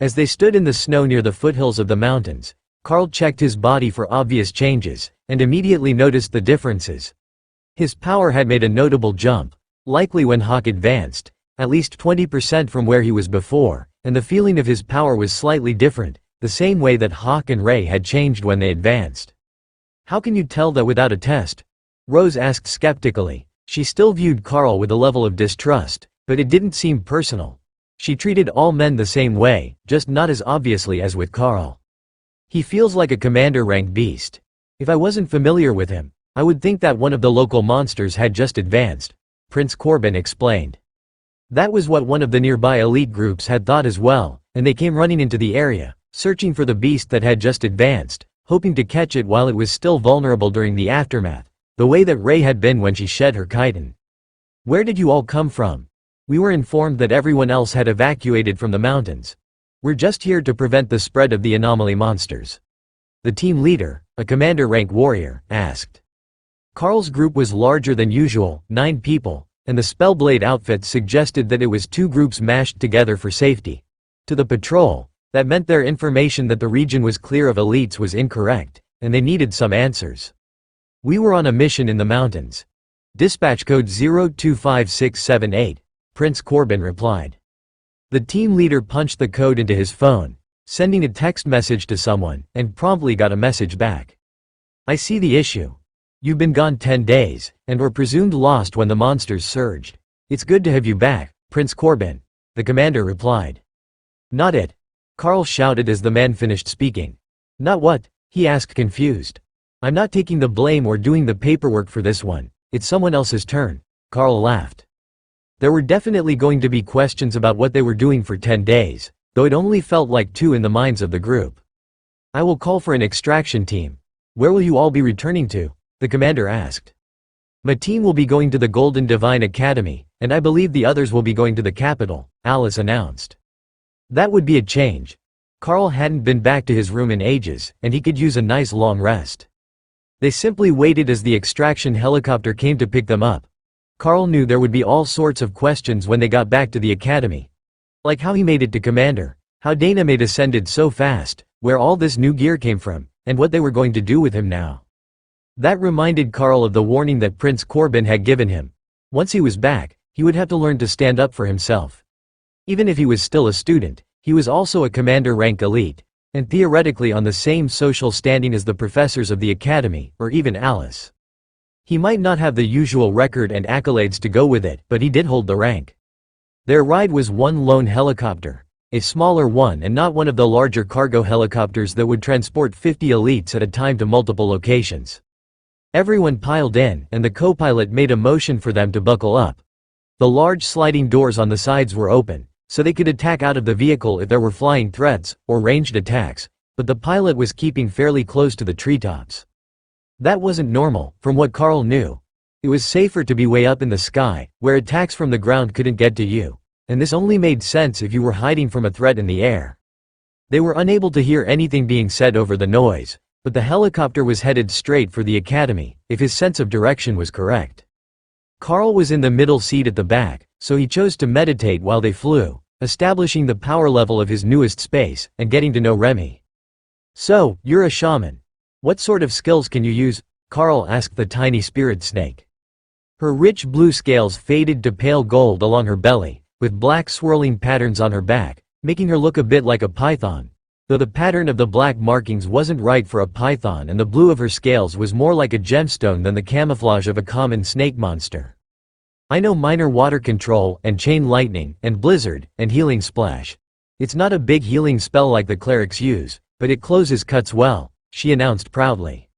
As they stood in the snow near the foothills of the mountains, Carl checked his body for obvious changes, and immediately noticed the differences. His power had made a notable jump, likely when Hawk advanced, at least 20% from where he was before, and the feeling of his power was slightly different, the same way that Hawk and Ray had changed when they advanced. How can you tell that without a test? Rose asked skeptically. She still viewed Carl with a level of distrust, but it didn't seem personal. She treated all men the same way, just not as obviously as with Carl. He feels like a commander-rank beast. If I wasn't familiar with him, I would think that one of the local monsters had just advanced, Prince Corbin explained. That was what one of the nearby elite groups had thought as well, and they came running into the area, searching for the beast that had just advanced, hoping to catch it while it was still vulnerable during the aftermath, the way that Ray had been when she shed her chitin. Where did you all come from? We were informed that everyone else had evacuated from the mountains. We're just here to prevent the spread of the anomaly monsters. The team leader, a commander-rank warrior, asked. Carl's group was larger than usual, 9 people, and the Spellblade outfit suggested that it was 2 groups mashed together for safety. To the patrol, that meant their information that the region was clear of elites was incorrect, and they needed some answers. We were on a mission in the mountains. Dispatch code 025678, Prince Corbin replied. The team leader punched the code into his phone, sending a text message to someone, and promptly got a message back. I see the issue. You've been gone 10 days, and were presumed lost when the monsters surged. It's good to have you back, Prince Corbin, the commander replied. Not it. Carl shouted as the man finished speaking. Not what? He asked confused. I'm not taking the blame or doing the paperwork for this one. It's someone else's turn, Carl laughed. There were definitely going to be questions about what they were doing for 10 days, though it only felt like 2 in the minds of the group. I will call for an extraction team. Where will you all be returning to? The commander asked. My team will be going to the Golden Divine Academy, and I believe the others will be going to the capital, Alice announced. That would be a change. Carl hadn't been back to his room in ages, and he could use a nice long rest. They simply waited as the extraction helicopter came to pick them up. Carl knew there would be all sorts of questions when they got back to the academy. Like how he made it to commander, how Dana made ascended so fast, where all this new gear came from, and what they were going to do with him now. That reminded Carl of the warning that Prince Corbin had given him. Once he was back, he would have to learn to stand up for himself. Even if he was still a student, he was also a commander-rank elite, and theoretically on the same social standing as the professors of the academy, or even Alice. He might not have the usual record and accolades to go with it, but he did hold the rank. Their ride was one lone helicopter, a smaller one and not one of the larger cargo helicopters that would transport 50 elites at a time to multiple locations. Everyone piled in, and the co-pilot made a motion for them to buckle up. The large sliding doors on the sides were open, so they could attack out of the vehicle if there were flying threats or ranged attacks, but the pilot was keeping fairly close to the treetops. That wasn't normal, from what Carl knew. It was safer to be way up in the sky, where attacks from the ground couldn't get to you, and this only made sense if you were hiding from a threat in the air. They were unable to hear anything being said over the noise, but the helicopter was headed straight for the academy, if his sense of direction was correct. Carl was in the middle seat at the back, so he chose to meditate while they flew, establishing the power level of his newest space, and getting to know Remy. So, you're a shaman. What sort of skills can you use? Carl asked the tiny spirit snake. Her rich blue scales faded to pale gold along her belly, with black swirling patterns on her back, making her look a bit like a python, though the pattern of the black markings wasn't right for a python and the blue of her scales was more like a gemstone than the camouflage of a common snake monster. I know minor water control, and chain lightning, and blizzard, and healing splash. It's not a big healing spell like the clerics use, but it closes cuts well, she announced proudly.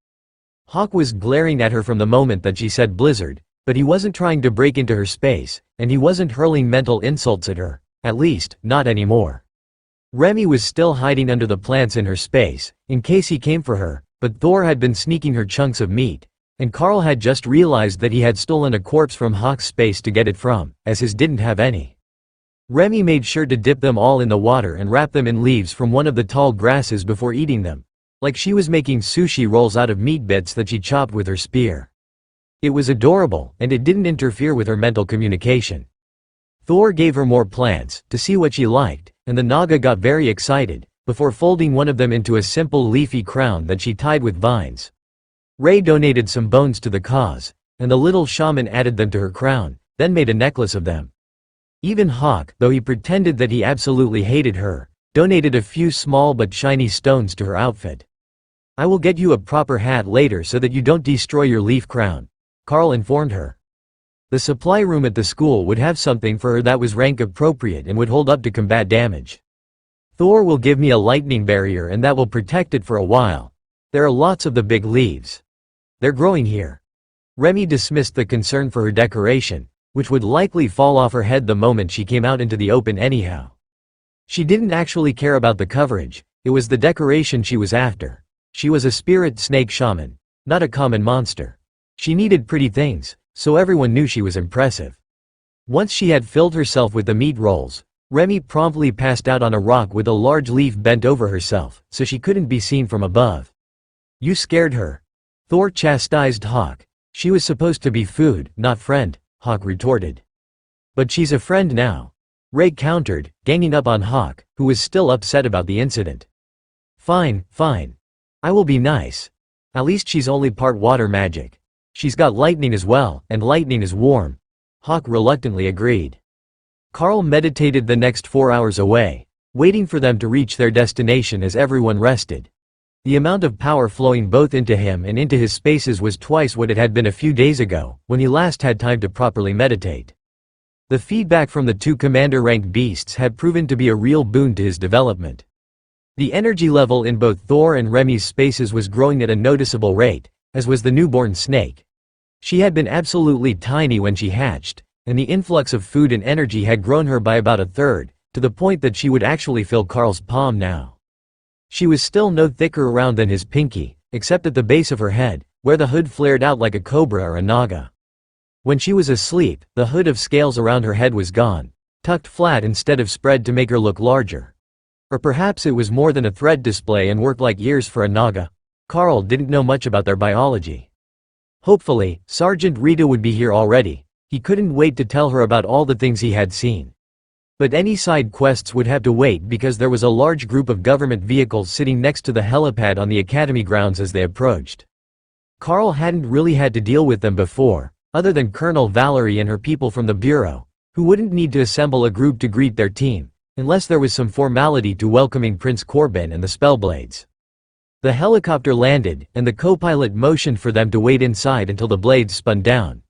Hawk was glaring at her from the moment that she said blizzard, but he wasn't trying to break into her space, and he wasn't hurling mental insults at her, at least, not anymore. Remy was still hiding under the plants in her space, in case he came for her, but Thor had been sneaking her chunks of meat, and Carl had just realized that he had stolen a corpse from Hawk's space to get it from, as his didn't have any. Remy made sure to dip them all in the water and wrap them in leaves from one of the tall grasses before eating them, like she was making sushi rolls out of meat bits that she chopped with her spear. It was adorable, and it didn't interfere with her mental communication. Thor gave her more plants, to see what she liked, and the Naga got very excited, before folding one of them into a simple leafy crown that she tied with vines. Ray donated some bones to the cause, and the little shaman added them to her crown, then made a necklace of them. Even Hawk, though he pretended that he absolutely hated her, donated a few small but shiny stones to her outfit. "I will get you a proper hat later so that you don't destroy your leaf crown," Carl informed her. The supply room at the school would have something for her that was rank appropriate and would hold up to combat damage. "Thor will give me a lightning barrier and that will protect it for a while. There are lots of the big leaves. They're growing here." Remy dismissed the concern for her decoration, which would likely fall off her head the moment she came out into the open anyhow. She didn't actually care about the coverage, it was the decoration she was after. She was a spirit snake shaman, not a common monster. She needed pretty things, so everyone knew she was impressive. Once she had filled herself with the meat rolls, Remy promptly passed out on a rock with a large leaf bent over herself, so she couldn't be seen from above. "You scared her," Thor chastised Hawk. "She was supposed to be food, not friend," Hawk retorted. "But she's a friend now," Ray countered, ganging up on Hawk, who was still upset about the incident. Fine. I will be nice. At least she's only part water magic. She's got lightning as well, and lightning is warm," Hawk reluctantly agreed. Carl meditated the next 4 hours away, waiting for them to reach their destination as everyone rested. The amount of power flowing both into him and into his spaces was twice what it had been a few days ago, when he last had time to properly meditate. The feedback from the two commander-rank beasts had proven to be a real boon to his development. The energy level in both Thor and Remy's spaces was growing at a noticeable rate, as was the newborn snake. She had been absolutely tiny when she hatched, and the influx of food and energy had grown her by about a third, to the point that she would actually fill Carl's palm now. She was still no thicker around than his pinky, except at the base of her head, where the hood flared out like a cobra or a naga. When she was asleep, the hood of scales around her head was gone, tucked flat instead of spread to make her look larger. Or perhaps it was more than a thread display and worked like ears for a naga. Carl didn't know much about their biology. Hopefully, Sergeant Rita would be here already. He couldn't wait to tell her about all the things he had seen. But any side quests would have to wait because there was a large group of government vehicles sitting next to the helipad on the academy grounds as they approached. Carl hadn't really had to deal with them before, other than Colonel Valerie and her people from the Bureau, who wouldn't need to assemble a group to greet their team, unless there was some formality to welcoming Prince Corbin and the Spellblades. The helicopter landed, and the co-pilot motioned for them to wait inside until the blades spun down.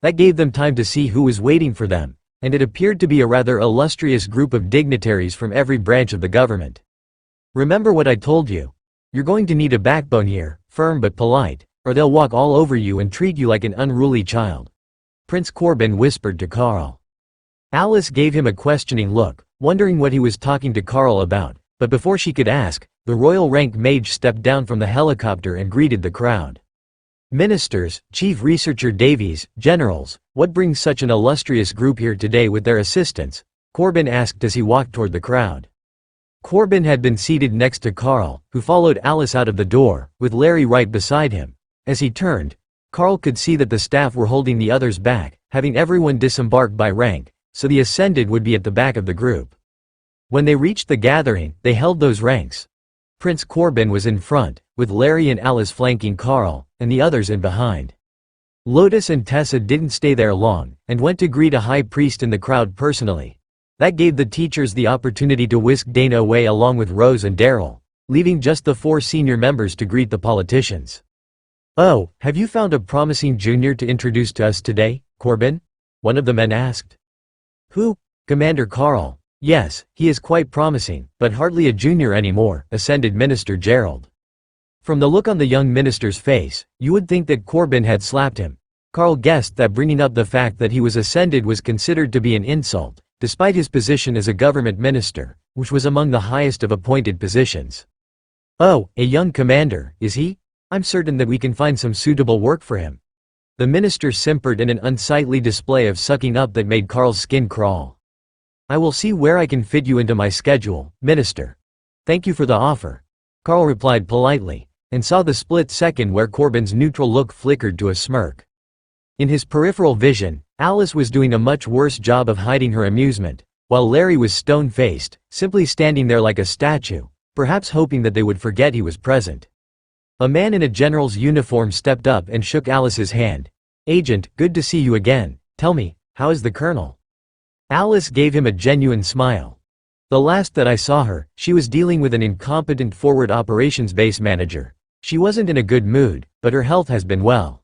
That gave them time to see who was waiting for them, and it appeared to be a rather illustrious group of dignitaries from every branch of the government. "Remember what I told you. You're going to need a backbone here, firm but polite, or they'll walk all over you and treat you like an unruly child," Prince Corbin whispered to Carl. Alice gave him a questioning look, wondering what he was talking to Carl about, but before she could ask, the royal rank mage stepped down from the helicopter and greeted the crowd. "Ministers, Chief Researcher Davies, generals, what brings such an illustrious group here today with their assistants?" Corbin asked as he walked toward the crowd. Corbin had been seated next to Carl, who followed Alice out of the door, with Larry right beside him. As he turned, Carl could see that the staff were holding the others back, having everyone disembark by rank, so the ascended would be at the back of the group. When they reached the gathering, they held those ranks. Prince Corbin was in front, with Larry and Alice flanking Carl, and the others in behind. Lotus and Tessa didn't stay there long, and went to greet a high priest in the crowd personally. That gave the teachers the opportunity to whisk Dana away along with Rose and Daryl, leaving just the 4 senior members to greet the politicians. "Oh, have you found a promising junior to introduce to us today, Corbin?" one of the men asked. "Who? Commander Carl. Yes, he is quite promising, but hardly a junior anymore," ascended Minister Gerald. From the look on the young minister's face, you would think that Corbin had slapped him. Carl guessed that bringing up the fact that he was ascended was considered to be an insult, despite his position as a government minister, which was among the highest of appointed positions. "Oh, a young commander, is he? I'm certain that we can find some suitable work for him." The minister simpered in an unsightly display of sucking up that made Carl's skin crawl. "I will see where I can fit you into my schedule, Minister. Thank you for the offer," Carl replied politely, and saw the split second where Corbin's neutral look flickered to a smirk. In his peripheral vision, Alice was doing a much worse job of hiding her amusement, while Larry was stone-faced, simply standing there like a statue, perhaps hoping that they would forget he was present. A man in a general's uniform stepped up and shook Alice's hand. "Agent, good to see you again. Tell me, how is the colonel?" Alice gave him a genuine smile. "The last that I saw her, she was dealing with an incompetent forward operations base manager. She wasn't in a good mood, but her health has been well."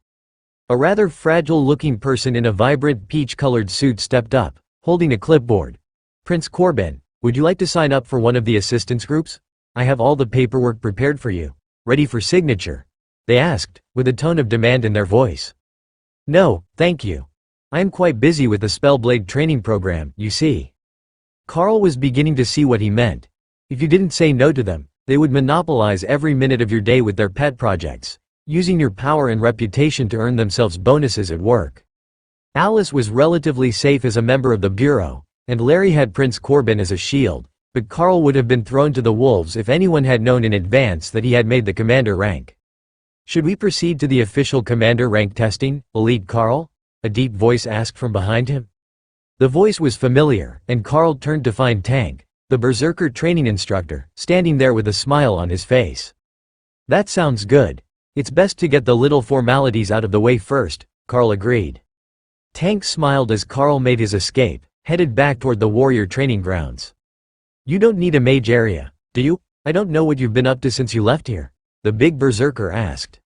A rather fragile-looking person in a vibrant peach-colored suit stepped up, holding a clipboard. "Prince Corbin, would you like to sign up for one of the assistance groups? I have all the paperwork prepared for you. Ready for signature?" they asked, with a tone of demand in their voice. "No, thank you. I am quite busy with the Spellblade training program, you see." Carl was beginning to see what he meant. If you didn't say no to them, they would monopolize every minute of your day with their pet projects, using your power and reputation to earn themselves bonuses at work. Alice was relatively safe as a member of the Bureau, and Larry had Prince Corbin as a shield, but Carl would have been thrown to the wolves if anyone had known in advance that he had made the commander rank. "Should we proceed to the official commander rank testing, Elite Carl?" a deep voice asked from behind him. The voice was familiar, and Carl turned to find Tank, the berserker training instructor, standing there with a smile on his face. "That sounds good. It's best to get the little formalities out of the way first," Carl agreed. Tank smiled as Carl made his escape, headed back toward the warrior training grounds. "You don't need a mage area, do you? I don't know what you've been up to since you left here," the big berserker asked.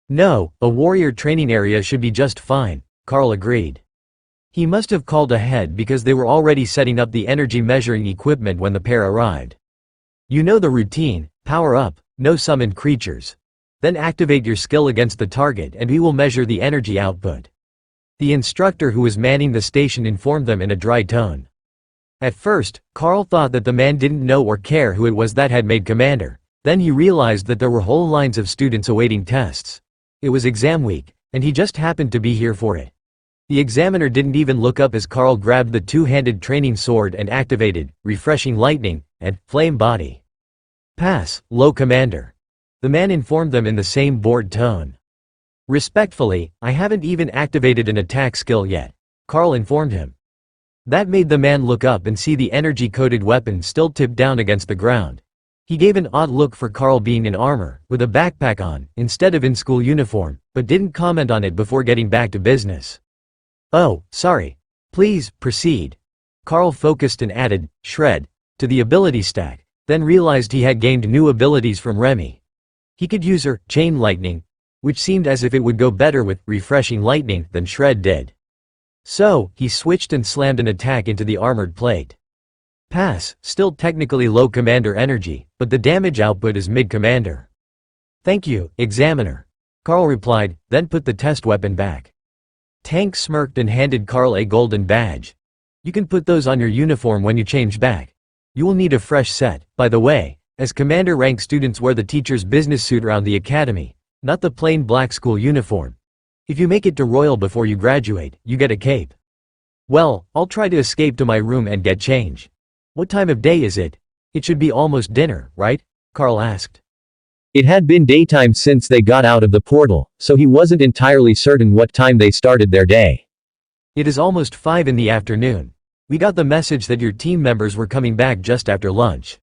"No, a warrior training area should be just fine," Carl agreed. He must have called ahead because they were already setting up the energy measuring equipment when the pair arrived. "You know the routine: power up, no summoned creatures. Then activate your skill against the target and we will measure the energy output," the instructor who was manning the station informed them in a dry tone. At first, Carl thought that the man didn't know or care who it was that had made commander. Then he realized that there were whole lines of students awaiting tests. It was exam week, and he just happened to be here for it. The examiner didn't even look up as Carl grabbed the two-handed training sword and activated Refreshing Lightning and Flame Body. "Pass, low commander," the man informed them in the same bored tone. "Respectfully, I haven't even activated an attack skill yet," Carl informed him. That made the man look up and see the energy-coated weapon still tipped down against the ground. He gave an odd look for Carl being in armor, with a backpack on, instead of in school uniform, but didn't comment on it before getting back to business. "Oh, sorry. Please, proceed." Carl focused and added, "Shred," to the ability stack, then realized he had gained new abilities from Remy. He could use her Chain Lightning, which seemed as if it would go better with Refreshing Lightning than Shred did. So, he switched and slammed an attack into the armored plate. Pass, still technically low commander energy, but the damage output is mid-commander. "Thank you, examiner," Carl replied, then put the test weapon back. Tank smirked and handed Carl a golden badge. "You can put those on your uniform when you change back. You will need a fresh set, by the way, as commander rank students wear the teacher's business suit around the academy, not the plain black school uniform. If you make it to Royal before you graduate, you get a cape." "Well, I'll try to escape to my room and get change. What time of day is it? It should be almost dinner, right?" Carl asked. It had been daytime since they got out of the portal, so he wasn't entirely certain what time they started their day. "It is almost 5 in the afternoon. We got the message that your team members were coming back just after lunch."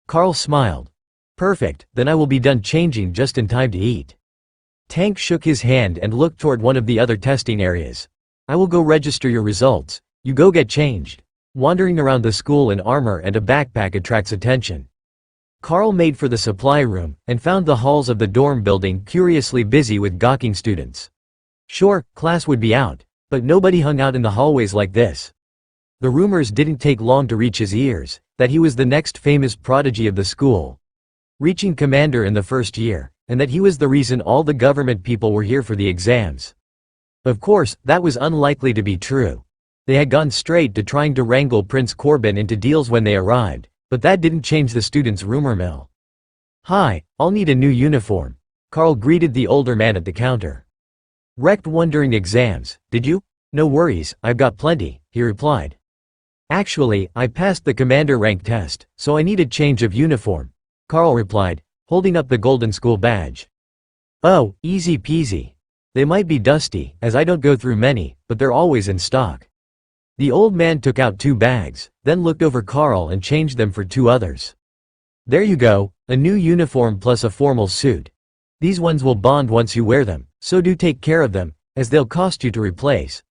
Carl smiled. "Perfect, then I will be done changing just in time to eat." Tank shook his hand and looked toward one of the other testing areas. "I will go register your results. You go get changed." Wandering around the school in armor and a backpack attracts attention. Carl made for the supply room, and found the halls of the dorm building curiously busy with gawking students. Sure, class would be out, but nobody hung out in the hallways like this. The rumors didn't take long to reach his ears, that he was the next famous prodigy of the school, reaching commander in the first year, and that he was the reason all the government people were here for the exams. Of course, that was unlikely to be true. They had gone straight to trying to wrangle Prince Corbin into deals when they arrived. But that didn't change the students' rumor mill. "Hi, I'll need a new uniform," Carl greeted the older man at the counter. "Wrecked one during exams, did you?" "No worries, I've got plenty," he replied. "Actually, I passed the commander rank test, so I need a change of uniform," Carl replied, holding up the golden school badge. "Oh, easy peasy. They might be dusty, as I don't go through many, but they're always in stock." The old man took out 2 bags, then looked over Carl and changed them for 2 others. There you go, a new uniform plus a formal suit. These ones will bond once you wear them, so do take care of them, as they'll cost you to replace.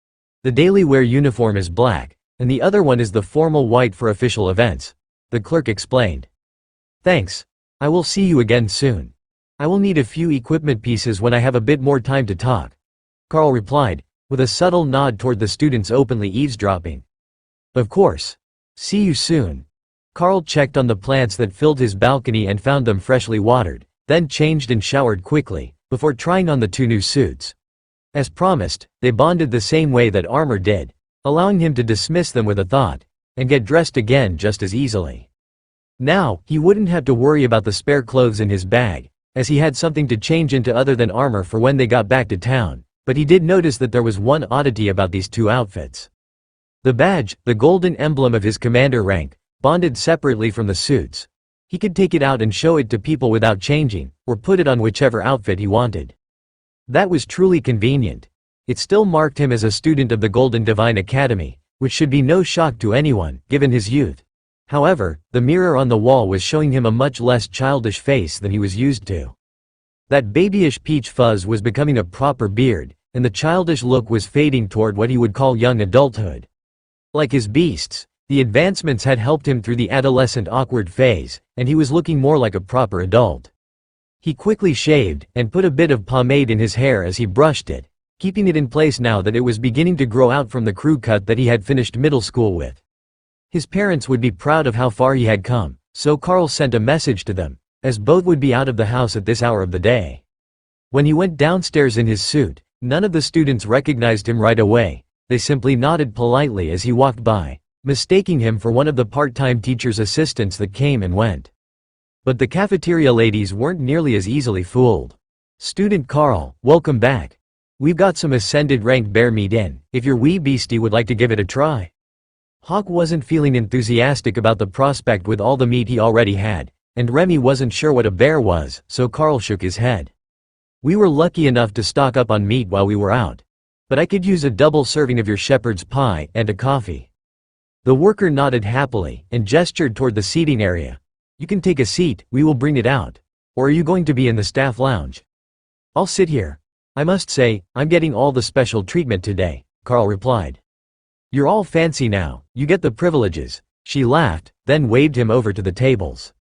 The daily wear uniform is black, and the other one is the formal white for official events, the clerk explained. Thanks. I will see you again soon. I will need a few equipment pieces when I have a bit more time to talk, Carl replied, with a subtle nod toward the students openly eavesdropping. Of course. See you soon. Carl checked on the plants that filled his balcony and found them freshly watered, then changed and showered quickly, before trying on the 2 new suits. As promised, they bonded the same way that armor did, allowing him to dismiss them with a thought, and get dressed again just as easily. Now, he wouldn't have to worry about the spare clothes in his bag, as he had something to change into other than armor for when they got back to town, but he did notice that there was one oddity about these 2 outfits. The badge, the golden emblem of his commander rank, bonded separately from the suits. He could take it out and show it to people without changing, or put it on whichever outfit he wanted. That was truly convenient. It still marked him as a student of the Golden Divine Academy, which should be no shock to anyone, given his youth. However, the mirror on the wall was showing him a much less childish face than he was used to. That babyish peach fuzz was becoming a proper beard, and the childish look was fading toward what he would call young adulthood. Like his beasts, the advancements had helped him through the adolescent awkward phase, and he was looking more like a proper adult. He quickly shaved, and put a bit of pomade in his hair as he brushed it, keeping it in place now that it was beginning to grow out from the crew cut that he had finished middle school with. His parents would be proud of how far he had come, so Carl sent a message to them, as both would be out of the house at this hour of the day. When he went downstairs in his suit, none of the students recognized him right away. They simply nodded politely as he walked by, mistaking him for one of the part-time teacher's assistants that came and went. But the cafeteria ladies weren't nearly as easily fooled. Student Carl, welcome back. We've got some ascended ranked bear meat in, if your wee beastie would like to give it a try. Hawk wasn't feeling enthusiastic about the prospect with all the meat he already had, and Remy wasn't sure what a bear was, so Carl shook his head. We were lucky enough to stock up on meat while we were out. But I could use a double serving of your shepherd's pie and a coffee. The worker nodded happily, and gestured toward the seating area. You can take a seat, we will bring it out. Or are you going to be in the staff lounge? I'll sit here. I must say, I'm getting all the special treatment today, Carl replied. You're all fancy now, you get the privileges. She laughed, then waved him over to the tables.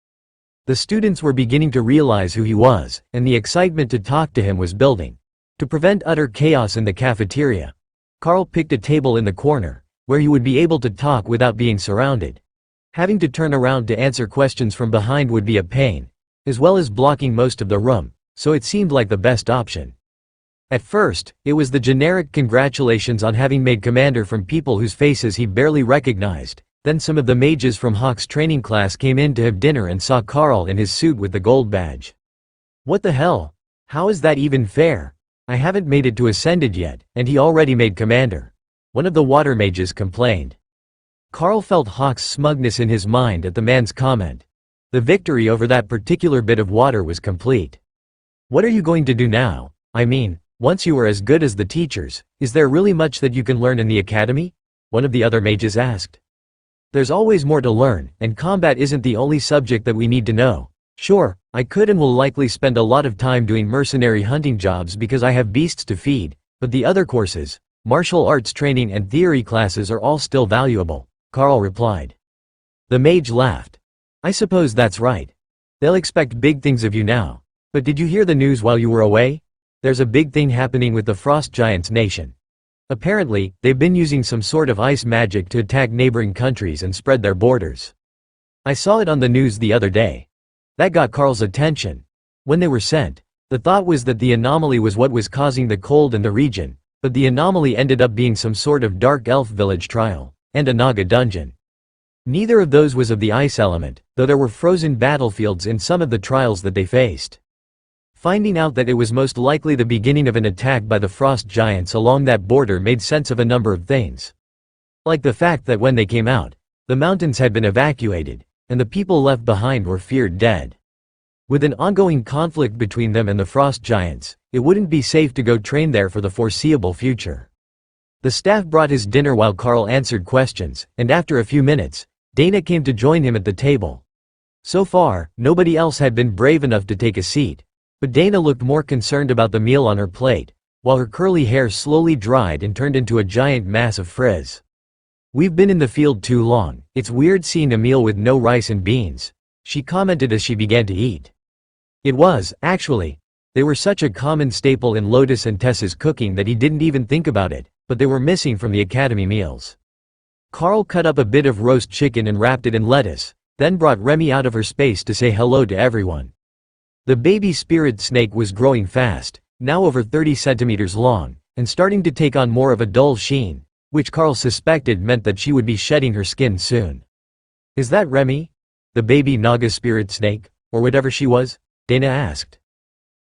The students were beginning to realize who he was, and the excitement to talk to him was building. To prevent utter chaos in the cafeteria, Carl picked a table in the corner, where he would be able to talk without being surrounded. Having to turn around to answer questions from behind would be a pain, as well as blocking most of the room, so it seemed like the best option. At first, it was the generic congratulations on having made commander from people whose faces he barely recognized. Then some of the mages from Hawk's training class came in to have dinner and saw Carl in his suit with the gold badge. What the hell? How is that even fair? I haven't made it to Ascended yet, and he already made commander. One of the water mages complained. Carl felt Hawk's smugness in his mind at the man's comment. The victory over that particular bit of water was complete. What are you going to do now? I mean, once you are as good as the teachers, is there really much that you can learn in the academy? One of the other mages asked. There's always more to learn, and combat isn't the only subject that we need to know. Sure, I could and will likely spend a lot of time doing mercenary hunting jobs because I have beasts to feed, but the other courses, martial arts training and theory classes are all still valuable, Carl replied. The mage laughed. I suppose that's right. They'll expect big things of you now. But did you hear the news while you were away? There's a big thing happening with the Frost Giants nation. Apparently, they've been using some sort of ice magic to attack neighboring countries and spread their borders. I saw it on the news the other day. That got Carl's attention. When they were sent, the thought was that the anomaly was what was causing the cold in the region, but the anomaly ended up being some sort of dark elf village trial, and a Naga dungeon. Neither of those was of the ice element, though there were frozen battlefields in some of the trials that they faced. Finding out that it was most likely the beginning of an attack by the Frost Giants along that border made sense of a number of things. Like the fact that when they came out, the mountains had been evacuated, and the people left behind were feared dead. With an ongoing conflict between them and the Frost Giants, it wouldn't be safe to go train there for the foreseeable future. The staff brought his dinner while Carl answered questions, and after a few minutes, Dana came to join him at the table. So far, nobody else had been brave enough to take a seat, but Dana looked more concerned about the meal on her plate, while her curly hair slowly dried and turned into a giant mass of frizz. "We've been in the field too long, it's weird seeing a meal with no rice and beans," she commented as she began to eat. It was, actually. They were such a common staple in Lotus and Tessa's cooking that he didn't even think about it, but they were missing from the academy meals. Carl cut up a bit of roast chicken and wrapped it in lettuce, then brought Remy out of her space to say hello to everyone. The baby spirit snake was growing fast, now over 30 centimeters long, and starting to take on more of a dull sheen, which Carl suspected meant that she would be shedding her skin soon. "Is that Remy? The baby Naga spirit snake, or whatever she was?" Dana asked.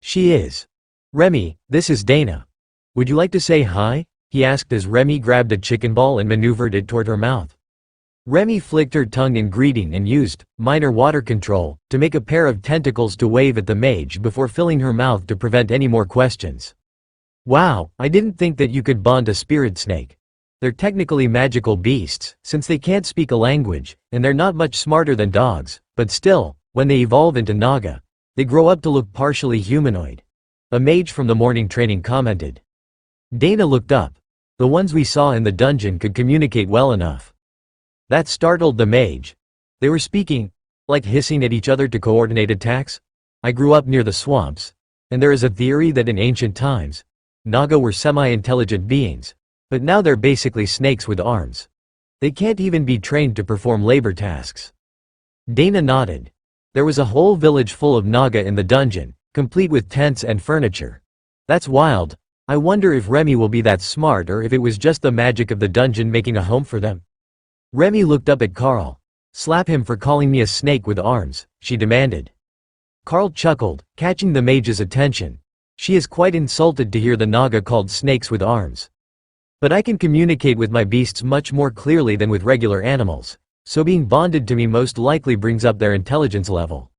"She is. Remy, this is Dana. Would you like to say hi?" he asked as Remy grabbed a chicken ball and maneuvered it toward her mouth. Remy flicked her tongue in greeting and used minor water control to make a pair of tentacles to wave at the mage before filling her mouth to prevent any more questions. "Wow, I didn't think that you could bond a spirit snake. They're technically magical beasts, since they can't speak a language, and they're not much smarter than dogs, but still, when they evolve into Naga, they grow up to look partially humanoid," a mage from the morning training commented. Dana looked up. "The ones we saw in the dungeon could communicate well enough." That startled the mage. They were speaking, like hissing at each other to coordinate attacks. "I grew up near the swamps, and there is a theory that in ancient times, Naga were semi-intelligent beings, but now they're basically snakes with arms. They can't even be trained to perform labor tasks." Dana nodded. There was a whole village full of Naga in the dungeon, complete with tents and furniture. "That's wild. I wonder if Remy will be that smart or if it was just the magic of the dungeon making a home for them." Remy looked up at Carl. "Slap him for calling me a snake with arms," she demanded. Carl chuckled, catching the mage's attention. "She is quite insulted to hear the Naga called snakes with arms. But I can communicate with my beasts much more clearly than with regular animals, so being bonded to me most likely brings up their intelligence level.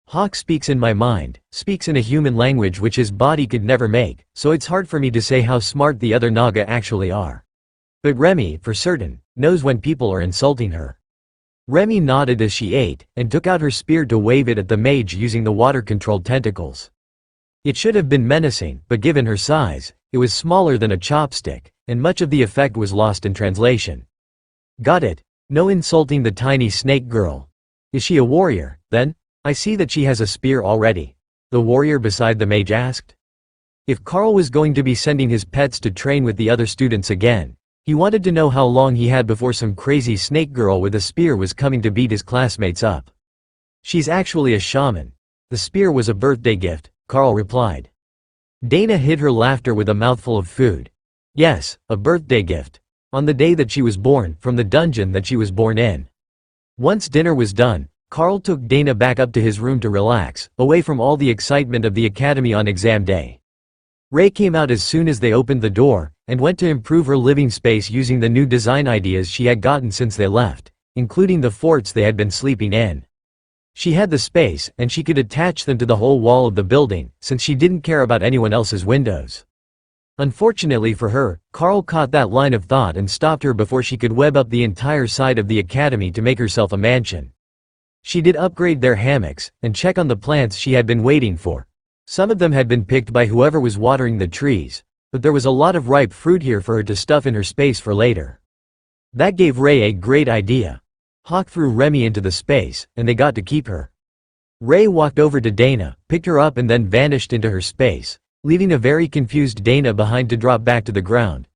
Hawk speaks in my mind, speaks in a human language which his body could never make, so it's hard for me to say how smart the other Naga actually are. But Remy, for certain, knows when people are insulting her." Remy nodded as she ate, and took out her spear to wave it at the mage using the water-controlled tentacles. It should have been menacing, but given her size, it was smaller than a chopstick, and much of the effect was lost in translation. "Got it. No insulting the tiny snake girl. Is she a warrior, then? I see that she has a spear already," the warrior beside the mage asked. If Carl was going to be sending his pets to train with the other students again, he wanted to know how long he had before some crazy snake girl with a spear was coming to beat his classmates up. "She's actually a shaman. The spear was a birthday gift," Carl replied. Dana hid her laughter with a mouthful of food. "Yes, a birthday gift. On the day that she was born, from the dungeon that she was born in." Once dinner was done, Carl took Dana back up to his room to relax, away from all the excitement of the academy on exam day. Ray came out as soon as they opened the door, and went to improve her living space using the new design ideas she had gotten since they left, including the forts they had been sleeping in. She had the space, and she could attach them to the whole wall of the building, since she didn't care about anyone else's windows. Unfortunately for her, Carl caught that line of thought and stopped her before she could web up the entire side of the academy to make herself a mansion. She did upgrade their hammocks, and check on the plants she had been waiting for. Some of them had been picked by whoever was watering the trees, but there was a lot of ripe fruit here for her to stuff in her space for later. That gave Ray a great idea. Hawk threw Remy into the space, and they got to keep her. Ray walked over to Dana, picked her up and then vanished into her space, leaving a very confused Dana behind to drop back to the ground.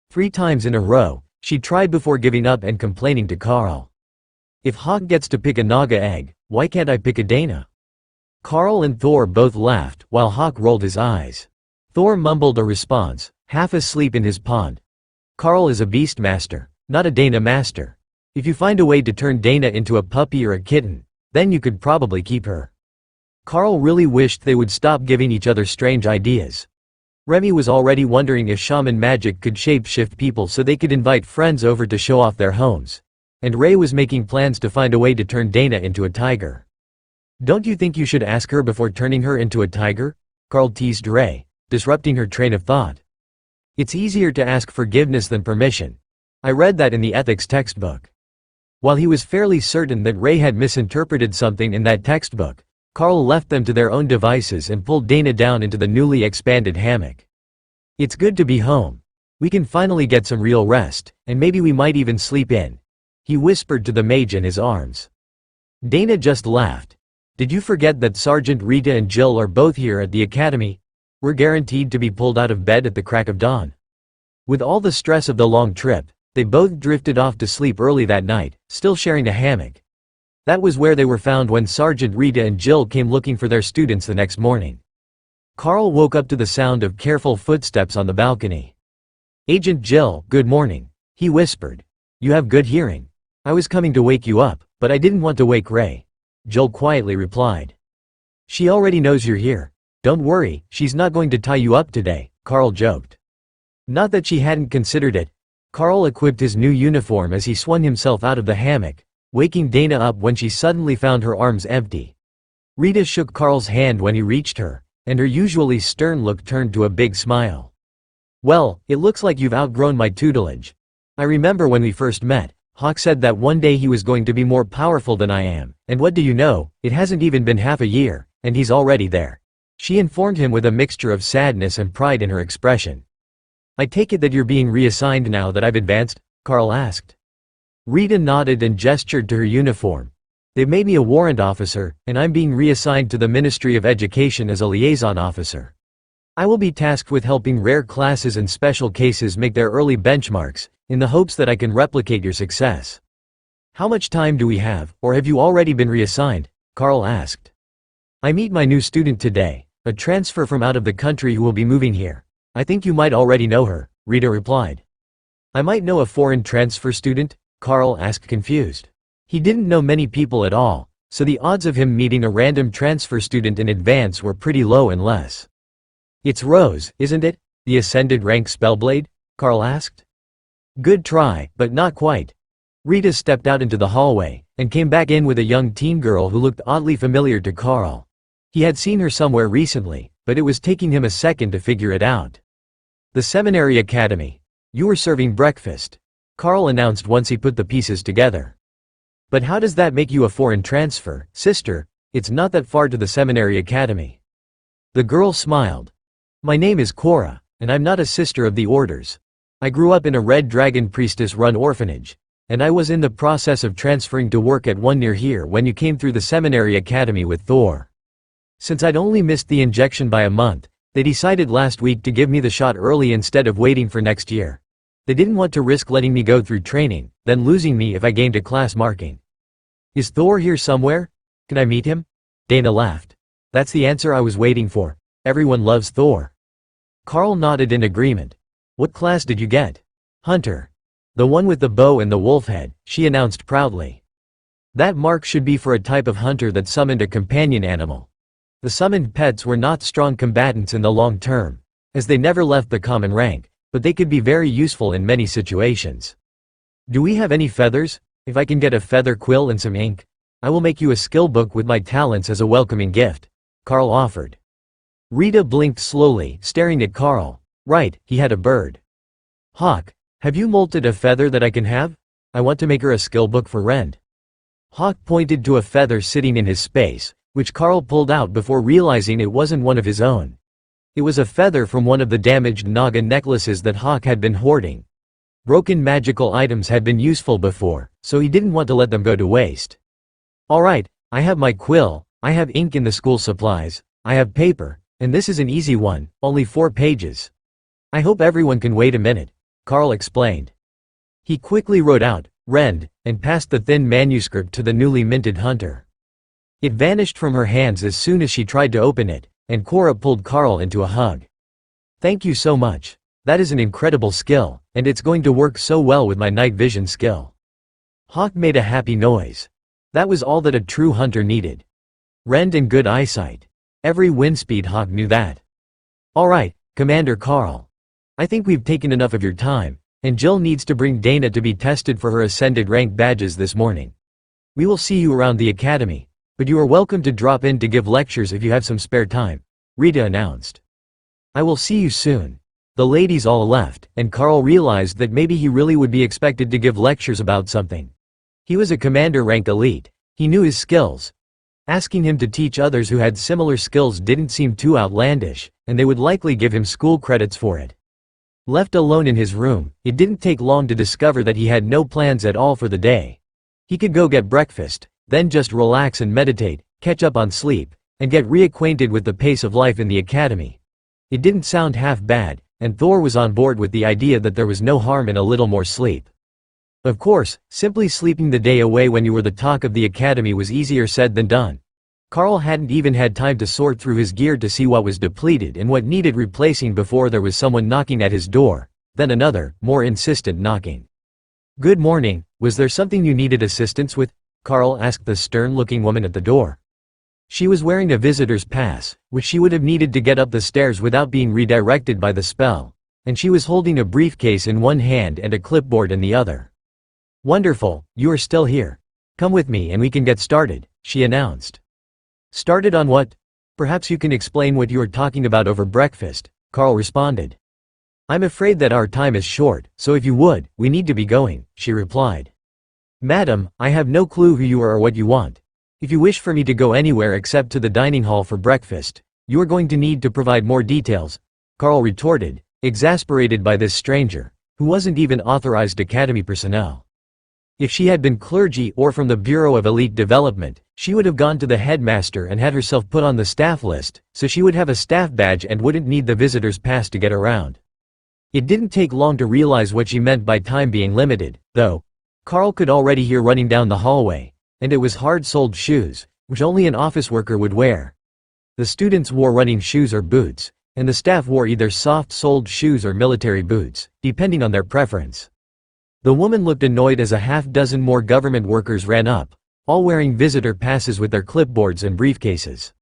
3 times in a row, she tried before giving up and complaining to Carl. "If Hawk gets to pick a Naga egg, why can't I pick a Dana?" Carl and Thor both laughed, while Hawk rolled his eyes. Thor mumbled a response, half asleep in his pond. "Carl is a beast master, not a Dana master. If you find a way to turn Dana into a puppy or a kitten, then you could probably keep her." Carl really wished they would stop giving each other strange ideas. Remy was already wondering if shaman magic could shape-shift people so they could invite friends over to show off their homes. And Ray was making plans to find a way to turn Dana into a tiger. "Don't you think you should ask her before turning her into a tiger?" Carl teased Ray, disrupting her train of thought. It's easier to ask forgiveness than permission. I read that in the ethics textbook. While he was fairly certain that Ray had misinterpreted something in that textbook, Carl left them to their own devices and pulled Dana down into the newly expanded hammock. It's good to be home. We can finally get some real rest, and maybe we might even sleep in, he whispered to the mage in his arms. Dana just laughed. Did you forget that Sergeant Rita and Jill are both here at the academy? We're guaranteed to be pulled out of bed at the crack of dawn. With all the stress of the long trip, they both drifted off to sleep early that night, still sharing a hammock. That was where they were found when Sergeant Rita and Jill came looking for their students the next morning. Carl woke up to the sound of careful footsteps on the balcony. Agent Jill, good morning, he whispered. You have good hearing. I was coming to wake you up, but I didn't want to wake Ray. Jill quietly replied. She already knows you're here. Don't worry, she's not going to tie you up today, Carl joked. Not that she hadn't considered it. Carl equipped his new uniform as he swung himself out of the hammock, waking Dana up when she suddenly found her arms empty. Rita shook Carl's hand when he reached her, and her usually stern look turned to a big smile. Well, it looks like you've outgrown my tutelage. I remember when we first met, Hawk said that one day he was going to be more powerful than I am, and what do you know, it hasn't even been half a year, and he's already there. She informed him with a mixture of sadness and pride in her expression. I take it that you're being reassigned now that I've advanced? Carl asked. Rita nodded and gestured to her uniform. They've made me a warrant officer, and I'm being reassigned to the Ministry of Education as a liaison officer. I will be tasked with helping rare classes and special cases make their early benchmarks, in the hopes that I can replicate your success. How much time do we have, or have you already been reassigned? Carl asked. I meet my new student today, a transfer from out of the country who will be moving here. I think you might already know her, Rita replied. I might know a foreign transfer student? Carl asked confused. He didn't know many people at all, so the odds of him meeting a random transfer student in advance were pretty low unless. It's Rose, isn't it? The ascended rank Spellblade? Carl asked. Good try, but not quite. Rita stepped out into the hallway, and came back in with a young teen girl who looked oddly familiar to Carl. He had seen her somewhere recently, but it was taking him a second to figure it out. The Seminary Academy. You were serving breakfast, Carl announced once he put the pieces together. But how does that make you a foreign transfer, sister? It's not that far to the Seminary Academy. The girl smiled. My name is Cora, and I'm not a sister of the orders. I grew up in a Red Dragon priestess-run orphanage, and I was in the process of transferring to work at one near here when you came through the Seminary Academy with Thor. Since I'd only missed the injection by a month, they decided last week to give me the shot early instead of waiting for next year. They didn't want to risk letting me go through training, then losing me if I gained a class marking. Is Thor here somewhere? Can I meet him? Dana laughed. That's the answer I was waiting for. Everyone loves Thor. Carl nodded in agreement. What class did you get? Hunter. The one with the bow and the wolf head, she announced proudly. That mark should be for a type of hunter that summoned a companion animal. The summoned pets were not strong combatants in the long term, as they never left the common rank, but they could be very useful in many situations. Do we have any feathers? If I can get a feather quill and some ink, I will make you a skill book with my talents as a welcoming gift, Carl offered. Rita blinked slowly, staring at Carl. Right, he had a bird. Hawk, have you molted a feather that I can have? I want to make her a skill book for rent. Hawk pointed to a feather sitting in his space, which Carl pulled out before realizing it wasn't one of his own. It was a feather from one of the damaged Naga necklaces that Hawk had been hoarding. Broken magical items had been useful before, so he didn't want to let them go to waste. Alright, I have my quill, I have ink in the school supplies, I have paper, and this is an easy one, only 4 pages. I hope everyone can wait a minute, Carl explained. He quickly wrote out, Rend, and passed the thin manuscript to the newly minted hunter. It vanished from her hands as soon as she tried to open it, and Cora pulled Carl into a hug. Thank you so much. That is an incredible skill, and it's going to work so well with my night vision skill. Hawk made a happy noise. That was all that a true hunter needed. Rend and good eyesight. Every wind speed Hawk knew that. Alright, Commander Carl. I think we've taken enough of your time, and Jill needs to bring Dana to be tested for her ascended rank badges this morning. We will see you around the academy, but you are welcome to drop in to give lectures if you have some spare time, Rita announced. I will see you soon. The ladies all left, and Carl realized that maybe he really would be expected to give lectures about something. He was a commander-rank elite. He knew his skills. Asking him to teach others who had similar skills didn't seem too outlandish, and they would likely give him school credits for it. Left alone in his room, it didn't take long to discover that he had no plans at all for the day. He could go get breakfast, then just relax and meditate, catch up on sleep, and get reacquainted with the pace of life in the academy. It didn't sound half bad, and Thor was on board with the idea that there was no harm in a little more sleep. Of course, simply sleeping the day away when you were the talk of the academy was easier said than done. Carl hadn't even had time to sort through his gear to see what was depleted and what needed replacing before there was someone knocking at his door, then another, more insistent knocking. "Good morning, was there something you needed assistance with?" Carl asked the stern-looking woman at the door. She was wearing a visitor's pass, which she would have needed to get up the stairs without being redirected by the spell, and she was holding a briefcase in one hand and a clipboard in the other. "Wonderful, you are still here. Come with me and we can get started," she announced. "Started on what? Perhaps you can explain what you are talking about over breakfast," Carl responded. "I'm afraid that our time is short, so if you would, we need to be going," she replied. "Madam, I have no clue who you are or what you want. If you wish for me to go anywhere except to the dining hall for breakfast, you are going to need to provide more details," Carl retorted, exasperated by this stranger, who wasn't even authorized academy personnel. If she had been clergy or from the Bureau of Elite Development, she would have gone to the headmaster and had herself put on the staff list, so she would have a staff badge and wouldn't need the visitor's pass to get around. It didn't take long to realize what she meant by time being limited, though. Carl could already hear running down the hallway, and it was hard-soled shoes, which only an office worker would wear. The students wore running shoes or boots, and the staff wore either soft-soled shoes or military boots, depending on their preference. The woman looked annoyed as a half-dozen more government workers ran up, all wearing visitor passes with their clipboards and briefcases.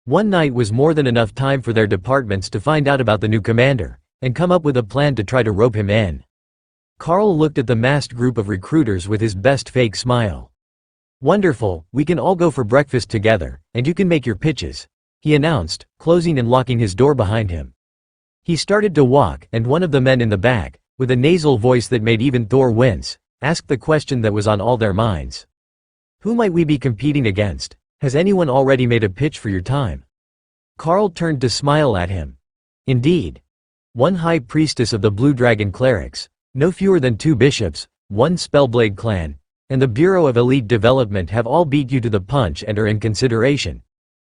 One night was more than enough time for their departments to find out about the new commander, and come up with a plan to try to rope him in. Carl looked at the massed group of recruiters with his best fake smile. "Wonderful, we can all go for breakfast together, and you can make your pitches," he announced, closing and locking his door behind him. He started to walk, and one of the men in the back, with a nasal voice that made even Thor wince, asked the question that was on all their minds. "Who might we be competing against? Has anyone already made a pitch for your time?" Carl turned to smile at him. "Indeed. One high priestess of the Blue Dragon clerics, no fewer than 2 bishops, 1 Spellblade clan, and the Bureau of Elite Development have all beat you to the punch and are in consideration.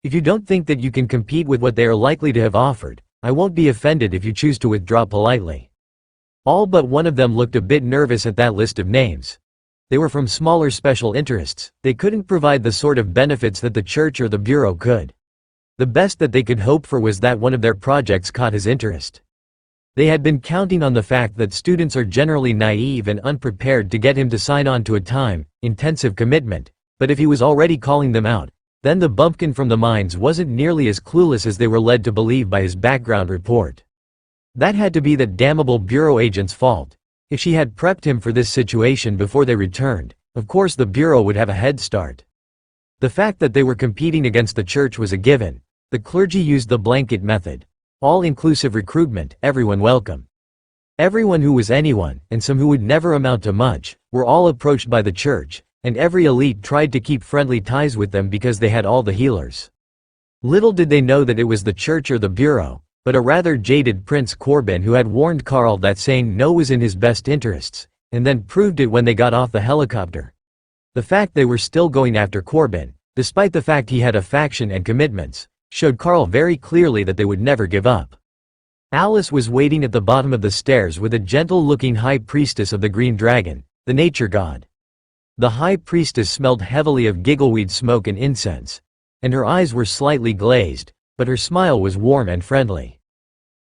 If you don't think that you can compete with what they are likely to have offered, I won't be offended if you choose to withdraw politely." All but one of them looked a bit nervous at that list of names. They were from smaller special interests, they couldn't provide the sort of benefits that the church or the bureau could. The best that they could hope for was that one of their projects caught his interest. They had been counting on the fact that students are generally naive and unprepared to get him to sign on to a time-intensive commitment, but if he was already calling them out, then the bumpkin from the mines wasn't nearly as clueless as they were led to believe by his background report. That had to be that damnable bureau agent's fault. If she had prepped him for this situation before they returned, of course the bureau would have a head start. The fact that they were competing against the church was a given. The clergy used the blanket method. All-inclusive recruitment, everyone welcome. Everyone who was anyone, and some who would never amount to much, were all approached by the church, and every elite tried to keep friendly ties with them because they had all the healers. Little did they know that it was the church or the bureau, but a rather jaded Prince Corbin who had warned Carl that saying no was in his best interests, and then proved it when they got off the helicopter. The fact they were still going after Corbin, despite the fact he had a faction and commitments, showed Carl very clearly that they would never give up. Alice was waiting at the bottom of the stairs with a gentle-looking high priestess of the green dragon, the nature god. The high priestess smelled heavily of giggleweed smoke and incense, and her eyes were slightly glazed, but her smile was warm and friendly.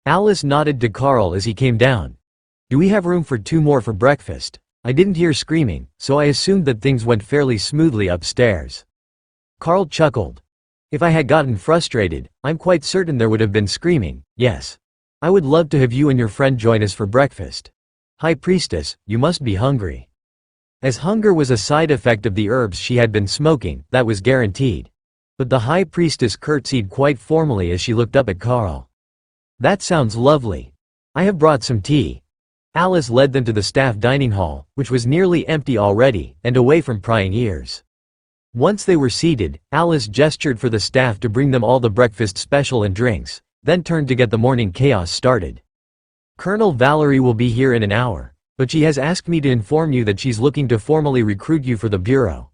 Alice nodded to Carl as he came down. "Do we have room for 2 more for breakfast? I didn't hear screaming, so I assumed that things went fairly smoothly upstairs." Carl chuckled. "If I had gotten frustrated, I'm quite certain there would have been screaming, yes. I would love to have you and your friend join us for breakfast. High Priestess, you must be hungry." As hunger was a side effect of the herbs she had been smoking, that was guaranteed. But the High Priestess curtsied quite formally as she looked up at Carl. "That sounds lovely. I have brought some tea. Alice led them to the staff dining hall, which was nearly empty already, and away from prying ears. Once they were seated, Alice gestured for the staff to bring them all the breakfast special and drinks, then turned to get the morning chaos started. Colonel Valerie will be here in an hour, but she has asked me to inform you that she's looking to formally recruit you for the bureau.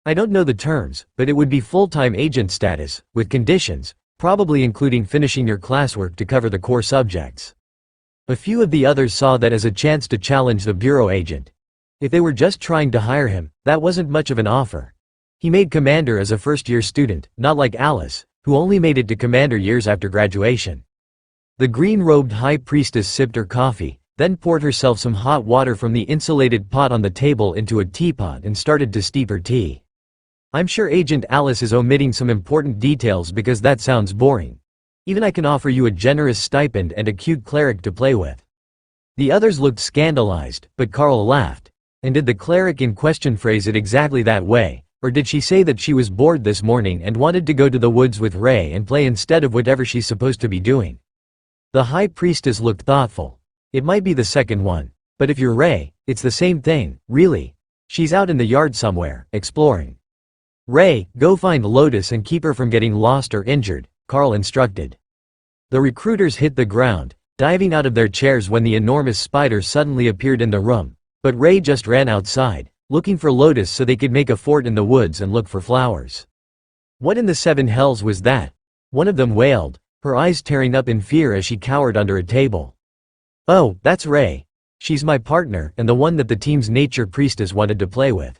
I don't know the terms, but it would be full-time agent status, with conditions, probably including finishing your classwork to cover the core subjects. A few of the others saw that as a chance to challenge the bureau agent. If they were just trying to hire him, that wasn't much of an offer. He made commander as a first-year student, not like Alice, who only made it to commander years after graduation. The green-robed high priestess sipped her coffee, then poured herself some hot water from the insulated pot on the table into a teapot and started to steep her tea. I'm sure Agent Alice is omitting some important details because that sounds boring. Even I can offer you a generous stipend and a cute cleric to play with. The others looked scandalized, but Carl laughed. And did the cleric in question phrase it exactly that way, or did she say that she was bored this morning and wanted to go to the woods with Ray and play instead of whatever she's supposed to be doing? The high priestess looked thoughtful. It might be the second one. But if you're Ray, it's the same thing, really. She's out in the yard somewhere, exploring. Ray, go find Lotus and keep her from getting lost or injured, Carl instructed. The recruiters hit the ground, diving out of their chairs when the enormous spider suddenly appeared in the room, but Ray just ran outside, looking for Lotus so they could make a fort in the woods and look for flowers. What in the seven hells was that? One of them wailed, her eyes tearing up in fear as she cowered under a table. Oh, that's Ray. She's my partner and the one that the team's nature priestess wanted to play with.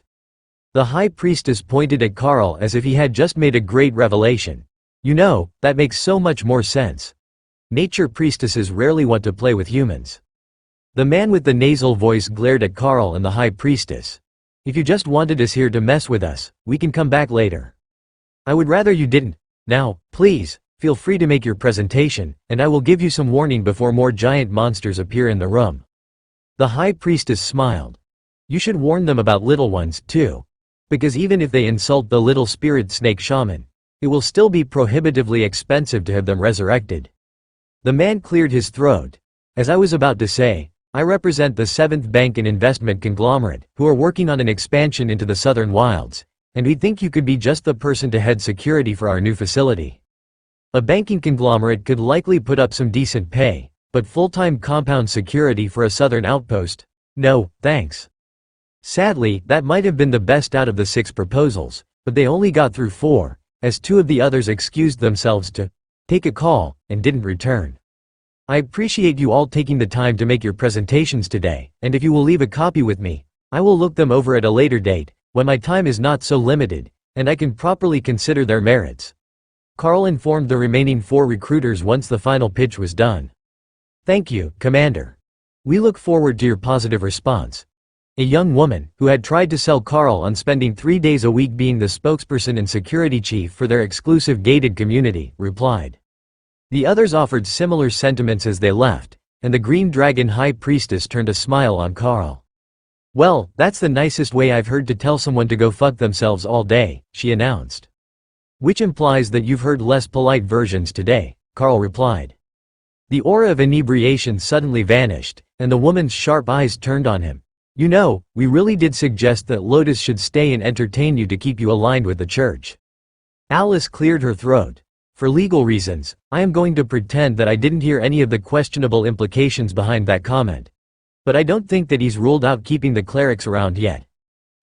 The high priestess pointed at Carl as if he had just made a great revelation. You know, that makes so much more sense. Nature priestesses rarely want to play with humans. The man with the nasal voice glared at Carl and the high priestess. If you just wanted us here to mess with us, we can come back later. I would rather you didn't. Now, please, feel free to make your presentation, and I will give you some warning before more giant monsters appear in the room. The high priestess smiled. You should warn them about little ones, too. Because even if they insult the little spirit snake shaman, it will still be prohibitively expensive to have them resurrected. The man cleared his throat. As I was about to say, I represent the 7th Bank and Investment Conglomerate, who are working on an expansion into the southern wilds, and we think you could be just the person to head security for our new facility. A banking conglomerate could likely put up some decent pay, but full-time compound security for a southern outpost? No, thanks. Sadly, that might have been the best out of the 6 proposals, but they only got through 4, as 2 of the others excused themselves to take a call and didn't return. I appreciate you all taking the time to make your presentations today, and if you will leave a copy with me, I will look them over at a later date, when my time is not so limited, and I can properly consider their merits. Carl informed the remaining 4 recruiters once the final pitch was done. Thank you, Commander. We look forward to your positive response. A young woman, who had tried to sell Carl on spending 3 days a week being the spokesperson and security chief for their exclusive gated community, replied. The others offered similar sentiments as they left, and the Green Dragon High Priestess turned a smile on Carl. Well, that's the nicest way I've heard to tell someone to go fuck themselves all day, she announced. Which implies that you've heard less polite versions today, Carl replied. The aura of inebriation suddenly vanished, and the woman's sharp eyes turned on him. You know, we really did suggest that Lotus should stay and entertain you to keep you aligned with the church. Alice cleared her throat. For legal reasons, I am going to pretend that I didn't hear any of the questionable implications behind that comment. But I don't think that he's ruled out keeping the clerics around yet.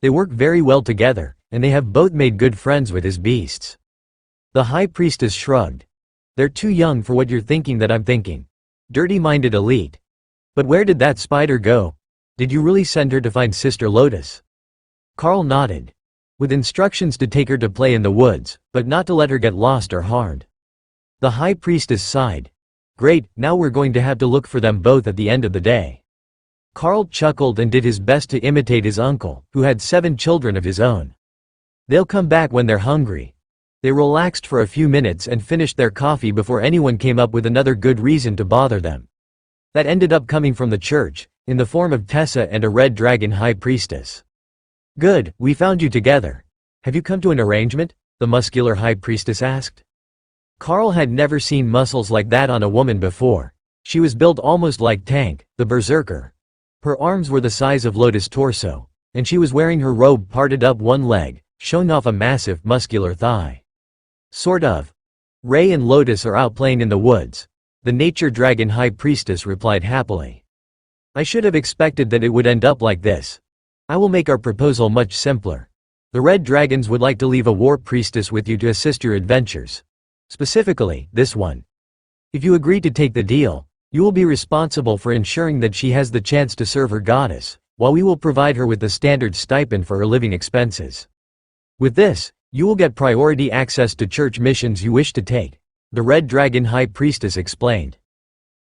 They work very well together, and they have both made good friends with his beasts. The high priestess shrugged. They're too young for what you're thinking that I'm thinking. Dirty-minded elite. But where did that spider go? Did you really send her to find Sister Lotus? Carl nodded. With instructions to take her to play in the woods, but not to let her get lost or harmed. The high priestess sighed. Great, now we're going to have to look for them both at the end of the day. Carl chuckled and did his best to imitate his uncle, who had 7 children of his own. They'll come back when they're hungry. They relaxed for a few minutes and finished their coffee before anyone came up with another good reason to bother them. That ended up coming from the church, in the form of Tessa and a red dragon high priestess. Good, we found you together. Have you come to an arrangement? The muscular high priestess asked. Carl had never seen muscles like that on a woman before. She was built almost like Tank, the berserker. Her arms were the size of Lotus' torso, and she was wearing her robe parted up one leg, showing off a massive, muscular thigh. Sort of. Ray and Lotus are out playing in the woods. The nature dragon high priestess replied happily. I should have expected that it would end up like this. I will make our proposal much simpler. The red dragons would like to leave a war priestess with you to assist your adventures. Specifically, this one. If you agree to take the deal, you will be responsible for ensuring that she has the chance to serve her goddess, while we will provide her with the standard stipend for her living expenses. With this, you will get priority access to church missions you wish to take, the Red Dragon High Priestess explained.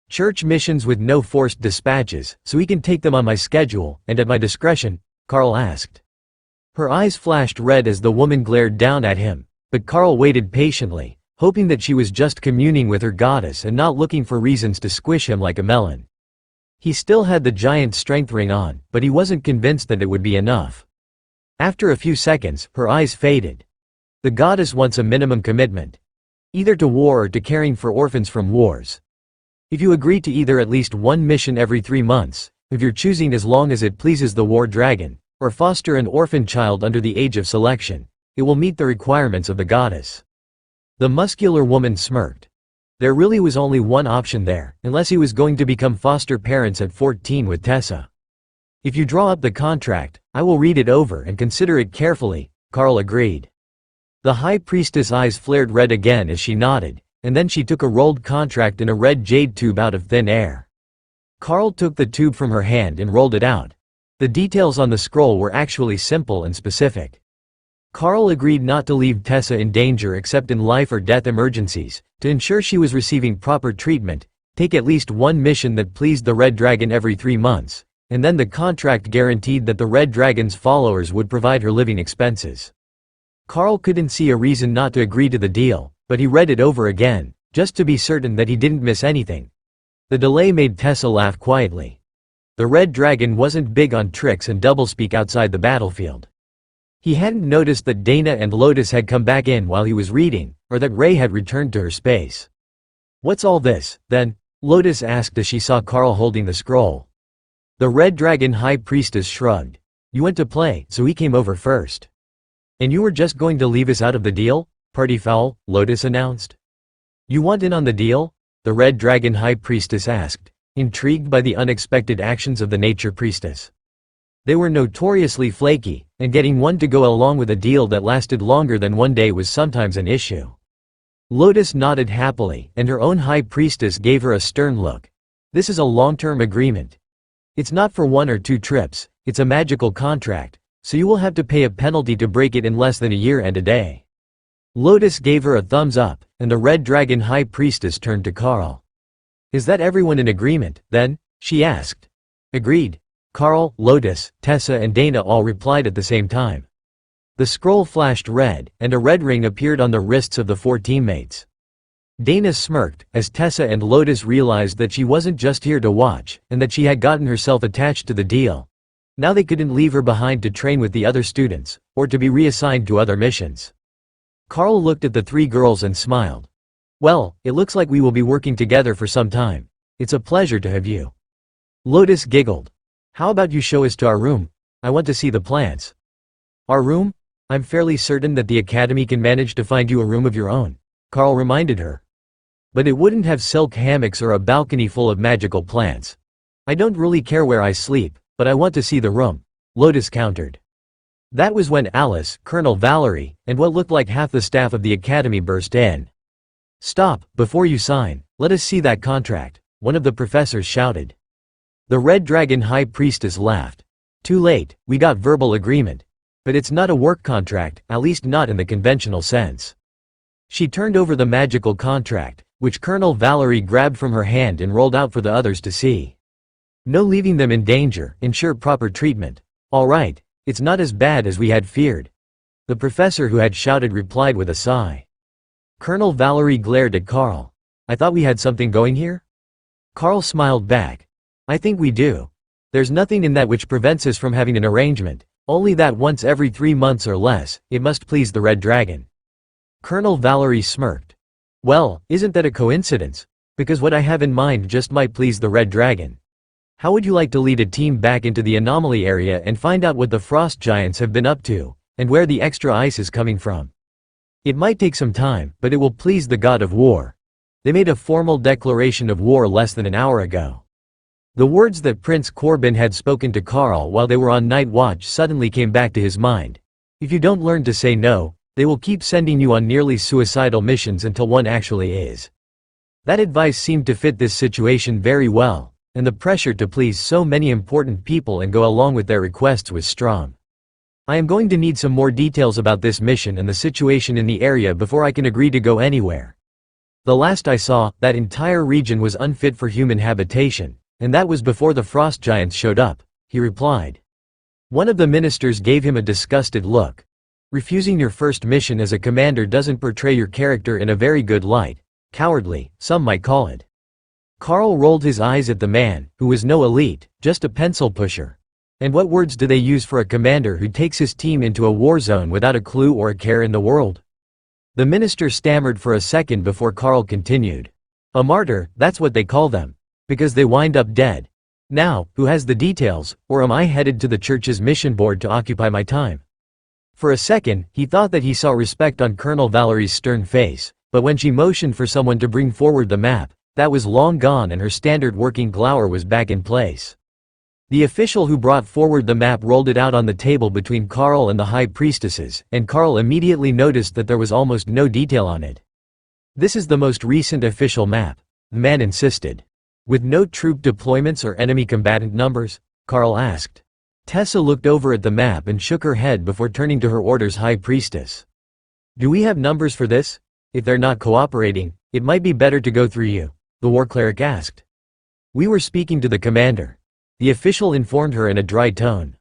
Church missions with no forced dispatches, so we can take them on my schedule and at my discretion, Carl asked. Her eyes flashed red as the woman glared down at him, but Carl waited patiently, hoping that she was just communing with her goddess and not looking for reasons to squish him like a melon. He still had the giant strength ring on, but he wasn't convinced that it would be enough. After a few seconds, her eyes faded. The goddess wants a minimum commitment. Either to war or to caring for orphans from wars. If you agree to either at least one mission every 3 months, if you're choosing as long as it pleases the war dragon, or foster an orphan child under the age of selection, it will meet the requirements of the goddess. The muscular woman smirked. There really was only one option there, unless he was going to become foster parents at 14 with Tessa. If you draw up the contract, I will read it over and consider it carefully, Carl agreed. The high priestess' eyes flared red again as she nodded, and then she took a rolled contract in a red jade tube out of thin air. Carl took the tube from her hand and rolled it out. The details on the scroll were actually simple and specific. Carl agreed not to leave Tessa in danger except in life or death emergencies, to ensure she was receiving proper treatment, take at least one mission that pleased the Red Dragon every 3 months, and then the contract guaranteed that the Red Dragon's followers would provide her living expenses. Carl couldn't see a reason not to agree to the deal, but he read it over again, just to be certain that he didn't miss anything. The delay made Tessa laugh quietly. The Red Dragon wasn't big on tricks and doublespeak outside the battlefield. He hadn't noticed that Dana and Lotus had come back in while he was reading, or that Ray had returned to her space. What's all this, then? Lotus asked as she saw Carl holding the scroll. The Red Dragon High Priestess shrugged. You went to play, so he came over first. And you were just going to leave us out of the deal? Party foul, Lotus announced. You want in on the deal? The Red Dragon High Priestess asked, intrigued by the unexpected actions of the Nature Priestess. They were notoriously flaky, and getting one to go along with a deal that lasted longer than one day was sometimes an issue. Lotus nodded happily, and her own High Priestess gave her a stern look. This is a long-term agreement. It's not for 1 or 2 trips, it's a magical contract, so you will have to pay a penalty to break it in less than a year and a day. Lotus gave her a thumbs up, and the Red Dragon High Priestess turned to Carl. Is that everyone in agreement, then? She asked. Agreed. Carl, Lotus, Tessa and Dana all replied at the same time. The scroll flashed red, and a red ring appeared on the wrists of the 4 teammates. Dana smirked, as Tessa and Lotus realized that she wasn't just here to watch, and that she had gotten herself attached to the deal. Now they couldn't leave her behind to train with the other students, or to be reassigned to other missions. Carl looked at the 3 girls and smiled. Well, it looks like we will be working together for some time. It's a pleasure to have you. Lotus giggled. How about you show us to our room? I want to see the plans. Our room? I'm fairly certain that the academy can manage to find you a room of your own, Carl reminded her. But it wouldn't have silk hammocks or a balcony full of magical plants. I don't really care where I sleep, but I want to see the room, Lotus countered. That was when Alice, Colonel Valerie, and what looked like half the staff of the academy burst in. Stop, before you sign, let us see that contract, one of the professors shouted. The Red Dragon High Priestess laughed. Too late, we got verbal agreement. But it's not a work contract, at least not in the conventional sense. She turned over the magical contract, which Colonel Valerie grabbed from her hand and rolled out for the others to see. No leaving them in danger, ensure proper treatment. All right, it's not as bad as we had feared. The professor who had shouted replied with a sigh. Colonel Valerie glared at Carl. I thought we had something going here? Carl smiled back. I think we do. There's nothing in that which prevents us from having an arrangement, only that once every 3 months or less, it must please the Red Dragon. Colonel Valerie smirked. Well, isn't that a coincidence? Because what I have in mind just might please the Red Dragon. How would you like to lead a team back into the anomaly area and find out what the frost giants have been up to, and where the extra ice is coming from? It might take some time, but it will please the god of war. They made a formal declaration of war less than an hour ago. The words that Prince Corbin had spoken to Carl while they were on night watch suddenly came back to his mind. If you don't learn to say no, they will keep sending you on nearly suicidal missions until one actually is. That advice seemed to fit this situation very well, and the pressure to please so many important people and go along with their requests was strong. I am going to need some more details about this mission and the situation in the area before I can agree to go anywhere. The last I saw, that entire region was unfit for human habitation, and that was before the frost giants showed up, he replied. One of the ministers gave him a disgusted look. Refusing your first mission as a commander doesn't portray your character in a very good light. Cowardly, some might call it. Carl rolled his eyes at the man, who was no elite, just a pencil pusher. And what words do they use for a commander who takes his team into a war zone without a clue or a care in the world? The minister stammered for a second before Carl continued. A martyr, that's what they call them. Because they wind up dead. Now, who has the details, or am I headed to the church's mission board to occupy my time? For a second, he thought that he saw respect on Colonel Valerie's stern face, but when she motioned for someone to bring forward the map, that was long gone and her standard working glower was back in place. The official who brought forward the map rolled it out on the table between Carl and the high priestesses, and Carl immediately noticed that there was almost no detail on it. This is the most recent official map, the man insisted. With no troop deployments or enemy combatant numbers? Carl asked. Tessa looked over at the map and shook her head before turning to her order's high priestess. Do we have numbers for this? If they're not cooperating, it might be better to go through you, the war cleric asked. We were speaking to the commander. The official informed her in a dry tone.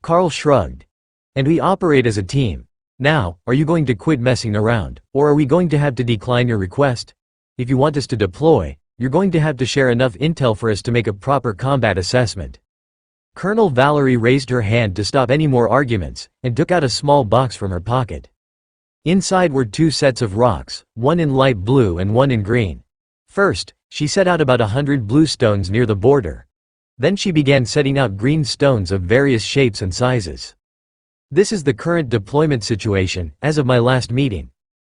Carl shrugged. And we operate as a team. Now, are you going to quit messing around, or are we going to have to decline your request? If you want us to deploy, you're going to have to share enough intel for us to make a proper combat assessment. Colonel Valerie raised her hand to stop any more arguments, and took out a small box from her pocket. Inside were 2 sets of rocks, one in light blue and one in green. First, she set out about 100 blue stones near the border. Then she began setting out green stones of various shapes and sizes. This is the current deployment situation, as of my last meeting.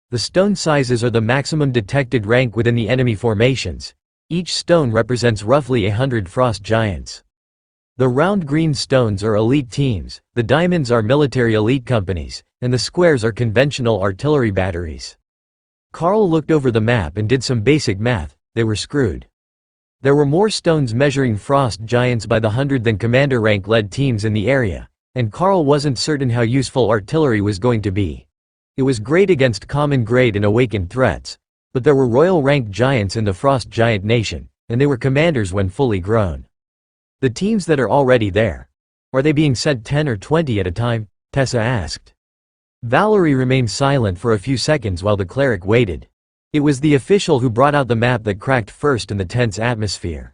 The stone sizes are the maximum detected rank within the enemy formations. Each stone represents roughly 100 frost giants. The round green stones are elite teams, the diamonds are military elite companies, and the squares are conventional artillery batteries. Carl looked over the map and did some basic math. They were screwed. There were more stones measuring frost giants by the hundred than commander rank led teams in the area, and Carl wasn't certain how useful artillery was going to be. It was great against common grade and awakened threats, but there were royal rank giants in the frost giant nation, and they were commanders when fully grown. The teams that are already there. Are they being sent 10 or 20 at a time? Tessa asked. Valerie remained silent for a few seconds while the cleric waited. It was the official who brought out the map that cracked first in the tense atmosphere.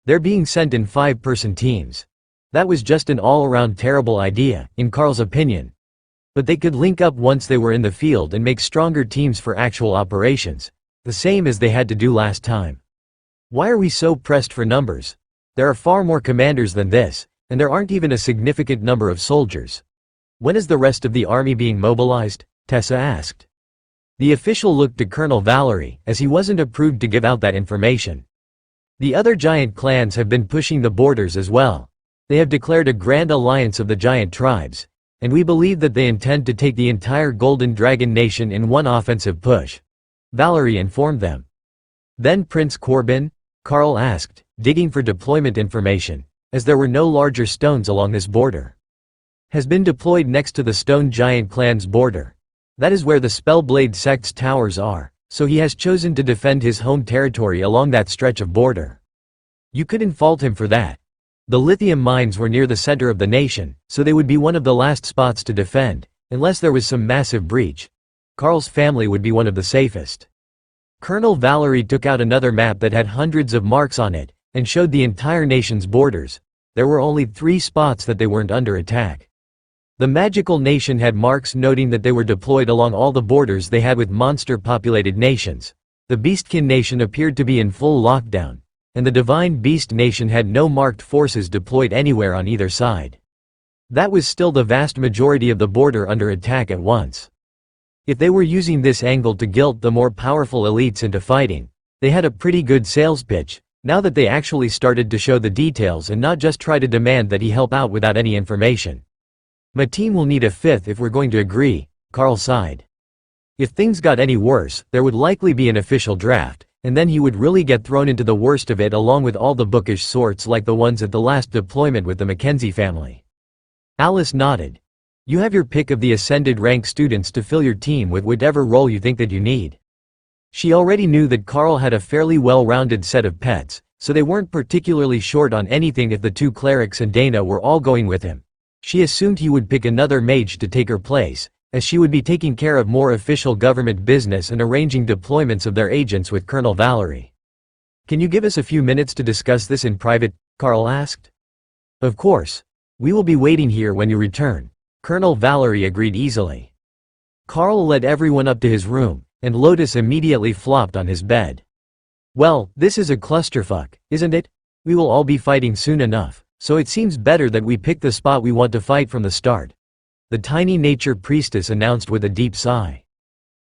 They're being sent in 5-person teams. That was just an all-around terrible idea, in Carl's opinion. But they could link up once they were in the field and make stronger teams for actual operations, the same as they had to do last time. Why are we so pressed for numbers? There are far more commanders than this, and there aren't even a significant number of soldiers. When is the rest of the army being mobilized? Tessa asked. The official looked to Colonel Valerie, as he wasn't approved to give out that information. The other giant clans have been pushing the borders as well. They have declared a grand alliance of the giant tribes, and we believe that they intend to take the entire Golden Dragon Nation in one offensive push. Valerie informed them. Then Prince Corbin? Carl asked, digging for deployment information, as there were no larger stones along this border. Has been deployed next to the Stone Giant clan's border. That is where the Spellblade sect's towers are, so he has chosen to defend his home territory along that stretch of border. You couldn't fault him for that. The lithium mines were near the center of the nation, so they would be one of the last spots to defend, unless there was some massive breach. Carl's family would be one of the safest. Colonel Valerie took out another map that had hundreds of marks on it, and showed the entire nation's borders. There were only 3 spots that they weren't under attack. The magical nation had marks noting that they were deployed along all the borders they had with monster-populated nations. The Beastkin Nation appeared to be in full lockdown, and the Divine Beast Nation had no marked forces deployed anywhere on either side. That was still the vast majority of the border under attack at once. If they were using this angle to guilt the more powerful elites into fighting, they had a pretty good sales pitch, now that they actually started to show the details and not just try to demand that he help out without any information. My team will need a fifth if we're going to agree, Carl sighed. If things got any worse, there would likely be an official draft, and then he would really get thrown into the worst of it along with all the bookish sorts like the ones at the last deployment with the Mackenzie family. Alice nodded. You have your pick of the ascended rank students to fill your team with whatever role you think that you need. She already knew that Carl had a fairly well-rounded set of pets, so they weren't particularly short on anything if the two clerics and Dana were all going with him. She assumed he would pick another mage to take her place, as she would be taking care of more official government business and arranging deployments of their agents with Colonel Valerie. Can you give us a few minutes to discuss this in private? Carl asked. Of course. We will be waiting here when you return. Colonel Valerie agreed easily. Carl led everyone up to his room, and Lotus immediately flopped on his bed. Well, this is a clusterfuck, isn't it? We will all be fighting soon enough, so it seems better that we pick the spot we want to fight from the start. The tiny nature priestess announced with a deep sigh.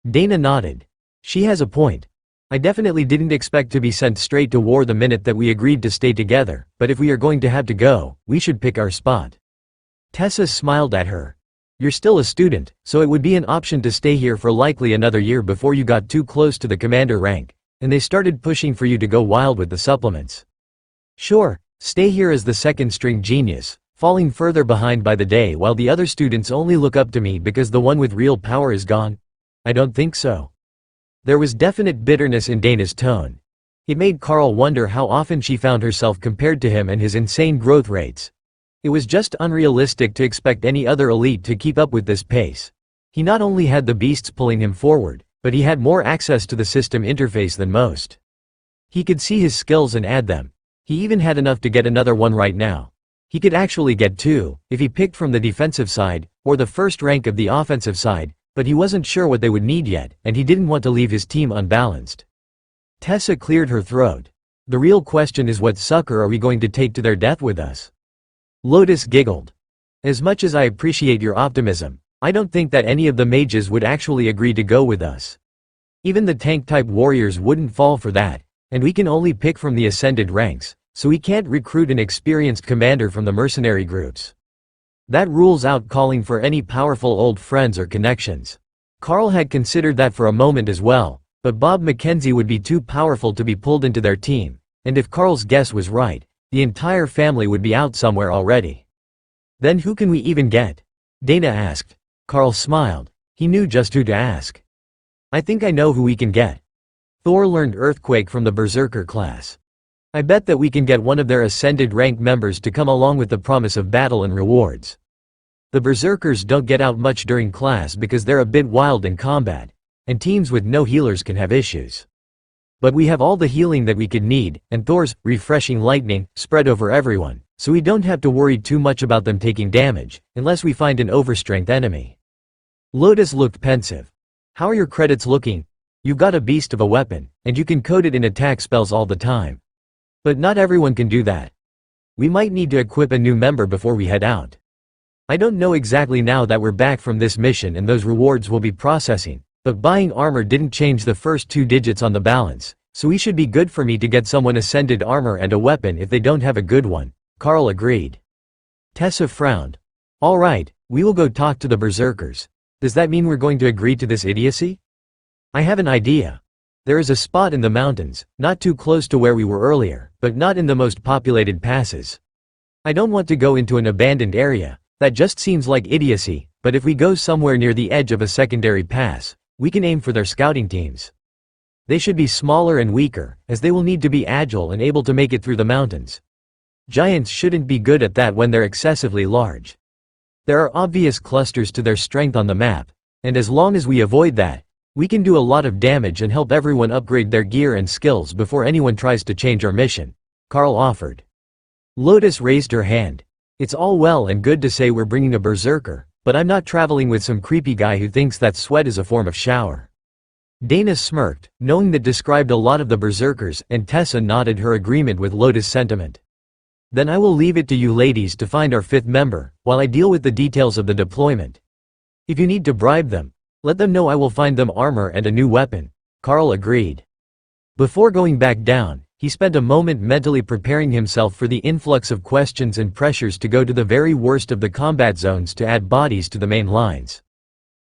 Dana nodded. She has a point. I definitely didn't expect to be sent straight to war the minute that we agreed to stay together, but if we are going to have to go, we should pick our spot. Tessa smiled at her. You're still a student, so it would be an option to stay here for likely another year before you got too close to the commander rank, and they started pushing for you to go wild with the supplements. Sure, stay here as the second-string genius, falling further behind by the day while the other students only look up to me because the one with real power is gone? I don't think so. There was definite bitterness in Dana's tone. It made Carl wonder how often she found herself compared to him and his insane growth rates. It was just unrealistic to expect any other elite to keep up with this pace. He not only had the beasts pulling him forward, but he had more access to the system interface than most. He could see his skills and add them. He even had enough to get another one right now. He could actually get two, if he picked from the defensive side, or the first rank of the offensive side, but he wasn't sure what they would need yet, and he didn't want to leave his team unbalanced. Tessa cleared her throat. The real question is, what sucker are we going to take to their death with us? Lotus giggled. As much as I appreciate your optimism, I don't think that any of the mages would actually agree to go with us. Even the tank-type warriors wouldn't fall for that, and we can only pick from the ascended ranks, so we can't recruit an experienced commander from the mercenary groups. That rules out calling for any powerful old friends or connections. Carl had considered that for a moment as well, but Bob Mackenzie would be too powerful to be pulled into their team, and if Carl's guess was right, the entire family would be out somewhere already. Then who can we even get? Dana asked. Carl smiled. He knew just who to ask. I think I know who we can get. Thor learned Earthquake from the Berserker class. I bet that we can get one of their ascended rank members to come along with the promise of battle and rewards. The Berserkers don't get out much during class because they're a bit wild in combat, and teams with no healers can have issues. But we have all the healing that we could need, and Thor's refreshing lightning spread over everyone, so we don't have to worry too much about them taking damage, unless we find an overstrength enemy. Lotus looked pensive. How are your credits looking? You've got a beast of a weapon, and you can code it in attack spells all the time. But not everyone can do that. We might need to equip a new member before we head out. I don't know exactly now that we're back from this mission and those rewards will be processing, but buying armor didn't change the first 2 digits on the balance, so we should be good for me to get someone ascended armor and a weapon if they don't have a good one, Carl agreed. Tessa frowned. All right, we will go talk to the Berserkers. Does that mean we're going to agree to this idiocy? I have an idea. There is a spot in the mountains, not too close to where we were earlier, but not in the most populated passes. I don't want to go into an abandoned area. That just seems like idiocy, but if we go somewhere near the edge of a secondary pass, we can aim for their scouting teams. They should be smaller and weaker, as they will need to be agile and able to make it through the mountains. Giants shouldn't be good at that when they're excessively large. There are obvious clusters to their strength on the map, and as long as we avoid that, we can do a lot of damage and help everyone upgrade their gear and skills before anyone tries to change our mission, Carl offered. Lotus raised her hand. It's all well and good to say we're bringing a berserker, but I'm not traveling with some creepy guy who thinks that sweat is a form of shower. Dana smirked, knowing that described a lot of the berserkers, and Tessa nodded her agreement with Lotus' sentiment. Then I will leave it to you ladies to find our fifth member, while I deal with the details of the deployment. If you need to bribe them, let them know I will find them armor and a new weapon. Carl agreed. Before going back down, he spent a moment mentally preparing himself for the influx of questions and pressures to go to the very worst of the combat zones to add bodies to the main lines.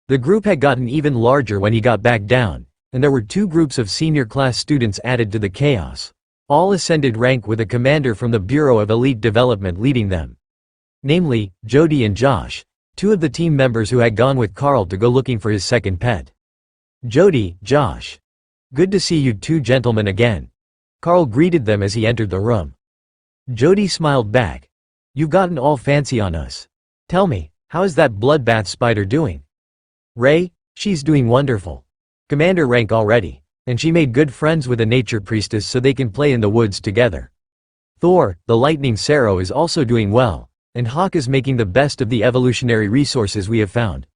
The group had gotten even larger when he got back down, and there were 2 groups of senior class students added to the chaos. All ascended rank with a commander from the Bureau of Elite Development leading them. Namely, Jody and Josh, 2 of the team members who had gone with Carl to go looking for his second pet. Jody, Josh. Good to see you 2 gentlemen again. Carl greeted them as he entered the room. Jody smiled back. You've gotten all fancy on us. Tell me, how is that bloodbath spider doing? Ray, she's doing wonderful. Commander rank already, and she made good friends with a nature priestess so they can play in the woods together. Thor, the lightning Sparrow, is also doing well, and Hawk is making the best of the evolutionary resources we have found.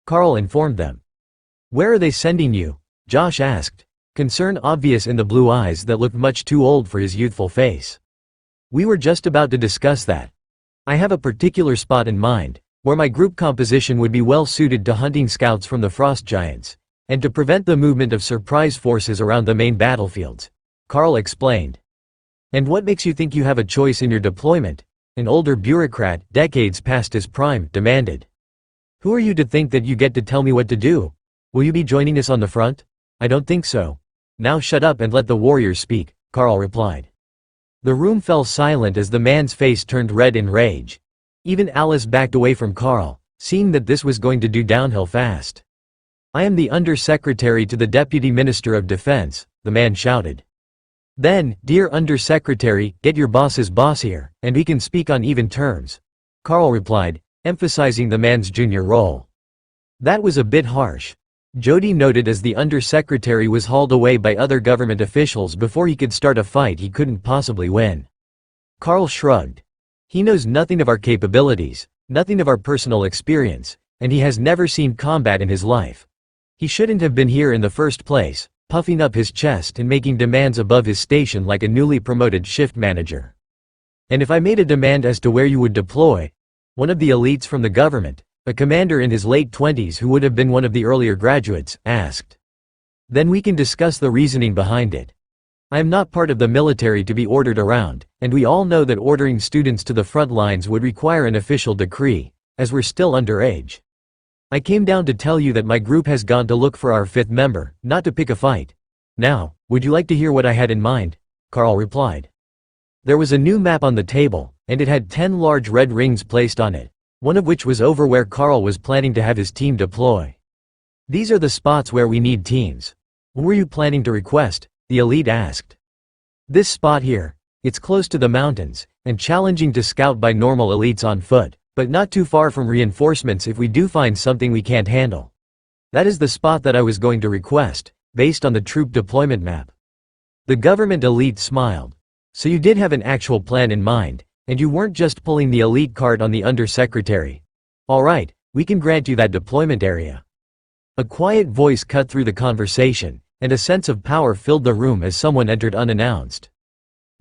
Carl informed them. Where are they sending you? Josh asked, concern obvious in the blue eyes that looked much too old for his youthful face. We were just about to discuss that. I have a particular spot in mind, where my group composition would be well suited to hunting scouts from the frost giants, and to prevent the movement of surprise forces around the main battlefields. Carl explained. And what makes you think you have a choice in your deployment? An older bureaucrat, decades past his prime, demanded. Who are you to think that you get to tell me what to do? Will you be joining us on the front? I don't think so. Now shut up and let the warriors speak, Carl replied. The room fell silent as the man's face turned red in rage. Even Alice backed away from Carl, seeing that this was going to do downhill fast. I am the Undersecretary to the Deputy Minister of Defense, the man shouted. Then, dear Undersecretary, get your boss's boss here, and we can speak on even terms, Carl replied, emphasizing the man's junior role. That was a bit harsh. Jody noted as the Undersecretary was hauled away by other government officials before he could start a fight he couldn't possibly win. Carl shrugged. He knows nothing of our capabilities, nothing of our personal experience, and he has never seen combat in his life. He shouldn't have been here in the first place, puffing up his chest and making demands above his station like a newly promoted shift manager. And if I made a demand as to where you would deploy, one of the elites from the government, a commander in his late 20s who would have been one of the earlier graduates, asked. Then we can discuss the reasoning behind it. I am not part of the military to be ordered around, and we all know that ordering students to the front lines would require an official decree, as we're still underage. I came down to tell you that my group has gone to look for our 5th member, not to pick a fight. Now, would you like to hear what I had in mind? Carl replied. There was a new map on the table, and it had 10 large red rings placed on it, one of which was over where Carl was planning to have his team deploy. These are the spots where we need teams. What were you planning to request? The elite asked. This spot here. It's close to the mountains, and challenging to scout by normal elites on foot, but not too far from reinforcements if we do find something we can't handle. That is the spot that I was going to request, based on the troop deployment map. The government elite smiled. So you did have an actual plan in mind, and you weren't just pulling the elite card on the undersecretary. Alright, we can grant you that deployment area. A quiet voice cut through the conversation, and a sense of power filled the room as someone entered unannounced.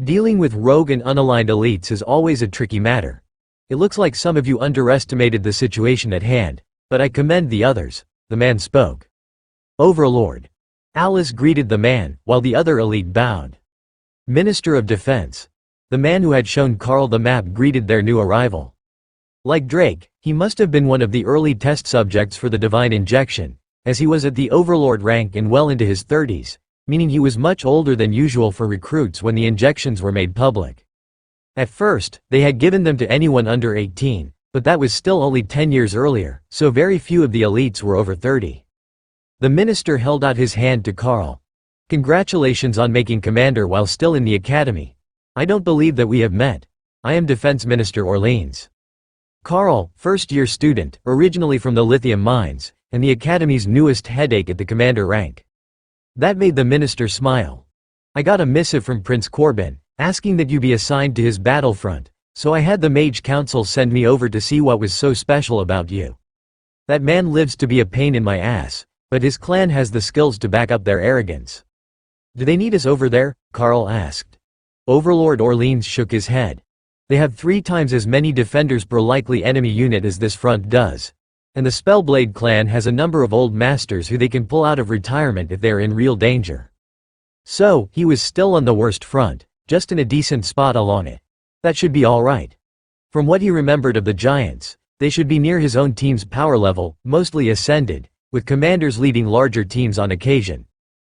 Dealing with rogue and unaligned elites is always a tricky matter. It looks like some of you underestimated the situation at hand, but I commend the others, the man spoke. Overlord. Alice greeted the man, while the other elite bowed. Minister of Defense. The man who had shown Carl the map greeted their new arrival. Like Drake, he must have been one of the early test subjects for the divine injection, as he was at the Overlord rank and well into his 30s, meaning he was much older than usual for recruits when the injections were made public. At first, they had given them to anyone under 18, but that was still only 10 years earlier, so very few of the elites were over 30. The minister held out his hand to Carl. Congratulations on making commander while still in the academy. I don't believe that we have met. I am Defense Minister Orleans. Carl, first-year student, originally from the lithium mines, and the academy's newest headache at the commander rank. That made the minister smile. I got a missive from Prince Corbin, asking that you be assigned to his battlefront, so I had the Mage Council send me over to see what was so special about you. That man lives to be a pain in my ass, but his clan has the skills to back up their arrogance. Do they need us over there? Carl asked. Overlord Orleans shook his head. They have 3 times as many defenders per likely enemy unit as this front does. And the Spellblade clan has a number of old masters who they can pull out of retirement if they are in real danger. So, he was still on the worst front, just in a decent spot along it. That should be alright. From what he remembered of the Giants, they should be near his own team's power level, mostly ascended, with commanders leading larger teams on occasion.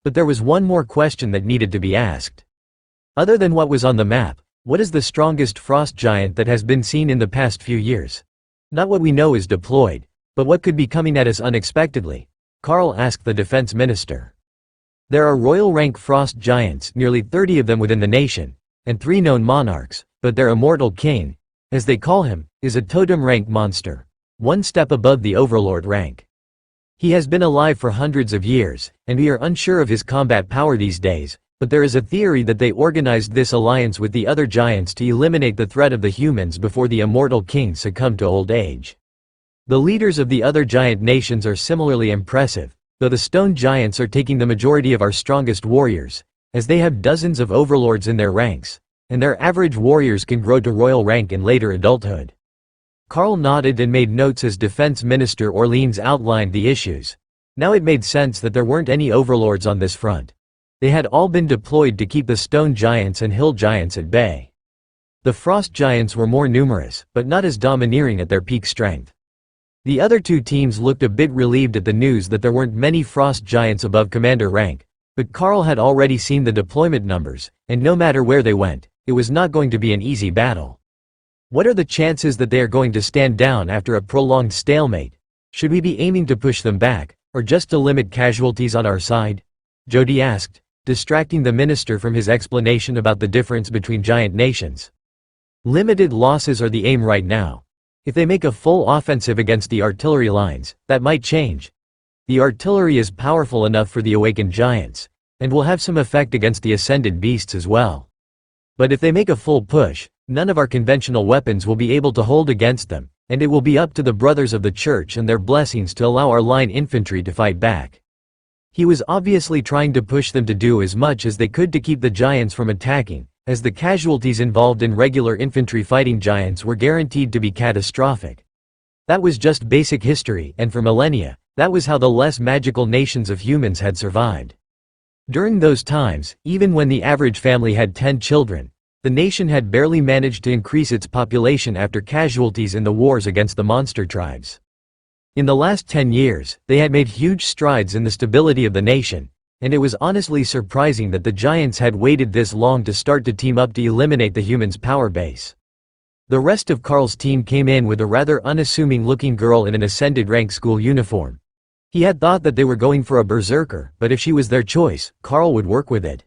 But there was one more question that needed to be asked. Other than what was on the map, what is the strongest frost giant that has been seen in the past few years? Not what we know is deployed, but what could be coming at us unexpectedly? Carl asked the defense minister. There are royal rank frost giants, nearly 30 of them within the nation, and 3 known monarchs, but their immortal king, as they call him, is a totem rank monster, 1 step above the overlord rank. He has been alive for hundreds of years, and we are unsure of his combat power these days, but there is a theory that they organized this alliance with the other giants to eliminate the threat of the humans before the immortal king succumbed to old age. The leaders of the other giant nations are similarly impressive, though the stone giants are taking the majority of our strongest warriors, as they have dozens of overlords in their ranks, and their average warriors can grow to royal rank in later adulthood. Carl nodded and made notes as Defense Minister Orleans outlined the issues. Now it made sense that there weren't any overlords on this front. They had all been deployed to keep the stone giants and hill giants at bay. The frost giants were more numerous, but not as domineering at their peak strength. The other 2 teams looked a bit relieved at the news that there weren't many frost giants above commander rank, but Carl had already seen the deployment numbers, and no matter where they went, it was not going to be an easy battle. What are the chances that they are going to stand down after a prolonged stalemate? Should we be aiming to push them back, or just to limit casualties on our side? Jody asked, distracting the minister from his explanation about the difference between giant nations. Limited losses are the aim right now. If they make a full offensive against the artillery lines, that might change. The artillery is powerful enough for the awakened giants, and will have some effect against the ascended beasts as well. But if they make a full push, none of our conventional weapons will be able to hold against them, and it will be up to the brothers of the church and their blessings to allow our line infantry to fight back. He was obviously trying to push them to do as much as they could to keep the giants from attacking, as the casualties involved in regular infantry fighting giants were guaranteed to be catastrophic. That was just basic history, and for millennia, that was how the less magical nations of humans had survived. During those times, even when the average family had 10 children, the nation had barely managed to increase its population after casualties in the wars against the monster tribes. In the last 10 years, they had made huge strides in the stability of the nation, and it was honestly surprising that the giants had waited this long to start to team up to eliminate the humans' power base. The rest of Carl's team came in with a rather unassuming-looking girl in an ascended rank school uniform. He had thought that they were going for a berserker, but if she was their choice, Carl would work with it.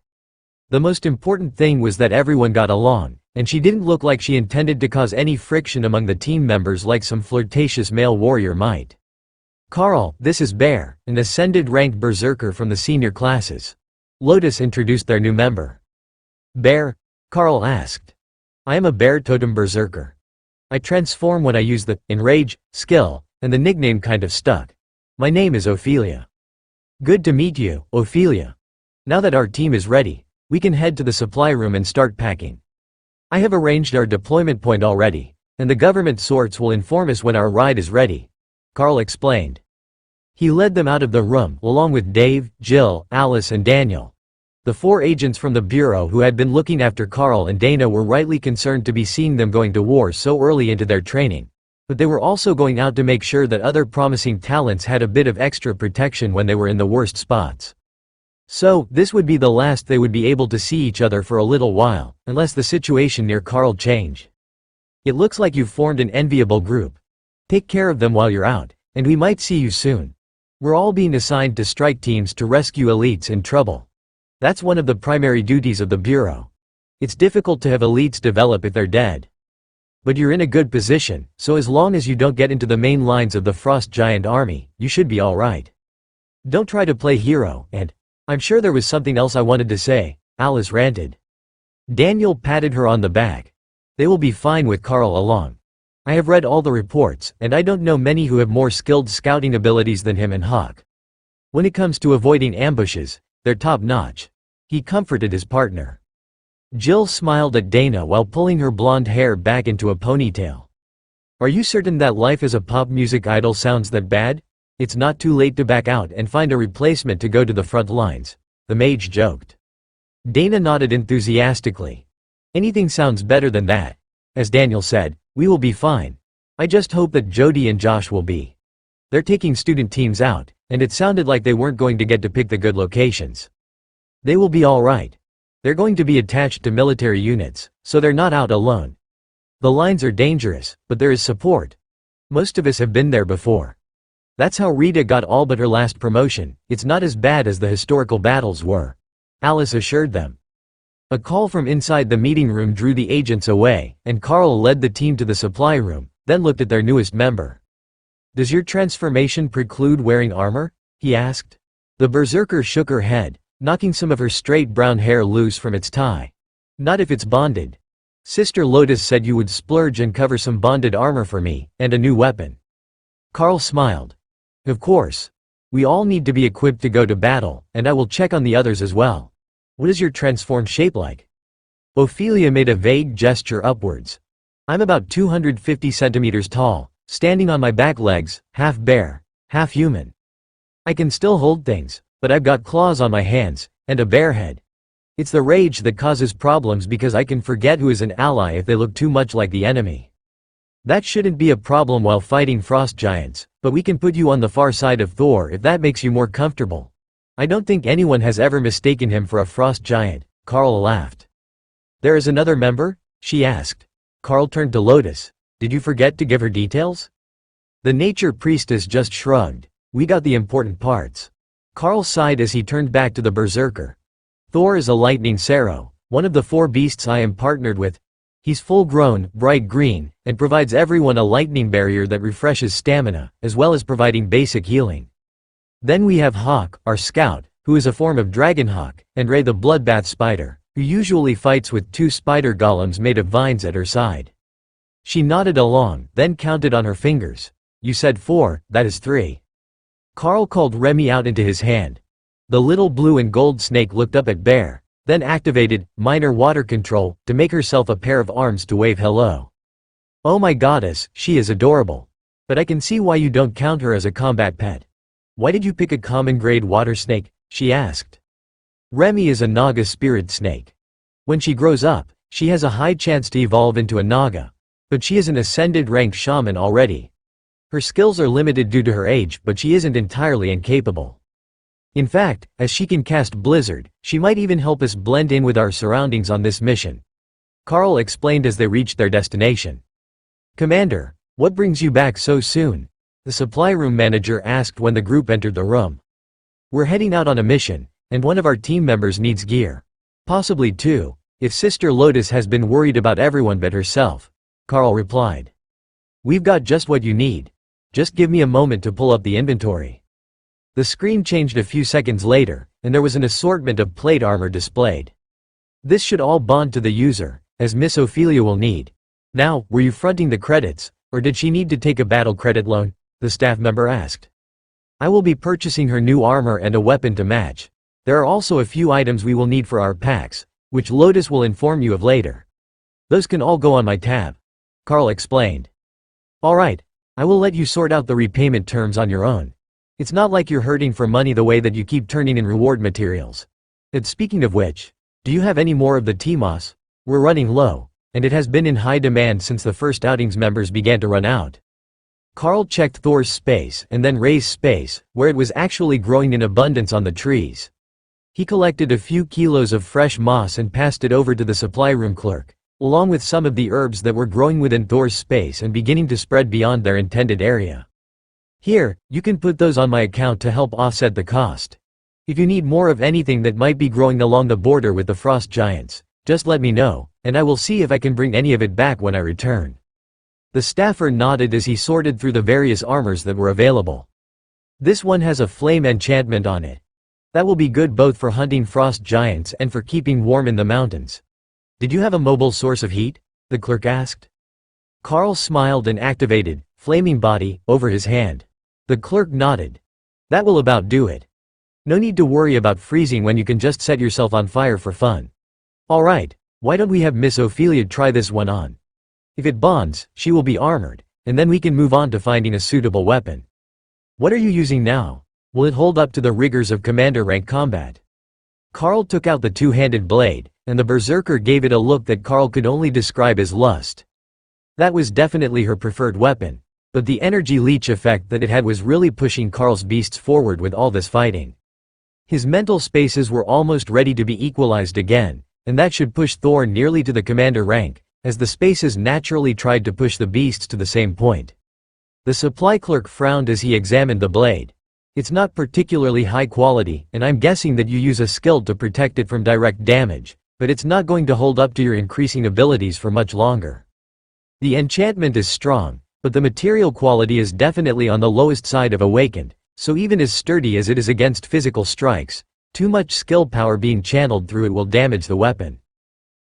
The most important thing was that everyone got along, and she didn't look like she intended to cause any friction among the team members like some flirtatious male warrior might. Carl, this is Bear, an ascended ranked berserker from the senior classes. Lotus introduced their new member. Bear? Carl asked. I am a bear totem berserker. I transform when I use the enrage skill, and the nickname kind of stuck. My name is Ophelia. Good to meet you, Ophelia. Now that our team is ready, we can head to the supply room and start packing. I have arranged our deployment point already, and the government sorts will inform us when our ride is ready. Carl explained. He led them out of the room, along with Dave, Jill, Alice and Daniel. The 4 agents from the Bureau who had been looking after Carl and Dana were rightly concerned to be seeing them going to war so early into their training. But they were also going out to make sure that other promising talents had a bit of extra protection when they were in the worst spots. So, this would be the last they would be able to see each other for a little while, unless the situation near Carl changed. It looks like you've formed an enviable group. Take care of them while you're out, and we might see you soon. We're all being assigned to strike teams to rescue elites in trouble. That's one of the primary duties of the Bureau. It's difficult to have elites develop if they're dead. But you're in a good position, so as long as you don't get into the main lines of the Frost Giant army, you should be alright. Don't try to play hero, and I'm sure there was something else I wanted to say, Alice ranted. Daniel patted her on the back. They will be fine with Carl along. I have read all the reports, and I don't know many who have more skilled scouting abilities than him and Hawk. When it comes to avoiding ambushes, they're top-notch. He comforted his partner. Jill smiled at Dana while pulling her blonde hair back into a ponytail. Are you certain that life as a pop music idol sounds that bad? It's not too late to back out and find a replacement to go to the front lines, the mage joked. Dana nodded enthusiastically. Anything sounds better than that. As Daniel said, we will be fine. I just hope that Jody and Josh will be. They're taking student teams out, and it sounded like they weren't going to get to pick the good locations. They will be all right. They're going to be attached to military units, so they're not out alone. The lines are dangerous, but there is support. Most of us have been there before. That's how Rita got all but her last promotion. It's not as bad as the historical battles were. Alice assured them. A call from inside the meeting room drew the agents away, and Carl led the team to the supply room, then looked at their newest member. Does your transformation preclude wearing armor? He asked. The berserker shook her head, knocking some of her straight brown hair loose from its tie. Not if it's bonded. Sister Lotus said you would splurge and cover some bonded armor for me, and a new weapon. Carl smiled. Of course. We all need to be equipped to go to battle, and I will check on the others as well. What is your transformed shape like? Ophelia made a vague gesture upwards. I'm about 250 centimeters tall, standing on my back legs, half bear, half human. I can still hold things, but I've got claws on my hands, and a bear head. It's the rage that causes problems because I can forget who is an ally if they look too much like the enemy. That shouldn't be a problem while fighting frost giants, but we can put you on the far side of Thor if that makes you more comfortable. I don't think anyone has ever mistaken him for a frost giant. Carl laughed. There is another member? She asked. Carl turned to Lotus. Did you forget to give her details? The nature priestess just shrugged. We got the important parts. Carl sighed as he turned back to the berserker. Thor is a lightning Sero, one of the 4 beasts I am partnered with. He's full-grown, bright green, and provides everyone a lightning barrier that refreshes stamina, as well as providing basic healing. Then we have Hawk, our scout, who is a form of Dragonhawk, and Ray the bloodbath spider, who usually fights with 2 spider golems made of vines at her side. She nodded along, then counted on her fingers. You said 4, that is 3. Carl called Remy out into his hand. The little blue and gold snake looked up at Bear, then activated minor water control to make herself a pair of arms to wave hello. Oh my goddess, she is adorable. But I can see why you don't count her as a combat pet. Why did you pick a common grade water snake? She asked. Remy is a Naga spirit snake. When she grows up, she has a high chance to evolve into a Naga. But she is an ascended rank shaman already. Her skills are limited due to her age, but she isn't entirely incapable. In fact, as she can cast Blizzard, she might even help us blend in with our surroundings on this mission. Carl explained as they reached their destination. Commander, what brings you back so soon? The supply room manager asked when the group entered the room. We're heading out on a mission, and one of our team members needs gear. Possibly 2, if Sister Lotus has been worried about everyone but herself. Carl replied. We've got just what you need. Just give me a moment to pull up the inventory. The screen changed a few seconds later, and there was an assortment of plate armor displayed. This should all bond to the user, as Miss Ophelia will need. Now, were you fronting the credits, or did she need to take a battle credit loan? The staff member asked. I will be purchasing her new armor and a weapon to match. There are also a few items we will need for our packs, which Lotus will inform you of later. Those can all go on my tab. Carl explained. Alright, I will let you sort out the repayment terms on your own. It's not like you're hurting for money the way that you keep turning in reward materials. And speaking of which, do you have any more of the TMOS? We're running low, and it has been in high demand since the first outings members began to run out. Carl checked Thor's space and then Ray's space, where it was actually growing in abundance on the trees. He collected a few kilos of fresh moss and passed it over to the supply room clerk, along with some of the herbs that were growing within Thor's space and beginning to spread beyond their intended area. Here, you can put those on my account to help offset the cost. If you need more of anything that might be growing along the border with the frost giants, just let me know, and I will see if I can bring any of it back when I return. The staffer nodded as he sorted through the various armors that were available. This one has a flame enchantment on it. That will be good both for hunting frost giants and for keeping warm in the mountains. Did you have a mobile source of heat? The clerk asked. Carl smiled and activated flaming body over his hand. The clerk nodded. That will about do it. No need to worry about freezing when you can just set yourself on fire for fun. Alright, why don't we have Miss Ophelia try this one on? If it bonds, she will be armored, and then we can move on to finding a suitable weapon. What are you using now? Will it hold up to the rigors of commander rank combat? Carl took out the two-handed blade, and the berserker gave it a look that Carl could only describe as lust. That was definitely her preferred weapon, but the energy leech effect that it had was really pushing Carl's beasts forward with all this fighting. His mental spaces were almost ready to be equalized again, and that should push Thor nearly to the commander rank, as the spaces naturally tried to push the beasts to the same point. The supply clerk frowned as he examined the blade. It's not particularly high quality, and I'm guessing that you use a skill to protect it from direct damage, but it's not going to hold up to your increasing abilities for much longer. The enchantment is strong, but the material quality is definitely on the lowest side of awakened, so even as sturdy as it is against physical strikes, too much skill power being channeled through it will damage the weapon.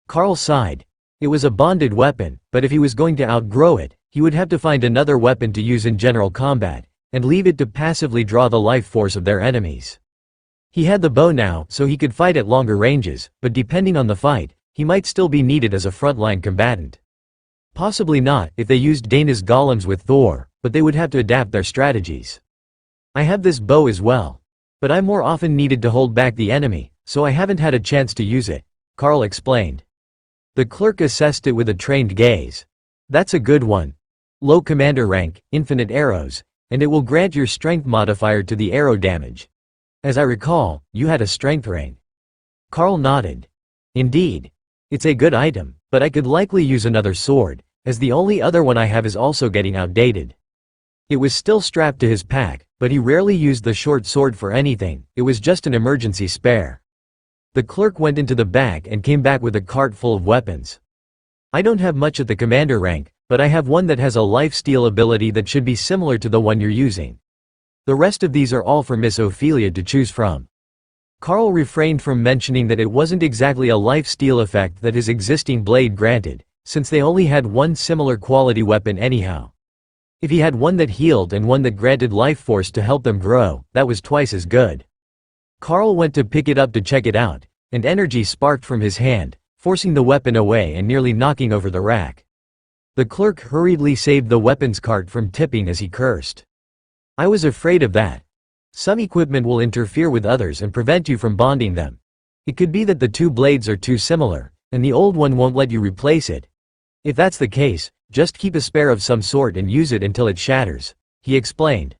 Carl sighed. It was a bonded weapon, but if he was going to outgrow it, he would have to find another weapon to use in general combat, and leave it to passively draw the life force of their enemies. He had the bow now, so he could fight at longer ranges, but depending on the fight, he might still be needed as a frontline combatant. Possibly not if they used Dana's golems with Thor, but they would have to adapt their strategies. I have this bow as well, but I'm more often needed to hold back the enemy, so I haven't had a chance to use it, Carl explained. The clerk assessed it with a trained gaze. That's a good one. Low commander rank, infinite arrows, and it will grant your strength modifier to the arrow damage. As I recall, you had a strength ring. Carl nodded. Indeed. It's a good item, but I could likely use another sword, as the only other one I have is also getting outdated. It was still strapped to his pack, but he rarely used the short sword for anything, it was just an emergency spare. The clerk went into the back and came back with a cart full of weapons. I don't have much at the commander rank, but I have one that has a lifesteal ability that should be similar to the one you're using. The rest of these are all for Miss Ophelia to choose from. Carl refrained from mentioning that it wasn't exactly a lifesteal effect that his existing blade granted, since they only had one similar quality weapon anyhow. If he had one that healed and one that granted life force to help them grow, that was twice as good. Carl went to pick it up to check it out, and energy sparked from his hand, forcing the weapon away and nearly knocking over the rack. The clerk hurriedly saved the weapons cart from tipping as he cursed. I was afraid of that. Some equipment will interfere with others and prevent you from bonding them. It could be that the two blades are too similar, and the old one won't let you replace it. If that's the case, just keep a spare of some sort and use it until it shatters, he explained.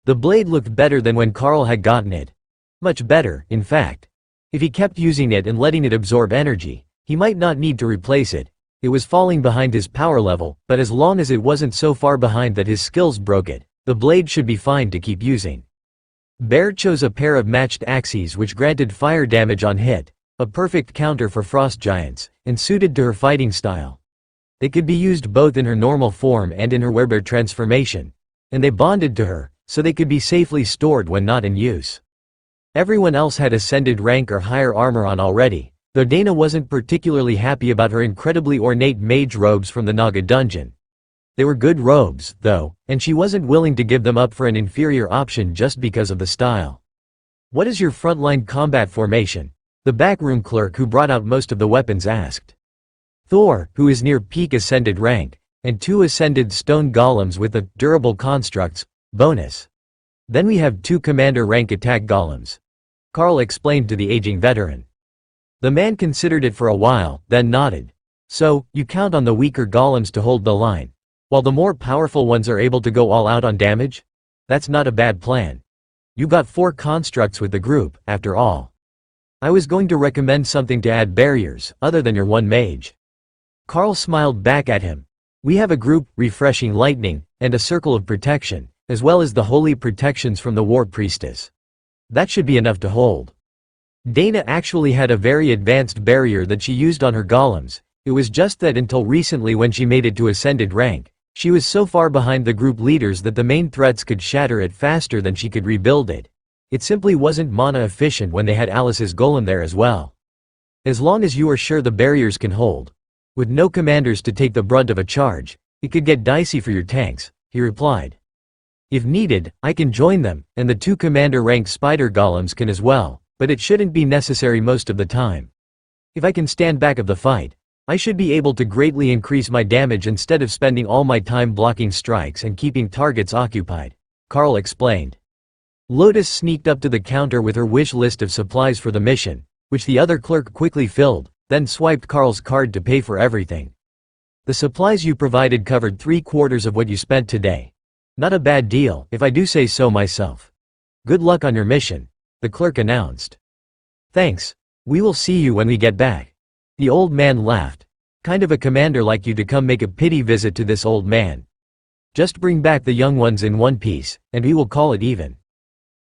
The blade looked better than when Carl had gotten it. Much better, in fact. If he kept using it and letting it absorb energy, he might not need to replace it. It was falling behind his power level, but as long as it wasn't so far behind that his skills broke it, the blade should be fine to keep using. Bear chose a pair of matched axes which granted fire damage on hit, a perfect counter for frost giants, and suited to her fighting style. They could be used both in her normal form and in her werebear transformation, and they bonded to her, so they could be safely stored when not in use. Everyone else had ascended rank or higher armor on already, though Dana wasn't particularly happy about her incredibly ornate mage robes from the Naga dungeon. They were good robes, though, and she wasn't willing to give them up for an inferior option just because of the style. What is your frontline combat formation? The backroom clerk who brought out most of the weapons asked. Thor, who is near peak ascended rank, and 2 ascended stone golems with a durable constructs bonus. Then we have 2 commander rank attack golems. Carl explained to the aging veteran. The man considered it for a while, then nodded. So, you count on the weaker golems to hold the line, while the more powerful ones are able to go all out on damage? That's not a bad plan. You got 4 constructs with the group, after all. I was going to recommend something to add barriers, other than your one mage. Carl smiled back at him. We have a group, refreshing lightning, and a circle of protection, as well as the holy protections from the war priestess. That should be enough to hold. Dana actually had a very advanced barrier that she used on her golems. It was just that until recently when she made it to ascended rank, she was so far behind the group leaders that the main threats could shatter it faster than she could rebuild it. It simply wasn't mana efficient when they had Alice's golem there as well. As long as you are sure the barriers can hold. With no commanders to take the brunt of a charge, it could get dicey for your tanks, he replied. If needed, I can join them, and the 2 commander-rank spider golems can as well, but it shouldn't be necessary most of the time. If I can stand back of the fight, I should be able to greatly increase my damage instead of spending all my time blocking strikes and keeping targets occupied, Carl explained. Lotus sneaked up to the counter with her wish list of supplies for the mission, which the other clerk quickly filled, then swiped Carl's card to pay for everything. The supplies you provided covered 3/4 of what you spent today. Not a bad deal, if I do say so myself. Good luck on your mission, the clerk announced. Thanks. We will see you when we get back. The old man laughed. Kind of a commander like you to come make a pity visit to this old man. Just bring back the young ones in one piece, and we will call it even.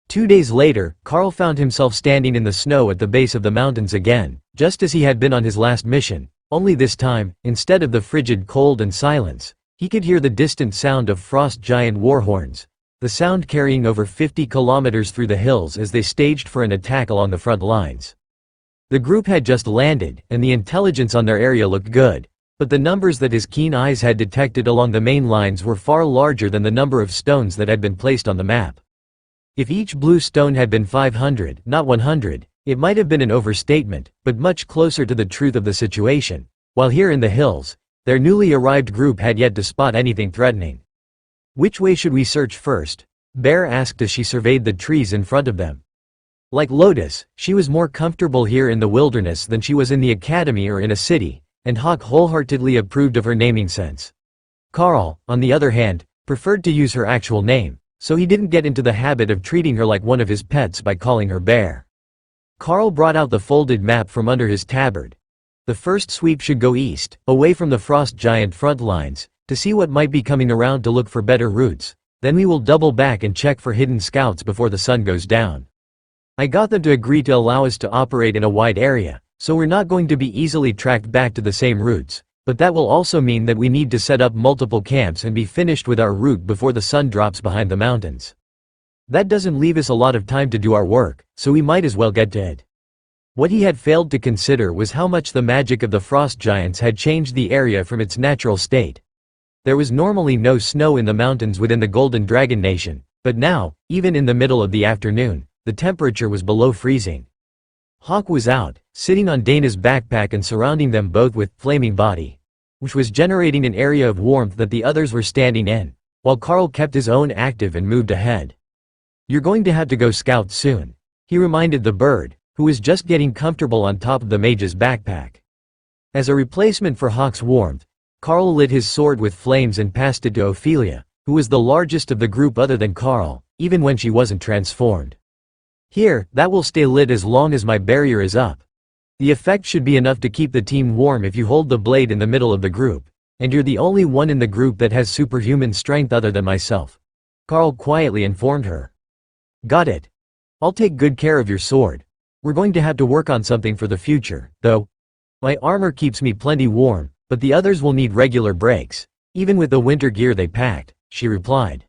2 days later, Carl found himself standing in the snow at the base of the mountains again, just as he had been on his last mission, only this time, instead of the frigid cold and silence, he could hear the distant sound of frost giant war horns, the sound carrying over 50 kilometers through the hills as they staged for an attack along the front lines. The group had just landed, and the intelligence on their area looked good, but the numbers that his keen eyes had detected along the main lines were far larger than the number of stones that had been placed on the map. If each blue stone had been 500, not 100, it might have been an overstatement, but much closer to the truth of the situation, while here in the hills, their newly arrived group had yet to spot anything threatening. Which way should we search first? Bear asked as she surveyed the trees in front of them. Like Lotus, she was more comfortable here in the wilderness than she was in the academy or in a city, and Hawk wholeheartedly approved of her naming sense. Carl, on the other hand, preferred to use her actual name, so he didn't get into the habit of treating her like one of his pets by calling her Bear. Carl brought out the folded map from under his tabard. The first sweep should go east, away from the frost giant front lines, to see what might be coming around to look for better routes, then we will double back and check for hidden scouts before the sun goes down. I got them to agree to allow us to operate in a wide area, so we're not going to be easily tracked back to the same routes, but that will also mean that we need to set up multiple camps and be finished with our route before the sun drops behind the mountains. That doesn't leave us a lot of time to do our work, so we might as well get to it. What he had failed to consider was how much the magic of the frost giants had changed the area from its natural state. There was normally no snow in the mountains within the Golden Dragon Nation, but now, even in the middle of the afternoon, the temperature was below freezing. Hawk was out, sitting on Dana's backpack and surrounding them both with flaming body, which was generating an area of warmth that the others were standing in, while Carl kept his own active and moved ahead. You're going to have to go scout soon, he reminded the bird, who was just getting comfortable on top of the mage's backpack. As a replacement for Hawk's warmth, Carl lit his sword with flames and passed it to Ophelia, who was the largest of the group other than Carl, even when she wasn't transformed. Here, that will stay lit as long as my barrier is up. The effect should be enough to keep the team warm if you hold the blade in the middle of the group, and you're the only one in the group that has superhuman strength other than myself, Carl quietly informed her. Got it. I'll take good care of your sword. We're going to have to work on something for the future, though. My armor keeps me plenty warm, but the others will need regular breaks, even with the winter gear they packed, she replied.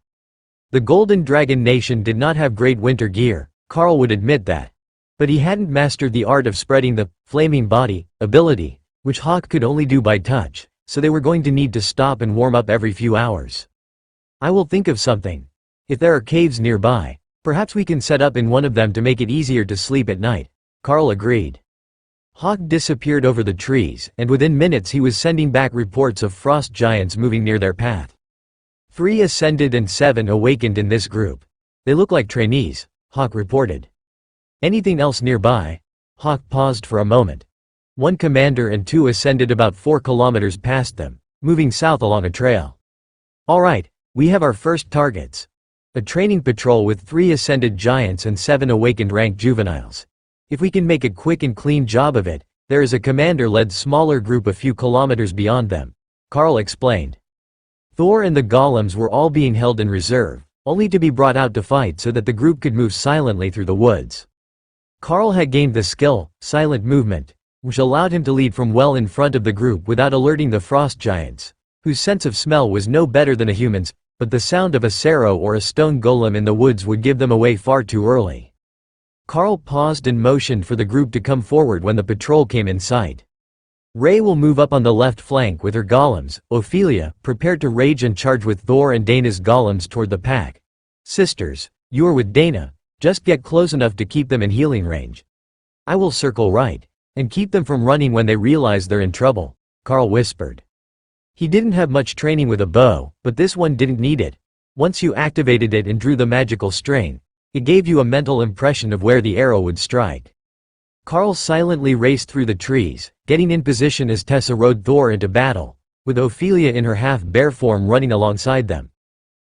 The Golden Dragon Nation did not have great winter gear, Carl would admit that. But he hadn't mastered the art of spreading the flaming body ability, which Hawk could only do by touch, so they were going to need to stop and warm up every few hours. I will think of something. If there are caves nearby, perhaps we can set up in one of them to make it easier to sleep at night, Carl agreed. Hawk disappeared over the trees, and within minutes he was sending back reports of frost giants moving near their path. 3 ascended and 7 awakened in this group. They look like trainees, Hawk reported. Anything else nearby? Hawk paused for a moment. 1 commander and 2 ascended about 4 kilometers past them, moving south along a trail. All right, we have our first targets. A training patrol with 3 ascended giants and 7 awakened ranked juveniles. If we can make a quick and clean job of it, there is a commander-led smaller group a few kilometers beyond them, Carl explained. Thor and the golems were all being held in reserve, only to be brought out to fight so that the group could move silently through the woods. Carl had gained the skill, silent movement, which allowed him to lead from well in front of the group without alerting the frost giants, whose sense of smell was no better than a human's, but the sound of a sarrow or a stone golem in the woods would give them away far too early. Carl paused and motioned for the group to come forward when the patrol came in sight. Ray will move up on the left flank with her golems, Ophelia, prepared to rage and charge with Thor and Dana's golems toward the pack, Sisters, you are with Dana. Just get close enough to keep them in healing range. I will circle right and keep them from running when they realize they're in trouble, Carl whispered. He didn't have much training with a bow, but this one didn't need it. Once you activated it and drew the magical string, it gave you a mental impression of where the arrow would strike. Carl silently raced through the trees, getting in position as Tessa rode Thor into battle, with Ophelia in her half-bear form running alongside them.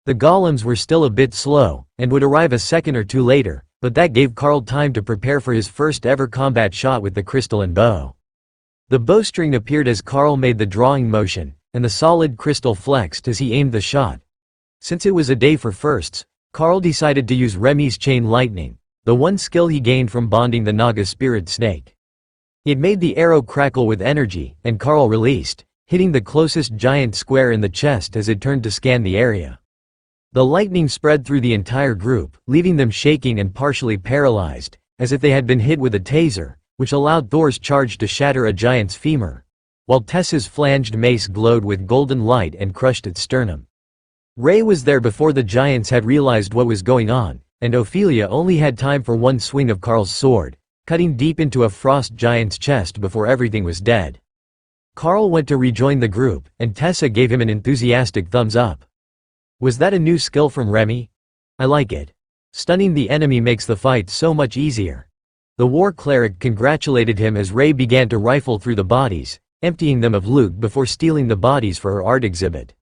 The golems were still a bit slow, and would arrive a second or two later, but that gave Carl time to prepare for his first ever combat shot with the crystalline bow. The bowstring appeared as Carl made the drawing motion, and the solid crystal flexed as he aimed the shot. Since it was a day for firsts, Carl decided to use Remy's chain lightning, the one skill he gained from bonding the Naga spirit snake. It made the arrow crackle with energy, and Carl released, hitting the closest giant square in the chest as it turned to scan the area. The lightning spread through the entire group, leaving them shaking and partially paralyzed, as if they had been hit with a taser, which allowed Thor's charge to shatter a giant's femur, while Tessa's flanged mace glowed with golden light and crushed its sternum. Ray was there before the giants had realized what was going on, and Ophelia only had time for one swing of Carl's sword, cutting deep into a frost giant's chest before everything was dead. Carl went to rejoin the group, and Tessa gave him an enthusiastic thumbs up. Was that a new skill from Remy? I like it. Stunning the enemy makes the fight so much easier. The war cleric congratulated him as Ray began to rifle through the bodies, emptying them of loot before stealing the bodies for her art exhibit.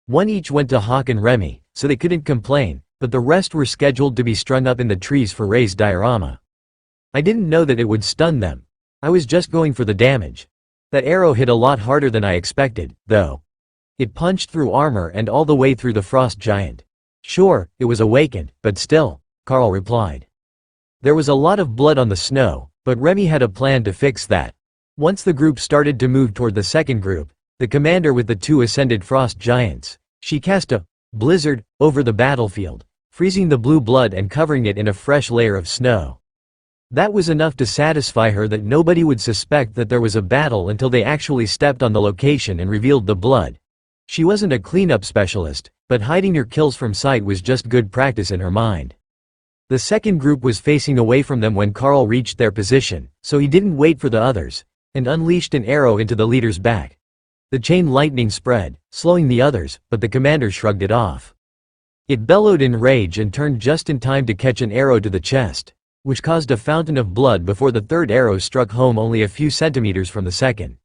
One each went to Hawk and Remy, so they couldn't complain, but the rest were scheduled to be strung up in the trees for Ray's diorama. I didn't know that it would stun them. I was just going for the damage. That arrow hit a lot harder than I expected, though. It punched through armor and all the way through the frost giant. Sure, it was awakened, but still, Carl replied. There was a lot of blood on the snow, but Remy had a plan to fix that. Once the group started to move toward the second group, the commander with the two ascended frost giants, she cast a blizzard over the battlefield, freezing the blue blood and covering it in a fresh layer of snow. That was enough to satisfy her that nobody would suspect that there was a battle until they actually stepped on the location and revealed the blood. She wasn't a cleanup specialist, but hiding her kills from sight was just good practice in her mind. The second group was facing away from them when Carl reached their position, so he didn't wait for the others, and unleashed an arrow into the leader's back. The chain lightning spread, slowing the others, but the commander shrugged it off. It bellowed in rage and turned just in time to catch an arrow to the chest, which caused a fountain of blood before the third arrow struck home only a few centimeters from the second.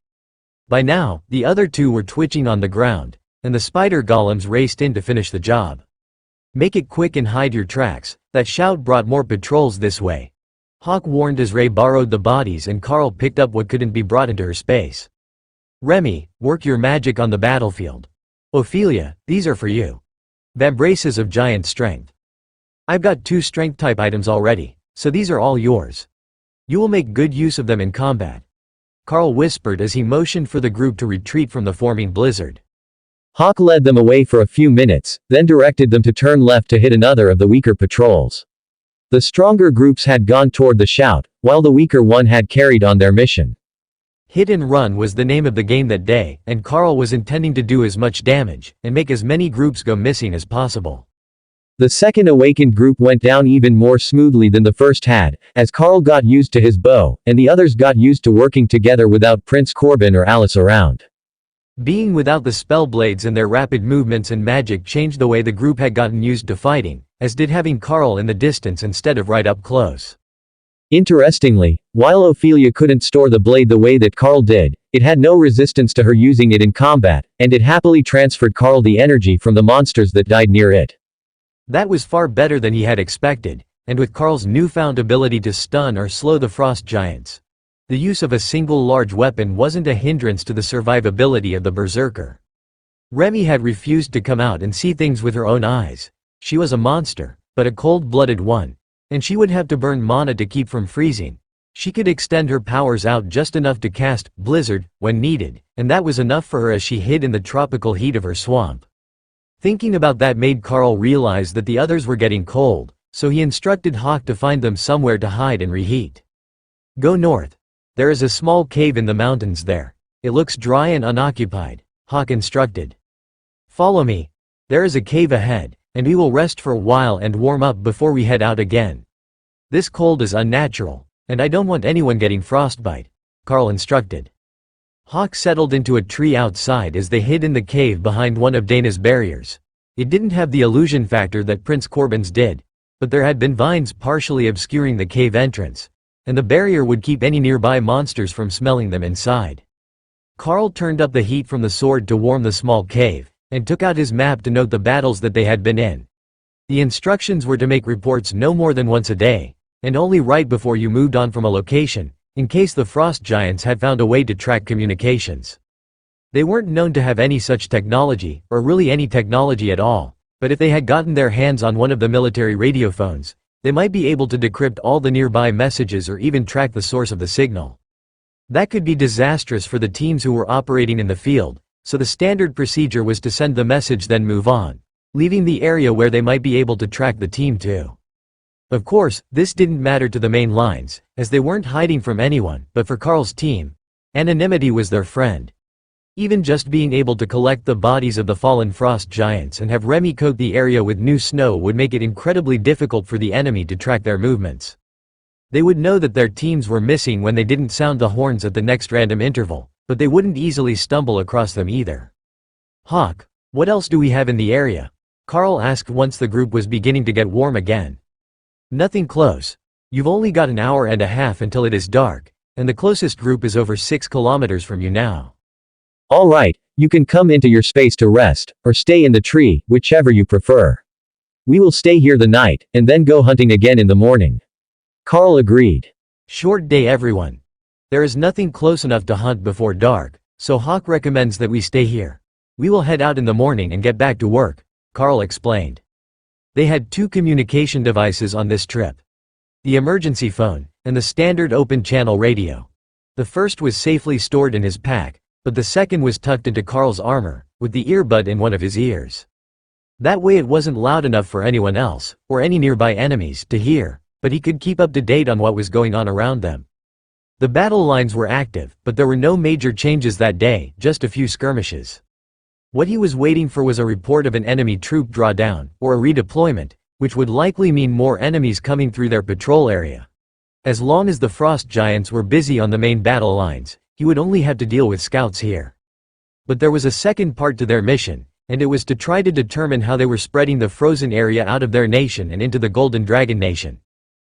By now, the other two were twitching on the ground, and the spider golems raced in to finish the job. Make it quick and hide your tracks, that shout brought more patrols this way. Hawk warned as Ray borrowed the bodies and Carl picked up what couldn't be brought into her space. Remy, work your magic on the battlefield. Ophelia, these are for you. Vambraces of giant strength. I've got 2 strength type items already, so these are all yours. You will make good use of them in combat. Carl whispered as he motioned for the group to retreat from the forming blizzard. Hawk led them away for a few minutes, then directed them to turn left to hit another of the weaker patrols. The stronger groups had gone toward the shout, while the weaker one had carried on their mission. Hit and run was the name of the game that day, and Carl was intending to do as much damage, and make as many groups go missing as possible. The second awakened group went down even more smoothly than the first had, as Carl got used to his bow, and the others got used to working together without Prince Corbin or Alice around. Being without the spell blades and their rapid movements and magic changed the way the group had gotten used to fighting, as did having Carl in the distance instead of right up close. Interestingly, while Ophelia couldn't store the blade the way that Carl did, it had no resistance to her using it in combat, and it happily transferred Carl the energy from the monsters that died near it. That was far better than he had expected, and with Carl's newfound ability to stun or slow the frost giants, the use of a single large weapon wasn't a hindrance to the survivability of the berserker. Remy had refused to come out and see things with her own eyes. She was a monster, but a cold-blooded one, and she would have to burn mana to keep from freezing. She could extend her powers out just enough to cast Blizzard when needed, and that was enough for her as she hid in the tropical heat of her swamp. Thinking about that made Carl realize that the others were getting cold, so he instructed Hawk to find them somewhere to hide and reheat. Go north. There is a small cave in the mountains there. It looks dry and unoccupied, Hawk instructed. Follow me. There is a cave ahead, and we will rest for a while and warm up before we head out again. This cold is unnatural, and I don't want anyone getting frostbite," Carl instructed. Hawk settled into a tree outside as they hid in the cave behind one of Dana's barriers. It didn't have the illusion factor that Prince Corbin's did, but there had been vines partially obscuring the cave entrance, and the barrier would keep any nearby monsters from smelling them inside. Carl turned up the heat from the sword to warm the small cave, and took out his map to note the battles that they had been in. The instructions were to make reports no more than once a day, and only right before you moved on from a location, in case the frost giants had found a way to track communications. They weren't known to have any such technology, or really any technology at all, but if they had gotten their hands on one of the military radiophones, they might be able to decrypt all the nearby messages or even track the source of the signal. That could be disastrous for the teams who were operating in the field, so the standard procedure was to send the message then move on, leaving the area where they might be able to track the team to. Of course, this didn't matter to the main lines, as they weren't hiding from anyone, but for Carl's team, anonymity was their friend. Even just being able to collect the bodies of the fallen frost giants and have Remy coat the area with new snow would make it incredibly difficult for the enemy to track their movements. They would know that their teams were missing when they didn't sound the horns at the next random interval, but they wouldn't easily stumble across them either. "Hawk, what else do we have in the area?" Carl asked once the group was beginning to get warm again. "Nothing close. You've only got an hour and a half until it is dark, and the closest group is over 6 kilometers from you now." "All right, you can come into your space to rest, or stay in the tree, whichever you prefer. We will stay here the night, and then go hunting again in the morning." Carl agreed. "Short day everyone. There is nothing close enough to hunt before dark, so Hawk recommends that we stay here. We will head out in the morning and get back to work," Carl explained. They had 2 communication devices on this trip: the emergency phone, and the standard open-channel radio. The first was safely stored in his pack, but the second was tucked into Carl's armor, with the earbud in one of his ears. That way it wasn't loud enough for anyone else, or any nearby enemies, to hear, but he could keep up to date on what was going on around them. The battle lines were active, but there were no major changes that day, just a few skirmishes. What he was waiting for was a report of an enemy troop drawdown, or a redeployment, which would likely mean more enemies coming through their patrol area. As long as the frost giants were busy on the main battle lines, he would only have to deal with scouts here. But there was a second part to their mission, and it was to try to determine how they were spreading the frozen area out of their nation and into the Golden Dragon Nation.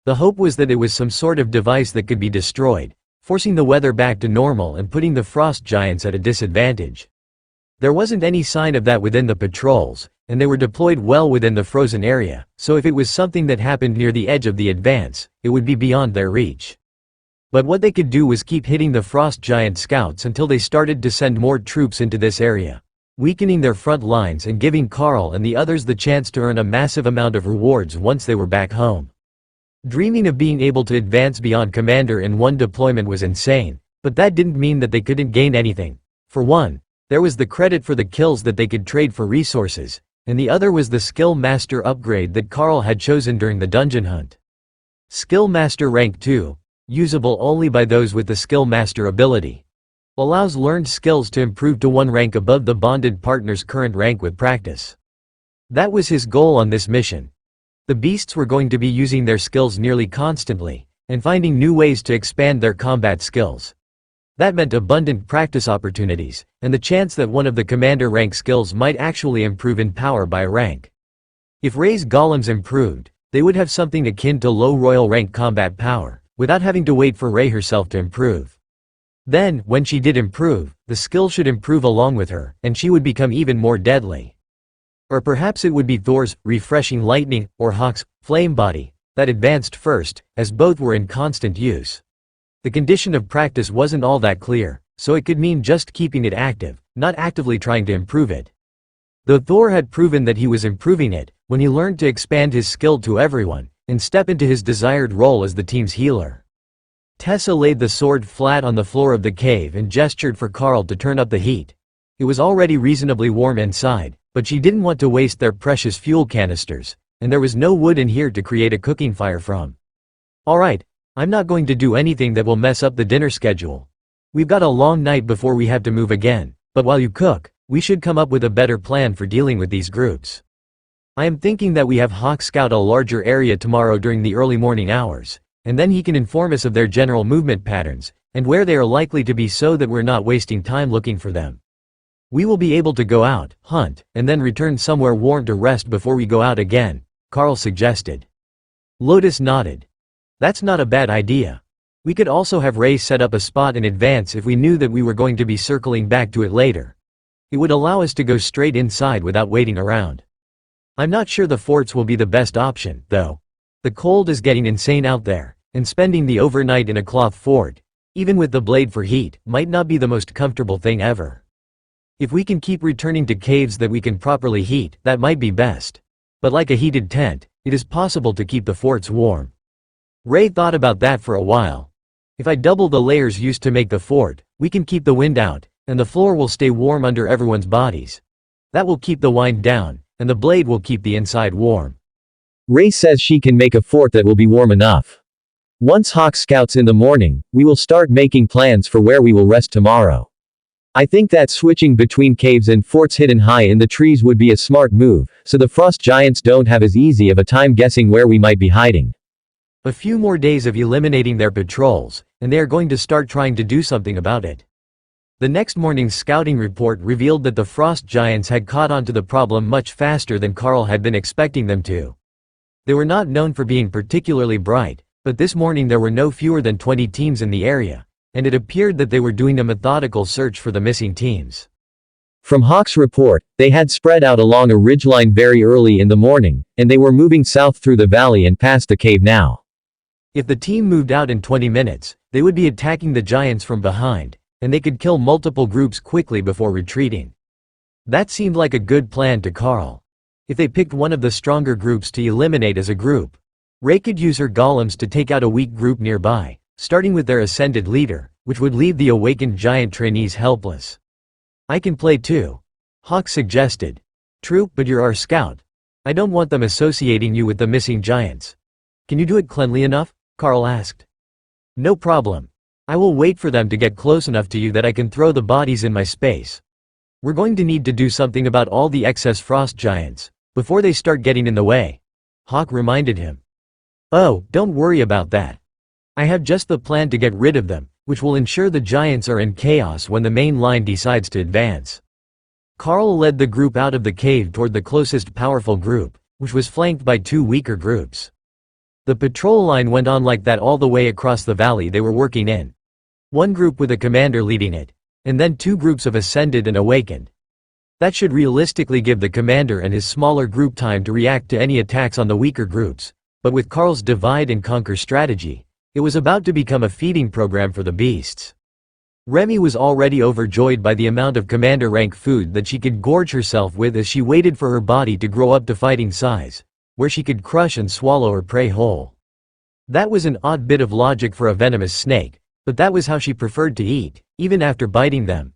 The hope was that it was some sort of device that could be destroyed, forcing the weather back to normal and putting the frost giants at a disadvantage. There wasn't any sign of that within the patrols, and they were deployed well within the frozen area, so if it was something that happened near the edge of the advance, it would be beyond their reach. But what they could do was keep hitting the frost giant scouts until they started to send more troops into this area, weakening their front lines and giving Carl and the others the chance to earn a massive amount of rewards once they were back home. Dreaming of being able to advance beyond commander in one deployment was insane, but that didn't mean that they couldn't gain anything. For one, there was the credit for the kills that they could trade for resources, and the other was the Skill Master upgrade that Carl had chosen during the dungeon hunt. Skill Master Rank 2, usable only by those with the Skill Master ability, allows learned skills to improve to 1 rank above the bonded partner's current rank with practice. That was his goal on this mission. The beasts were going to be using their skills nearly constantly, and finding new ways to expand their combat skills. That meant abundant practice opportunities, and the chance that one of the commander rank skills might actually improve in power by a rank. If Ray's golems improved, they would have something akin to low royal rank combat power, without having to wait for Ray herself to improve. Then, when she did improve, the skill should improve along with her, and she would become even more deadly. Or perhaps it would be Thor's refreshing lightning, or Hawk's flame body, that advanced first, as both were in constant use. The condition of practice wasn't all that clear, so it could mean just keeping it active, not actively trying to improve it. Though Thor had proven that he was improving it, when he learned to expand his skill to everyone, and step into his desired role as the team's healer. Tessa laid the sword flat on the floor of the cave and gestured for Carl to turn up the heat. It was already reasonably warm inside, but she didn't want to waste their precious fuel canisters, and there was no wood in here to create a cooking fire from. "Alright, I'm not going to do anything that will mess up the dinner schedule. We've got a long night before we have to move again, but while you cook, we should come up with a better plan for dealing with these groups." I am thinking that we have Hawk scout a larger area tomorrow during the early morning hours, and then he can inform us of their general movement patterns, and where they are likely to be so that we're not wasting time looking for them. We will be able to go out, hunt, and then return somewhere warm to rest before we go out again, Carl suggested. Lotus nodded. That's not a bad idea. We could also have Ray set up a spot in advance if we knew that we were going to be circling back to it later. It would allow us to go straight inside without waiting around. I'm not sure the forts will be the best option, though. The cold is getting insane out there, and spending the overnight in a cloth fort, even with the blade for heat, might not be the most comfortable thing ever. If we can keep returning to caves that we can properly heat, that might be best. But like a heated tent, it is possible to keep the forts warm. Ray thought about that for a while. If I double the layers used to make the fort, we can keep the wind out, and the floor will stay warm under everyone's bodies. That will keep the wind down, and the blade will keep the inside warm. Ray says she can make a fort that will be warm enough. Once Hawk scouts in the morning, we will start making plans for where we will rest tomorrow. I think that switching between caves and forts hidden high in the trees would be a smart move, so the frost giants don't have as easy of a time guessing where we might be hiding. A few more days of eliminating their patrols, and they are going to start trying to do something about it. The next morning's scouting report revealed that the frost giants had caught on to the problem much faster than Carl had been expecting them to. They were not known for being particularly bright, but this morning there were no fewer than 20 teams in the area, and it appeared that they were doing a methodical search for the missing teams. From Hawk's report, they had spread out along a ridgeline very early in the morning, and they were moving south through the valley and past the cave now. If the team moved out in 20 minutes, they would be attacking the giants from behind, and they could kill multiple groups quickly before retreating. That seemed like a good plan to Carl. If they picked one of the stronger groups to eliminate as a group, Ray could use her golems to take out a weak group nearby, starting with their ascended leader, which would leave the awakened giant trainees helpless. I can play too, Hawk suggested. True, but you're our scout. I don't want them associating you with the missing giants. Can you do it cleanly enough? Carl asked. No problem. I will wait for them to get close enough to you that I can throw the bodies in my space. We're going to need to do something about all the excess frost giants, before they start getting in the way, Hawk reminded him. Oh, don't worry about that. I have just the plan to get rid of them, which will ensure the giants are in chaos when the main line decides to advance. Carl led the group out of the cave toward the closest powerful group, which was flanked by two weaker groups. The patrol line went on like that all the way across the valley they were working in. One group with a commander leading it, and then two groups of ascended and awakened. That should realistically give the commander and his smaller group time to react to any attacks on the weaker groups, but with Carl's divide and conquer strategy, it was about to become a feeding program for the beasts. Remy was already overjoyed by the amount of commander rank food that she could gorge herself with as she waited for her body to grow up to fighting size, where she could crush and swallow her prey whole. That was an odd bit of logic for a venomous snake, but that was how she preferred to eat, even after biting them.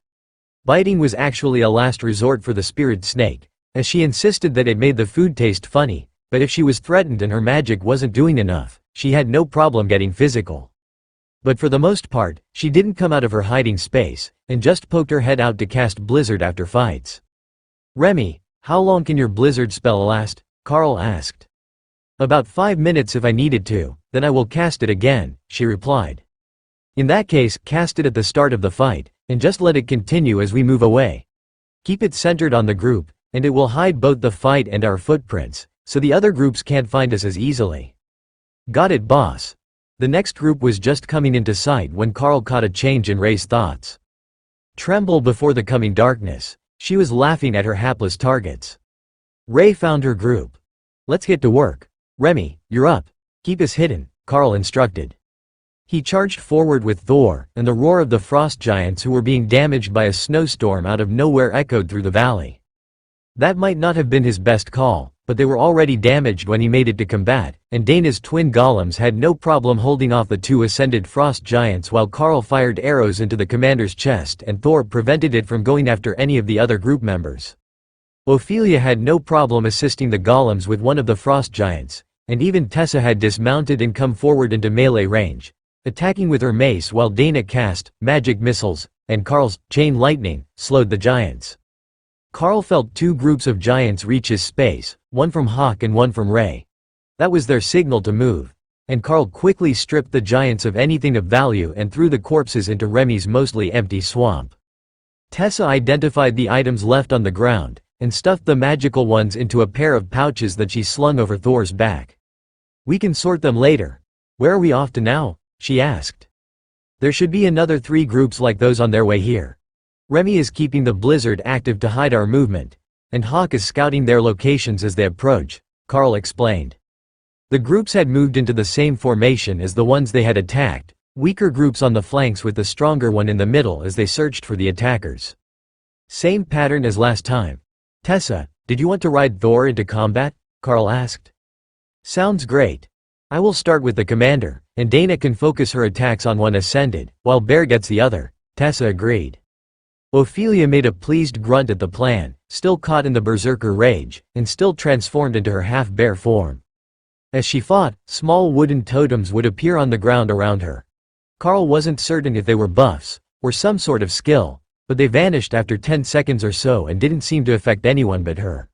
Biting was actually a last resort for the spirit snake, as she insisted that it made the food taste funny, but if she was threatened and her magic wasn't doing enough, she had no problem getting physical. But for the most part, she didn't come out of her hiding space, and just poked her head out to cast Blizzard after fights. Remy, how long can your Blizzard spell last? Carl asked. About 5 minutes if I needed to, then I will cast it again, she replied. In that case, cast it at the start of the fight, and just let it continue as we move away. Keep it centered on the group, and it will hide both the fight and our footprints, so the other groups can't find us as easily. Got it, boss. The next group was just coming into sight when Carl caught a change in Ray's thoughts. Tremble before the coming darkness, she was laughing at her hapless targets. Ray found her group. Let's get to work. Remy, you're up. Keep us hidden, Carl instructed. He charged forward with Thor, and the roar of the frost giants who were being damaged by a snowstorm out of nowhere echoed through the valley. That might not have been his best call, but they were already damaged when he made it to combat, and Dana's twin golems had no problem holding off the two ascended frost giants while Carl fired arrows into the commander's chest and Thor prevented it from going after any of the other group members. Ophelia had no problem assisting the golems with one of the frost giants, and even Tessa had dismounted and come forward into melee range, attacking with her mace while Dana cast magic missiles, and Carl's chain lightning slowed the giants. Carl felt two groups of giants reach his space, one from Hawk and one from Ray. That was their signal to move. And Carl quickly stripped the giants of anything of value and threw the corpses into Remy's mostly empty swamp. Tessa identified the items left on the ground, and stuffed the magical ones into a pair of pouches that she slung over Thor's back. "We can sort them later. Where are we off to now?" she asked. "There should be another 3 groups like those on their way here. Remy is keeping the blizzard active to hide our movement, and Hawk is scouting their locations as they approach," Carl explained. The groups had moved into the same formation as the ones they had attacked, weaker groups on the flanks with the stronger one in the middle as they searched for the attackers. "Same pattern as last time. Tessa, did you want to ride Thor into combat?" Carl asked. "Sounds great. I will start with the commander, and Dana can focus her attacks on one ascended, while Bear gets the other," Tessa agreed. Ophelia made a pleased grunt at the plan, still caught in the berserker rage, and still transformed into her half-bear form. As she fought, small wooden totems would appear on the ground around her. Carl wasn't certain if they were buffs, or some sort of skill, but they vanished after 10 seconds or so and didn't seem to affect anyone but her.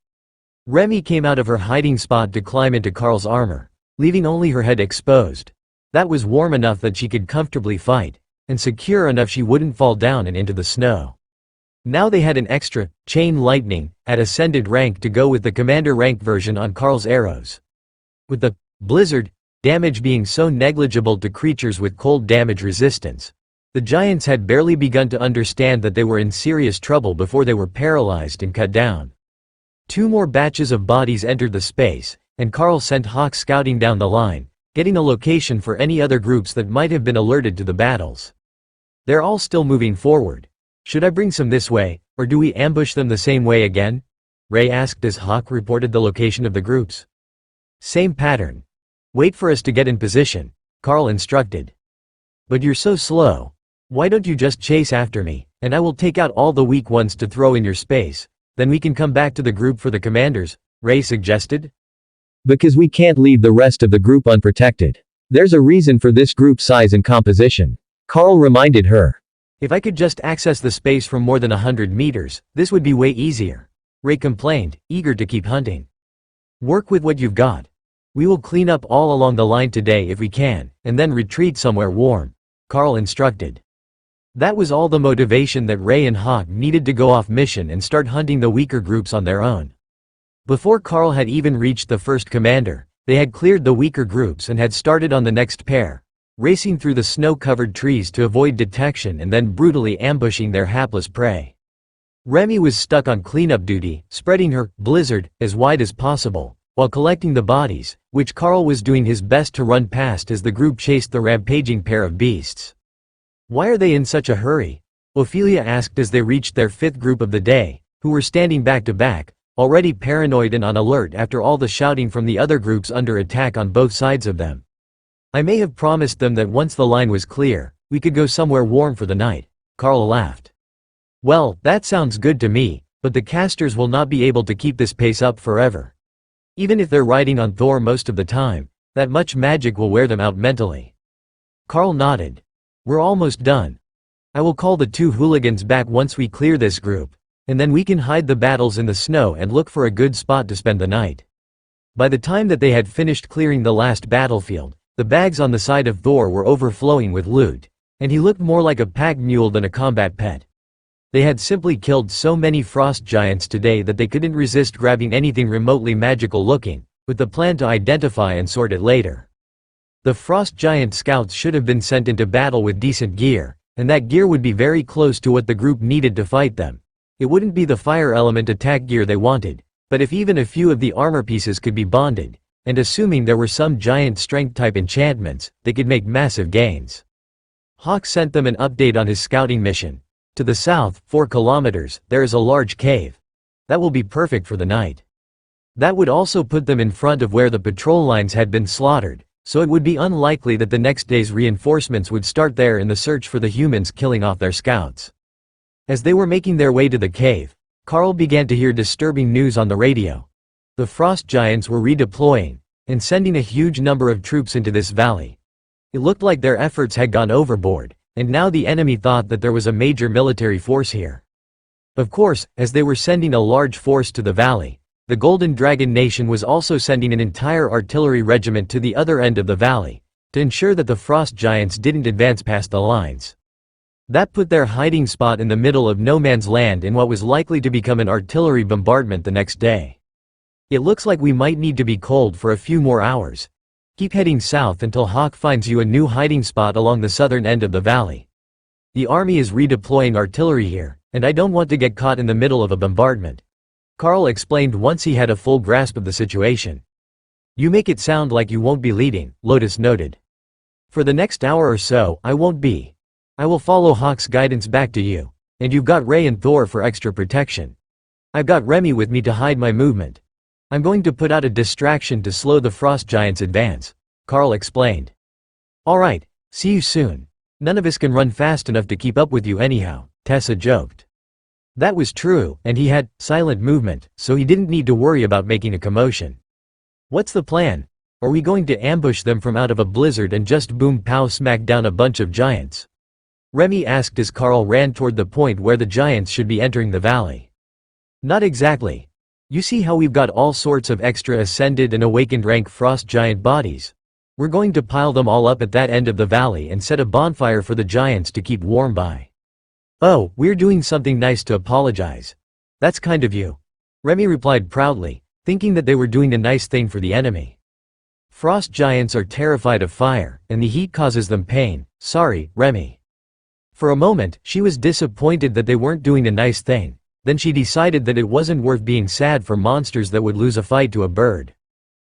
Remy came out of her hiding spot to climb into Carl's armor, leaving only her head exposed. That was warm enough that she could comfortably fight, and secure enough she wouldn't fall down and into the snow. Now they had an extra, chain lightning, at ascended rank to go with the commander rank version on Carl's arrows. With the blizzard damage being so negligible to creatures with cold damage resistance, the giants had barely begun to understand that they were in serious trouble before they were paralyzed and cut down. 2 more batches of bodies entered the space, and Carl sent Hawk scouting down the line, getting a location for any other groups that might have been alerted to the battles. "They're all still moving forward. Should I bring some this way, or do we ambush them the same way again?" Ray asked as Hawk reported the location of the groups. "Same pattern. Wait for us to get in position," Carl instructed. "But you're so slow. Why don't you just chase after me, and I will take out all the weak ones to throw in your space, then we can come back to the group for the commanders," Ray suggested. "Because we can't leave the rest of the group unprotected. There's a reason for this group size and composition," Carl reminded her. "If I could just access the space from more than 100 meters, this would be way easier," Ray complained, eager to keep hunting. "Work with what you've got. We will clean up all along the line today if we can, and then retreat somewhere warm," Carl instructed. That was all the motivation that Ray and Hawk needed to go off mission and start hunting the weaker groups on their own. Before Carl had even reached the first commander, they had cleared the weaker groups and had started on the next pair, racing through the snow-covered trees to avoid detection and then brutally ambushing their hapless prey. Remy was stuck on cleanup duty, spreading her blizzard as wide as possible, while collecting the bodies, which Carl was doing his best to run past as the group chased the rampaging pair of beasts. "Why are they in such a hurry?" Ophelia asked as they reached their 5th group of the day, who were standing back to back, already paranoid and on alert after all the shouting from the other groups under attack on both sides of them. "I may have promised them that once the line was clear, we could go somewhere warm for the night," Carl laughed. "Well, that sounds good to me, but the casters will not be able to keep this pace up forever. Even if they're riding on Thor most of the time, that much magic will wear them out mentally." Carl nodded. "We're almost done. I will call the 2 hooligans back once we clear this group, and then we can hide the battles in the snow and look for a good spot to spend the night." By the time that they had finished clearing the last battlefield, the bags on the side of Thor were overflowing with loot, and he looked more like a pack mule than a combat pet. They had simply killed so many frost giants today that they couldn't resist grabbing anything remotely magical looking, with the plan to identify and sort it later. The frost giant scouts should have been sent into battle with decent gear, and that gear would be very close to what the group needed to fight them. It wouldn't be the fire element attack gear they wanted, but if even a few of the armor pieces could be bonded, and assuming there were some giant strength-type enchantments, they could make massive gains. Hawk sent them an update on his scouting mission. To the south, 4 kilometers, there is a large cave. That will be perfect for the night. That would also put them in front of where the patrol lines had been slaughtered, so it would be unlikely that the next day's reinforcements would start there in the search for the humans killing off their scouts. As they were making their way to the cave, Carl began to hear disturbing news on the radio. The frost giants were redeploying, and sending a huge number of troops into this valley. It looked like their efforts had gone overboard, and now the enemy thought that there was a major military force here. Of course, as they were sending a large force to the valley, the Golden Dragon Nation was also sending an entire artillery regiment to the other end of the valley, to ensure that the frost giants didn't advance past the lines. That put their hiding spot in the middle of no man's land in what was likely to become an artillery bombardment the next day. It looks like we might need to be cold for a few more hours. Keep heading south until Hawk finds you a new hiding spot along the southern end of the valley. The army is redeploying artillery here, and I don't want to get caught in the middle of a bombardment, Carl explained once he had a full grasp of the situation. You make it sound like you won't be leading, Lotus noted. For the next hour or so, I won't be. I will follow Hawk's guidance back to you, and you've got Ray and Thor for extra protection. I've got Remy with me to hide my movement. I'm going to put out a distraction to slow the frost giants' advance, Carl explained. Alright, see you soon. None of us can run fast enough to keep up with you anyhow, Tessa joked. That was true, and he had silent movement, so he didn't need to worry about making a commotion. What's the plan? Are we going to ambush them from out of a blizzard and just boom pow smack down a bunch of giants? Remy asked as Carl ran toward the point where the giants should be entering the valley. Not exactly. You see how we've got all sorts of extra ascended and awakened rank frost giant bodies? We're going to pile them all up at that end of the valley and set a bonfire for the giants to keep warm by. Oh, we're doing something nice to apologize. That's kind of you. Remy replied proudly, thinking that they were doing a nice thing for the enemy. Frost giants are terrified of fire, and the heat causes them pain. Sorry, Remy. For a moment, she was disappointed that they weren't doing a nice thing. Then she decided that it wasn't worth being sad for monsters that would lose a fight to a bird.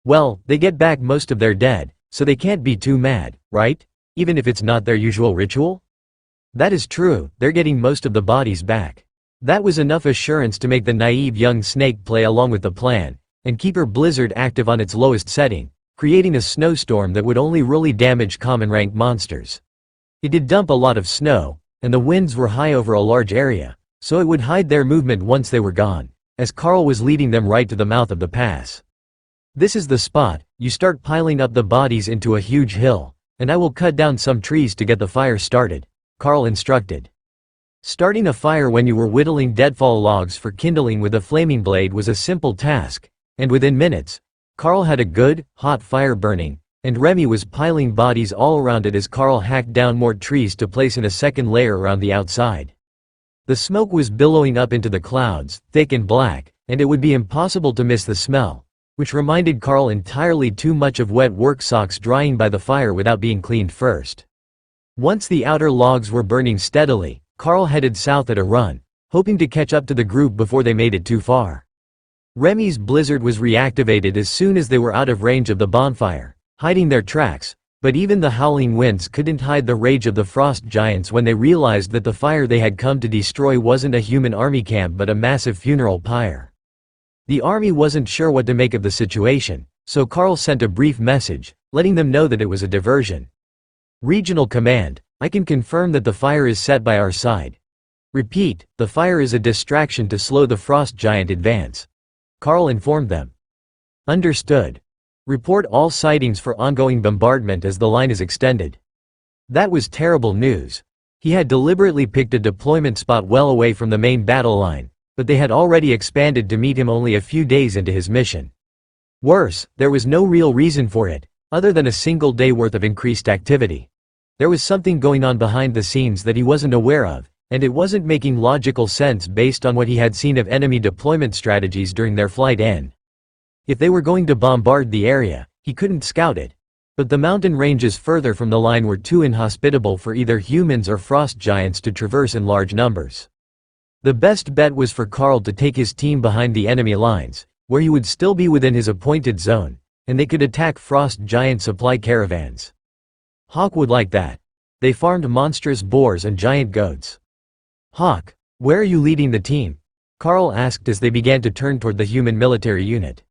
Well, they get back most of their dead, so they can't be too mad, right? Even if it's not their usual ritual? That is true, they're getting most of the bodies back. That was enough assurance to make the naive young snake play along with the plan, and keep her blizzard active on its lowest setting, creating a snowstorm that would only really damage common rank monsters. It did dump a lot of snow, and the winds were high over a large area, so it would hide their movement once they were gone, as Carl was leading them right to the mouth of the pass. This is the spot. You start piling up the bodies into a huge hill, and I will cut down some trees to get the fire started, Carl instructed. Starting a fire when you were whittling deadfall logs for kindling with a flaming blade was a simple task, and within minutes, Carl had a good, hot fire burning, and Remy was piling bodies all around it as Carl hacked down more trees to place in a second layer around the outside. The smoke was billowing up into the clouds, thick and black, and it would be impossible to miss the smell, which reminded Carl entirely too much of wet work socks drying by the fire without being cleaned first. Once the outer logs were burning steadily, Carl headed south at a run, hoping to catch up to the group before they made it too far. Remy's blizzard was reactivated as soon as they were out of range of the bonfire, hiding their tracks, but even the howling winds couldn't hide the rage of the frost giants when they realized that the fire they had come to destroy wasn't a human army camp but a massive funeral pyre. The army wasn't sure what to make of the situation, so Carl sent a brief message, letting them know that it was a diversion. Regional Command, I can confirm that the fire is set by our side. Repeat, the fire is a distraction to slow the frost giant advance. Carl informed them. Understood. Report all sightings for ongoing bombardment as the line is extended. That was terrible news. He had deliberately picked a deployment spot well away from the main battle line, but they had already expanded to meet him only a few days into his mission. Worse, there was no real reason for it, other than a single day worth of increased activity. There was something going on behind the scenes that he wasn't aware of, and it wasn't making logical sense based on what he had seen of enemy deployment strategies during their flight in. If they were going to bombard the area, he couldn't scout it. But the mountain ranges further from the line were too inhospitable for either humans or frost giants to traverse in large numbers. The best bet was for Carl to take his team behind the enemy lines, where he would still be within his appointed zone, and they could attack frost giant supply caravans. Hawk would like that. They farmed monstrous boars and giant goats. Hawk, where are you leading the team? Carl asked as they began to turn toward the human military unit.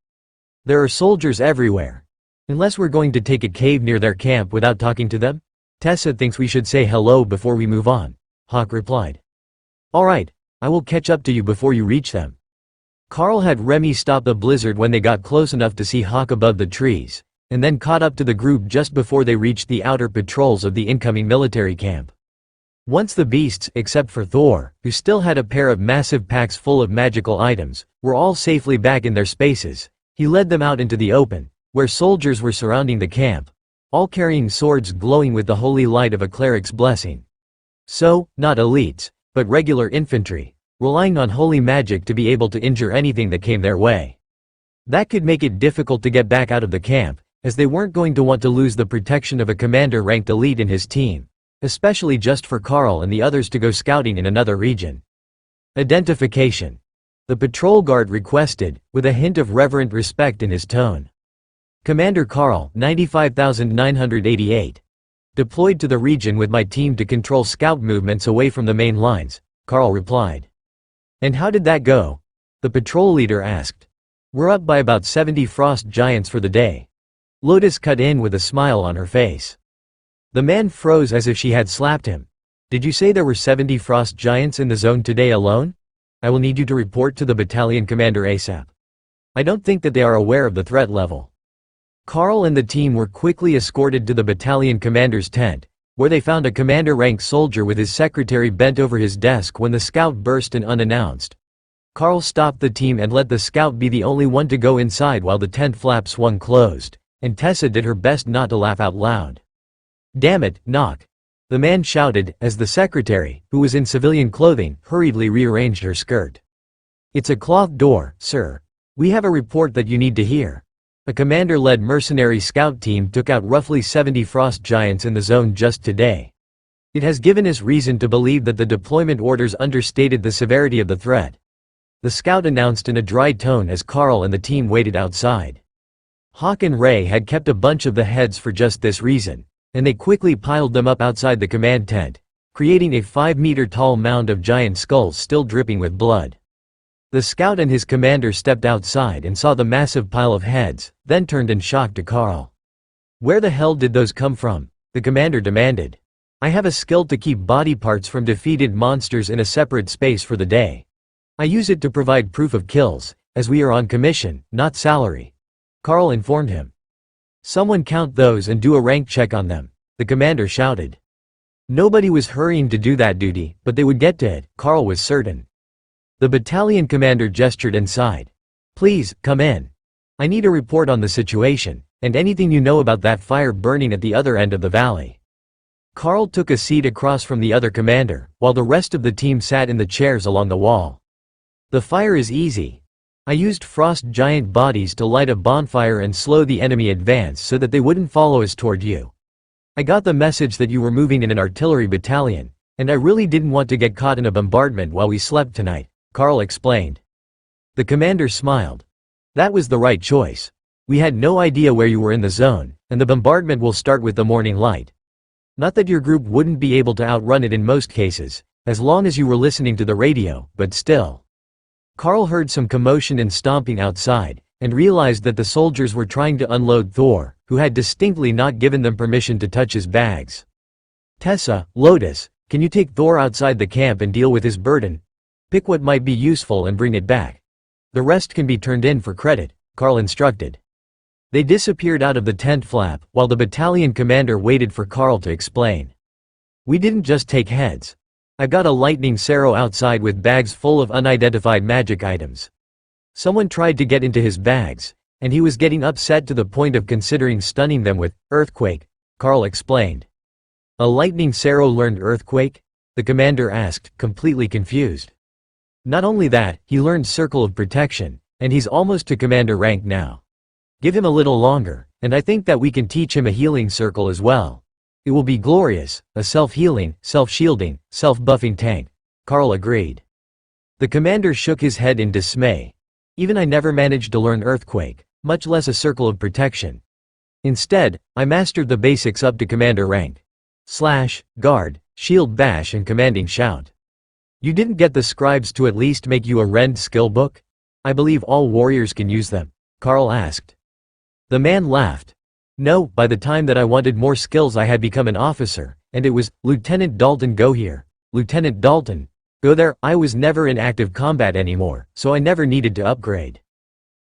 There are soldiers everywhere. Unless we're going to take a cave near their camp without talking to them? Tessa thinks we should say hello before we move on, Hawk replied. Alright, I will catch up to you before you reach them. Carl had Remy stop the blizzard when they got close enough to see Hawk above the trees, and then caught up to the group just before they reached the outer patrols of the incoming military camp. Once the beasts, except for Thor, who still had a pair of massive packs full of magical items, were all safely back in their spaces, he led them out into the open, where soldiers were surrounding the camp, all carrying swords glowing with the holy light of a cleric's blessing. So, not elites, but regular infantry, relying on holy magic to be able to injure anything that came their way. That could make it difficult to get back out of the camp, as they weren't going to want to lose the protection of a commander-ranked elite in his team, especially just for Carl and the others to go scouting in another region. Identification. The patrol guard requested, with a hint of reverent respect in his tone. Commander Carl, 95,988. Deployed to the region with my team to control scout movements away from the main lines, Carl replied. And how did that go? The patrol leader asked. We're up by about 70 frost giants for the day. Lotus cut in with a smile on her face. The man froze as if she had slapped him. Did you say there were 70 frost giants in the zone today alone? I will need you to report to the battalion commander ASAP. I don't think that they are aware of the threat level. Carl and the team were quickly escorted to the battalion commander's tent, where they found a commander-ranked soldier with his secretary bent over his desk when the scout burst in unannounced. Carl stopped the team and let the scout be the only one to go inside while the tent flap swung closed, and Tessa did her best not to laugh out loud. Damn it, knock! The man shouted, as the secretary, who was in civilian clothing, hurriedly rearranged her skirt. It's a cloth door, sir. We have a report that you need to hear. A commander-led mercenary scout team took out roughly 70 frost giants in the zone just today. It has given us reason to believe that the deployment orders understated the severity of the threat. The scout announced in a dry tone as Carl and the team waited outside. Hawk and Ray had kept a bunch of the heads for just this reason, and they quickly piled them up outside the command tent, creating a 5-meter-tall mound of giant skulls still dripping with blood. The scout and his commander stepped outside and saw the massive pile of heads, then turned in shock to Carl. Where the hell did those come from? The commander demanded. I have a skill to keep body parts from defeated monsters in a separate space for the day. I use it to provide proof of kills, as we are on commission, not salary. Carl informed him. Someone count those and do a rank check on them, the commander shouted. Nobody was hurrying to do that duty, but they would get to it, Carl was certain. The battalion commander gestured and sighed. Please, come in. I need a report on the situation, and anything you know about that fire burning at the other end of the valley. Carl took a seat across from the other commander, while the rest of the team sat in the chairs along the wall. The fire is easy. I used frost giant bodies to light a bonfire and slow the enemy advance so that they wouldn't follow us toward you. I got the message that you were moving in an artillery battalion, and I really didn't want to get caught in a bombardment while we slept tonight, Carl explained. The commander smiled. That was the right choice. We had no idea where you were in the zone, and the bombardment will start with the morning light. Not that your group wouldn't be able to outrun it in most cases, as long as you were listening to the radio, but still. Carl heard some commotion and stomping outside, and realized that the soldiers were trying to unload Thor, who had distinctly not given them permission to touch his bags. Tessa, Lotus, can you take Thor outside the camp and deal with his burden? Pick what might be useful and bring it back. The rest can be turned in for credit, Carl instructed. They disappeared out of the tent flap, while the battalion commander waited for Carl to explain. We didn't just take heads. I've got a lightning Saro outside with bags full of unidentified magic items. Someone tried to get into his bags, and he was getting upset to the point of considering stunning them with earthquake, Carl explained. A lightning Saro learned earthquake? The commander asked, completely confused. Not only that, he learned circle of protection, and he's almost to commander rank now. Give him a little longer, and I think that we can teach him a healing circle as well. It will be glorious, a self-healing, self-shielding, self-buffing tank, Carl agreed. The commander shook his head in dismay. Even I never managed to learn earthquake, much less a circle of protection. Instead, I mastered the basics up to commander rank. Slash, guard, shield bash and commanding shout. You didn't get the scribes to at least make you a rend skill book? I believe all warriors can use them, Carl asked. The man laughed. No, by the time that I wanted more skills I had become an officer, and it was, Lieutenant Dalton go here, Lieutenant Dalton, go there. I was never in active combat anymore, so I never needed to upgrade.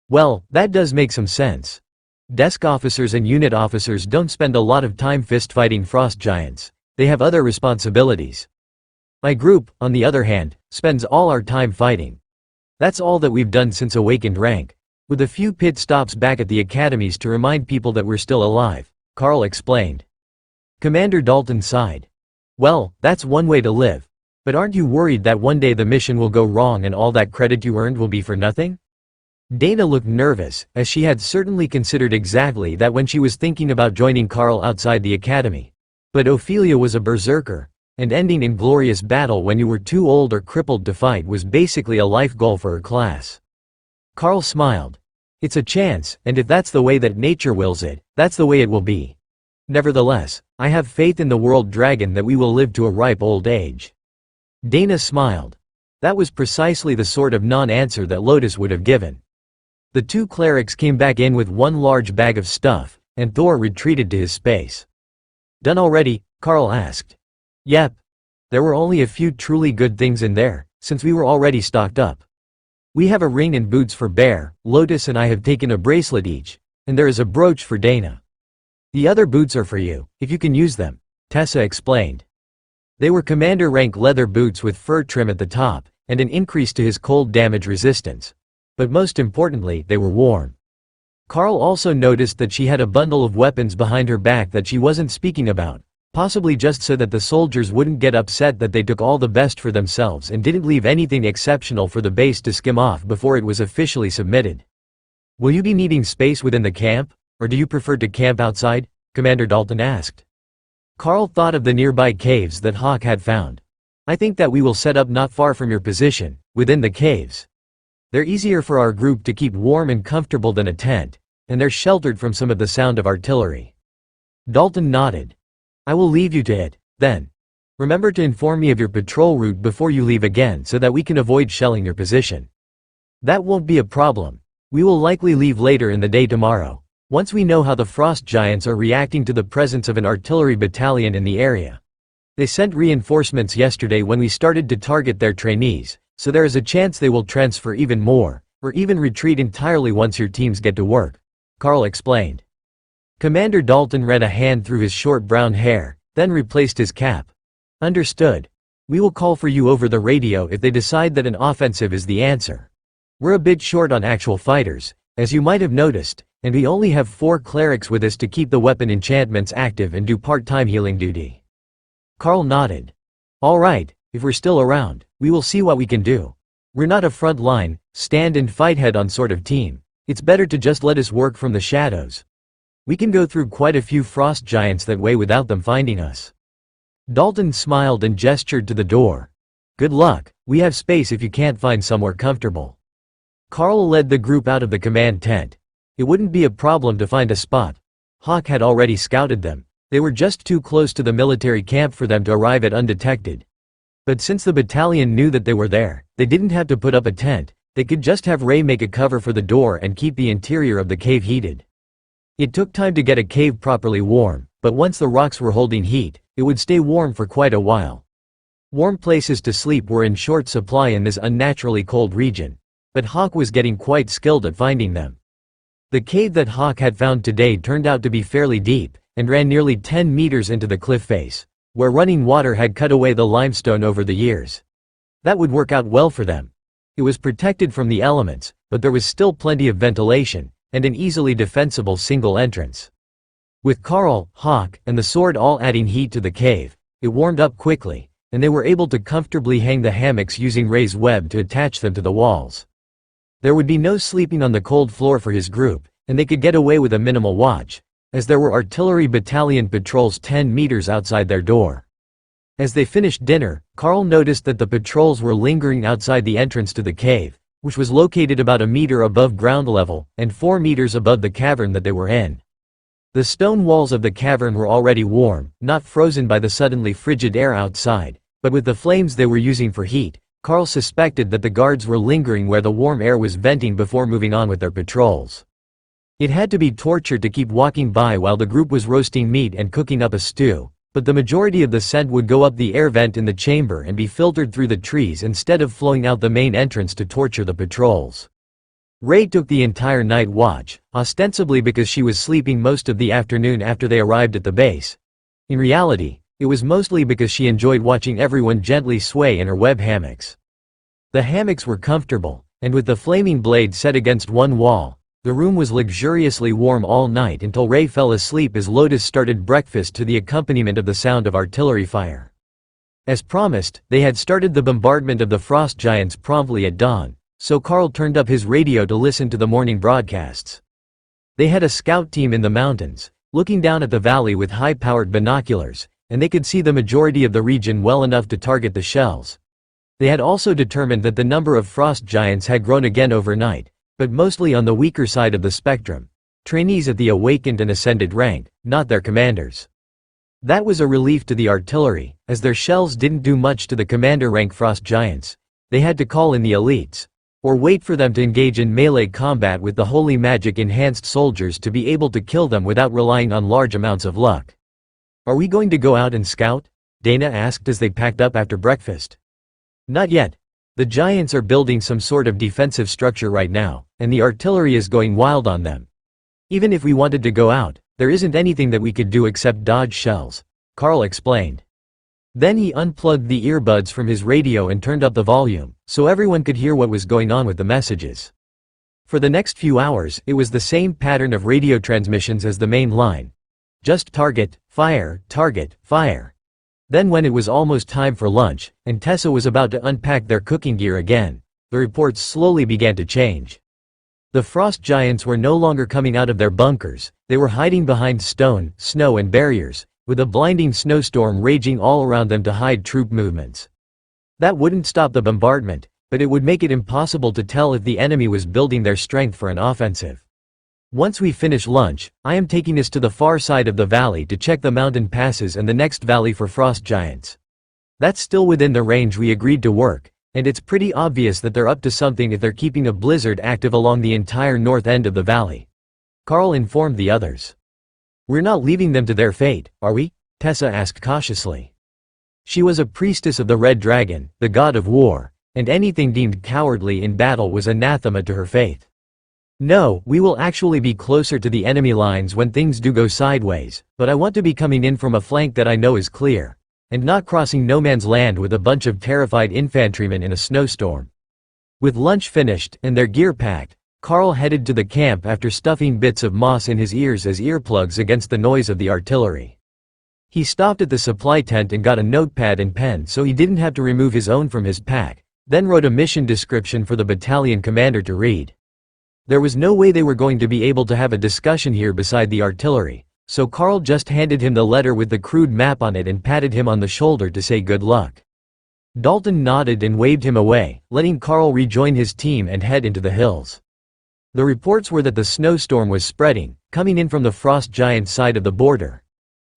Well, that does make some sense. Desk officers and unit officers don't spend a lot of time fist-fighting frost giants. They have other responsibilities. My group, on the other hand, spends all our time fighting. That's all that we've done since awakened rank. With a few pit stops back at the academies to remind people that we're still alive, Carl explained. Commander Dalton sighed. Well, that's one way to live. But aren't you worried that one day the mission will go wrong and all that credit you earned will be for nothing? Dana looked nervous, as she had certainly considered exactly that when she was thinking about joining Carl outside the academy. But Ophelia was a berserker, and ending in glorious battle when you were too old or crippled to fight was basically a life goal for her class. Carl smiled. It's a chance, and if that's the way that nature wills it, that's the way it will be. Nevertheless, I have faith in the world dragon that we will live to a ripe old age. Dana smiled. That was precisely the sort of non-answer that Lotus would have given. The two clerics came back in with one large bag of stuff, and Thor retreated to his space. Done already? Carl asked. Yep. There were only a few truly good things in there, since we were already stocked up. We have a ring and boots for Bear, Lotus and I have taken a bracelet each, and there is a brooch for Dana. The other boots are for you, if you can use them, Tessa explained. They were commander rank leather boots with fur trim at the top, and an increase to his cold damage resistance. But most importantly, they were warm. Carl also noticed that she had a bundle of weapons behind her back that she wasn't speaking about, possibly just so that the soldiers wouldn't get upset that they took all the best for themselves and didn't leave anything exceptional for the base to skim off before it was officially submitted. Will you be needing space within the camp, or do you prefer to camp outside? Commander Dalton asked. Carl thought of the nearby caves that Hawk had found. I think that we will set up not far from your position, within the caves. They're easier for our group to keep warm and comfortable than a tent, and they're sheltered from some of the sound of artillery. Dalton nodded. I will leave you to it, then. Remember to inform me of your patrol route before you leave again so that we can avoid shelling your position. That won't be a problem. We will likely leave later in the day tomorrow, once we know how the frost giants are reacting to the presence of an artillery battalion in the area. They sent reinforcements yesterday when we started to target their trainees, so there is a chance they will transfer even more, or even retreat entirely once your teams get to work, Carl explained. Commander Dalton ran a hand through his short brown hair, then replaced his cap. Understood. We will call for you over the radio if they decide that an offensive is the answer. We're a bit short on actual fighters, as you might have noticed, and we only have 4 clerics with us to keep the weapon enchantments active and do part-time healing duty. Carl nodded. All right, if we're still around, we will see what we can do. We're not a front line, stand and fight head-on sort of team. It's better to just let us work from the shadows. We can go through quite a few frost giants that way without them finding us. Dalton smiled and gestured to the door. Good luck, we have space if you can't find somewhere comfortable. Carl led the group out of the command tent. It wouldn't be a problem to find a spot. Hawk had already scouted them. They were just too close to the military camp for them to arrive at undetected. But since the battalion knew that they were there, they didn't have to put up a tent. They could just have Ray make a cover for the door and keep the interior of the cave heated. It took time to get a cave properly warm, but once the rocks were holding heat, it would stay warm for quite a while. Warm places to sleep were in short supply in this unnaturally cold region, but Hawk was getting quite skilled at finding them. The cave that Hawk had found today turned out to be fairly deep, and ran nearly 10 meters into the cliff face, where running water had cut away the limestone over the years. That would work out well for them. It was protected from the elements, but there was still plenty of ventilation, and an easily defensible single entrance. With Carl, Hawk, and the sword all adding heat to the cave, it warmed up quickly, and they were able to comfortably hang the hammocks using Ray's web to attach them to the walls. There would be no sleeping on the cold floor for his group, and they could get away with a minimal watch, as there were artillery battalion patrols 10 meters outside their door. As they finished dinner, Carl noticed that the patrols were lingering outside the entrance to the cave, which was located about a meter above ground level, and 4 meters above the cavern that they were in. The stone walls of the cavern were already warm, not frozen by the suddenly frigid air outside, but with the flames they were using for heat, Carl suspected that the guards were lingering where the warm air was venting before moving on with their patrols. It had to be torture to keep walking by while the group was roasting meat and cooking up a stew, but the majority of the scent would go up the air vent in the chamber and be filtered through the trees instead of flowing out the main entrance to torture the patrols. Ray took the entire night watch, ostensibly because she was sleeping most of the afternoon after they arrived at the base. In reality, it was mostly because she enjoyed watching everyone gently sway in her web hammocks. The hammocks were comfortable, and with the flaming blade set against one wall, the room was luxuriously warm all night until Ray fell asleep as Lotus started breakfast to the accompaniment of the sound of artillery fire. As promised, they had started the bombardment of the frost giants promptly at dawn, so Carl turned up his radio to listen to the morning broadcasts. They had a scout team in the mountains, looking down at the valley with high-powered binoculars, and they could see the majority of the region well enough to target the shells. They had also determined that the number of frost giants had grown again overnight, but mostly on the weaker side of the spectrum, trainees at the awakened and ascended rank, not their commanders. That was a relief to the artillery, as their shells didn't do much to the commander rank frost giants. They had to call in the elites, or wait for them to engage in melee combat with the holy magic enhanced soldiers to be able to kill them without relying on large amounts of luck. "Are we going to go out and scout?" Dana asked as they packed up after breakfast. "Not yet. The giants are building some sort of defensive structure right now, and the artillery is going wild on them. Even if we wanted to go out, there isn't anything that we could do except dodge shells," Carl explained. Then he unplugged the earbuds from his radio and turned up the volume, so everyone could hear what was going on with the messages. For the next few hours, it was the same pattern of radio transmissions as the main line. Just target, fire, target, fire. Then when it was almost time for lunch, and Tessa was about to unpack their cooking gear again, the reports slowly began to change. The frost giants were no longer coming out of their bunkers, they were hiding behind stone, snow and barriers, with a blinding snowstorm raging all around them to hide troop movements. That wouldn't stop the bombardment, but it would make it impossible to tell if the enemy was building their strength for an offensive. "Once we finish lunch, I am taking us to the far side of the valley to check the mountain passes and the next valley for frost giants. That's still within the range we agreed to work, and it's pretty obvious that they're up to something if they're keeping a blizzard active along the entire north end of the valley," Carl informed the others. "We're not leaving them to their fate, are we?" Tessa asked cautiously. She was a priestess of the Red Dragon, the god of war, and anything deemed cowardly in battle was anathema to her faith. "No, we will actually be closer to the enemy lines when things do go sideways, but I want to be coming in from a flank that I know is clear, and not crossing no man's land with a bunch of terrified infantrymen in a snowstorm." With lunch finished and their gear packed, Carl headed to the camp after stuffing bits of moss in his ears as earplugs against the noise of the artillery. He stopped at the supply tent and got a notepad and pen so he didn't have to remove his own from his pack, then wrote a mission description for the battalion commander to read. There was no way they were going to be able to have a discussion here beside the artillery, so Carl just handed him the letter with the crude map on it and patted him on the shoulder to say good luck. Dalton nodded and waved him away, letting Carl rejoin his team and head into the hills. The reports were that the snowstorm was spreading, coming in from the frost giant side of the border.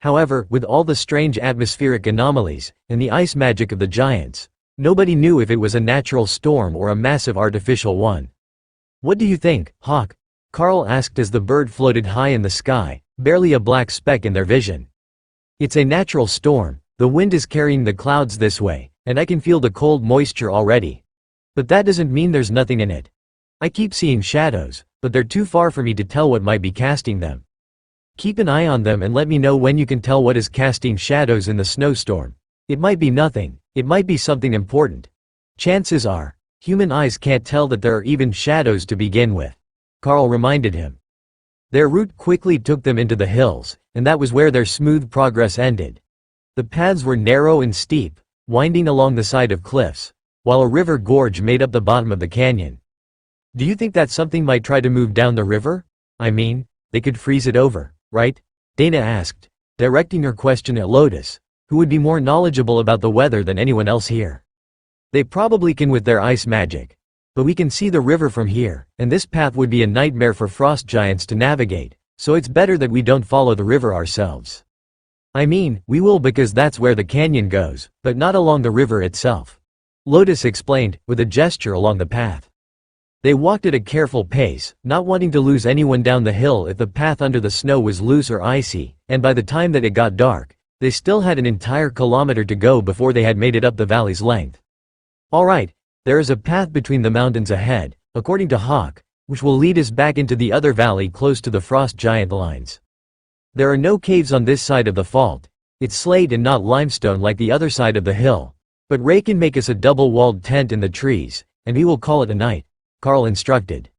However, with all the strange atmospheric anomalies, and the ice magic of the giants, nobody knew if it was a natural storm or a massive artificial one. "What do you think, Hawk?" Carl asked as the bird floated high in the sky, barely a black speck in their vision. "It's a natural storm, the wind is carrying the clouds this way, and I can feel the cold moisture already. But that doesn't mean there's nothing in it. I keep seeing shadows, but they're too far for me to tell what might be casting them. Keep an eye on them and let me know when you can tell what is casting shadows in the snowstorm. It might be nothing, it might be something important. Chances are, human eyes can't tell that there are even shadows to begin with," Carl reminded him. Their route quickly took them into the hills, and that was where their smooth progress ended. The paths were narrow and steep, winding along the side of cliffs, while a river gorge made up the bottom of the canyon. "Do you think that something might try to move down the river? I mean, they could freeze it over, right?" Dana asked, directing her question at Lotus, who would be more knowledgeable about the weather than anyone else here. "They probably can with their ice magic. But we can see the river from here, and this path would be a nightmare for frost giants to navigate, so it's better that we don't follow the river ourselves. I mean, we will because that's where the canyon goes, but not along the river itself," Lotus explained, with a gesture along the path. They walked at a careful pace, not wanting to lose anyone down the hill if the path under the snow was loose or icy, and by the time that it got dark, they still had an entire kilometer to go before they had made it up the valley's length. "All right, there is a path between the mountains ahead, according to Hawk, which will lead us back into the other valley close to the frost giant lines. There are no caves on this side of the fault, It's slate and not limestone like the other side of the hill. But Ray can make us a double-walled tent in the trees, and we will call it a night," Carl instructed.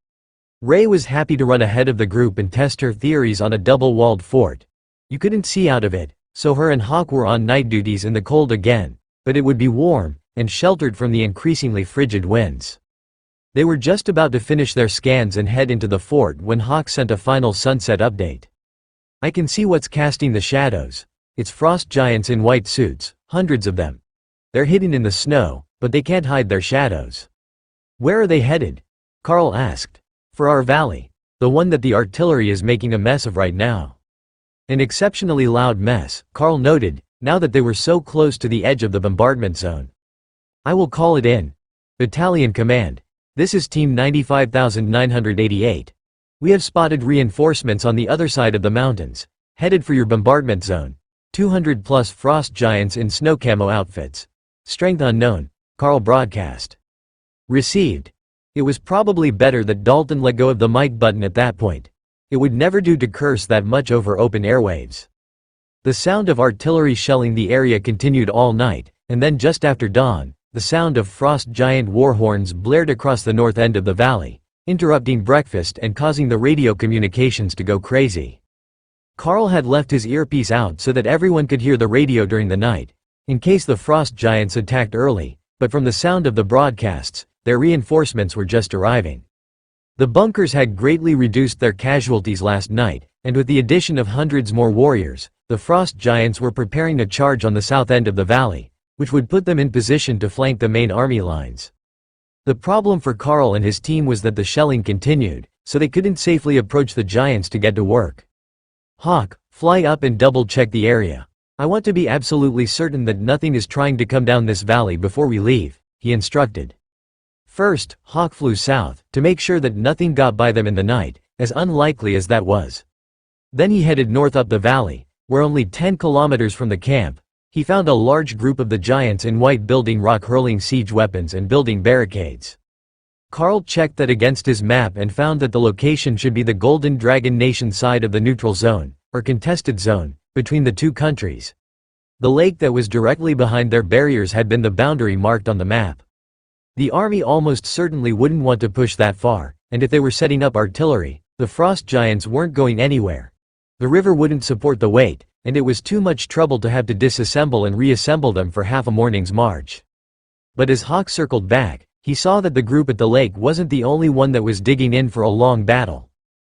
Ray was happy to run ahead of the group and test her theories on a double-walled fort. You couldn't see out of it, so her and Hawk were on night duties in the cold again, but it would be warm, and sheltered from the increasingly frigid winds. They were just about to finish their scans and head into the fort when Hawk sent a final sunset update. "I can see what's casting the shadows. It's frost giants in white suits, hundreds of them. They're hidden in the snow, but they can't hide their shadows." "Where are they headed?" Carl asked. "For our valley. The one that the artillery is making a mess of right now." An exceptionally loud mess, Carl noted, now that they were so close to the edge of the bombardment zone. "I will call it in. Battalion Command. This is Team 95,988. We have spotted reinforcements on the other side of the mountains, headed for your bombardment zone. 200 plus frost giants in snow camo outfits. Strength unknown," Carl broadcast. Received. It was probably better that Dalton let go of the mic button at that point. It would never do to curse that much over open airwaves. The sound of artillery shelling the area continued all night, and then just after dawn, the sound of frost giant war horns blared across the north end of the valley, interrupting breakfast and causing the radio communications to go crazy. Carl had left his earpiece out so that everyone could hear the radio during the night, in case the frost giants attacked early, but from the sound of the broadcasts, their reinforcements were just arriving. The bunkers had greatly reduced their casualties last night, and with the addition of hundreds more warriors, the frost giants were preparing a charge on the south end of the valley, which would put them in position to flank the main army lines. The problem for Carl and his team was that the shelling continued, so they couldn't safely approach the giants to get to work. "Hawk, fly up and double-check the area. I want to be absolutely certain that nothing is trying to come down this valley before we leave," he instructed. First, Hawk flew south, to make sure that nothing got by them in the night, as unlikely as that was. Then he headed north up the valley, where only 10 kilometers from the camp, he found a large group of the giants in white building rock-hurling siege weapons and building barricades. Carl checked that against his map and found that the location should be the Golden Dragon Nation side of the neutral zone, or contested zone, between the two countries. The lake that was directly behind their barriers had been the boundary marked on the map. The army almost certainly wouldn't want to push that far, and if they were setting up artillery, the frost giants weren't going anywhere. The river wouldn't support the weight, and it was too much trouble to have to disassemble and reassemble them for half a morning's march. But as Hawk circled back, he saw that the group at the lake wasn't the only one that was digging in for a long battle.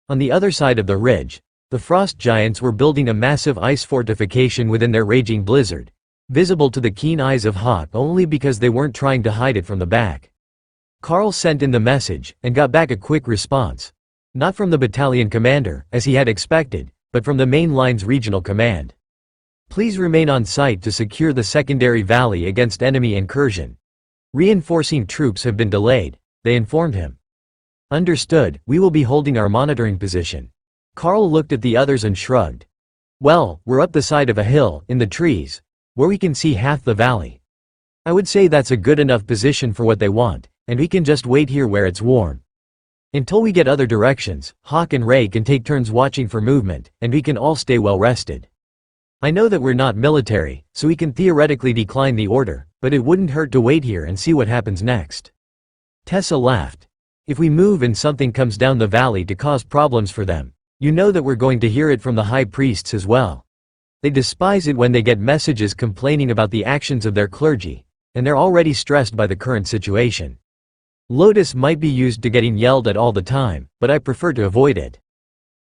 On the other side of the ridge, the frost giants were building a massive ice fortification within their raging blizzard, visible to the keen eyes of Hawk only because they weren't trying to hide it from the back. Carl sent in the message, and got back a quick response. Not from the battalion commander, as he had expected, but from the main line's regional command. "Please remain on site to secure the secondary valley against enemy incursion. Reinforcing troops have been delayed," they informed him. "Understood, we will be holding our monitoring position." Carl looked at the others and shrugged. "Well, we're up the side of a hill, in the trees, where we can see half the valley. I would say that's a good enough position for what they want, and we can just wait here where it's warm. Until we get other directions, Hawk and Ray can take turns watching for movement, and we can all stay well rested. I know that we're not military, so we can theoretically decline the order, but it wouldn't hurt to wait here and see what happens next." Tessa laughed. "If we move and something comes down the valley to cause problems for them, you know that we're going to hear it from the high priests as well. They despise it when they get messages complaining about the actions of their clergy, and they're already stressed by the current situation. Lotus might be used to getting yelled at all the time, but I prefer to avoid it."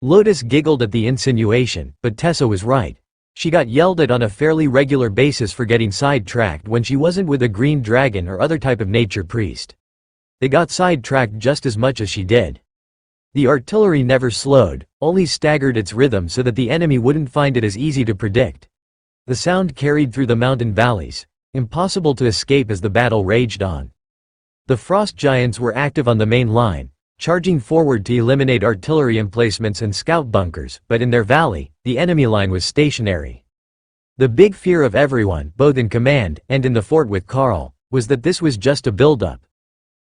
Lotus giggled at the insinuation, but Tessa was right. She got yelled at on a fairly regular basis for getting sidetracked when she wasn't with a green dragon or other type of nature priest. They got sidetracked just as much as she did. The artillery never slowed, only staggered its rhythm so that the enemy wouldn't find it as easy to predict. The sound carried through the mountain valleys, impossible to escape as the battle raged on. The frost giants were active on the main line, charging forward to eliminate artillery emplacements and scout bunkers, but in their valley, the enemy line was stationary. The big fear of everyone, both in command and in the fort with Carl, was that this was just a build-up.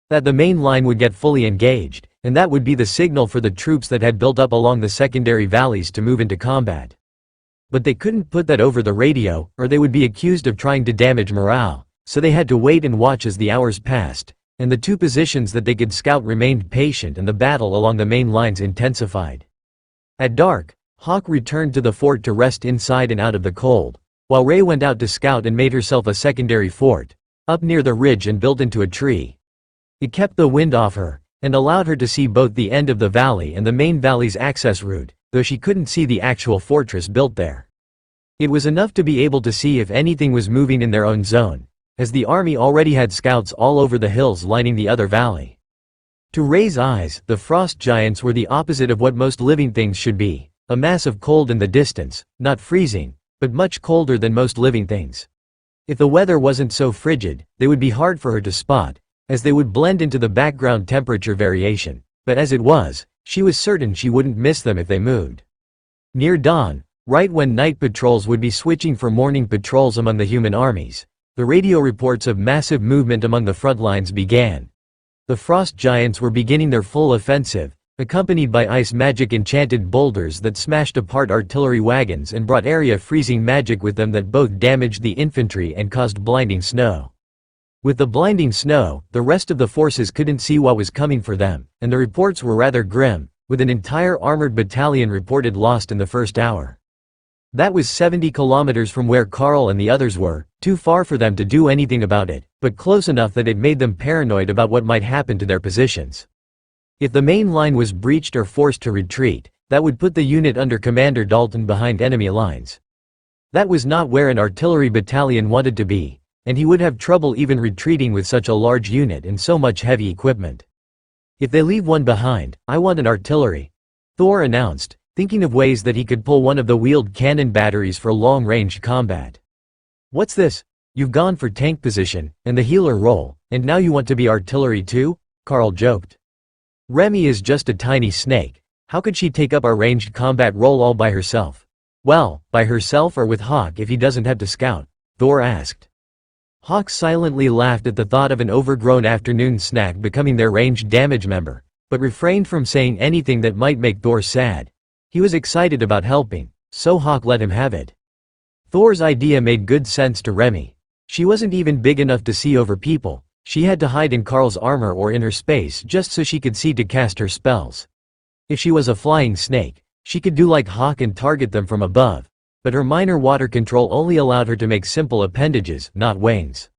That the main line would get fully engaged, and that would be the signal for the troops that had built up along the secondary valleys to move into combat. But they couldn't put that over the radio, or they would be accused of trying to damage morale, so they had to wait and watch as the hours passed, and the two positions that they could scout remained patient and the battle along the main lines intensified. At dark, Hawk returned to the fort to rest inside and out of the cold, while Ray went out to scout and made herself a secondary fort, up near the ridge and built into a tree. It kept the wind off her, and allowed her to see both the end of the valley and the main valley's access route, though she couldn't see the actual fortress built there. It was enough to be able to see if anything was moving in their own zone, as the army already had scouts all over the hills lining the other valley. To Ray's eyes, the frost giants were the opposite of what most living things should be, a mass of cold in the distance, not freezing, but much colder than most living things. If the weather wasn't so frigid, they would be hard for her to spot, as they would blend into the background temperature variation, but as it was, she was certain she wouldn't miss them if they moved. Near dawn, right when night patrols would be switching for morning patrols among the human armies, the radio reports of massive movement among the front lines began. The frost giants were beginning their full offensive, accompanied by ice magic enchanted boulders that smashed apart artillery wagons and brought area freezing magic with them that both damaged the infantry and caused blinding snow. With the blinding snow, the rest of the forces couldn't see what was coming for them, and the reports were rather grim, with an entire armored battalion reported lost in the first hour. That was 70 kilometers from where Carl and the others were, too far for them to do anything about it, but close enough that it made them paranoid about what might happen to their positions. If the main line was breached or forced to retreat, that would put the unit under Commander Dalton behind enemy lines. That was not where an artillery battalion wanted to be, and he would have trouble even retreating with such a large unit and so much heavy equipment. If they leave one behind, I want an artillery, Thor announced, thinking of ways that he could pull one of the wheeled cannon batteries for long-range combat. What's this? You've gone for tank position, and the healer role, and now you want to be artillery too? Carl joked. Remy is just a tiny snake. How could she take up our ranged combat role all by herself? Well, by herself or with Hawk if he doesn't have to scout? Thor asked. Hawk silently laughed at the thought of an overgrown afternoon snack becoming their ranged damage member, but refrained from saying anything that might make Thor sad. He was excited about helping, so Hawk let him have it. Thor's idea made good sense to Remy. She wasn't even big enough to see over people. She had to hide in Carl's armor or in her space just so she could see to cast her spells. If she was a flying snake, she could do like Hawk and target them from above, but her minor water control only allowed her to make simple appendages, not wings.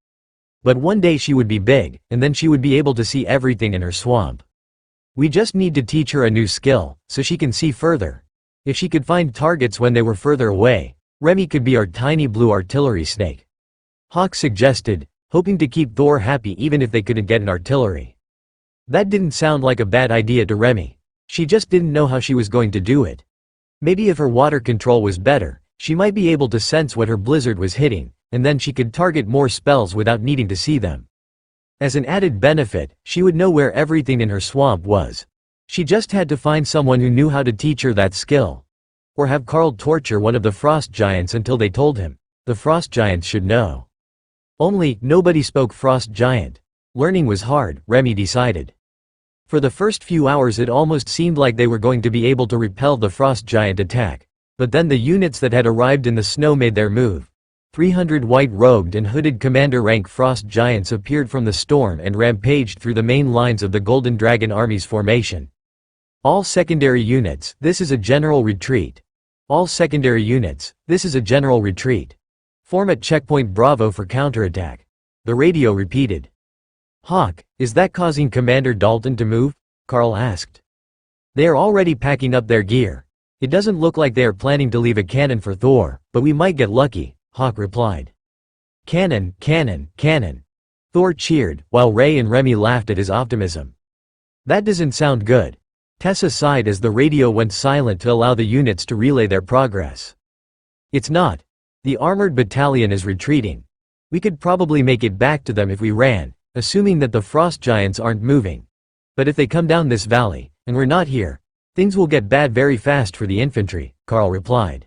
But one day she would be big, and then she would be able to see everything in her swamp. We just need to teach her a new skill, so she can see further. If she could find targets when they were further away, Remy could be our tiny blue artillery snake. Hawk suggested, hoping to keep Thor happy even if they couldn't get an artillery. That didn't sound like a bad idea to Remy. She just didn't know how she was going to do it. Maybe if her water control was better, she might be able to sense what her blizzard was hitting, and then she could target more spells without needing to see them. As an added benefit, she would know where everything in her swamp was. She just had to find someone who knew how to teach her that skill. Or have Carl torture one of the frost giants until they told him. The frost giants should know. Only, nobody spoke frost giant. Learning was hard, Remy decided. For the first few hours it almost seemed like they were going to be able to repel the frost giant attack. But then the units that had arrived in the snow made their move. 300 white-robed and hooded commander-rank frost giants appeared from the storm and rampaged through the main lines of the Golden Dragon Army's formation. All secondary units, this is a general retreat. All secondary units, this is a general retreat. Form at checkpoint Bravo for counterattack. The radio repeated. Hawk, is that causing Commander Dalton to move? Carl asked. They are already packing up their gear. It doesn't look like they are planning to leave a cannon for Thor, but we might get lucky, Hawk replied. Cannon, cannon, cannon. Thor cheered, while Ray and Remy laughed at his optimism. That doesn't sound good. Tessa sighed as the radio went silent to allow the units to relay their progress. It's not. The armored battalion is retreating. We could probably make it back to them if we ran, assuming that the frost giants aren't moving. But if they come down this valley, and we're not here, things will get bad very fast for the infantry, Carl replied.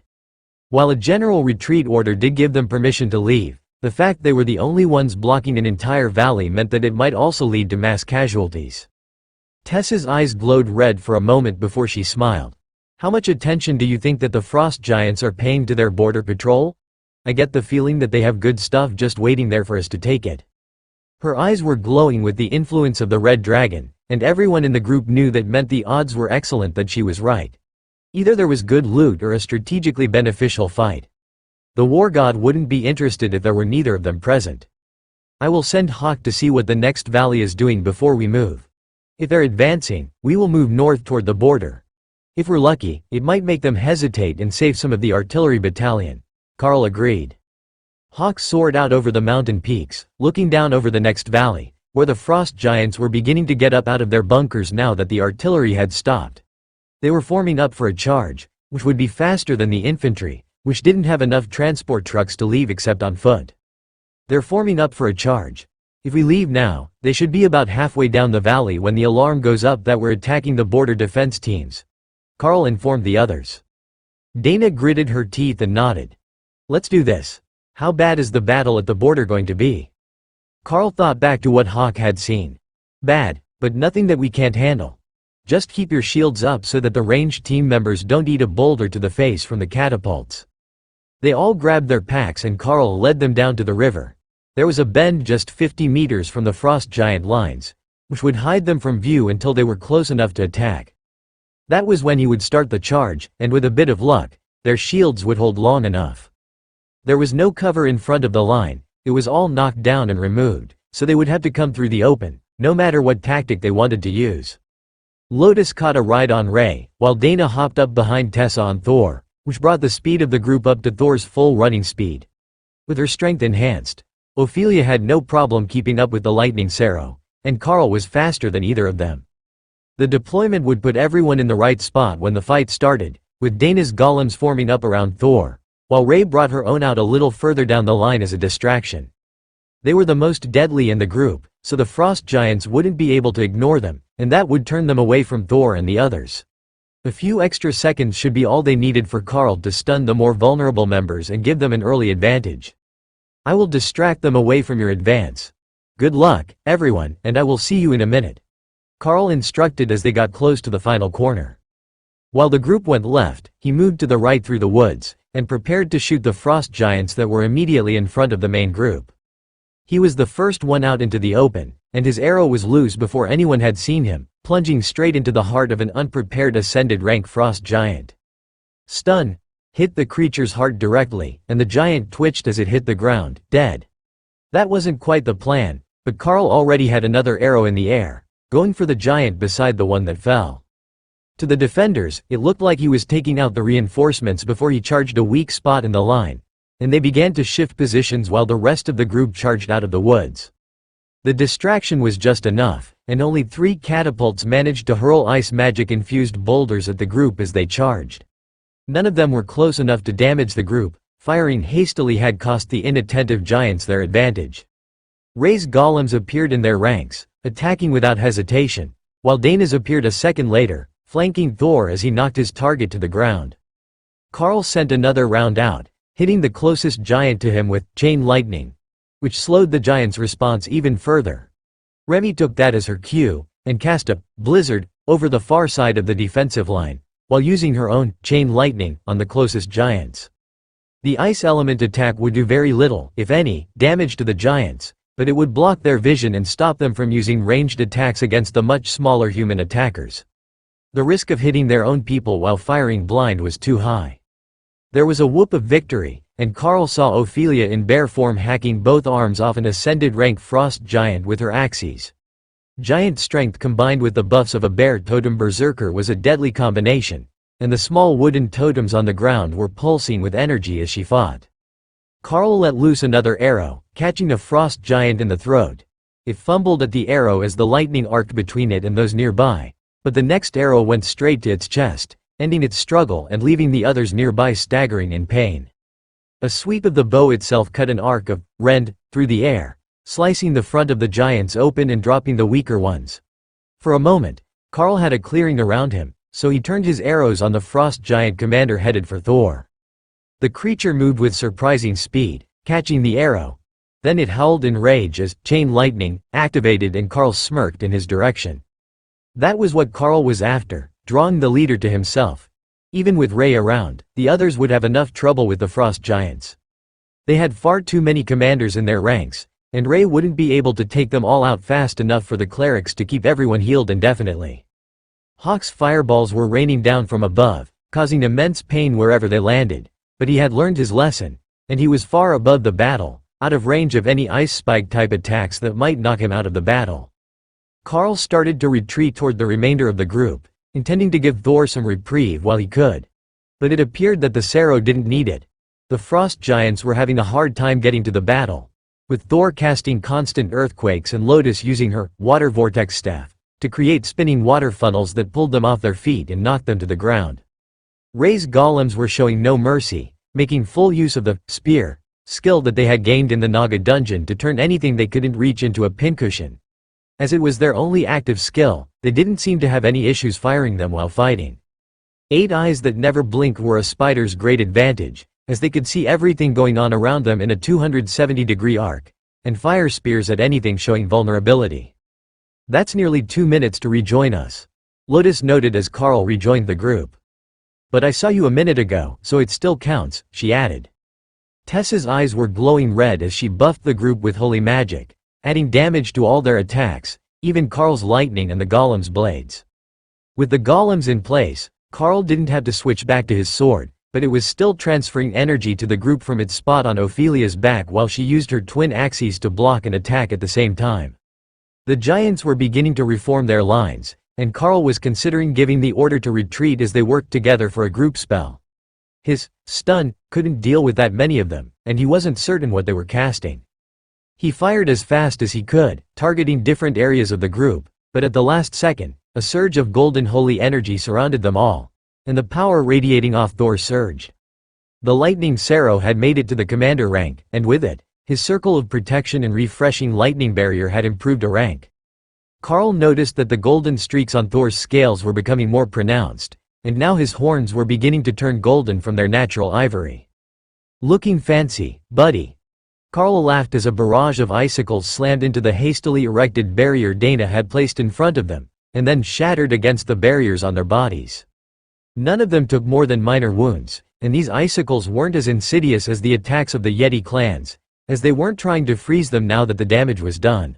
While a general retreat order did give them permission to leave, the fact they were the only ones blocking an entire valley meant that it might also lead to mass casualties. Tessa's eyes glowed red for a moment before she smiled. How much attention do you think that the frost giants are paying to their border patrol? I get the feeling that they have good stuff just waiting there for us to take it." Her eyes were glowing with the influence of the red dragon, and everyone in the group knew that meant the odds were excellent that she was right. Either there was good loot or a strategically beneficial fight. The war god wouldn't be interested if there were neither of them present. "I will send Hawk to see what the next valley is doing before we move. If they're advancing, we will move north toward the border. If we're lucky, it might make them hesitate and save some of the artillery battalion." Carl agreed. Hawk soared out over the mountain peaks, looking down over the next valley, where the frost giants were beginning to get up out of their bunkers now that the artillery had stopped. They were forming up for a charge, which would be faster than the infantry, which didn't have enough transport trucks to leave except on foot. "They're forming up for a charge. If we leave now, they should be about halfway down the valley when the alarm goes up that we're attacking the border defense teams," Carl informed the others. Dana gritted her teeth and nodded. "Let's do this. How bad is the battle at the border going to be?" Carl thought back to what Hawk had seen. "Bad, but nothing that we can't handle. Just keep your shields up so that the ranged team members don't eat a boulder to the face from the catapults." They all grabbed their packs and Carl led them down to the river. There was a bend just 50 meters from the frost giant lines, which would hide them from view until they were close enough to attack. That was when he would start the charge, and with a bit of luck, their shields would hold long enough. There was no cover in front of the line, it was all knocked down and removed, so they would have to come through the open, no matter what tactic they wanted to use. Lotus caught a ride on Ray, while Dana hopped up behind Tessa on Thor, which brought the speed of the group up to Thor's full running speed. With her strength enhanced, Ophelia had no problem keeping up with the lightning Sero, and Carl was faster than either of them. The deployment would put everyone in the right spot when the fight started, with Dana's golems forming up around Thor, while Ray brought her own out a little further down the line as a distraction. They were the most deadly in the group, so the frost giants wouldn't be able to ignore them, and that would turn them away from Thor and the others. A few extra seconds should be all they needed for Carl to stun the more vulnerable members and give them an early advantage. "I will distract them away from your advance. Good luck, everyone, and I will see you in a minute," Carl instructed as they got close to the final corner. While the group went left, he moved to the right through the woods, and prepared to shoot the frost giants that were immediately in front of the main group. He was the first one out into the open, and his arrow was loose before anyone had seen him, plunging straight into the heart of an unprepared ascended rank frost giant. Stun hit the creature's heart directly, and the giant twitched as it hit the ground, dead. That wasn't quite the plan, but Carl already had another arrow in the air, going for the giant beside the one that fell. To the defenders, it looked like he was taking out the reinforcements before he charged a weak spot in the line, and they began to shift positions while the rest of the group charged out of the woods. The distraction was just enough, and only 3 catapults managed to hurl ice magic-infused boulders at the group as they charged. None of them were close enough to damage the group. Firing hastily had cost the inattentive giants their advantage. Ray's golems appeared in their ranks, attacking without hesitation, while Dana's appeared a second later, flanking Thor as he knocked his target to the ground. Carl sent another round out, hitting the closest giant to him with chain lightning, which slowed the giant's response even further. Remy took that as her cue, and cast a blizzard over the far side of the defensive line, while using her own chain lightning on the closest giants. The ice element attack would do very little, if any, damage to the giants, but it would block their vision and stop them from using ranged attacks against the much smaller human attackers. The risk of hitting their own people while firing blind was too high. There was a whoop of victory, and Carl saw Ophelia in bear form hacking both arms off an ascended rank frost giant with her axes. Giant strength combined with the buffs of a bear totem berserker was a deadly combination, and the small wooden totems on the ground were pulsing with energy as she fought. Carl let loose another arrow, catching a frost giant in the throat. It fumbled at the arrow as the lightning arced between it and those nearby, but the next arrow went straight to its chest, ending its struggle and leaving the others nearby staggering in pain. A sweep of the bow itself cut an arc of rend through the air, slicing the front of the giants open and dropping the weaker ones. For a moment, Carl had a clearing around him, so he turned his arrows on the frost giant commander headed for Thor. The creature moved with surprising speed, catching the arrow. Then it howled in rage as chain lightning activated and Carl smirked in his direction. That was what Carl was after, drawing the leader to himself. Even with Ray around, the others would have enough trouble with the frost giants. They had far too many commanders in their ranks, and Ray wouldn't be able to take them all out fast enough for the clerics to keep everyone healed indefinitely. Hawk's fireballs were raining down from above, causing immense pain wherever they landed, but he had learned his lesson, and he was far above the battle, out of range of any ice spike type attacks that might knock him out of the battle. Carl started to retreat toward the remainder of the group, intending to give Thor some reprieve while he could. But it appeared that the Cerro didn't need it. The frost giants were having a hard time getting to the battle, with Thor casting constant earthquakes and Lotus using her water vortex staff to create spinning water funnels that pulled them off their feet and knocked them to the ground. Ray's golems were showing no mercy, making full use of the spear skill that they had gained in the Naga dungeon to turn anything they couldn't reach into a pincushion. As it was their only active skill, they didn't seem to have any issues firing them while fighting. 8 eyes that never blink were a spider's great advantage, as they could see everything going on around them in a 270-degree arc, and fire spears at anything showing vulnerability. "That's nearly 2 minutes to rejoin us," Lotus noted as Carl rejoined the group. "But I saw you a minute ago, so it still counts," she added. Tessa's eyes were glowing red as she buffed the group with holy magic, adding damage to all their attacks, even Carl's lightning and the golem's blades. With the golems in place, Carl didn't have to switch back to his sword, but it was still transferring energy to the group from its spot on Ophelia's back while she used her twin axes to block and attack at the same time. The giants were beginning to reform their lines, and Carl was considering giving the order to retreat as they worked together for a group spell. His stun couldn't deal with that many of them, and he wasn't certain what they were casting. He fired as fast as he could, targeting different areas of the group, but at the last second, a surge of golden holy energy surrounded them all, and the power radiating off Thor surged. The lightning Cerro had made it to the commander rank, and with it, his circle of protection and refreshing lightning barrier had improved a rank. Carl noticed that the golden streaks on Thor's scales were becoming more pronounced, and now his horns were beginning to turn golden from their natural ivory. "Looking fancy, buddy." Carl laughed as a barrage of icicles slammed into the hastily erected barrier Dana had placed in front of them, and then shattered against the barriers on their bodies. None of them took more than minor wounds, and these icicles weren't as insidious as the attacks of the Yeti clans, as they weren't trying to freeze them now that the damage was done.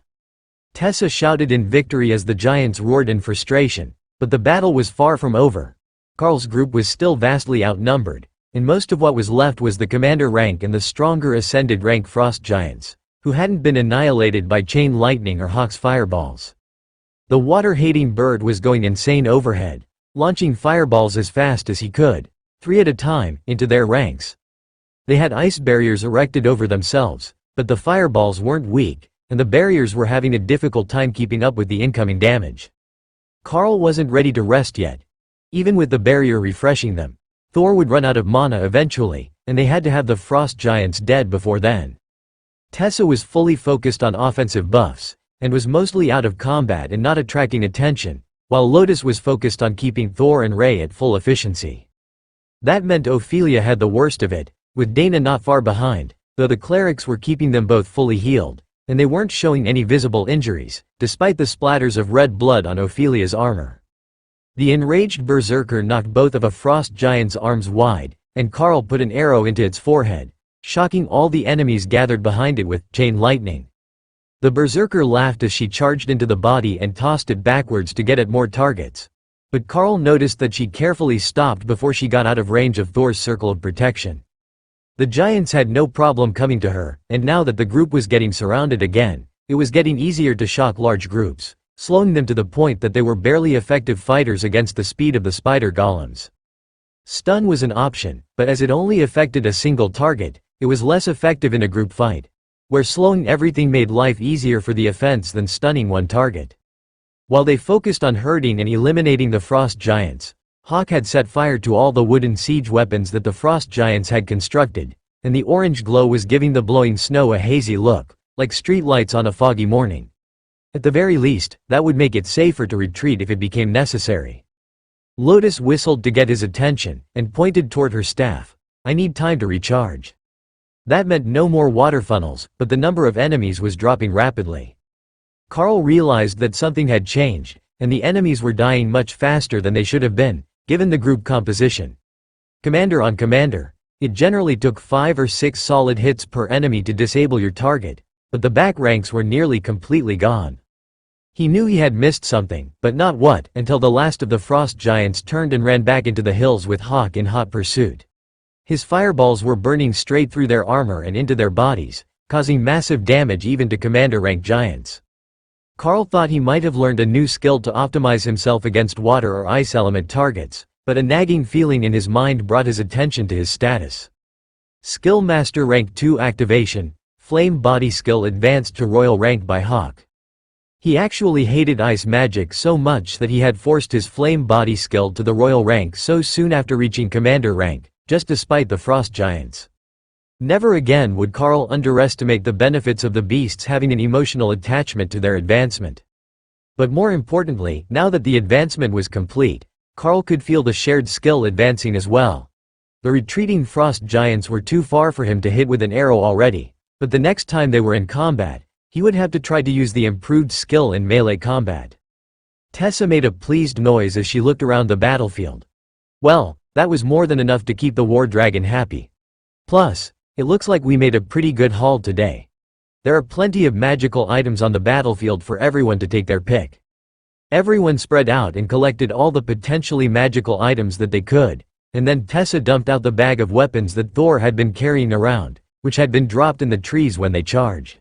Tessa shouted in victory as the giants roared in frustration, but the battle was far from over. Carl's group was still vastly outnumbered, and most of what was left was the commander rank and the stronger ascended rank frost giants, who hadn't been annihilated by chain lightning or Hawk's fireballs. The water-hating bird was going insane overhead, launching fireballs as fast as he could, 3 at a time, into their ranks. They had ice barriers erected over themselves, but the fireballs weren't weak, and the barriers were having a difficult time keeping up with the incoming damage. Carl wasn't ready to rest yet. Even with the barrier refreshing them, Thor would run out of mana eventually, and they had to have the frost giants dead before then. Tessa was fully focused on offensive buffs, and was mostly out of combat and not attracting attention, while Lotus was focused on keeping Thor and Ray at full efficiency. That meant Ophelia had the worst of it, with Dana not far behind, though the clerics were keeping them both fully healed, and they weren't showing any visible injuries, despite the splatters of red blood on Ophelia's armor. The enraged berserker knocked both of a frost giant's arms wide, and Carl put an arrow into its forehead, shocking all the enemies gathered behind it with chain lightning. The berserker laughed as she charged into the body and tossed it backwards to get at more targets. But Carl noticed that she carefully stopped before she got out of range of Thor's circle of protection. The giants had no problem coming to her, and now that the group was getting surrounded again, it was getting easier to shock large groups, slowing them to the point that they were barely effective fighters against the speed of the spider golems. Stun was an option, but as it only affected a single target, it was less effective in a group fight, where slowing everything made life easier for the offense than stunning one target. While they focused on hurting and eliminating the frost giants, Hawk had set fire to all the wooden siege weapons that the frost giants had constructed, and the orange glow was giving the blowing snow a hazy look, like street lights on a foggy morning. At the very least, that would make it safer to retreat if it became necessary. Lotus whistled to get his attention, and pointed toward her staff. "I need time to recharge." That meant no more water funnels, but the number of enemies was dropping rapidly. Carl realized that something had changed, and the enemies were dying much faster than they should have been, given the group composition, Commander on commander. It generally took 5 or 6 solid hits per enemy to disable your target, but the back ranks were nearly completely gone. He knew he had missed something, but not what, until the last of the frost giants turned and ran back into the hills with Hawk in hot pursuit. His fireballs were burning straight through their armor and into their bodies, causing massive damage even to commander-rank giants. Carl thought he might have learned a new skill to optimize himself against water or ice element targets, but a nagging feeling in his mind brought his attention to his status. Skill Master Rank 2 Activation, Flame Body Skill advanced to Royal Rank by Hawk. He actually hated ice magic so much that he had forced his flame body skill to the royal rank so soon after reaching commander rank, just despite the frost giants. Never again would Carl underestimate the benefits of the beasts having an emotional attachment to their advancement. But more importantly, now that the advancement was complete, Carl could feel the shared skill advancing as well. The retreating frost giants were too far for him to hit with an arrow already, but the next time they were in combat, he would have to try to use the improved skill in melee combat. Tessa made a pleased noise as she looked around the battlefield. Well, that was more than enough to keep the war dragon happy. Plus, it looks like we made a pretty good haul today. There are plenty of magical items on the battlefield for everyone to take their pick. Everyone spread out and collected all the potentially magical items that they could, and then Tessa dumped out the bag of weapons that Thor had been carrying around, which had been dropped in the trees when they charged.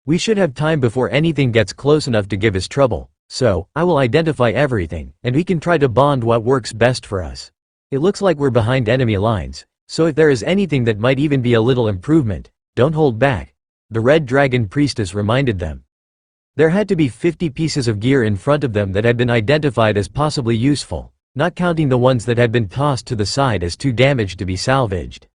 We should have time before anything gets close enough to give us trouble, so I will identify everything, and we can try to bond what works best for us. It looks like we're behind enemy lines, so if there is anything that might even be a little improvement, don't hold back, the Red Dragon Priestess reminded them. There had to be 50 pieces of gear in front of them that had been identified as possibly useful, not counting the ones that had been tossed to the side as too damaged to be salvaged.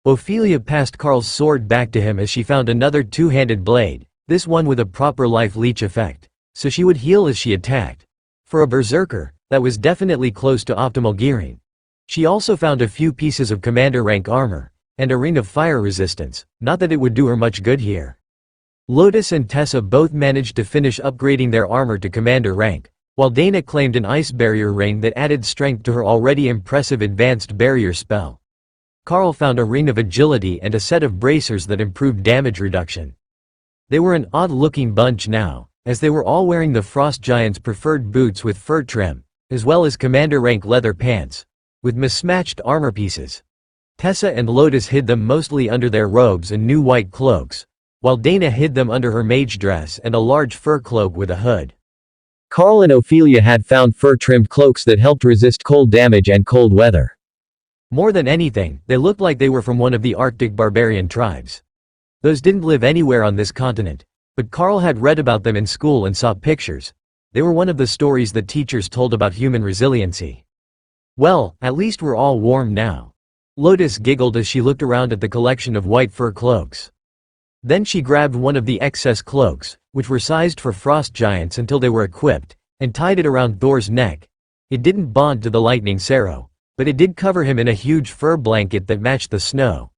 Ophelia passed Carl's sword back to him as she found another two-handed blade, this one with a proper life leech effect, so she would heal as she attacked. For a berserker, that was definitely close to optimal gearing. She also found a few pieces of commander rank armor, and a ring of fire resistance, not that it would do her much good here. Lotus and Tessa both managed to finish upgrading their armor to commander rank, while Dana claimed an ice barrier ring that added strength to her already impressive advanced barrier spell. Carl found a ring of agility and a set of bracers that improved damage reduction. They were an odd-looking bunch now, as they were all wearing the frost giant's preferred boots with fur trim, as well as commander-rank leather pants, with mismatched armor pieces. Tessa and Lotus hid them mostly under their robes and new white cloaks, while Dana hid them under her mage dress and a large fur cloak with a hood. Carl and Ophelia had found fur-trimmed cloaks that helped resist cold damage and cold weather. More than anything, they looked like they were from one of the Arctic barbarian tribes. Those didn't live anywhere on this continent, but Carl had read about them in school and saw pictures. They were one of the stories that teachers told about human resiliency. Well, at least we're all warm now. Lotus giggled as she looked around at the collection of white fur cloaks. Then she grabbed one of the excess cloaks, which were sized for frost giants until they were equipped, and tied it around Thor's neck. It didn't bond to the lightning Sarrow, but it did cover him in a huge fur blanket that matched the snow.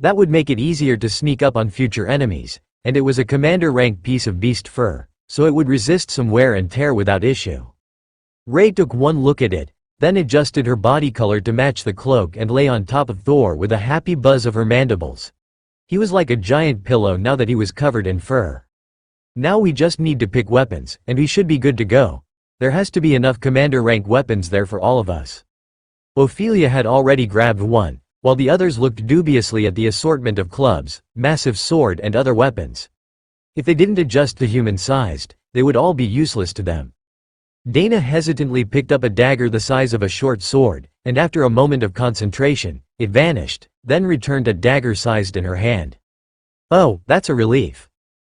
That would make it easier to sneak up on future enemies, and it was a commander-rank piece of beast fur, so it would resist some wear and tear without issue. Rey took one look at it, then adjusted her body color to match the cloak and lay on top of Thor with a happy buzz of her mandibles. He was like a giant pillow now that he was covered in fur. Now we just need to pick weapons, and we should be good to go. There has to be enough commander-rank weapons there for all of us. Ophelia had already grabbed one, while the others looked dubiously at the assortment of clubs, massive sword and other weapons. If they didn't adjust to human-sized, they would all be useless to them. Dana hesitantly picked up a dagger the size of a short sword, and after a moment of concentration, it vanished, then returned a dagger sized in her hand. Oh, that's a relief.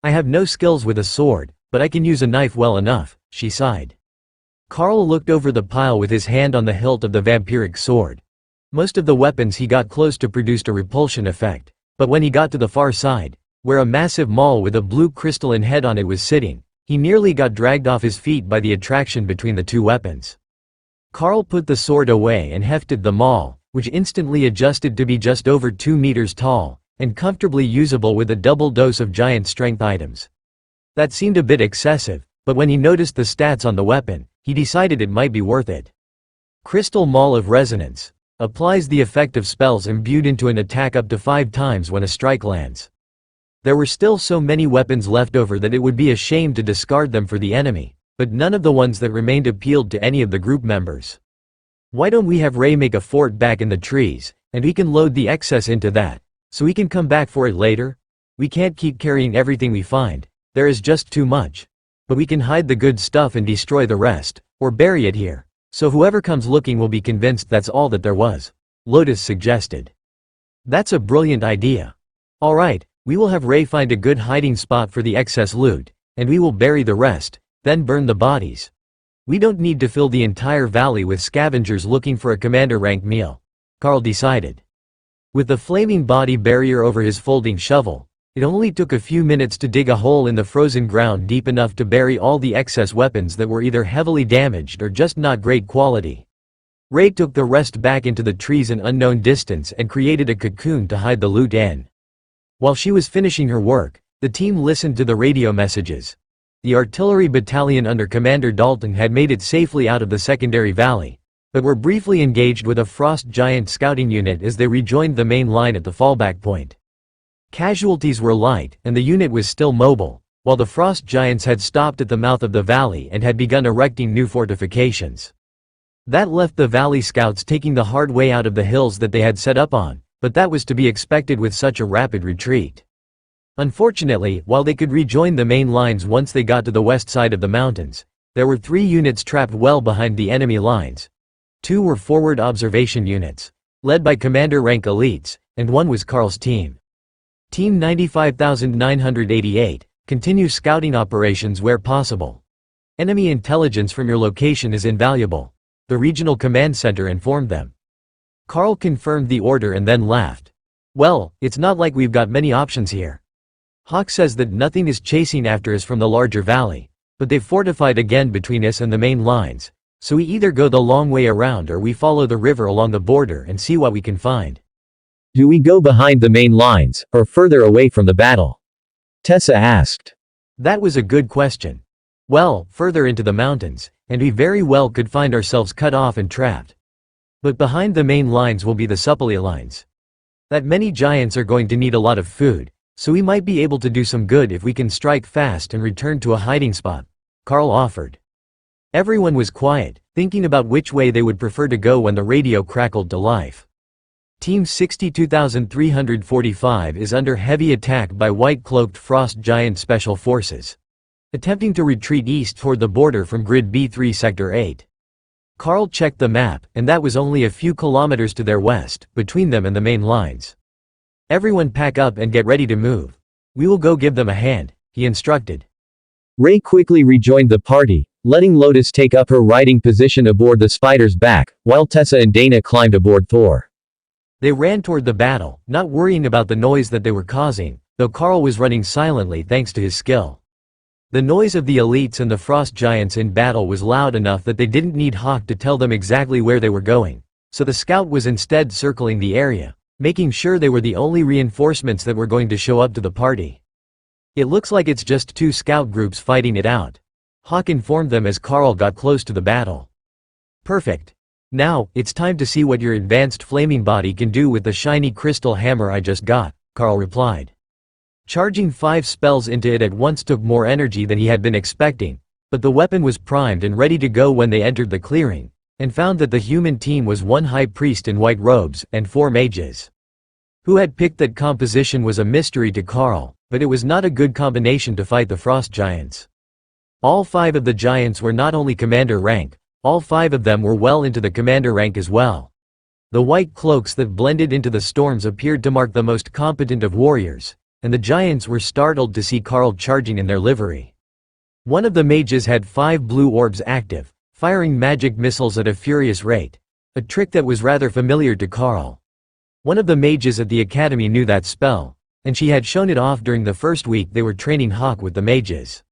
I have no skills with a sword, but I can use a knife well enough, she sighed. Carl looked over the pile with his hand on the hilt of the vampiric sword. Most of the weapons he got close to produced a repulsion effect, but when he got to the far side, where a massive maul with a blue crystalline head on it was sitting, he nearly got dragged off his feet by the attraction between the two weapons. Carl put the sword away and hefted the maul, which instantly adjusted to be just over 2 meters tall, and comfortably usable with a double dose of giant strength items. That seemed a bit excessive, but when he noticed the stats on the weapon, he decided it might be worth it. Crystal Maul of Resonance. Applies the effect of spells imbued into an attack up to 5 times when a strike lands. There were still so many weapons left over that it would be a shame to discard them for the enemy, but none of the ones that remained appealed to any of the group members. Why don't we have Ray make a fort back in the trees, and we can load the excess into that, so we can come back for it later? We can't keep carrying everything we find, there is just too much. But we can hide the good stuff and destroy the rest, or bury it here, so whoever comes looking will be convinced that's all that there was, Lotus suggested. That's a brilliant idea. Alright, we will have Ray find a good hiding spot for the excess loot, and we will bury the rest, then burn the bodies. We don't need to fill the entire valley with scavengers looking for a commander rank meal, Carl decided. With the flaming body barrier over his folding shovel, it only took a few minutes to dig a hole in the frozen ground deep enough to bury all the excess weapons that were either heavily damaged or just not great quality. Ray took the rest back into the trees an unknown distance and created a cocoon to hide the loot in. While she was finishing her work, the team listened to the radio messages. The artillery battalion under Commander Dalton had made it safely out of the secondary valley, but were briefly engaged with a Frost Giant scouting unit as they rejoined the main line at the fallback point. Casualties were light, and the unit was still mobile, while the Frost Giants had stopped at the mouth of the valley and had begun erecting new fortifications. That left the Valley Scouts taking the hard way out of the hills that they had set up on, but that was to be expected with such a rapid retreat. Unfortunately, while they could rejoin the main lines once they got to the west side of the mountains, there were 3 units trapped well behind the enemy lines. 2 were forward observation units, led by commander rank elites, and 1 was Carl's team. Team 95988, continue scouting operations where possible. Enemy intelligence from your location is invaluable, the regional command center informed them. Carl confirmed the order and then laughed. Well, it's not like we've got many options here. Hawk says that nothing is chasing after us from the larger valley, but they've fortified again between us and the main lines, so we either go the long way around or we follow the river along the border and see what we can find. Do we go behind the main lines, or further away from the battle? Tessa asked. That was a good question. Well, further into the mountains, and we very well could find ourselves cut off and trapped. But behind the main lines will be the supply lines. That many giants are going to need a lot of food, so we might be able to do some good if we can strike fast and return to a hiding spot, Carl offered. Everyone was quiet, thinking about which way they would prefer to go when the radio crackled to life. Team 62345 is under heavy attack by white-cloaked Frost Giant Special Forces, attempting to retreat east toward the border from Grid B3 Sector 8. Carl checked the map, and that was only a few kilometers to their west, between them and the main lines. Everyone pack up and get ready to move. We will go give them a hand, he instructed. Ray quickly rejoined the party, letting Lotus take up her riding position aboard the Spider's back, while Tessa and Dana climbed aboard Thor. They ran toward the battle, not worrying about the noise that they were causing, though Carl was running silently thanks to his skill. The noise of the elites and the Frost Giants in battle was loud enough that they didn't need Hawk to tell them exactly where they were going, so the scout was instead circling the area, making sure they were the only reinforcements that were going to show up to the party. It looks like it's just 2 scout groups fighting it out, Hawk informed them as Carl got close to the battle. Perfect. Now, it's time to see what your advanced flaming body can do with the shiny crystal hammer I just got, Carl replied. Charging 5 spells into it at once took more energy than he had been expecting, but the weapon was primed and ready to go when they entered the clearing, and found that the human team was 1 high priest in white robes and 4 mages. Who had picked that composition was a mystery to Carl, but it was not a good combination to fight the Frost Giants. All 5 of the giants were not only commander rank, all 5 of them were well into the commander rank as well. The white cloaks that blended into the storms appeared to mark the most competent of warriors, and the giants were startled to see Carl charging in their livery. One of the mages had 5 blue orbs active, firing magic missiles at a furious rate, a trick that was rather familiar to Carl. One of the mages at the academy knew that spell, and she had shown it off during the first week they were training Hawk with the mages.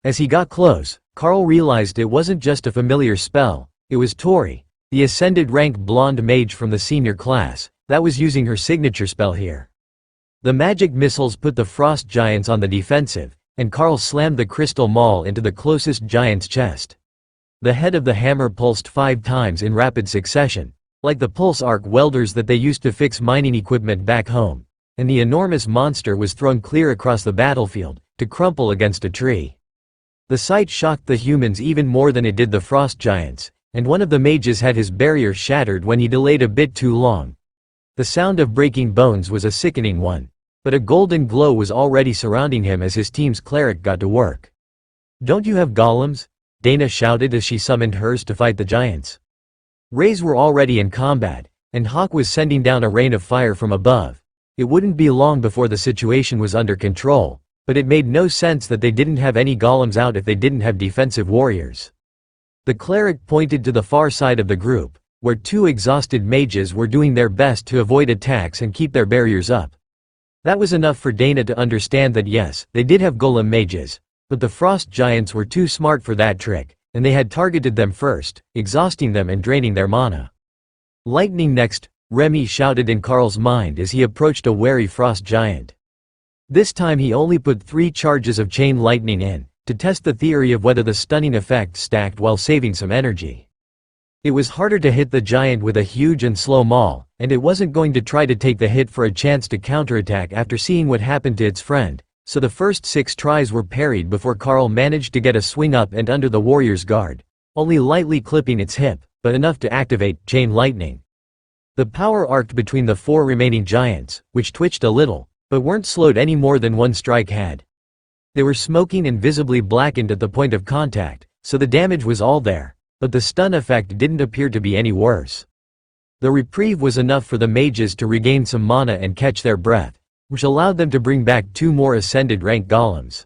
As he got close, Carl realized it wasn't just a familiar spell, it was Tori, the ascended rank blonde mage from the senior class, that was using her signature spell here. The magic missiles put the Frost Giants on the defensive, and Carl slammed the crystal maul into the closest giant's chest. The head of the hammer pulsed 5 times in rapid succession, like the pulse arc welders that they used to fix mining equipment back home, and the enormous monster was thrown clear across the battlefield, to crumple against a tree. The sight shocked the humans even more than it did the frost giants, and one of the mages had his barrier shattered when he delayed a bit too long. The sound of breaking bones was a sickening one, but a golden glow was already surrounding him as his team's cleric got to work. "Don't you have golems?" Dana shouted as she summoned hers to fight the giants. Rays were already in combat, and Hawk was sending down a rain of fire from above. It wouldn't be long before the situation was under control, but it made no sense that they didn't have any golems out if they didn't have defensive warriors. The cleric pointed to the far side of the group, where two exhausted mages were doing their best to avoid attacks and keep their barriers up. That was enough for Dana to understand that yes, they did have golem mages, but the frost giants were too smart for that trick, and they had targeted them first, exhausting them and draining their mana. "Lightning next," Remy shouted in Carl's mind as he approached a wary frost giant. This time he only put 3 charges of chain lightning in, to test the theory of whether the stunning effect stacked while saving some energy. It was harder to hit the giant with a huge and slow maul, and it wasn't going to try to take the hit for a chance to counterattack after seeing what happened to its friend, so the first 6 tries were parried before Carl managed to get a swing up and under the warrior's guard, only lightly clipping its hip, but enough to activate chain lightning. The power arced between the 4 remaining giants, which twitched a little, but weren't slowed any more than one strike had. They were smoking and visibly blackened at the point of contact, so the damage was all there, but the stun effect didn't appear to be any worse. The reprieve was enough for the mages to regain some mana and catch their breath, which allowed them to bring back 2 more ascended rank golems.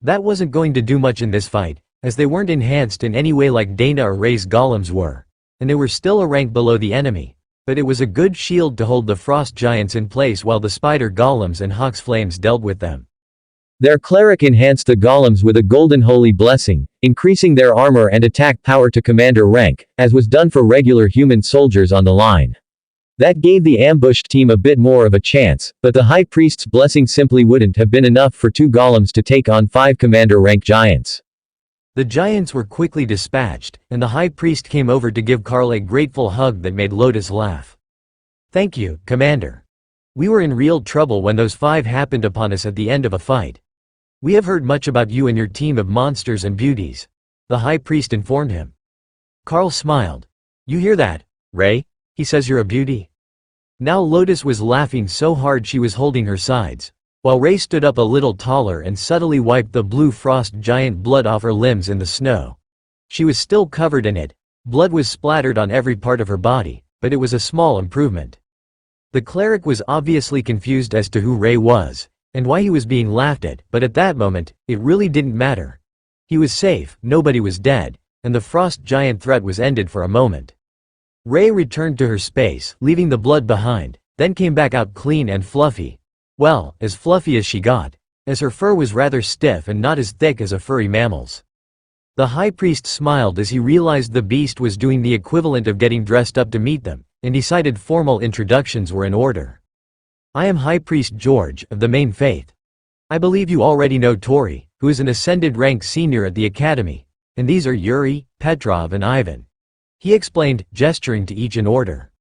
That wasn't going to do much in this fight, as they weren't enhanced in any way like Dana or Ray's golems were, and they were still a rank below the enemy, but it was a good shield to hold the frost giants in place while the spider golems and Hawk's flames dealt with them. Their cleric enhanced the golems with a golden holy blessing, increasing their armor and attack power to commander rank, as was done for regular human soldiers on the line. That gave the ambushed team a bit more of a chance, but the high priest's blessing simply wouldn't have been enough for 2 golems to take on 5 commander rank giants. The giants were quickly dispatched, and the high priest came over to give Carl a grateful hug that made Lotus laugh. "Thank you, Commander. We were in real trouble when those 5 happened upon us at the end of a fight. We have heard much about you and your team of monsters and beauties," the high priest informed him. Carl smiled. "You hear that, Ray? He says you're a beauty." Now Lotus was laughing so hard she was holding her sides, while Ray stood up a little taller and subtly wiped the blue frost giant blood off her limbs in the snow. She was still covered in it, blood was splattered on every part of her body, but it was a small improvement. The cleric was obviously confused as to who Ray was, and why he was being laughed at, but at that moment, it really didn't matter. He was safe, nobody was dead, and the frost giant threat was ended for a moment. Ray returned to her space, leaving the blood behind, then came back out clean and fluffy. Well, as fluffy as she got, as her fur was rather stiff and not as thick as a furry mammal's. The high priest smiled as he realized the beast was doing the equivalent of getting dressed up to meet them, and decided formal introductions were in order. "I am High Priest George, of the main faith. I believe you already know Tori, who is an ascended rank senior at the academy, and these are Yuri, Petrov and Ivan," he explained, gesturing to each in order.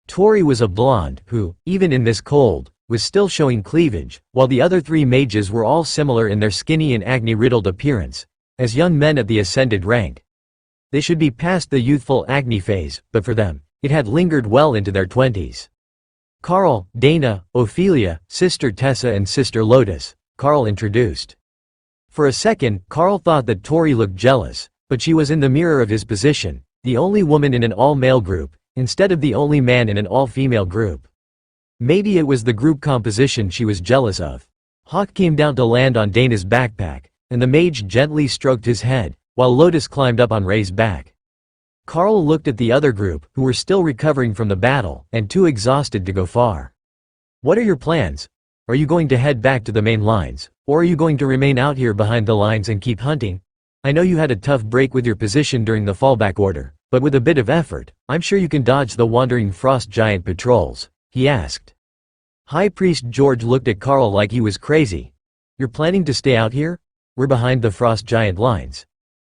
Tori was a blonde, who, even in this cold, was still showing cleavage, while the other 3 mages were all similar in their skinny and acne-riddled appearance, as young men at the ascended rank. They should be past the youthful acne phase, but for them, it had lingered well into their 20s. "Carl, Dana, Ophelia, Sister Tessa and Sister Lotus," Carl introduced. For a second, Carl thought that Tori looked jealous, but she was in the mirror of his position, the only woman in an all-male group, instead of the only man in an all-female group. Maybe it was the group composition she was jealous of. Hawk came down to land on Dana's backpack, and the mage gently stroked his head, while Lotus climbed up on Ray's back. Carl looked at the other group, who were still recovering from the battle, and too exhausted to go far. "What are your plans? Are you going to head back to the main lines, or are you going to remain out here behind the lines and keep hunting? I know you had a tough break with your position during the fallback order, but with a bit of effort, I'm sure you can dodge the wandering frost giant patrols," he asked. High Priest George looked at Carl like he was crazy. "You're planning to stay out here? We're behind the frost giant lines.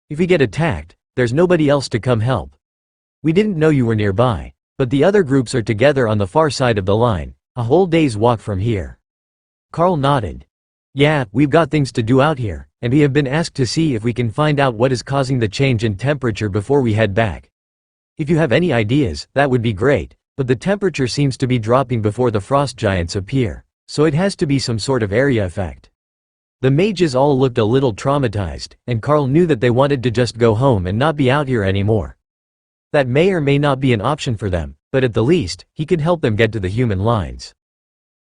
If we get attacked, there's nobody else to come help. We didn't know you were nearby, But the other groups are together on the far side of the line, a whole day's walk from here. Carl nodded. Yeah, we've got things to do out here, and we have been asked to see if we can find out what is causing the change in temperature before we head back. If you have any ideas, that would be great, but the temperature seems to be dropping before the frost giants appear, so it has to be some sort of area effect. The mages all looked a little traumatized, and Carl knew that they wanted to just go home and not be out here anymore. That may or may not be an option for them, but at the least, he could help them get to the human lines.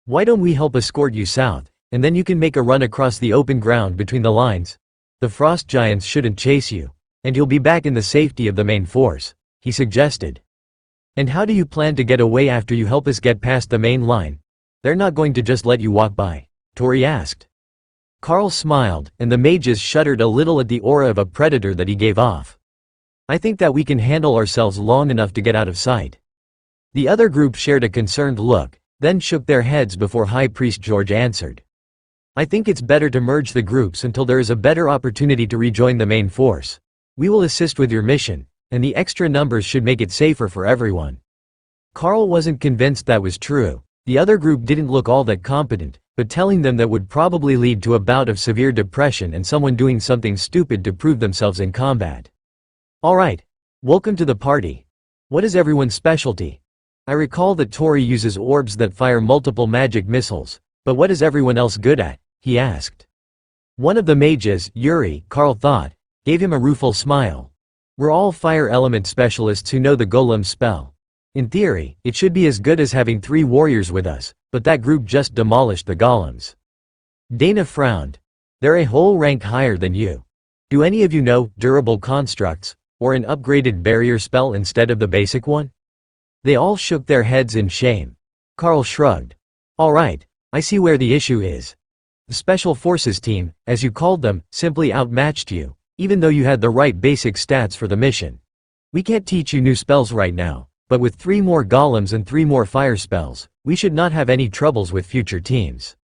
Why don't we help escort you south, and then you can make a run across the open ground between the lines? The frost giants shouldn't chase you, and you'll be back in the safety of the main force, he suggested. And how do you plan to get away after you help us get past the main line? They're not going to just let you walk by, Tori asked. Carl smiled, and the mages shuddered a little at the aura of a predator that he gave off. I think that we can handle ourselves long enough to get out of sight. The other group shared a concerned look, then shook their heads before High Priest George answered. I think it's better to merge the groups until there is a better opportunity to rejoin the main force. We will assist with your mission, and the extra numbers should make it safer for everyone. Carl wasn't convinced that was true. The other group didn't look all that competent, but telling them that would probably lead to a bout of severe depression and someone doing something stupid to prove themselves in combat. Alright. Welcome to the party. What is everyone's specialty? I recall that Tori uses orbs that fire multiple magic missiles, but what is everyone else good at? He asked. One of the mages, Yuri, Carl thought, gave him a rueful smile. We're all fire element specialists who know the golem spell. In theory, it should be as good as having 3 warriors with us, but that group just demolished the golems. Dana frowned. They're a whole rank higher than you. Do any of you know durable constructs, or an upgraded barrier spell instead of the basic one? They all shook their heads in shame. Carl shrugged. Alright, I see where the issue is. The Special Forces team, as you called them, simply outmatched you, even though you had the right basic stats for the mission. We can't teach you new spells right now, but with 3 more golems and 3 more fire spells, we should not have any troubles with future teams.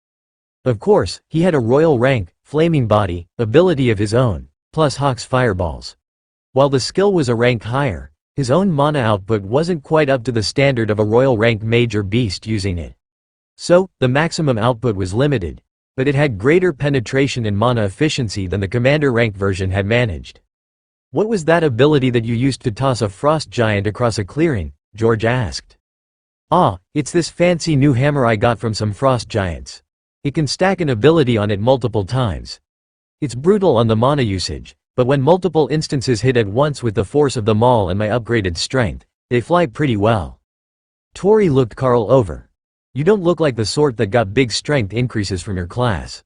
Of course, he had a royal rank, flaming body, ability of his own, plus Hawk's fireballs. While the skill was a rank higher, his own mana output wasn't quite up to the standard of a royal rank mage or beast using it. So, the maximum output was limited, but it had greater penetration and mana efficiency than the commander rank version had managed. What was that ability that you used to toss a frost giant across a clearing? George asked. Ah, it's this fancy new hammer I got from some frost giants. It can stack an ability on it multiple times. It's brutal on the mana usage, but when multiple instances hit at once with the force of the maul and my upgraded strength, they fly pretty well. Tori looked Carl over. You don't look like the sort that got big strength increases from your class.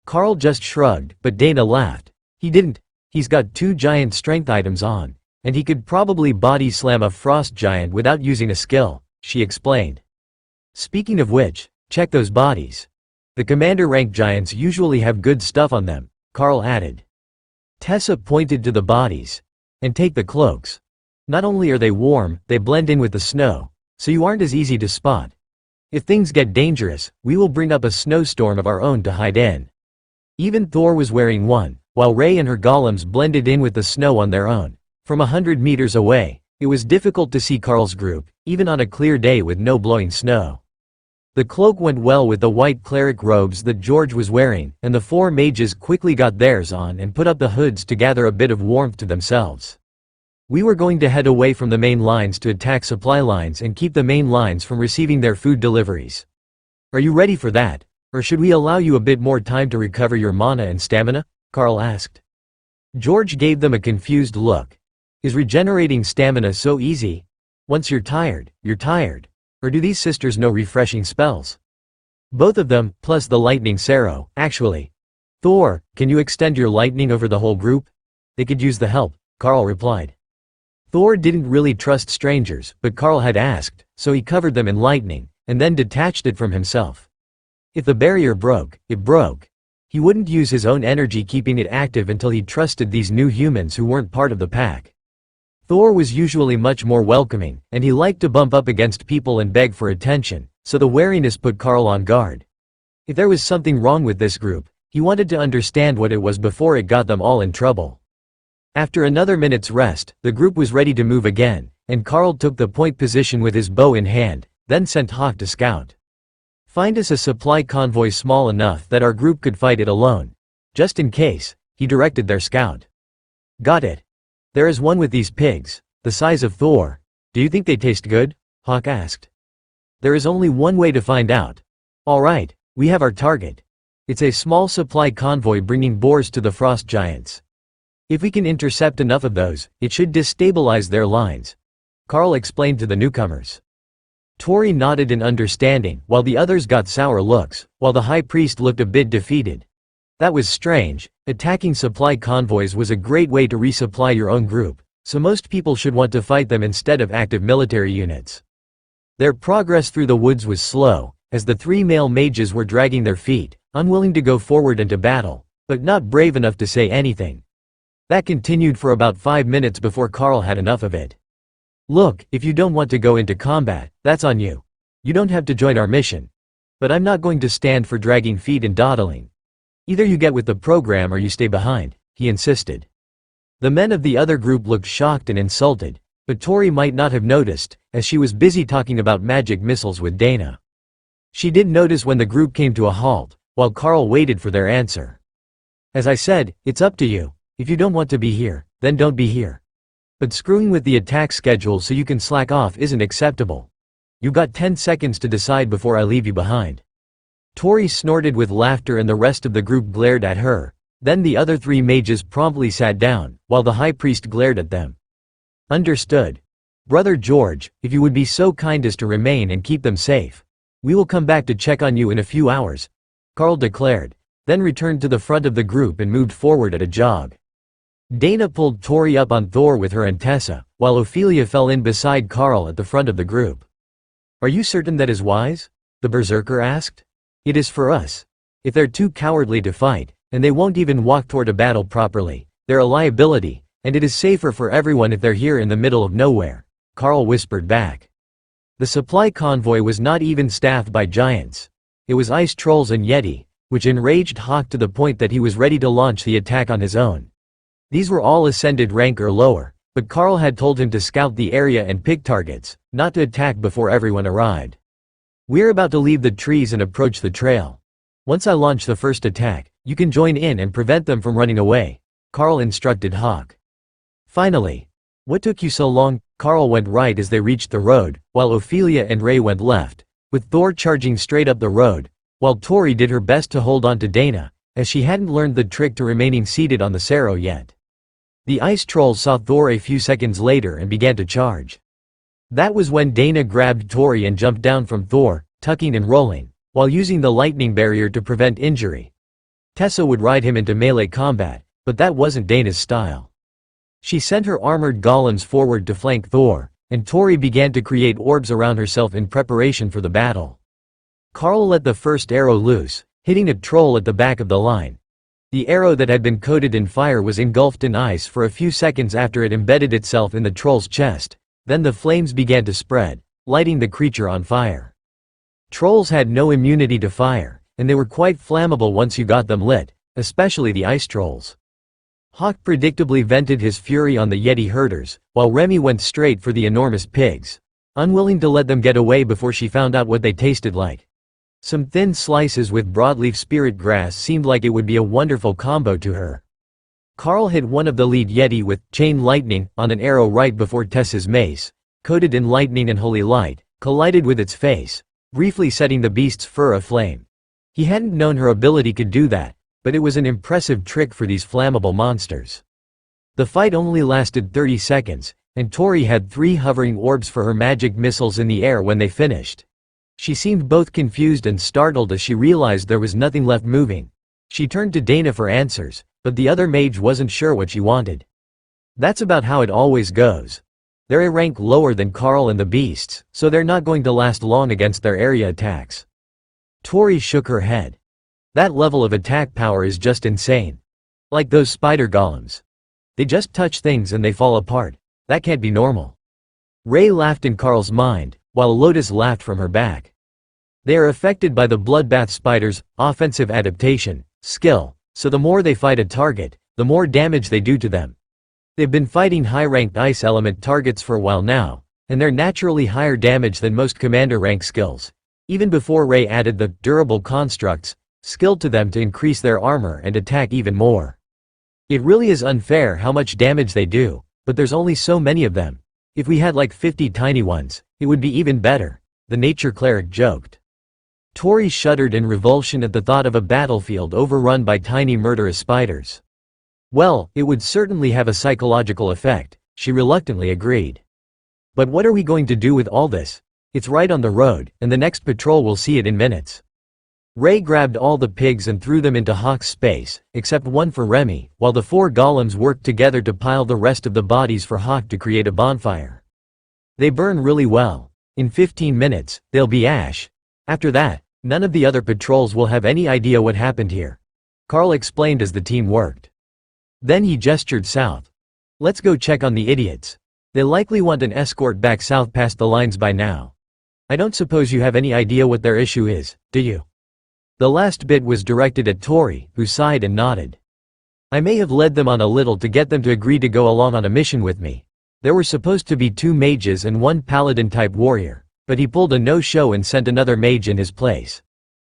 Carl just shrugged, but Dana laughed. He didn't. He's got 2 giant strength items on, and he could probably body slam a frost giant without using a skill, she explained. Speaking of which, check those bodies. The commander rank giants usually have good stuff on them, Carl added. Tessa pointed to the bodies. And take the cloaks. Not only are they warm, they blend in with the snow, so you aren't as easy to spot. If things get dangerous, we will bring up a snowstorm of our own to hide in. Even Thor was wearing one, while Rey and her golems blended in with the snow on their own. From 100 meters away, it was difficult to see Carl's group, even on a clear day with no blowing snow. The cloak went well with the white cleric robes that George was wearing, and the 4 mages quickly got theirs on and put up the hoods to gather a bit of warmth to themselves. We were going to head away from the main lines to attack supply lines and keep the main lines from receiving their food deliveries. Are you ready for that, or should we allow you a bit more time to recover your mana and stamina? Carl asked. George gave them a confused look. Is regenerating stamina so easy? Once you're tired, you're tired. Or do these sisters know refreshing spells? Both of them, plus the lightning Saro, actually. Thor, can you extend your lightning over the whole group? They could use the help, Carl replied. Thor didn't really trust strangers, but Carl had asked, so he covered them in lightning, and then detached it from himself. If the barrier broke, it broke. He wouldn't use his own energy keeping it active until he trusted these new humans who weren't part of the pack. Thor was usually much more welcoming, and he liked to bump up against people and beg for attention, so the wariness put Carl on guard. If there was something wrong with this group, he wanted to understand what it was before it got them all in trouble. After another minute's rest, the group was ready to move again, and Carl took the point position with his bow in hand, then sent Hawk to scout. "Find us a supply convoy small enough that our group could fight it alone. Just in case," he directed their scout. "Got it. There is one with these pigs, the size of Thor. Do you think they taste good?" Hawk asked. "There is only one way to find out." "All right, we have our target. It's a small supply convoy bringing boars to the frost giants. If we can intercept enough of those, it should destabilize their lines," Carl explained to the newcomers. Tori nodded in understanding, while the others got sour looks, while the high priest looked a bit defeated. That was strange. Attacking supply convoys was a great way to resupply your own group, so most people should want to fight them instead of active military units. Their progress through the woods was slow, as the three male mages were dragging their feet, unwilling to go forward into battle, but not brave enough to say anything. That continued for about 5 minutes before Carl had enough of it. "Look, if you don't want to go into combat, that's on you. You don't have to join our mission. But I'm not going to stand for dragging feet and dawdling. Either you get with the program or you stay behind," he insisted. The men of the other group looked shocked and insulted, but Tori might not have noticed, as she was busy talking about magic missiles with Dana. She did notice when the group came to a halt, while Carl waited for their answer. "As I said, it's up to you. If you don't want to be here, then don't be here. But screwing with the attack schedule so you can slack off isn't acceptable. You got 10 seconds to decide before I leave you behind." Tori snorted with laughter and the rest of the group glared at her. Then the other 3 mages promptly sat down, while the high priest glared at them. "Understood. Brother George, if you would be so kind as to remain and keep them safe. We will come back to check on you in a few hours," Carl declared, then returned to the front of the group and moved forward at a jog. Dana pulled Tori up on Thor with her and Tessa, while Ophelia fell in beside Carl at the front of the group. "Are you certain that is wise?" the berserker asked. "It is for us. If they're too cowardly to fight, and they won't even walk toward a battle properly, they're a liability, and it is safer for everyone if they're here in the middle of nowhere," Carl whispered back. The supply convoy was not even staffed by giants. It was ice trolls and yeti, which enraged Hawk to the point that he was ready to launch the attack on his own. These were all ascended rank or lower, but Carl had told him to scout the area and pick targets, not to attack before everyone arrived. "We're about to leave the trees and approach the trail. Once I launch the first attack, you can join in and prevent them from running away," Carl instructed Hawk. Finally, "What took you so long?" Carl went right as they reached the road, while Ophelia and Ray went left, with Thor charging straight up the road, while Tori did her best to hold on to Dana, as she hadn't learned the trick to remaining seated on the Cerro yet. The ice trolls saw Thor a few seconds later and began to charge. That was when Dana grabbed Tori and jumped down from Thor, tucking and rolling, while using the lightning barrier to prevent injury. Tessa would ride him into melee combat, but that wasn't Dana's style. She sent her armored golems forward to flank Thor, and Tori began to create orbs around herself in preparation for the battle. Carl let the first arrow loose, hitting a troll at the back of the line. The arrow that had been coated in fire was engulfed in ice for a few seconds after it embedded itself in the troll's chest, then the flames began to spread, lighting the creature on fire. Trolls had no immunity to fire, and they were quite flammable once you got them lit, especially the ice trolls. Hawk predictably vented his fury on the Yeti herders, while Remy went straight for the enormous pigs, unwilling to let them get away before she found out what they tasted like. Some thin slices with broadleaf spirit grass seemed like it would be a wonderful combo to her. Carl hit one of the lead Yeti with chain lightning on an arrow right before Tessa's mace, coated in lightning and holy light, collided with its face, briefly setting the beast's fur aflame. He hadn't known her ability could do that, but it was an impressive trick for these flammable monsters. The fight only lasted 30 seconds, and Tori had 3 hovering orbs for her magic missiles in the air when they finished. She seemed both confused and startled as she realized there was nothing left moving. She turned to Dana for answers, but the other mage wasn't sure what she wanted. That's about how it always goes. They're a rank lower than Carl and the beasts, so they're not going to last long against their area attacks. Tori shook her head. That level of attack power is just insane. Like those spider golems. They just touch things and they fall apart. That can't be normal. Ray laughed in Carl's mind, while Lotus laughed from her back. They are affected by the bloodbath spider's offensive adaptation skill, so the more they fight a target, the more damage they do to them. They've been fighting high-ranked ice element targets for a while now, and they're naturally higher damage than most commander rank skills, even before Ray added the durable constructs skill to them to increase their armor and attack even more. It really is unfair how much damage they do, but there's only so many of them. If we had like 50 tiny ones, it would be even better, the nature cleric joked. Tori shuddered in revulsion at the thought of a battlefield overrun by tiny murderous spiders. Well, it would certainly have a psychological effect, she reluctantly agreed. But what are we going to do with all this? It's right on the road, and the next patrol will see it in minutes. Ray grabbed all the pigs and threw them into Hawk's space, except one for Remy, while the 4 golems worked together to pile the rest of the bodies for Hawk to create a bonfire. They burn really well. In 15 minutes, they'll be ash. After that, none of the other patrols will have any idea what happened here. Carl explained as the team worked. Then he gestured south. Let's go check on the idiots. They likely want an escort back south past the lines by now. I don't suppose you have any idea what their issue is, do you? The last bit was directed at Tori, who sighed and nodded. I may have led them on a little to get them to agree to go along on a mission with me. There were supposed to be 2 mages and 1 paladin-type warrior, but he pulled a no-show and sent another mage in his place.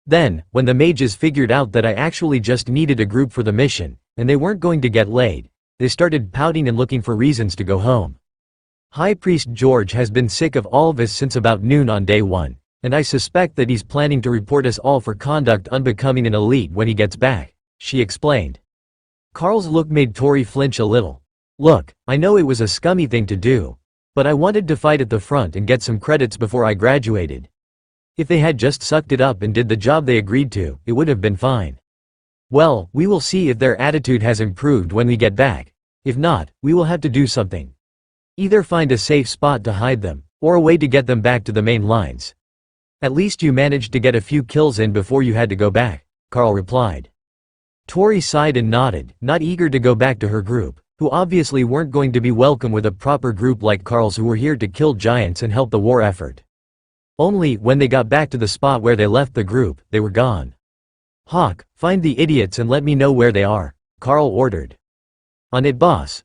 Then, when the mages figured out that I actually just needed a group for the mission, and they weren't going to get laid, they started pouting and looking for reasons to go home. High Priest George has been sick of all of us since about noon on day 1, and I suspect that he's planning to report us all for conduct unbecoming an elite when he gets back, she explained. Carl's look made Tori flinch a little. Look, I know it was a scummy thing to do, but I wanted to fight at the front and get some credits before I graduated. If they had just sucked it up and did the job they agreed to, it would have been fine. Well, we will see if their attitude has improved when we get back. If not, we will have to do something. Either find a safe spot to hide them, or a way to get them back to the main lines. At least you managed to get a few kills in before you had to go back, Carl replied. Tori sighed and nodded, not eager to go back to her group, who obviously weren't going to be welcome with a proper group like Carl's who were here to kill giants and help the war effort. Only, when they got back to the spot where they left the group, they were gone. Hawk, find the idiots and let me know where they are, Carl ordered. On it, boss.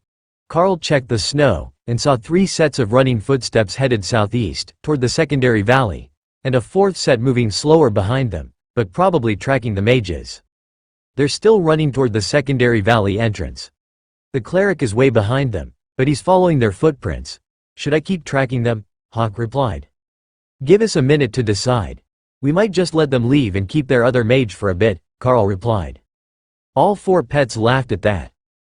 Carl checked the snow, and saw 3 sets of running footsteps headed southeast, toward the secondary valley, and a 4th set moving slower behind them, but probably tracking the mages. They're still running toward the secondary valley entrance. The cleric is way behind them, but he's following their footprints. Should I keep tracking them? Hawk replied. Give us a minute to decide. We might just let them leave and keep their other mage for a bit, Carl replied. All 4 pets laughed at that.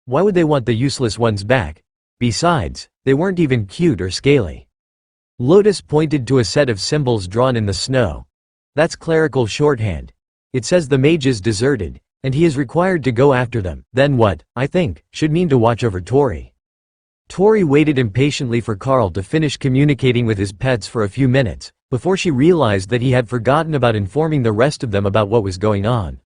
Why would they want the useless ones back? Besides, they weren't even cute or scaly. Lotus pointed to a set of symbols drawn in the snow. That's clerical shorthand. It says the mages deserted, and he is required to go after them. Then what, I think, should mean to watch over Tori. Tori waited impatiently for Carl to finish communicating with his pets for a few minutes, before she realized that he had forgotten about informing the rest of them about what was going on.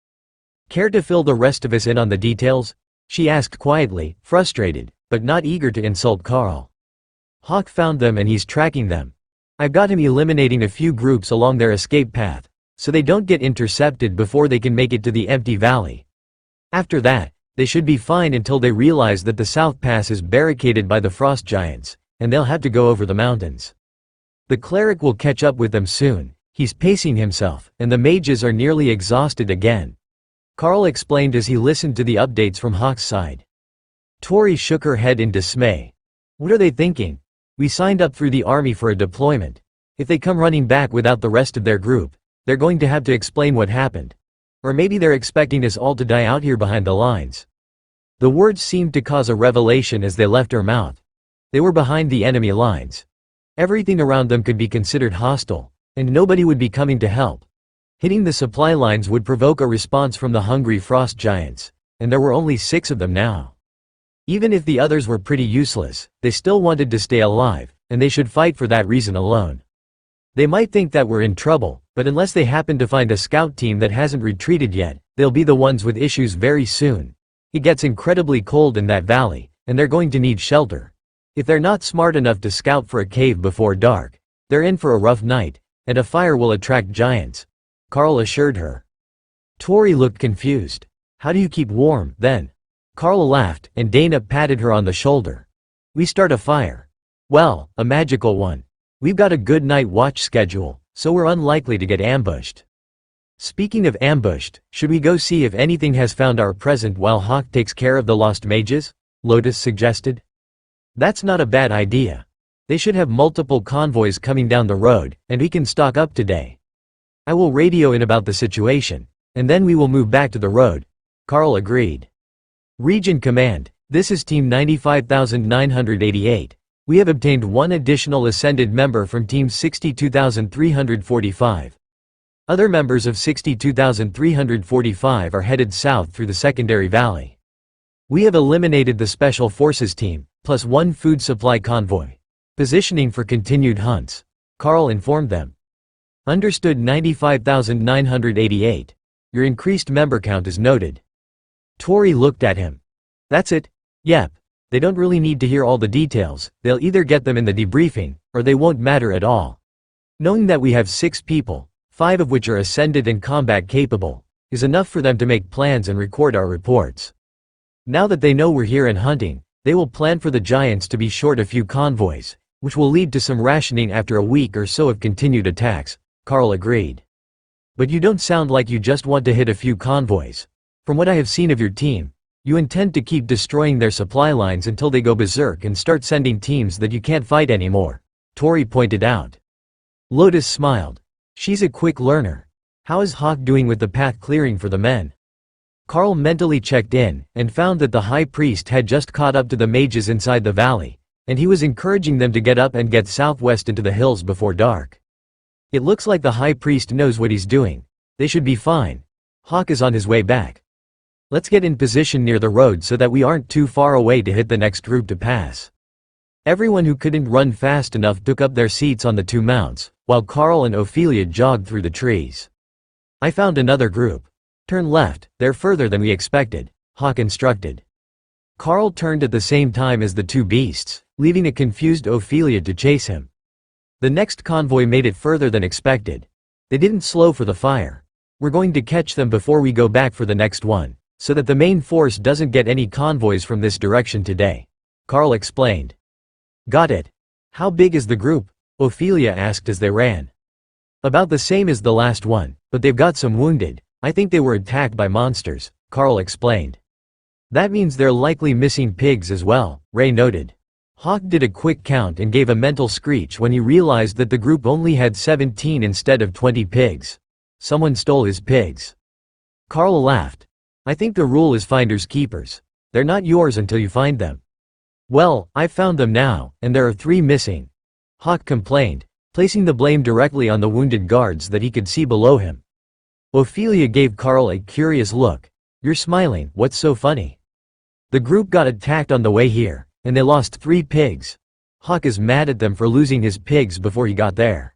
Care to fill the rest of us in on the details? She asked quietly, frustrated, but not eager to insult Carl. Hawk found them and he's tracking them. I've got him eliminating a few groups along their escape path, so they don't get intercepted before they can make it to the empty valley. After that, they should be fine until they realize that the South Pass is barricaded by the frost giants, and they'll have to go over the mountains. The cleric will catch up with them soon. He's pacing himself, and the mages are nearly exhausted again. Carl explained as he listened to the updates from Hawk's side. Tori shook her head in dismay. What are they thinking? We signed up through the army for a deployment. If they come running back without the rest of their group, they're going to have to explain what happened. Or maybe they're expecting us all to die out here behind the lines. The words seemed to cause a revelation as they left her mouth. They were behind the enemy lines. Everything around them could be considered hostile, and nobody would be coming to help. Hitting the supply lines would provoke a response from the hungry frost giants, and there were only 6 of them now. Even if the others were pretty useless, they still wanted to stay alive, and they should fight for that reason alone. They might think that we're in trouble, but unless they happen to find a scout team that hasn't retreated yet, they'll be the ones with issues very soon. It gets incredibly cold in that valley, and they're going to need shelter. If they're not smart enough to scout for a cave before dark, they're in for a rough night, and a fire will attract giants, Carl assured her. Tori looked confused. How do you keep warm, then? Carl laughed, and Dana patted her on the shoulder. We start a fire. Well, a magical one. We've got a good night watch schedule, so we're unlikely to get ambushed. Speaking of ambushed, should we go see if anything has found our present while Hawk takes care of the lost mages? Lotus suggested. That's not a bad idea. They should have multiple convoys coming down the road, and we can stock up today. I will radio in about the situation, and then we will move back to the road. Carl agreed. Region Command, this is Team 95,988. We have obtained one additional ascended member from Team 62,345. Other members of 62,345 are headed south through the secondary valley. We have eliminated the Special Forces team, plus one food supply convoy. Positioning for continued hunts. Carl informed them. Understood 95,988. Your increased member count is noted. Tori looked at him. That's it? Yep. They don't really need to hear all the details, they'll either get them in the debriefing, or they won't matter at all. Knowing that we have 6 people, 5 of which are ascended and combat capable, is enough for them to make plans and record our reports. Now that they know we're here and hunting, they will plan for the Giants to be short a few convoys, which will lead to some rationing after a week or so of continued attacks, Carl agreed. But you don't sound like you just want to hit a few convoys. From what I have seen of your team, you intend to keep destroying their supply lines until they go berserk and start sending teams that you can't fight anymore, Tori pointed out. Lotus smiled. She's a quick learner. How is Hawk doing with the path clearing for the men? Carl mentally checked in, and found that the high priest had just caught up to the mages inside the valley, and he was encouraging them to get up and get southwest into the hills before dark. It looks like the high priest knows what he's doing. They should be fine. Hawk is on his way back. Let's get in position near the road so that we aren't too far away to hit the next group to pass. Everyone who couldn't run fast enough took up their seats on the 2 mounts, while Carl and Ophelia jogged through the trees. I found another group. Turn left, they're further than we expected, Hawk instructed. Carl turned at the same time as the 2 beasts, leaving a confused Ophelia to chase him. The next convoy made it further than expected. They didn't slow for the fire. We're going to catch them before we go back for the next one, so that the main force doesn't get any convoys from this direction today, Carl explained. Got it. How big is the group? Ophelia asked as they ran. About the same as the last one, but they've got some wounded. I think they were attacked by monsters, Carl explained. That means they're likely missing pigs as well, Ray noted. Hawk did a quick count and gave a mental screech when he realized that the group only had 17 instead of 20 pigs. Someone stole his pigs. Carl laughed. I think the rule is finders keepers. They're not yours until you find them. Well, I've found them now, and there are 3 missing. Hawk complained, placing the blame directly on the wounded guards that he could see below him. Ophelia gave Carl a curious look. You're smiling, what's so funny? The group got attacked on the way here, and they lost 3 pigs. Hawk is mad at them for losing his pigs before he got there.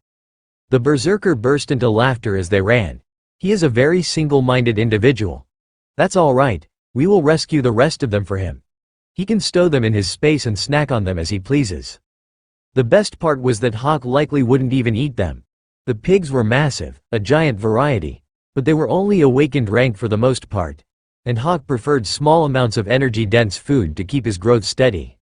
The berserker burst into laughter as they ran. He is a very single-minded individual. That's all right, we will rescue the rest of them for him. He can stow them in his space and snack on them as he pleases. The best part was that Hawk likely wouldn't even eat them. The pigs were massive, a giant variety, but they were only awakened rank for the most part, and Hawk preferred small amounts of energy-dense food to keep his growth steady.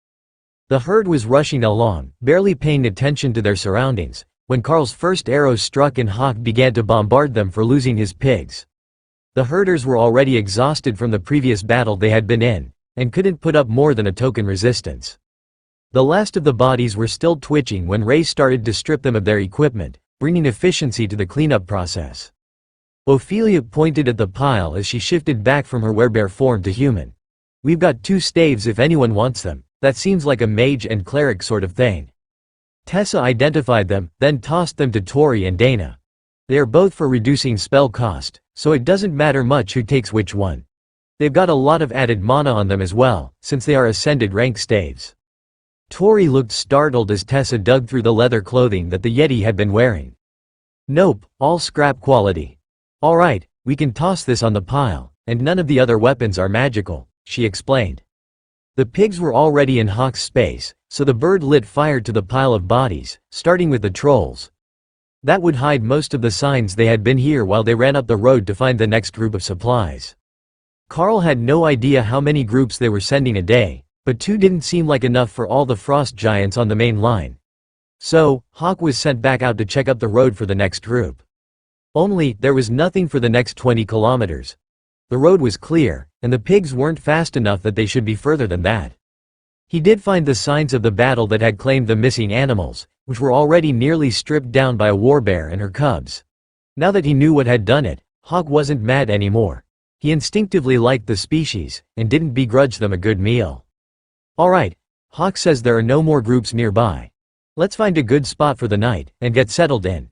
The herd was rushing along, barely paying attention to their surroundings, when Carl's first arrow struck and Hawk began to bombard them for losing his pigs. The herders were already exhausted from the previous battle they had been in, and couldn't put up more than a token resistance. The last of the bodies were still twitching when Ray started to strip them of their equipment, bringing efficiency to the cleanup process. Ophelia pointed at the pile as she shifted back from her werebear form to human. We've got 2 staves if anyone wants them. That seems like a mage and cleric sort of thing. Tessa identified them, then tossed them to Tori and Dana. They are both for reducing spell cost, so it doesn't matter much who takes which one. They've got a lot of added mana on them as well, since they are ascended rank staves. Tori looked startled as Tessa dug through the leather clothing that the Yeti had been wearing. Nope, all scrap quality. Alright, we can toss this on the pile, and none of the other weapons are magical, she explained. The pigs were already in Hawk's space, so the bird lit fire to the pile of bodies, starting with the trolls. That would hide most of the signs they had been here while they ran up the road to find the next group of supplies. Carl had no idea how many groups they were sending a day, but 2 didn't seem like enough for all the frost giants on the main line. So, Hawk was sent back out to check up the road for the next group. Only, there was nothing for the next 20 kilometers. The road was clear, and the pigs weren't fast enough that they should be further than that. He did find the signs of the battle that had claimed the missing animals, which were already nearly stripped down by a warbear and her cubs. Now that he knew what had done it, Hawk wasn't mad anymore. He instinctively liked the species, and didn't begrudge them a good meal. Alright, Hawk says there are no more groups nearby. Let's find a good spot for the night, and get settled in.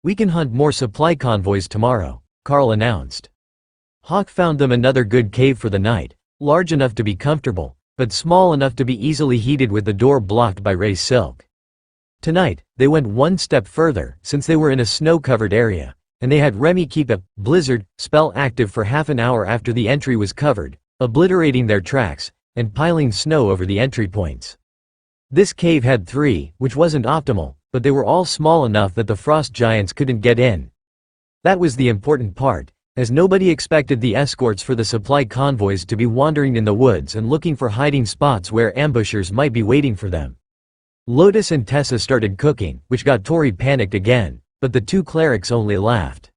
We can hunt more supply convoys tomorrow, Carl announced. Hawk found them another good cave for the night, large enough to be comfortable, but small enough to be easily heated with the door blocked by Ray's silk. Tonight, they went one step further, since they were in a snow-covered area, and they had Remy keep a blizzard spell active for half an hour after the entry was covered, obliterating their tracks, and piling snow over the entry points. This cave had 3, which wasn't optimal, but they were all small enough that the frost giants couldn't get in. That was the important part, as nobody expected the escorts for the supply convoys to be wandering in the woods and looking for hiding spots where ambushers might be waiting for them. Lotus and Tessa started cooking, which got Tori panicked again, but the 2 clerics only laughed.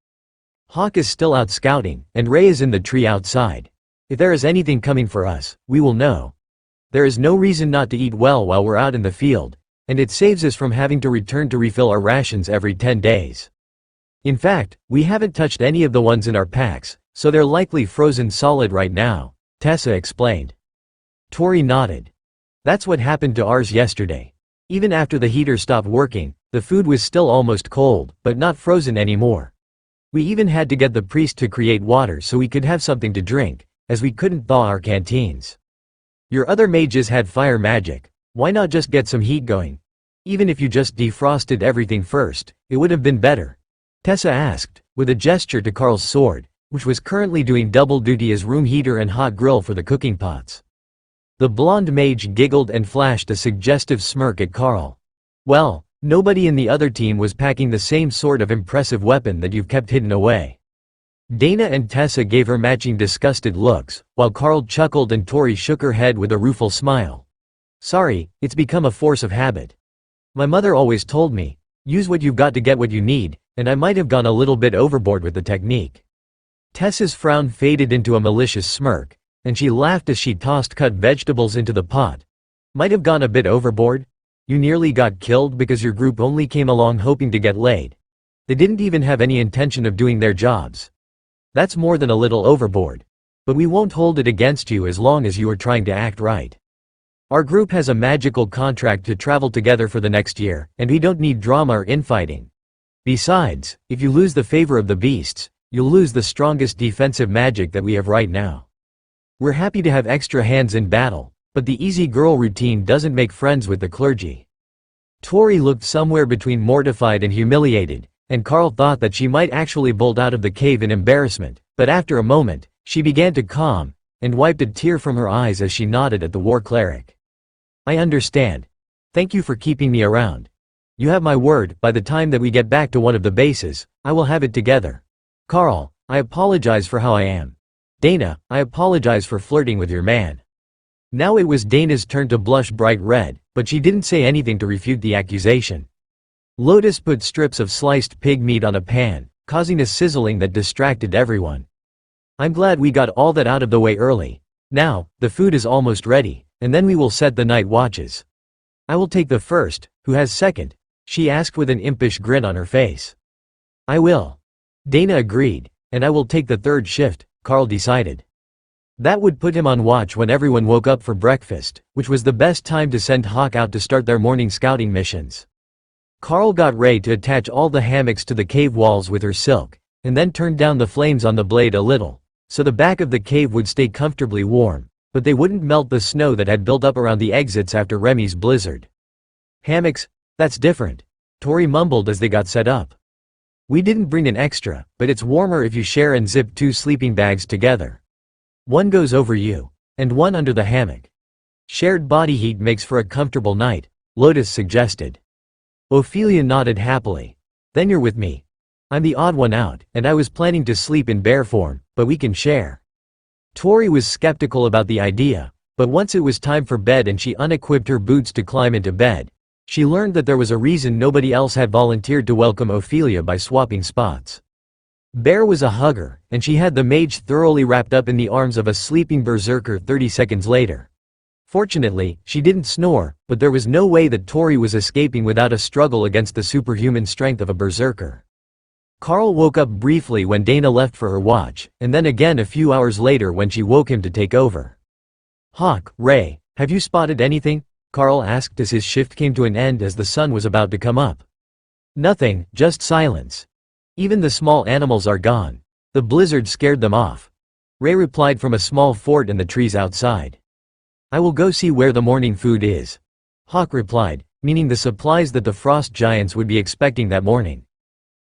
Hawk is still out scouting, and Ray is in the tree outside. If there is anything coming for us, we will know. There is no reason not to eat well while we're out in the field, and it saves us from having to return to refill our rations every 10 days. In fact, we haven't touched any of the ones in our packs, so they're likely frozen solid right now, Tessa explained. Tori nodded. That's what happened to ours yesterday. Even after the heater stopped working, the food was still almost cold, but not frozen anymore. We even had to get the priest to create water so we could have something to drink, as we couldn't thaw our canteens. Your other mages had fire magic. Why not just get some heat going? Even if you just defrosted everything first, it would have been better, Tessa asked, with a gesture to Carl's sword, which was currently doing double duty as room heater and hot grill for the cooking pots. The blonde mage giggled and flashed a suggestive smirk at Carl. Well, nobody in the other team was packing the same sort of impressive weapon that you've kept hidden away. Dana and Tessa gave her matching disgusted looks, while Carl chuckled and Tori shook her head with a rueful smile. Sorry, it's become a force of habit. My mother always told me, use what you've got to get what you need, and I might have gone a little bit overboard with the technique. Tessa's frown faded into a malicious smirk, and she laughed as she tossed cut vegetables into the pot. Might have gone a bit overboard? You nearly got killed because your group only came along hoping to get laid. They didn't even have any intention of doing their jobs. That's more than a little overboard. But we won't hold it against you as long as you are trying to act right. Our group has a magical contract to travel together for the next year, and we don't need drama or infighting. Besides, if you lose the favor of the beasts, you'll lose the strongest defensive magic that we have right now. We're happy to have extra hands in battle, but the easy girl routine doesn't make friends with the clergy. Tori looked somewhere between mortified and humiliated, and Carl thought that she might actually bolt out of the cave in embarrassment, but after a moment, she began to calm, and wiped a tear from her eyes as she nodded at the war cleric. I understand. Thank you for keeping me around. You have my word, by the time that we get back to one of the bases, I will have it together. Carl, I apologize for how I am. Dana, I apologize for flirting with your man. Now it was Dana's turn to blush bright red, but she didn't say anything to refute the accusation. Lotus put strips of sliced pig meat on a pan, causing a sizzling that distracted everyone. I'm glad we got all that out of the way early. Now, the food is almost ready, and then we will set the night watches. I will take the first, who has second? She asked with an impish grin on her face. I will. Dana agreed, and I will take the third shift, Carl decided. That would put him on watch when everyone woke up for breakfast, which was the best time to send Hawk out to start their morning scouting missions. Carl got Ray to attach all the hammocks to the cave walls with her silk, and then turned down the flames on the blade a little, so the back of the cave would stay comfortably warm, but they wouldn't melt the snow that had built up around the exits after Remy's blizzard. Hammocks? That's different, Tori mumbled as they got set up. We didn't bring an extra, but it's warmer if you share and zip 2 sleeping bags together. One goes over you, and one under the hammock. Shared body heat makes for a comfortable night, Lotus suggested. Ophelia nodded happily. Then you're with me. I'm the odd one out, and I was planning to sleep in bear form, but we can share. Tori was skeptical about the idea, but once it was time for bed and she unequipped her boots to climb into bed, she learned that there was a reason nobody else had volunteered to welcome Ophelia by swapping spots. Bear was a hugger, and she had the mage thoroughly wrapped up in the arms of a sleeping berserker 30 seconds later. Fortunately, she didn't snore, but there was no way that Tori was escaping without a struggle against the superhuman strength of a berserker. Carl woke up briefly when Dana left for her watch, and then again a few hours later when she woke him to take over. "Hawk, Ray, have you spotted anything?" Carl asked as his shift came to an end as the sun was about to come up. "Nothing, just silence. Even the small animals are gone. The blizzard scared them off," Ray replied from a small fort in the trees outside. "I will go see where the morning food is," Hawk replied, meaning the supplies that the frost giants would be expecting that morning.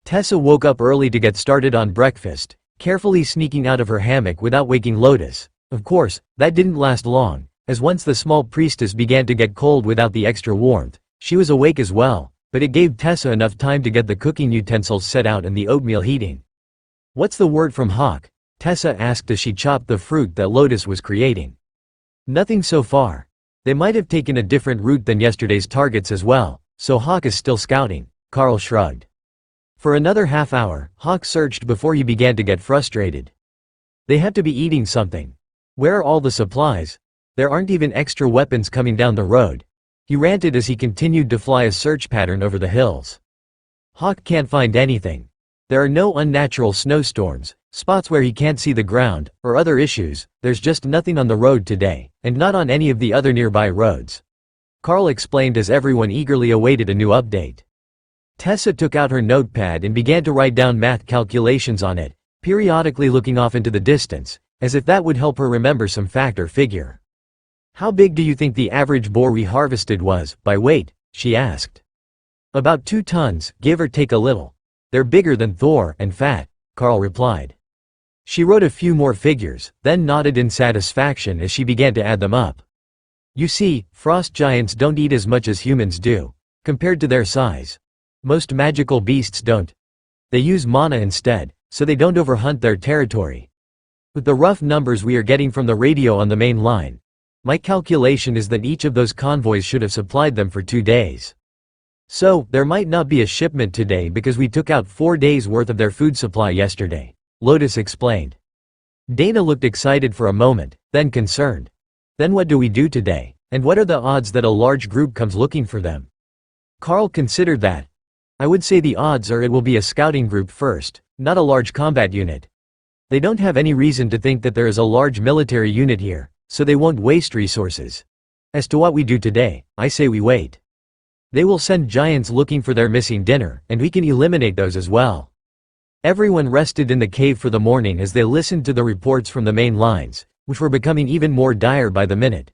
Tessa woke up early to get started on breakfast, carefully sneaking out of her hammock without waking Lotus. Of course, that didn't last long, as once the small priestess began to get cold without the extra warmth, she was awake as well, but it gave Tessa enough time to get the cooking utensils set out and the oatmeal heating. "What's the word from Hawk?" Tessa asked as she chopped the fruit that Lotus was creating. "Nothing so far. They might have taken a different route than yesterday's targets as well, so Hawk is still scouting," Carl shrugged. For another half hour, Hawk searched before he began to get frustrated. "They have to be eating something. Where are all the supplies? There aren't even extra weapons coming down the road," he ranted as he continued to fly a search pattern over the hills. "Hawk can't find anything. There are no unnatural snowstorms, spots where he can't see the ground, or other issues. There's just nothing on the road today, and not on any of the other nearby roads," Carl explained as everyone eagerly awaited a new update. Tessa took out her notepad and began to write down math calculations on it, periodically looking off into the distance, as if that would help her remember some fact or figure. "How big do you think the average boar we harvested was, by weight?" she asked. "About 2 tons, give or take a little. They're bigger than Thor and fat," Carl replied. She wrote a few more figures, then nodded in satisfaction as she began to add them up. "You see, frost giants don't eat as much as humans do, compared to their size. Most magical beasts don't. They use mana instead, so they don't overhunt their territory. With the rough numbers we are getting from the radio on the main line, my calculation is that each of those convoys should have supplied them for 2 days. So, there might not be a shipment today because we took out 4 days' worth of their food supply yesterday," Lotus explained. Dana looked excited for a moment, then concerned. "Then what do we do today, and what are the odds that a large group comes looking for them?" Carl considered that. "I would say the odds are it will be a scouting group first, not a large combat unit. They don't have any reason to think that there is a large military unit here, so they won't waste resources. As to what we do today, I say we wait. They will send giants looking for their missing dinner, and we can eliminate those as well." Everyone rested in the cave for the morning as they listened to the reports from the main lines, which were becoming even more dire by the minute.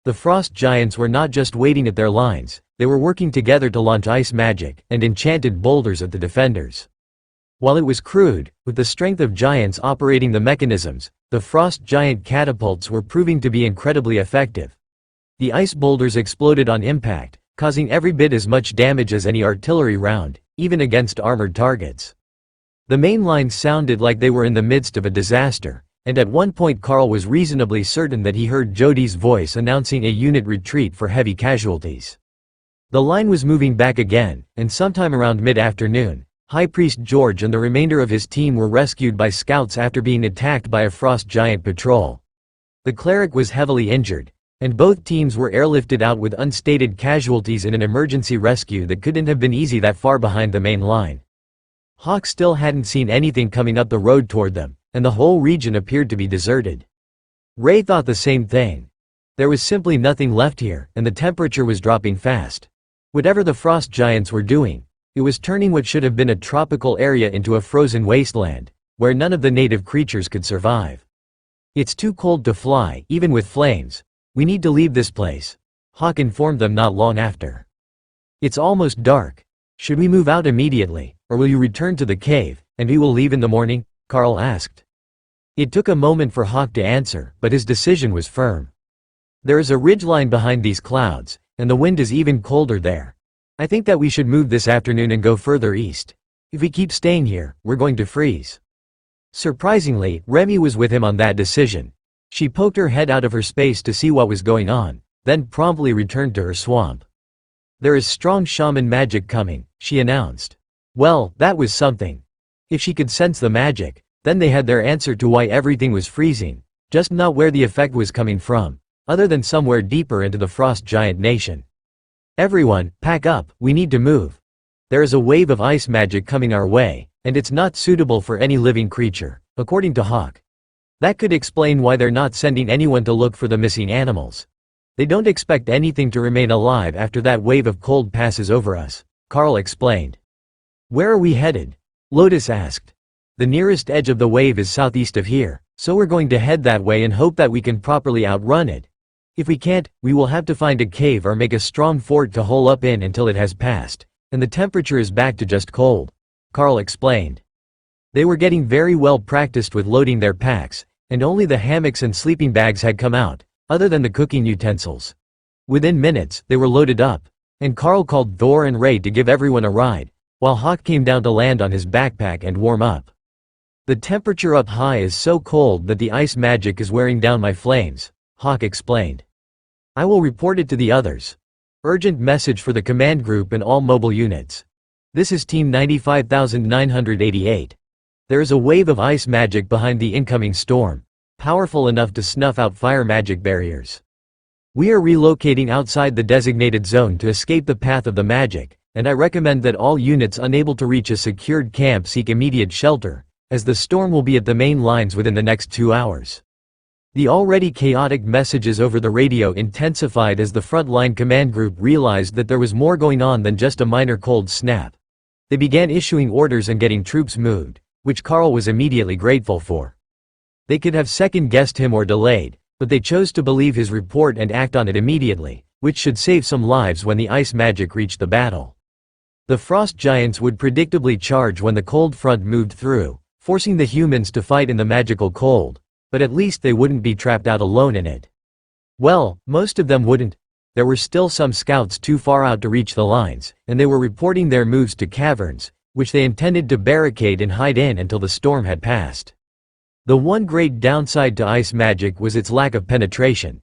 The frost giants were not just waiting at their lines, they were working together to launch ice magic and enchanted boulders at the defenders. While it was crude, with the strength of giants operating the mechanisms, the frost giant catapults were proving to be incredibly effective. The ice boulders exploded on impact, causing every bit as much damage as any artillery round, even against armored targets. The main lines sounded like they were in the midst of a disaster, and at one point Carl was reasonably certain that he heard Jody's voice announcing a unit retreat for heavy casualties. The line was moving back again, and sometime around mid-afternoon, High Priest George and the remainder of his team were rescued by scouts after being attacked by a frost giant patrol. The cleric was heavily injured, and both teams were airlifted out with unstated casualties in an emergency rescue that couldn't have been easy that far behind the main line. Hawk still hadn't seen anything coming up the road toward them, and the whole region appeared to be deserted. Ray thought the same thing. There was simply nothing left here, and the temperature was dropping fast. Whatever the frost giants were doing, it was turning what should have been a tropical area into a frozen wasteland, where none of the native creatures could survive. "It's too cold to fly, even with flames. We need to leave this place," Hawk informed them not long after. "It's almost dark. Should we move out immediately, or will you return to the cave, and we will leave in the morning?" Carl asked. It took a moment for Hawk to answer, but his decision was firm. "There is a ridgeline behind these clouds, and the wind is even colder there. I think that we should move this afternoon and go further east. If we keep staying here, we're going to freeze." Surprisingly, Remy was with him on that decision. She poked her head out of her space to see what was going on, then promptly returned to her swamp. "There is strong shaman magic coming," she announced. Well, that was something. If she could sense the magic, then they had their answer to why everything was freezing, just not where the effect was coming from, other than somewhere deeper into the frost giant nation. "Everyone, pack up, we need to move. There is a wave of ice magic coming our way, and it's not suitable for any living creature," according to Hawk. That could explain why they're not sending anyone to look for the missing animals. They don't expect anything to remain alive after that wave of cold passes over us, Carl explained. "Where are we headed?" Lotus asked. "The nearest edge of the wave is southeast of here, so we're going to head that way and hope that we can properly outrun it. If we can't, we will have to find a cave or make a strong fort to hole up in until it has passed, and the temperature is back to just cold," Carl explained. They were getting very well practiced with loading their packs, and only the hammocks and sleeping bags had come out, other than the cooking utensils. Within minutes, they were loaded up, and Carl called Thor and Ray to give everyone a ride, while Hawk came down to land on his backpack and warm up. "The temperature up high is so cold that the ice magic is wearing down my flames," Hawk explained. "I will report it to the others. Urgent message for the command group and all mobile units. This is Team 95,988. There is a wave of ice magic behind the incoming storm, powerful enough to snuff out fire magic barriers. We are relocating outside the designated zone to escape the path of the magic, and I recommend that all units unable to reach a secured camp seek immediate shelter, as the storm will be at the main lines within the next 2 hours." The already chaotic messages over the radio intensified as the front-line command group realized that there was more going on than just a minor cold snap. They began issuing orders and getting troops moved, which Carl was immediately grateful for. They could have second-guessed him or delayed, but they chose to believe his report and act on it immediately, which should save some lives when the ice magic reached the battle. The frost giants would predictably charge when the cold front moved through, forcing the humans to fight in the magical cold, but at least they wouldn't be trapped out alone in it. Well, most of them wouldn't. There were still some scouts too far out to reach the lines, and they were reporting their moves to caverns, which they intended to barricade and hide in until the storm had passed. The one great downside to ice magic was its lack of penetration.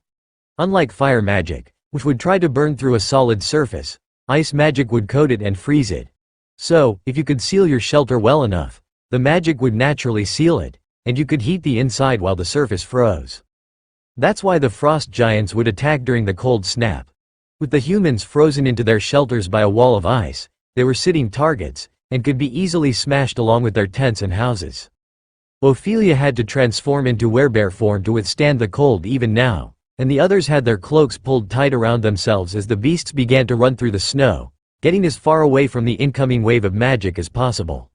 Unlike fire magic, which would try to burn through a solid surface, ice magic would coat it and freeze it. So, if you could seal your shelter well enough, the magic would naturally seal it, and you could heat the inside while the surface froze. That's why the frost giants would attack during the cold snap. With the humans frozen into their shelters by a wall of ice, they were sitting targets, and could be easily smashed along with their tents and houses. Ophelia had to transform into werebear form to withstand the cold even now, and the others had their cloaks pulled tight around themselves as the beasts began to run through the snow, getting as far away from the incoming wave of magic as possible.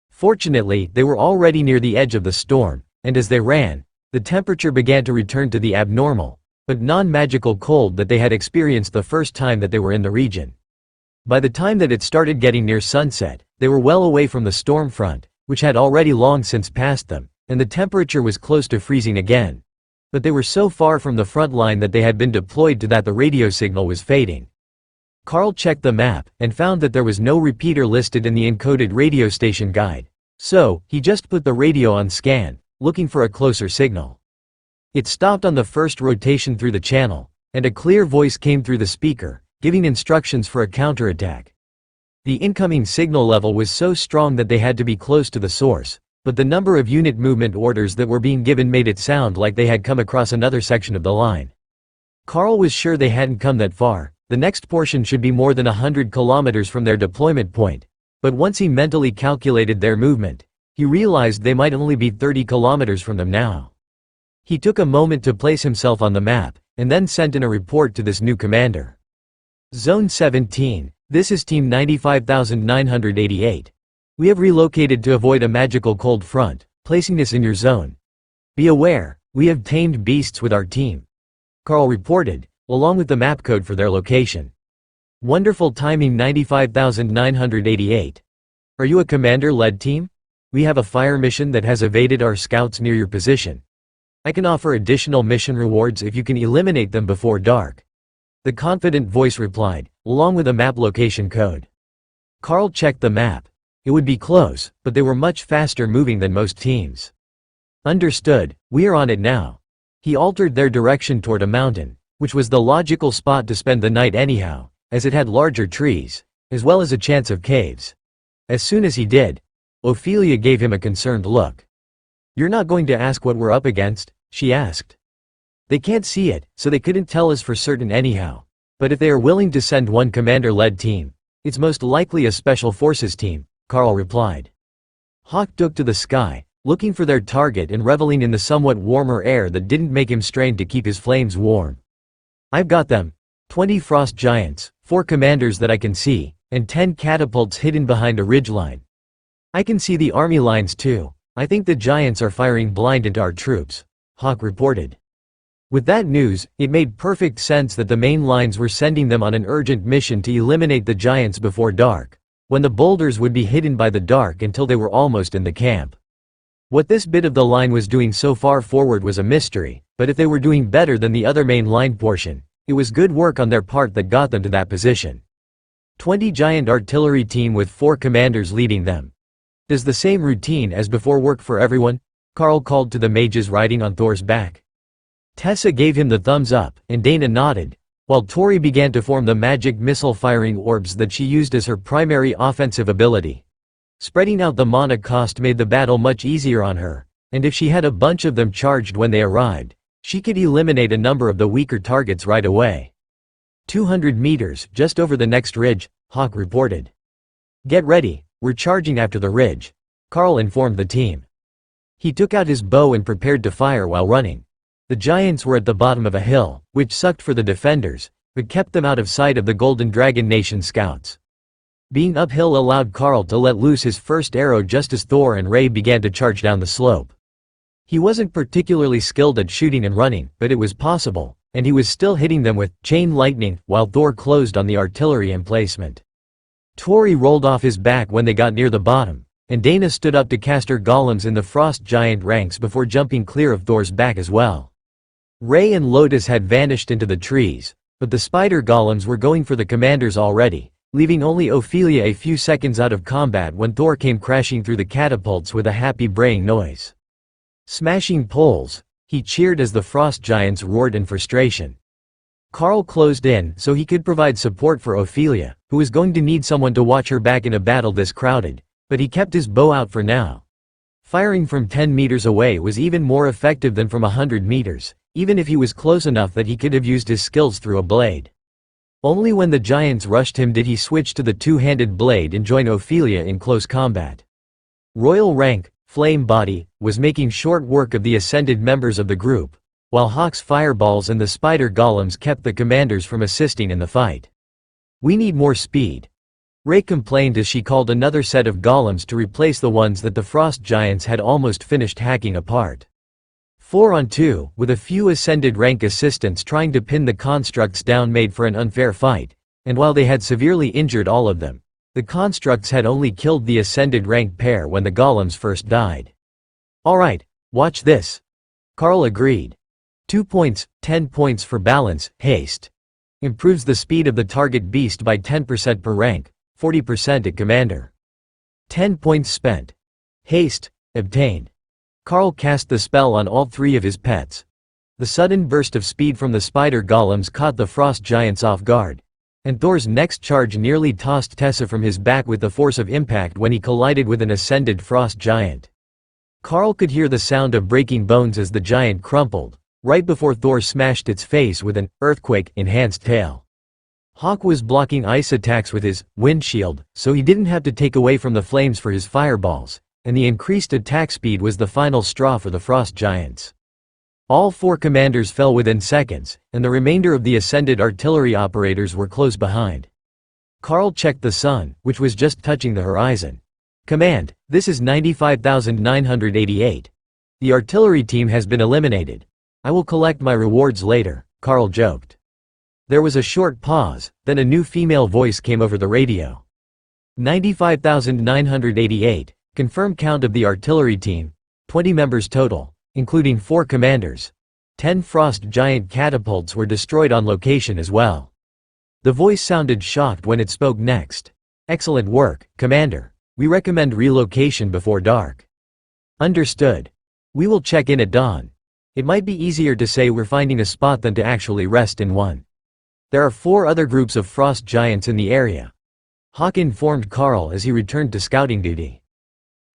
Fortunately, they were already near the edge of the storm, and as they ran, the temperature began to return to the abnormal, but non-magical cold that they had experienced the first time that they were in the region. By the time that it started getting near sunset, they were well away from the storm front, which had already long since passed them, and the temperature was close to freezing again. But they were so far from the front line that they had been deployed to that the radio signal was fading. Carl checked the map, and found that there was no repeater listed in the encoded radio station guide. So, he just put the radio on scan, looking for a closer signal. It stopped on the first rotation through the channel, and a clear voice came through the speaker, giving instructions for a counterattack. The incoming signal level was so strong that they had to be close to the source, but the number of unit movement orders that were being given made it sound like they had come across another section of the line. Carl was sure they hadn't come that far. The next portion should be more than 100 kilometers from their deployment point, but once he mentally calculated their movement, he realized they might only be 30 kilometers from them now. He took a moment to place himself on the map, and then sent in a report to this new commander. Zone 17, this is Team 95,988. We have relocated to avoid a magical cold front, placing this in your zone. Be aware, we have tamed beasts with our team, Carl reported, along with the map code for their location. Wonderful timing 95,988. Are you a commander-led team? We have a fire mission that has evaded our scouts near your position. I can offer additional mission rewards if you can eliminate them before dark. The confident voice replied, along with a map location code. Carl checked the map. It would be close, but they were much faster moving than most teams. Understood, we are on it now. He altered their direction toward a mountain, which was the logical spot to spend the night anyhow, as it had larger trees, as well as a chance of caves. As soon as he did, Ophelia gave him a concerned look. "You're not going to ask what we're up against?" she asked. "They can't see it, so they couldn't tell us for certain anyhow. But if they are willing to send one commander-led team, it's most likely a special forces team," Carl replied. Hawk took to the sky, looking for their target and reveling in the somewhat warmer air that didn't make him strain to keep his flames warm. "I've got them. 20 frost giants, 4 commanders that I can see, and 10 catapults hidden behind a ridgeline. I can see the army lines too. I think the giants are firing blind into our troops," Hawk reported. With that news, it made perfect sense that the main lines were sending them on an urgent mission to eliminate the giants before dark, when the boulders would be hidden by the dark until they were almost in the camp. What this bit of the line was doing so far forward was a mystery, but if they were doing better than the other main line portion, it was good work on their part that got them to that position. 20 giant artillery team with 4 commanders leading them. "Does the same routine as before work for everyone?" Carl called to the mages riding on Thor's back. Tessa gave him the thumbs up, and Dana nodded, while Tori began to form the magic missile-firing orbs that she used as her primary offensive ability. Spreading out the mana cost made the battle much easier on her, and if she had a bunch of them charged when they arrived, she could eliminate a number of the weaker targets right away. 200 meters, just over the next ridge, Hawk reported. "Get ready, we're charging after the ridge," Carl informed the team. He took out his bow and prepared to fire while running. The giants were at the bottom of a hill, which sucked for the defenders, but kept them out of sight of the Golden Dragon Nation scouts. Being uphill allowed Carl to let loose his first arrow just as Thor and Ray began to charge down the slope. He wasn't particularly skilled at shooting and running, but it was possible, and he was still hitting them with chain lightning while Thor closed on the artillery emplacement. Tori rolled off his back when they got near the bottom, and Dana stood up to cast her golems in the frost giant ranks before jumping clear of Thor's back as well. Ray and Lotus had vanished into the trees, but the spider golems were going for the commanders already, leaving only Ophelia a few seconds out of combat when Thor came crashing through the catapults with a happy braying noise. Smashing poles, he cheered as the frost giants roared in frustration. Carl closed in so he could provide support for Ophelia, who was going to need someone to watch her back in a battle this crowded, but he kept his bow out for now. Firing from 10 meters away was even more effective than from 100 meters, even if he was close enough that he could have used his skills through a blade. Only when the giants rushed him did he switch to the two-handed blade and join Ophelia in close combat. Royal Rank, Flame Body, was making short work of the ascended members of the group, while Hawk's fireballs and the spider golems kept the commanders from assisting in the fight. "We need more speed," Ray complained as she called another set of golems to replace the ones that the frost giants had almost finished hacking apart. 4 on 2, with a few ascended rank assistants trying to pin the constructs down made for an unfair fight, and while they had severely injured all of them, the constructs had only killed the ascended rank pair when the golems first died. "Alright, watch this," Carl agreed. 2 points, 10 points for balance, haste. Improves the speed of the target beast by 10% per rank, 40% at commander. 10 points spent. Haste, obtained. Carl cast the spell on all 3 of his pets. The sudden burst of speed from the spider golems caught the frost giants off guard, and Thor's next charge nearly tossed Tessa from his back with the force of impact when he collided with an ascended frost giant. Carl could hear the sound of breaking bones as the giant crumpled, right before Thor smashed its face with an earthquake-enhanced tail. Hawk was blocking ice attacks with his windshield, so he didn't have to take away from the flames for his fireballs, and the increased attack speed was the final straw for the frost giants. All 4 commanders fell within seconds, and the remainder of the ascended artillery operators were close behind. Carl checked the sun, which was just touching the horizon. "Command, this is 95,988. The artillery team has been eliminated. I will collect my rewards later," Carl joked. There was a short pause, then a new female voice came over the radio. 95,988. Confirmed count of the artillery team, 20 members total, including 4 commanders. 10 frost giant catapults were destroyed on location as well. The voice sounded shocked when it spoke next. "Excellent work, Commander. We recommend relocation before dark. Understood. We will check in at dawn. It might be easier to say we're finding a spot than to actually rest in one. There are 4 other groups of frost giants in the area. Hawk informed Carl as he returned to scouting duty.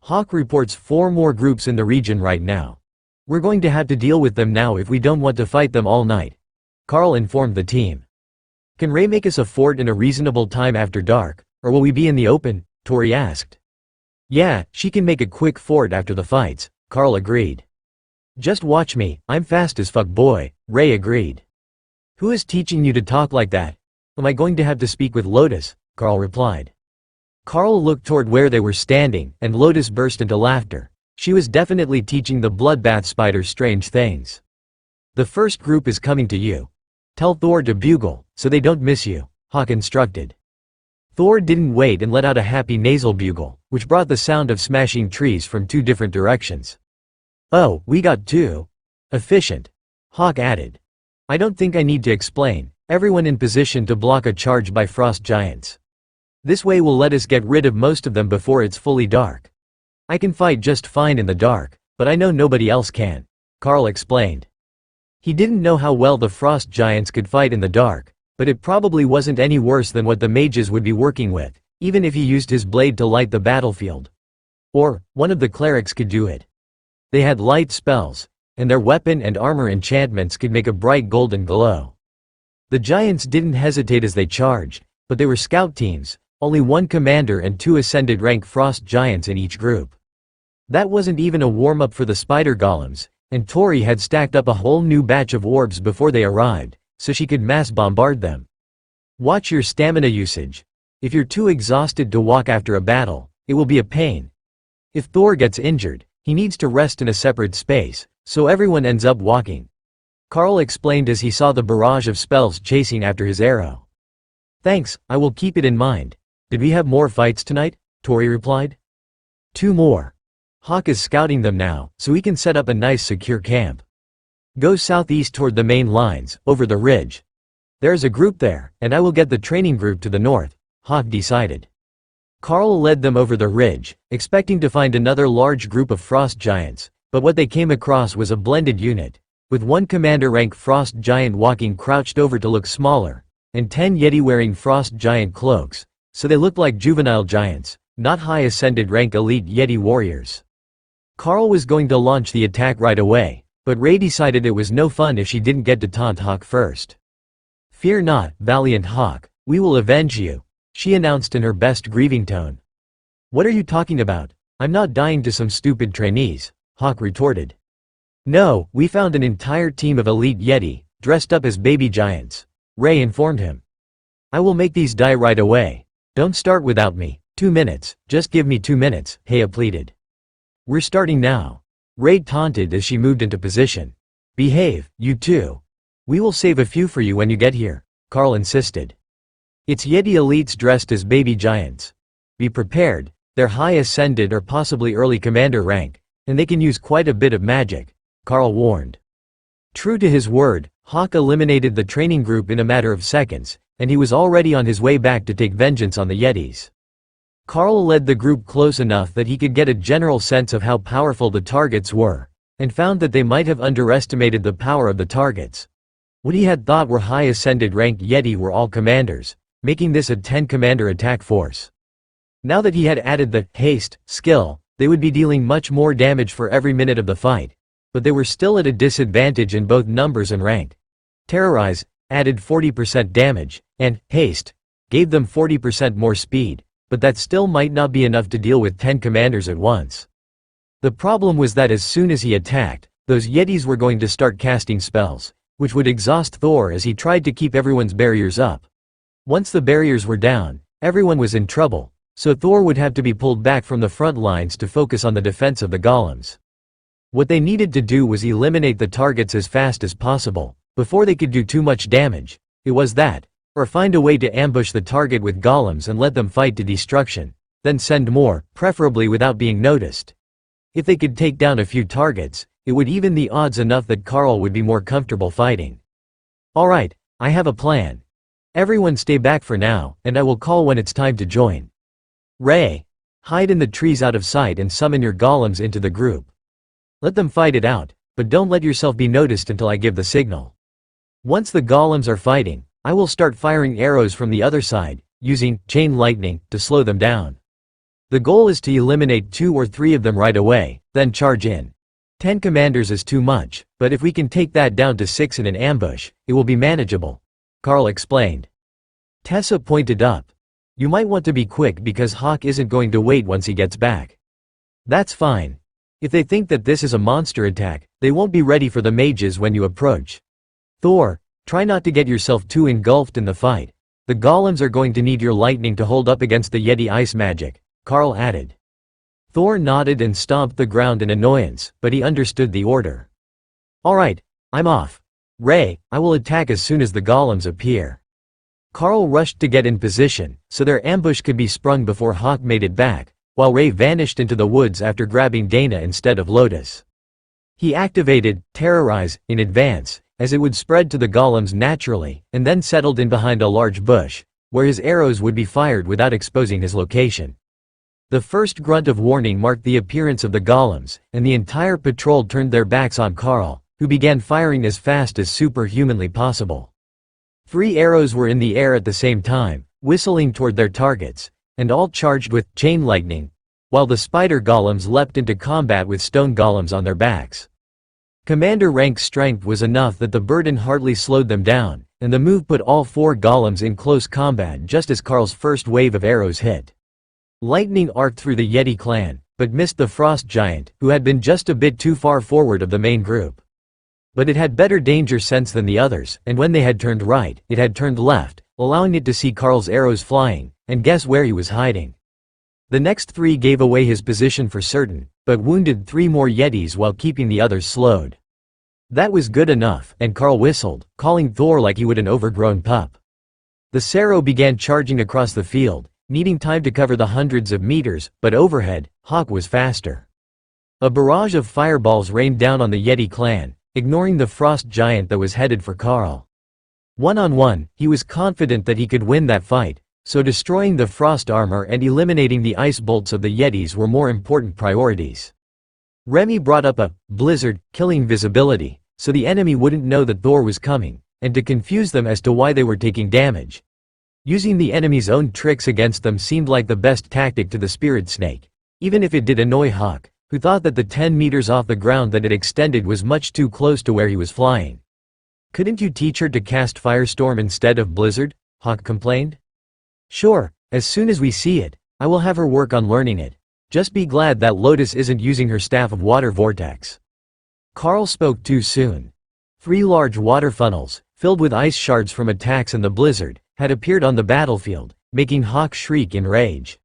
Hawk reports 4 more groups in the region right now. We're going to have to deal with them now if we don't want to fight them all night. Carl informed the team. Can Ray make us a fort in a reasonable time after dark, or will we be in the open? Tori asked. Yeah, she can make a quick fort after the fights, Carl agreed. Just watch me, I'm fast as fuck boy, Ray agreed. Who is teaching you to talk like that? Am I going to have to speak with Lotus? Carl replied. Carl looked toward where they were standing, and Lotus burst into laughter. She was definitely teaching the bloodbath spider strange things. The first group is coming to you. Tell Thor to bugle, so they don't miss you, Hawk instructed. Thor didn't wait and let out a happy nasal bugle, which brought the sound of smashing trees from 2 different directions. Oh, we got 2. Efficient. Hawk added. I don't think I need to explain, everyone in position to block a charge by frost giants. This way will let us get rid of most of them before it's fully dark. I can fight just fine in the dark, but I know nobody else can, Carl explained. He didn't know how well the frost giants could fight in the dark, but it probably wasn't any worse than what the mages would be working with, even if he used his blade to light the battlefield. Or, one of the clerics could do it. They had light spells, and their weapon and armor enchantments could make a bright golden glow. The giants didn't hesitate as they charged, but they were scout teams, only 1 commander and 2 ascended rank frost giants in each group. That wasn't even a warm-up for the spider golems, and Tori had stacked up a whole new batch of orbs before they arrived, so she could mass bombard them. Watch your stamina usage. If you're too exhausted to walk after a battle, it will be a pain. If Thor gets injured, he needs to rest in a separate space, so everyone ends up walking. Carl explained as he saw the barrage of spells chasing after his arrow. Thanks, I will keep it in mind. Did we have more fights tonight? Tori replied. 2 more. Hawk is scouting them now, so we can set up a nice secure camp. Go southeast toward the main lines, over the ridge. There's a group there, and I will get the training group to the north, Hawk decided. Carl led them over the ridge, expecting to find another large group of frost giants, but what they came across was a blended unit, with 1 commander-rank frost giant walking crouched over to look smaller, and 10 Yeti wearing frost giant cloaks, so they looked like juvenile giants, not high ascended rank elite Yeti warriors. Carl was going to launch the attack right away, but Ray decided it was no fun if she didn't get to taunt Hawk first. Fear not, valiant Hawk, we will avenge you, she announced in her best grieving tone. What are you talking about? I'm not dying to some stupid trainees, Hawk retorted. No, we found an entire team of elite Yeti, dressed up as baby giants, Ray informed him. I will make these die right away. Don't start without me. 2 minutes, just give me 2 minutes, Hea pleaded. We're starting now. Ray taunted as she moved into position. Behave, you two. We will save a few for you when you get here, Carl insisted. It's Yeti elites dressed as baby giants. Be prepared, they're high ascended or possibly early commander rank, and they can use quite a bit of magic, Carl warned. True to his word, Hawk eliminated the training group in a matter of seconds, and he was already on his way back to take vengeance on the Yetis. Carl led the group close enough that he could get a general sense of how powerful the targets were, and found that they might have underestimated the power of the targets. What he had thought were high ascended ranked Yeti were all commanders, making this a 10-commander attack force. Now that he had added the haste skill, they would be dealing much more damage for every minute of the fight, but they were still at a disadvantage in both numbers and rank. Terrorize added 40% damage, and haste gave them 40% more speed, but that still might not be enough to deal with 10 commanders at once. The problem was that as soon as he attacked, those Yetis were going to start casting spells, which would exhaust Thor as he tried to keep everyone's barriers up. Once the barriers were down, everyone was in trouble, so Thor would have to be pulled back from the front lines to focus on the defense of the golems. What they needed to do was eliminate the targets as fast as possible, before they could do too much damage. It was that, or find a way to ambush the target with golems and let them fight to destruction, then send more, preferably without being noticed. If they could take down a few targets, it would even the odds enough that Carl would be more comfortable fighting. Alright, I have a plan. Everyone stay back for now, and I will call when it's time to join. Ray. Hide in the trees out of sight and summon your golems into the group. Let them fight it out, but don't let yourself be noticed until I give the signal. Once the golems are fighting, I will start firing arrows from the other side, using chain lightning to slow them down. The goal is to eliminate 2 or 3 of them right away, then charge in. 10 commanders is too much, but if we can take that down to 6 in an ambush, it will be manageable, Carl explained. Tessa pointed up. You might want to be quick because Hawk isn't going to wait once he gets back. That's fine. If they think that this is a monster attack, they won't be ready for the mages when you approach. Thor, try not to get yourself too engulfed in the fight. The golems are going to need your lightning to hold up against the Yeti ice magic, Carl added. Thor nodded and stomped the ground in annoyance, but he understood the order. Alright, I'm off. Ray, I will attack as soon as the golems appear. Carl rushed to get in position, so their ambush could be sprung before Hawk made it back, while Ray vanished into the woods after grabbing Dana instead of Lotus. He activated Terrorize in advance, as it would spread to the golems naturally, and then settled in behind a large bush, where his arrows would be fired without exposing his location. The first grunt of warning marked the appearance of the golems, and the entire patrol turned their backs on Carl, who began firing as fast as superhumanly possible. 3 arrows were in the air at the same time, whistling toward their targets, and all charged with chain lightning, while the spider golems leapt into combat with stone golems on their backs. Commander rank strength was enough that the burden hardly slowed them down, and the move put all 4 golems in close combat just as Carl's first wave of arrows hit. Lightning arced through the Yeti clan, but missed the frost giant, who had been just a bit too far forward of the main group. But it had better danger sense than the others, and when they had turned right, it had turned left, allowing it to see Carl's arrows flying, and guess where he was hiding. The next 3 gave away his position for certain, but wounded 3 more Yetis while keeping the others slowed. That was good enough, and Carl whistled, calling Thor like he would an overgrown pup. The Sero began charging across the field, needing time to cover the hundreds of meters, but overhead, Hawk was faster. A barrage of fireballs rained down on the Yeti clan, ignoring the frost giant that was headed for Carl. One-on-one, he was confident that he could win that fight, so destroying the frost armor and eliminating the ice bolts of the Yetis were more important priorities. Remy brought up a blizzard, killing visibility, so the enemy wouldn't know that Thor was coming, and to confuse them as to why they were taking damage. Using the enemy's own tricks against them seemed like the best tactic to the spirit snake, even if it did annoy Hawk, who thought that the 10 meters off the ground that it extended was much too close to where he was flying. Couldn't you teach her to cast Firestorm instead of Blizzard? Hawk complained. Sure, as soon as we see it, I will have her work on learning it. Just be glad that Lotus isn't using her staff of water vortex. Carl spoke too soon. 3 large water funnels, filled with ice shards from attacks in the blizzard, had appeared on the battlefield, making Hawk shriek in rage.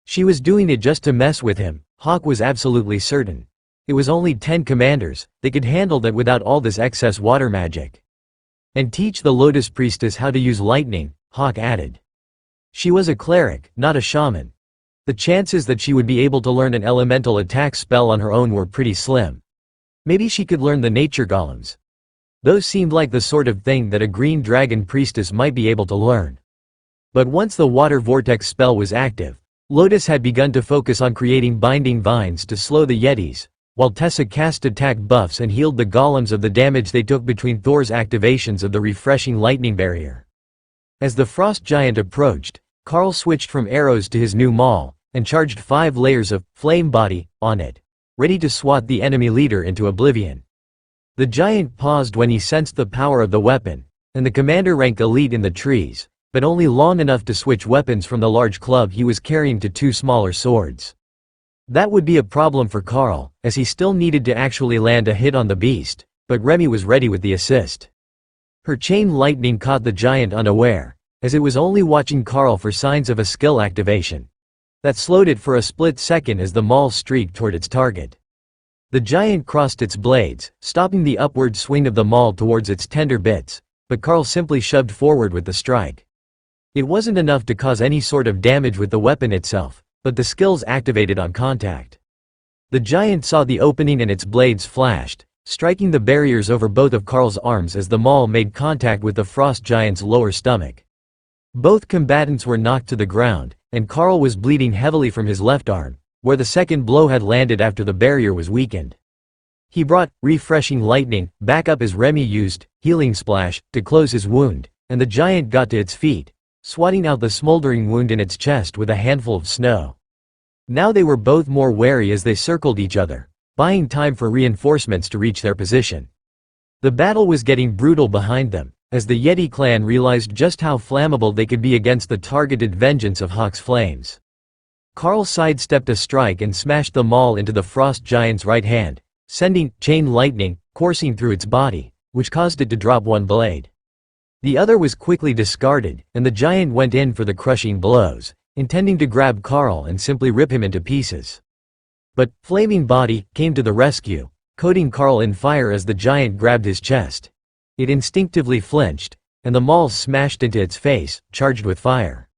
She was doing it just to mess with him, Hawk was absolutely certain. It was only 10 commanders, they could handle that without all this excess water magic. And teach the Lotus Priestess how to use lightning, Hawk added. She was a cleric, not a shaman. The chances that she would be able to learn an elemental attack spell on her own were pretty slim. Maybe she could learn the nature golems. Those seemed like the sort of thing that a green dragon priestess might be able to learn. But once the water vortex spell was active, Lotus had begun to focus on creating binding vines to slow the Yetis, while Tessa cast attack buffs and healed the golems of the damage they took between Thor's activations of the refreshing lightning barrier. As the frost giant approached, Carl switched from arrows to his new maul, and charged 5 layers of flame body on it, ready to swat the enemy leader into oblivion. The giant paused when he sensed the power of the weapon, and the commander ranked elite in the trees, but only long enough to switch weapons from the large club he was carrying to 2 smaller swords. That would be a problem for Carl, as he still needed to actually land a hit on the beast, but Remy was ready with the assist. Her chain lightning caught the giant unaware, as it was only watching Carl for signs of a skill activation. That slowed it for a split second as the maul streaked toward its target. The giant crossed its blades, stopping the upward swing of the maul towards its tender bits, but Carl simply shoved forward with the strike. It wasn't enough to cause any sort of damage with the weapon itself, but the skills activated on contact. The giant saw the opening and its blades flashed, striking the barriers over both of Carl's arms as the maul made contact with the frost giant's lower stomach. Both combatants were knocked to the ground, and Carl was bleeding heavily from his left arm, where the second blow had landed after the barrier was weakened. He brought refreshing lightning back up as Remy used healing splash to close his wound, and the giant got to its feet, swatting out the smoldering wound in its chest with a handful of snow. Now they were both more wary as they circled each other, buying time for reinforcements to reach their position. The battle was getting brutal behind them, as the Yeti clan realized just how flammable they could be against the targeted vengeance of Hawk's flames. Carl sidestepped a strike and smashed the maul into the frost giant's right hand, sending chain lightning coursing through its body, which caused it to drop one blade. The other was quickly discarded, and the giant went in for the crushing blows, intending to grab Carl and simply rip him into pieces. But Flaming Body came to the rescue, coating Carl in fire as the giant grabbed his chest. It instinctively flinched, and the maul smashed into its face, charged with fire.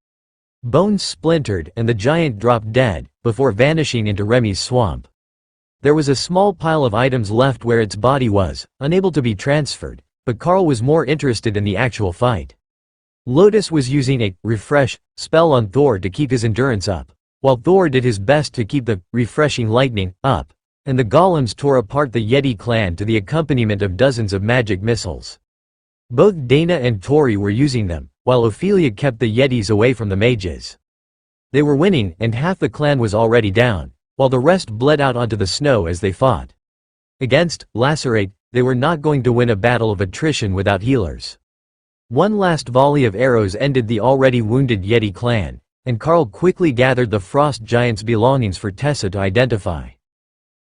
Bones splintered and the giant dropped dead, before vanishing into Remy's swamp. There was a small pile of items left where its body was, unable to be transferred, but Carl was more interested in the actual fight. Lotus was using a refresh spell on Thor to keep his endurance up, while Thor did his best to keep the refreshing lightning up, and the golems tore apart the Yeti clan to the accompaniment of dozens of magic missiles. Both Dana and Tori were using them, while Ophelia kept the Yetis away from the mages. They were winning, and half the clan was already down, while the rest bled out onto the snow as they fought. Against Lacerate, they were not going to win a battle of attrition without healers. One last volley of arrows ended the already wounded Yeti clan, and Carl quickly gathered the frost giant's belongings for Tessa to identify.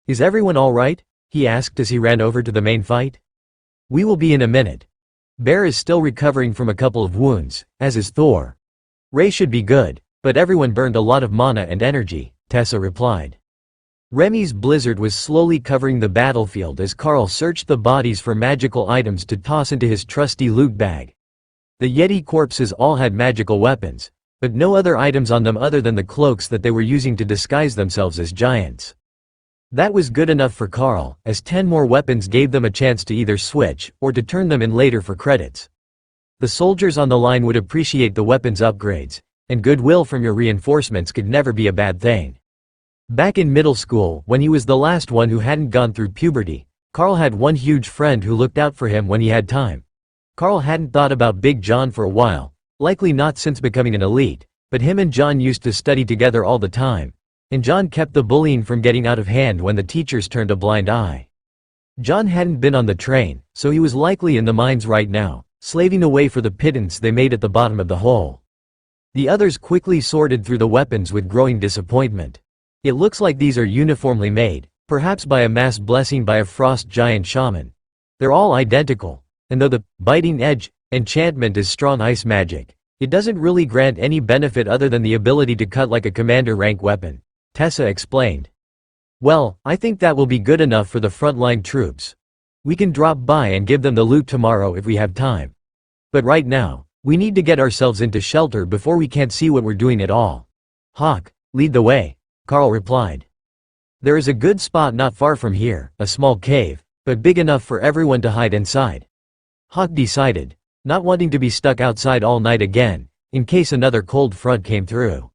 "Is everyone all right?" he asked as he ran over to the main fight. "We will be in a minute. Bear is still recovering from a couple of wounds, as is Thor. Ray should be good, but everyone burned a lot of mana and energy," Tessa replied. Remy's blizzard was slowly covering the battlefield as Carl searched the bodies for magical items to toss into his trusty loot bag. The Yeti corpses all had magical weapons, but no other items on them other than the cloaks that they were using to disguise themselves as giants. That was good enough for Carl, as 10 more weapons gave them a chance to either switch, or to turn them in later for credits. The soldiers on the line would appreciate the weapons upgrades, and goodwill from your reinforcements could never be a bad thing. Back in middle school, when he was the last one who hadn't gone through puberty, Carl had one huge friend who looked out for him when he had time. Carl hadn't thought about Big John for a while, likely not since becoming an elite, but him and John used to study together all the time, and John kept the bullying from getting out of hand when the teachers turned a blind eye. John hadn't been on the train, so he was likely in the mines right now, slaving away for the pittance they made at the bottom of the hole. The others quickly sorted through the weapons with growing disappointment. It looks like these are uniformly made, perhaps by a mass blessing by a frost giant shaman. They're all identical, and though the biting edge enchantment is strong ice magic, it doesn't really grant any benefit other than the ability to cut like a commander rank weapon, Tessa explained. "Well, I think that will be good enough for the frontline troops. We can drop by and give them the loot tomorrow if we have time. But right now, we need to get ourselves into shelter before we can't see what we're doing at all." "Hawk, lead the way," Carl replied. "There is a good spot not far from here, a small cave, but big enough for everyone to hide inside," Hawk decided, not wanting to be stuck outside all night again, in case another cold front came through.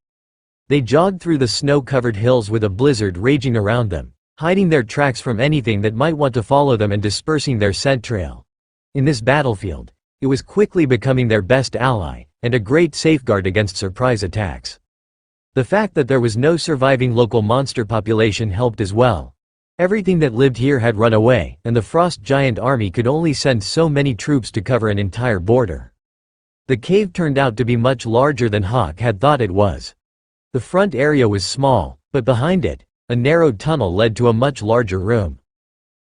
They jogged through the snow-covered hills with a blizzard raging around them, hiding their tracks from anything that might want to follow them and dispersing their scent trail. In this battlefield, it was quickly becoming their best ally, and a great safeguard against surprise attacks. The fact that there was no surviving local monster population helped as well. Everything that lived here had run away, and the frost giant army could only send so many troops to cover an entire border. The cave turned out to be much larger than Hawk had thought it was. The front area was small, but behind it, a narrow tunnel led to a much larger room.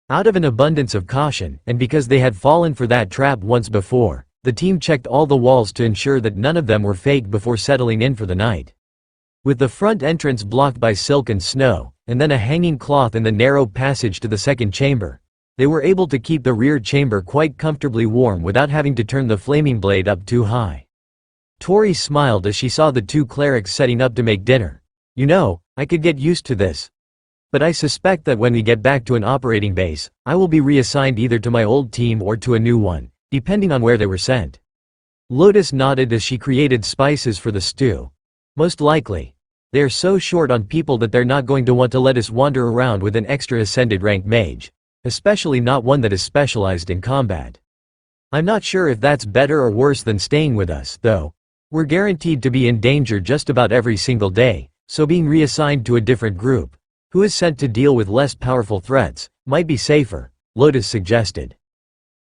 Out of an abundance of caution, and because they had fallen for that trap once before, the team checked all the walls to ensure that none of them were fake before settling in for the night. With the front entrance blocked by silk and snow, and then a hanging cloth in the narrow passage to the second chamber, they were able to keep the rear chamber quite comfortably warm without having to turn the flaming blade up too high. Tori smiled as she saw the two clerics setting up to make dinner. "You know, I could get used to this. But I suspect that when we get back to an operating base, I will be reassigned either to my old team or to a new one, depending on where they were sent." Lotus nodded as she created spices for the stew. Most likely. They are so short on people that they're not going to want to let us wander around with an extra ascended rank mage. Especially not one that is specialized in combat. I'm not sure if that's better or worse than staying with us, though. We're guaranteed to be in danger just about every single day, so being reassigned to a different group, who is sent to deal with less powerful threats, might be safer, Lotus suggested.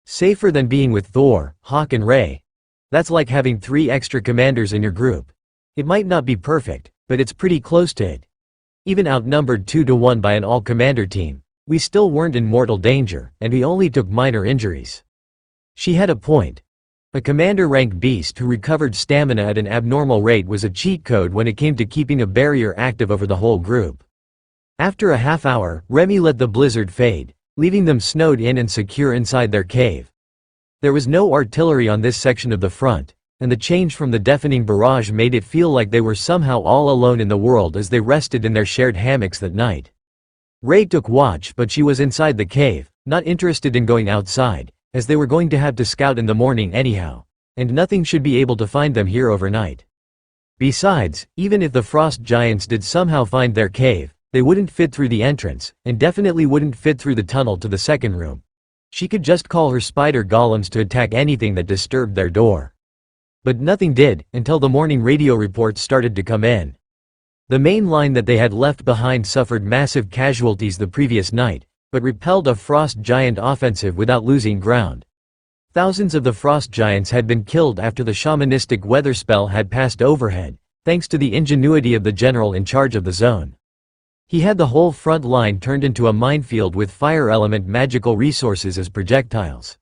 Safer than being with Thor, Hawk and Ray. That's like having 3 extra commanders in your group. It might not be perfect, but it's pretty close to it. Even outnumbered 2-1 by an all-commander team, we still weren't in mortal danger, and we only took minor injuries. She had a point. A commander-rank beast who recovered stamina at an abnormal rate was a cheat code when it came to keeping a barrier active over the whole group. After a half hour, Remy let the blizzard fade, leaving them snowed in and secure inside their cave. There was no artillery on this section of the front, and the change from the deafening barrage made it feel like they were somehow all alone in the world as they rested in their shared hammocks that night. Ray took watch, but she was inside the cave, not interested in going outside, as they were going to have to scout in the morning anyhow, and nothing should be able to find them here overnight. Besides, even if the frost giants did somehow find their cave, they wouldn't fit through the entrance, and definitely wouldn't fit through the tunnel to the second room. She could just call her spider golems to attack anything that disturbed their door. But nothing did, until the morning radio reports started to come in. The main line that they had left behind suffered massive casualties the previous night, but repelled a frost giant offensive without losing ground. Thousands of the frost giants had been killed after the shamanistic weather spell had passed overhead, thanks to the ingenuity of the general in charge of the zone. He had the whole front line turned into a minefield with fire element magical resources as projectiles.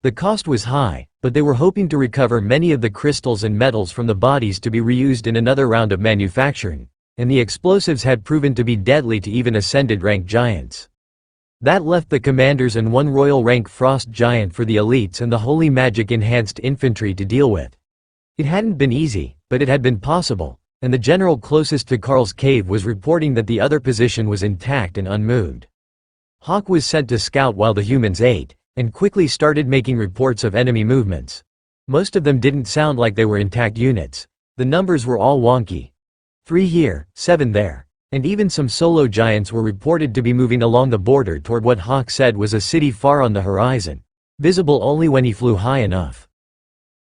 The cost was high, but they were hoping to recover many of the crystals and metals from the bodies to be reused in another round of manufacturing, and the explosives had proven to be deadly to even ascended rank giants. That left the commanders and 1 royal rank frost giant for the elites and the holy magic enhanced infantry to deal with. It hadn't been easy, but it had been possible, and the general closest to Karl's cave was reporting that the other position was intact and unmoved. Hawk was sent to scout while the humans ate, and quickly started making reports of enemy movements. Most of them didn't sound like they were intact units. The numbers were all wonky. 3 here, 7 there. And even some solo giants were reported to be moving along the border toward what Hawk said was a city far on the horizon, visible only when he flew high enough.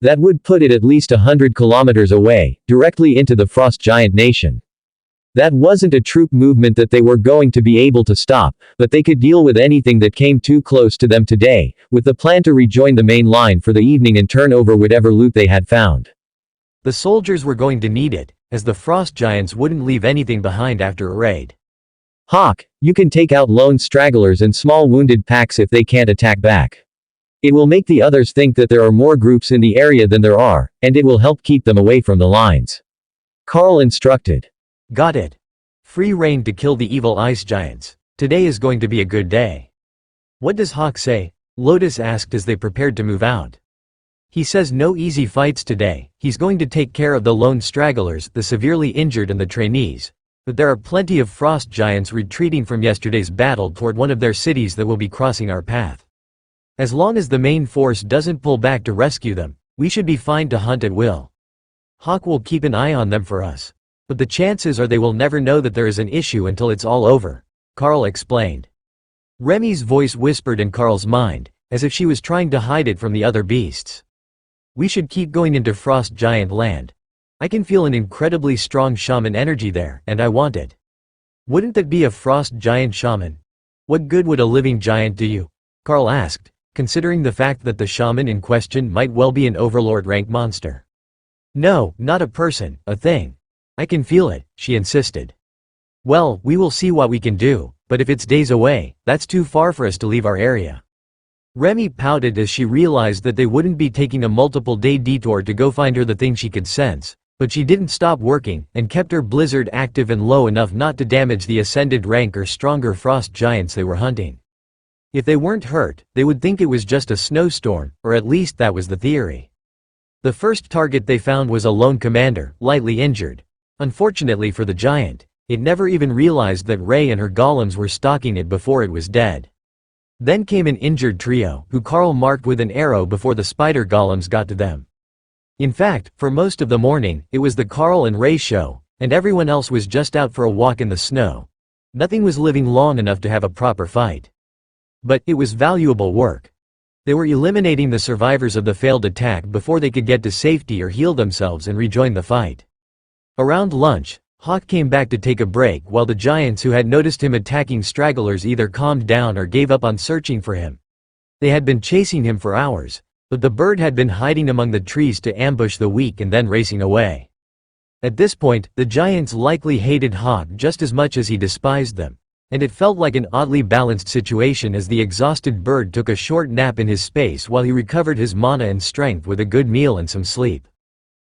That would put it at least 100 kilometers away, directly into the frost giant nation. That wasn't a troop movement that they were going to be able to stop, but they could deal with anything that came too close to them today, with the plan to rejoin the main line for the evening and turn over whatever loot they had found. The soldiers were going to need it, as the frost giants wouldn't leave anything behind after a raid. Hawk, you can take out lone stragglers and small wounded packs if they can't attack back. It will make the others think that there are more groups in the area than there are, and it will help keep them away from the lines. Karl instructed. Got it. Free rein to kill the evil ice giants. Today is going to be a good day. What does Hawk say? Lotus asked as they prepared to move out. He says no easy fights today. He's going to take care of the lone stragglers, the severely injured and the trainees. But there are plenty of frost giants retreating from yesterday's battle toward one of their cities that will be crossing our path. As long as the main force doesn't pull back to rescue them, we should be fine to hunt at will. Hawk will keep an eye on them for us. But the chances are they will never know that there is an issue until it's all over, Karl explained. Remy's voice whispered in Karl's mind, as if she was trying to hide it from the other beasts. We should keep going into frost giant land. I can feel an incredibly strong shaman energy there, and I want it. Wouldn't that be a frost giant shaman? What good would a living giant do you? Karl asked, considering the fact that the shaman in question might well be an overlord rank monster. No, not a person, a thing. I can feel it, she insisted. Well, we will see what we can do, but if it's days away, that's too far for us to leave our area. Remy pouted as she realized that they wouldn't be taking a multiple-day detour to go find her the thing she could sense, but she didn't stop working, and kept her blizzard active and low enough not to damage the ascended rank or stronger frost giants they were hunting. If they weren't hurt, they would think it was just a snowstorm, or at least that was the theory. The first target they found was a lone commander, lightly injured. Unfortunately for the giant, it never even realized that Ray and her golems were stalking it before it was dead. Then came an injured trio, who Karl marked with an arrow before the spider golems got to them. In fact, for most of the morning, it was the Carl and Ray show, and everyone else was just out for a walk in the snow. Nothing was living long enough to have a proper fight. But it was valuable work. They were eliminating the survivors of the failed attack before they could get to safety or heal themselves and rejoin the fight. Around lunch, Hawk came back to take a break while the giants who had noticed him attacking stragglers either calmed down or gave up on searching for him. They had been chasing him for hours, but the bird had been hiding among the trees to ambush the weak and then racing away. At this point, the giants likely hated Hawk just as much as he despised them, and it felt like an oddly balanced situation as the exhausted bird took a short nap in his space while he recovered his mana and strength with a good meal and some sleep.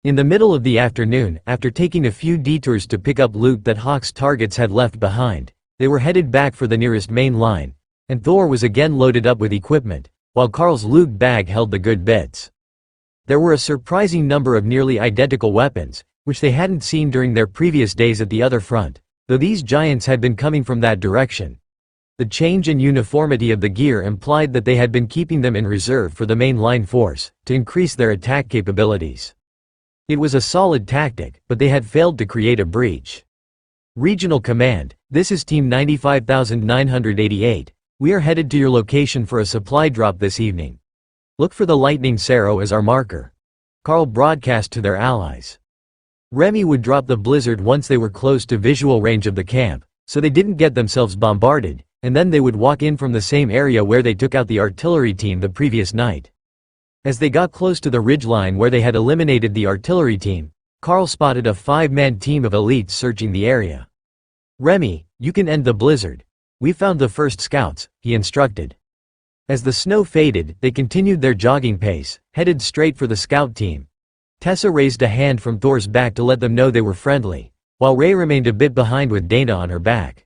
In the middle of the afternoon, after taking a few detours to pick up loot that Hawk's targets had left behind, they were headed back for the nearest main line, and Thor was again loaded up with equipment, while Carl's loot bag held the good bits. There were a surprising number of nearly identical weapons, which they hadn't seen during their previous days at the other front, though these giants had been coming from that direction. The change in uniformity of the gear implied that they had been keeping them in reserve for the main line force, to increase their attack capabilities. It was a solid tactic, but they had failed to create a breach. Regional Command, this is Team 95,988. We are headed to your location for a supply drop this evening. Look for the Lightning Sarrow as our marker. Carl broadcast to their allies. Remy would drop the blizzard once they were close to visual range of the camp, so they didn't get themselves bombarded, and then they would walk in from the same area where they took out the artillery team the previous night. As they got close to the ridgeline where they had eliminated the artillery team, Carl spotted a 5-man team of elites searching the area. Remy, you can end the blizzard. We found the first scouts, he instructed. As the snow faded, they continued their jogging pace, headed straight for the scout team. Tessa raised a hand from Thor's back to let them know they were friendly, while Ray remained a bit behind with Dana on her back.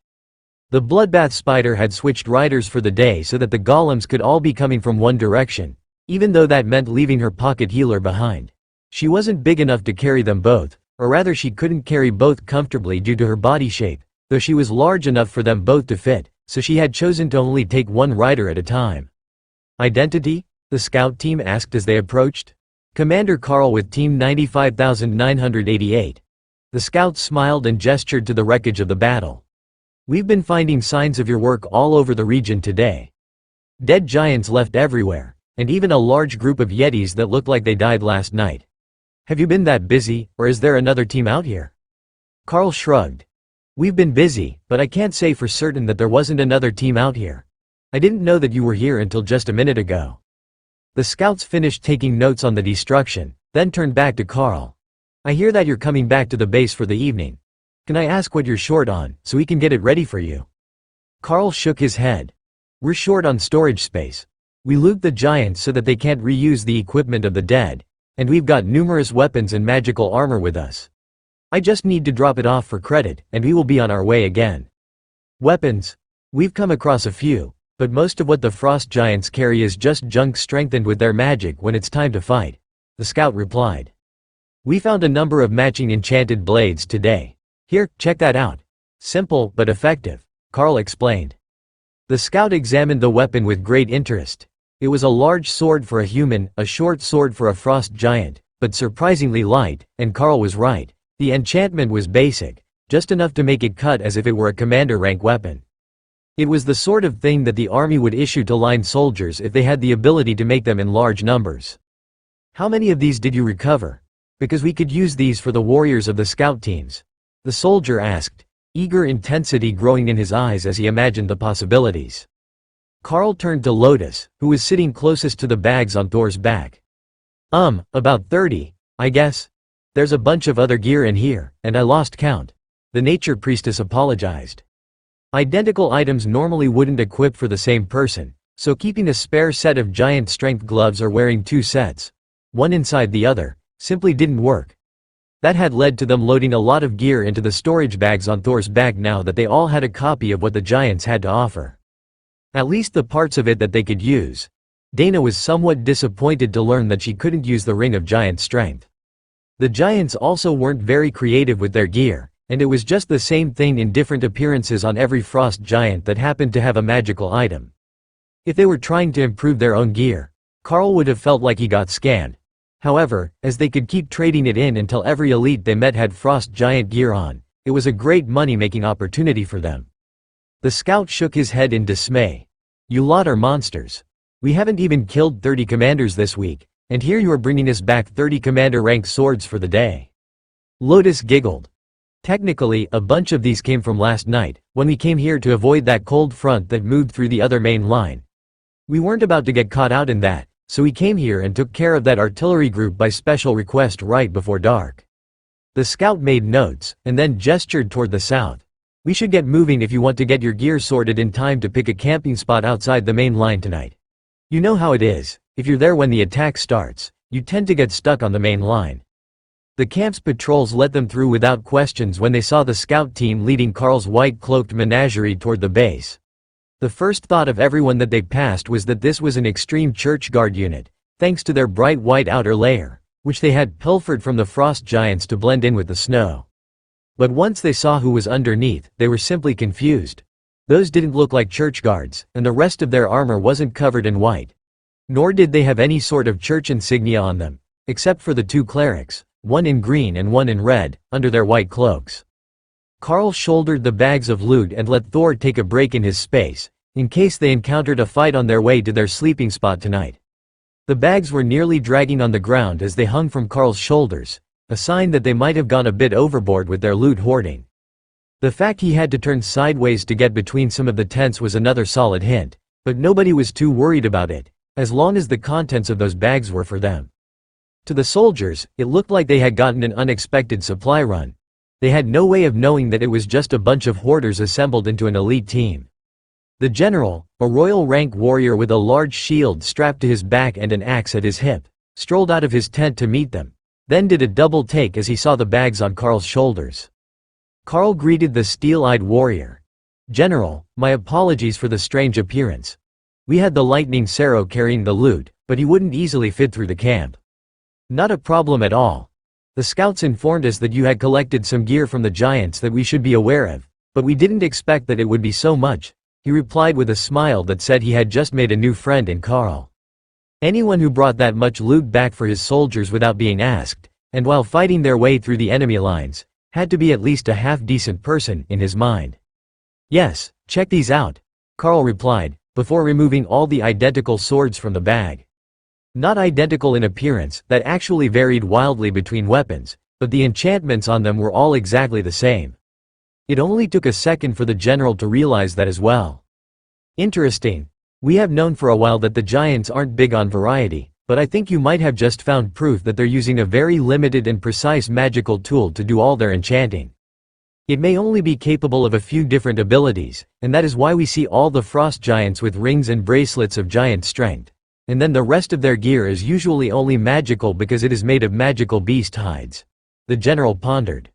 The bloodbath spider had switched riders for the day so that the golems could all be coming from one direction, even though that meant leaving her pocket healer behind. She wasn't big enough to carry them both, or rather she couldn't carry both comfortably due to her body shape, though she was large enough for them both to fit, so she had chosen to only take one rider at a time. Identity? The scout team asked as they approached. Commander Carl with Team 95,988. The scouts smiled and gestured to the wreckage of the battle. We've been finding signs of your work all over the region today. Dead giants left everywhere, and even a large group of yetis that looked like they died last night. Have you been that busy, or is there another team out here? Carl shrugged. We've been busy, but I can't say for certain that there wasn't another team out here. I didn't know that you were here until just a minute ago. The scouts finished taking notes on the destruction, then turned back to Carl. I hear that you're coming back to the base for the evening. Can I ask what you're short on, so we can get it ready for you? Carl shook his head. We're short on storage space. We loot the giants so that they can't reuse the equipment of the dead, and we've got numerous weapons and magical armor with us. I just need to drop it off for credit, and we will be on our way again. Weapons? We've come across a few, but most of what the frost giants carry is just junk strengthened with their magic when it's time to fight, the scout replied. We found a number of matching enchanted blades today. Here, check that out. Simple, but effective, Carl explained. The scout examined the weapon with great interest. It was a large sword for a human, a short sword for a frost giant, but surprisingly light, and Carl was right. The enchantment was basic, just enough to make it cut as if it were a commander rank weapon. It was the sort of thing that the army would issue to line soldiers if they had the ability to make them in large numbers. How many of these did you recover? Because we could use these for the warriors of the scout teams. The soldier asked, eager intensity growing in his eyes as he imagined the possibilities. Carl turned to Lotus, who was sitting closest to the bags on Thor's back. About 30, I guess. There's a bunch of other gear in here, and I lost count. The nature priestess apologized. Identical items normally wouldn't equip for the same person, so keeping a spare set of giant strength gloves or wearing 2 sets, one inside the other, simply didn't work. That had led to them loading a lot of gear into the storage bags on Thor's back now that they all had a copy of what the giants had to offer. At least the parts of it that they could use. Dana was somewhat disappointed to learn that she couldn't use the Ring of Giant Strength. The giants also weren't very creative with their gear, and it was just the same thing in different appearances on every frost giant that happened to have a magical item. If they were trying to improve their own gear, Carl would have felt like he got scammed. However, as they could keep trading it in until every elite they met had frost giant gear on, it was a great money-making opportunity for them. The scout shook his head in dismay. You lot are monsters. We haven't even killed 30 commanders this week, and here you are bringing us back 30 commander-rank swords for the day. Lotus giggled. Technically, a bunch of these came from last night, when we came here to avoid that cold front that moved through the other main line. We weren't about to get caught out in that, so we came here and took care of that artillery group by special request right before dark. The scout made notes, and then gestured toward the south. We should get moving if you want to get your gear sorted in time to pick a camping spot outside the main line tonight. You know how it is, if you're there when the attack starts, you tend to get stuck on the main line. The camp's patrols let them through without questions when they saw the scout team leading Carl's white-cloaked menagerie toward the base. The first thought of everyone that they passed was that this was an extreme church guard unit, thanks to their bright white outer layer, which they had pilfered from the frost giants to blend in with the snow. But once they saw who was underneath, they were simply confused. Those didn't look like church guards, and the rest of their armor wasn't covered in white. Nor did they have any sort of church insignia on them, except for the two clerics, one in green and one in red, under their white cloaks. Carl shouldered the bags of loot and let Thor take a break in his space, in case they encountered a fight on their way to their sleeping spot tonight. The bags were nearly dragging on the ground as they hung from Carl's shoulders, a sign that they might have gone a bit overboard with their loot hoarding. The fact he had to turn sideways to get between some of the tents was another solid hint, but nobody was too worried about it, as long as the contents of those bags were for them. To the soldiers, it looked like they had gotten an unexpected supply run. They had no way of knowing that it was just a bunch of hoarders assembled into an elite team. The general, a royal rank warrior with a large shield strapped to his back and an axe at his hip, strolled out of his tent to meet them, then did a double take as he saw the bags on Carl's shoulders. Carl greeted the steel-eyed warrior. General, my apologies for the strange appearance. We had the lightning Sero carrying the loot, but he wouldn't easily fit through the camp. Not a problem at all. The scouts informed us that you had collected some gear from the giants that we should be aware of, but we didn't expect that it would be so much, he replied with a smile that said he had just made a new friend in Carl. Anyone who brought that much loot back for his soldiers without being asked, and while fighting their way through the enemy lines, had to be at least a half-decent person in his mind. Yes, check these out, Carl replied, before removing all the identical swords from the bag. Not identical in appearance, that actually varied wildly between weapons, but the enchantments on them were all exactly the same. It only took a second for the general to realize that as well. Interesting. We have known for a while that the giants aren't big on variety, but I think you might have just found proof that they're using a very limited and precise magical tool to do all their enchanting. It may only be capable of a few different abilities, and that is why we see all the frost giants with rings and bracelets of giant strength. And then the rest of their gear is usually only magical because it is made of magical beast hides. The general pondered.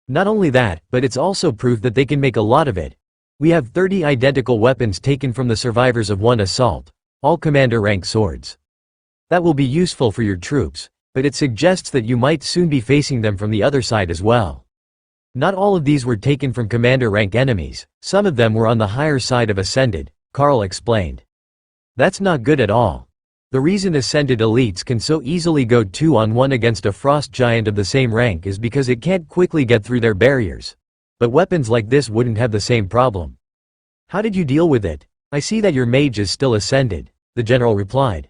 Not only that, but it's also proof that they can make a lot of it. We have 30 identical weapons taken from the survivors of one assault, all commander-rank swords. That will be useful for your troops, but it suggests that you might soon be facing them from the other side as well. Not all of these were taken from commander-rank enemies, some of them were on the higher side of Ascended, Carl explained. That's not good at all. The reason Ascended elites can so easily go 2-on-1 against a frost giant of the same rank is because it can't quickly get through their barriers. But weapons like this wouldn't have the same problem. How did you deal with it? I see that your mage is still Ascended, the general replied.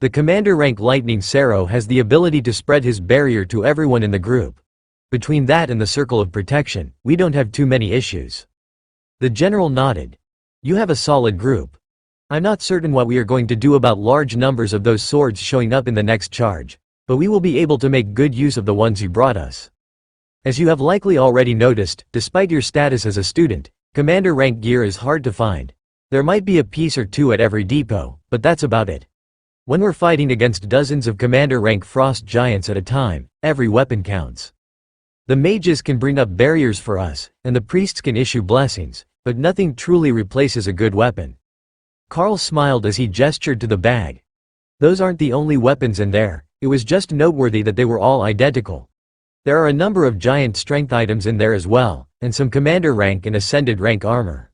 The commander-rank Lightning Sero has the ability to spread his barrier to everyone in the group. Between that and the circle of protection, we don't have too many issues. The general nodded. You have a solid group. I'm not certain what we are going to do about large numbers of those swords showing up in the next charge, but we will be able to make good use of the ones you brought us. As you have likely already noticed, despite your status as a student, commander-rank gear is hard to find. There might be a piece or two at every depot, but that's about it. When we're fighting against dozens of commander-rank frost giants at a time, every weapon counts. The mages can bring up barriers for us, and the priests can issue blessings, but nothing truly replaces a good weapon. Carl smiled as he gestured to the bag. Those aren't the only weapons in there, it was just noteworthy that they were all identical. There are a number of giant strength items in there as well, and some commander rank and ascended rank armor.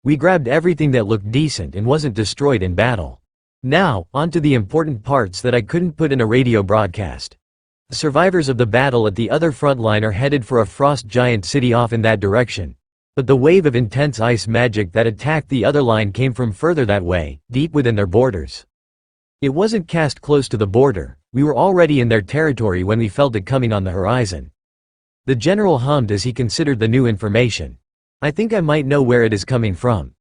We grabbed everything that looked decent and wasn't destroyed in battle. Now, on to the important parts that I couldn't put in a radio broadcast. The survivors of the battle at the other front line are headed for a frost giant city off in that direction. But the wave of intense ice magic that attacked the other line came from further that way, deep within their borders. It wasn't cast close to the border, we were already in their territory when we felt it coming on the horizon. The general hummed as he considered the new information. I think I might know where it is coming from.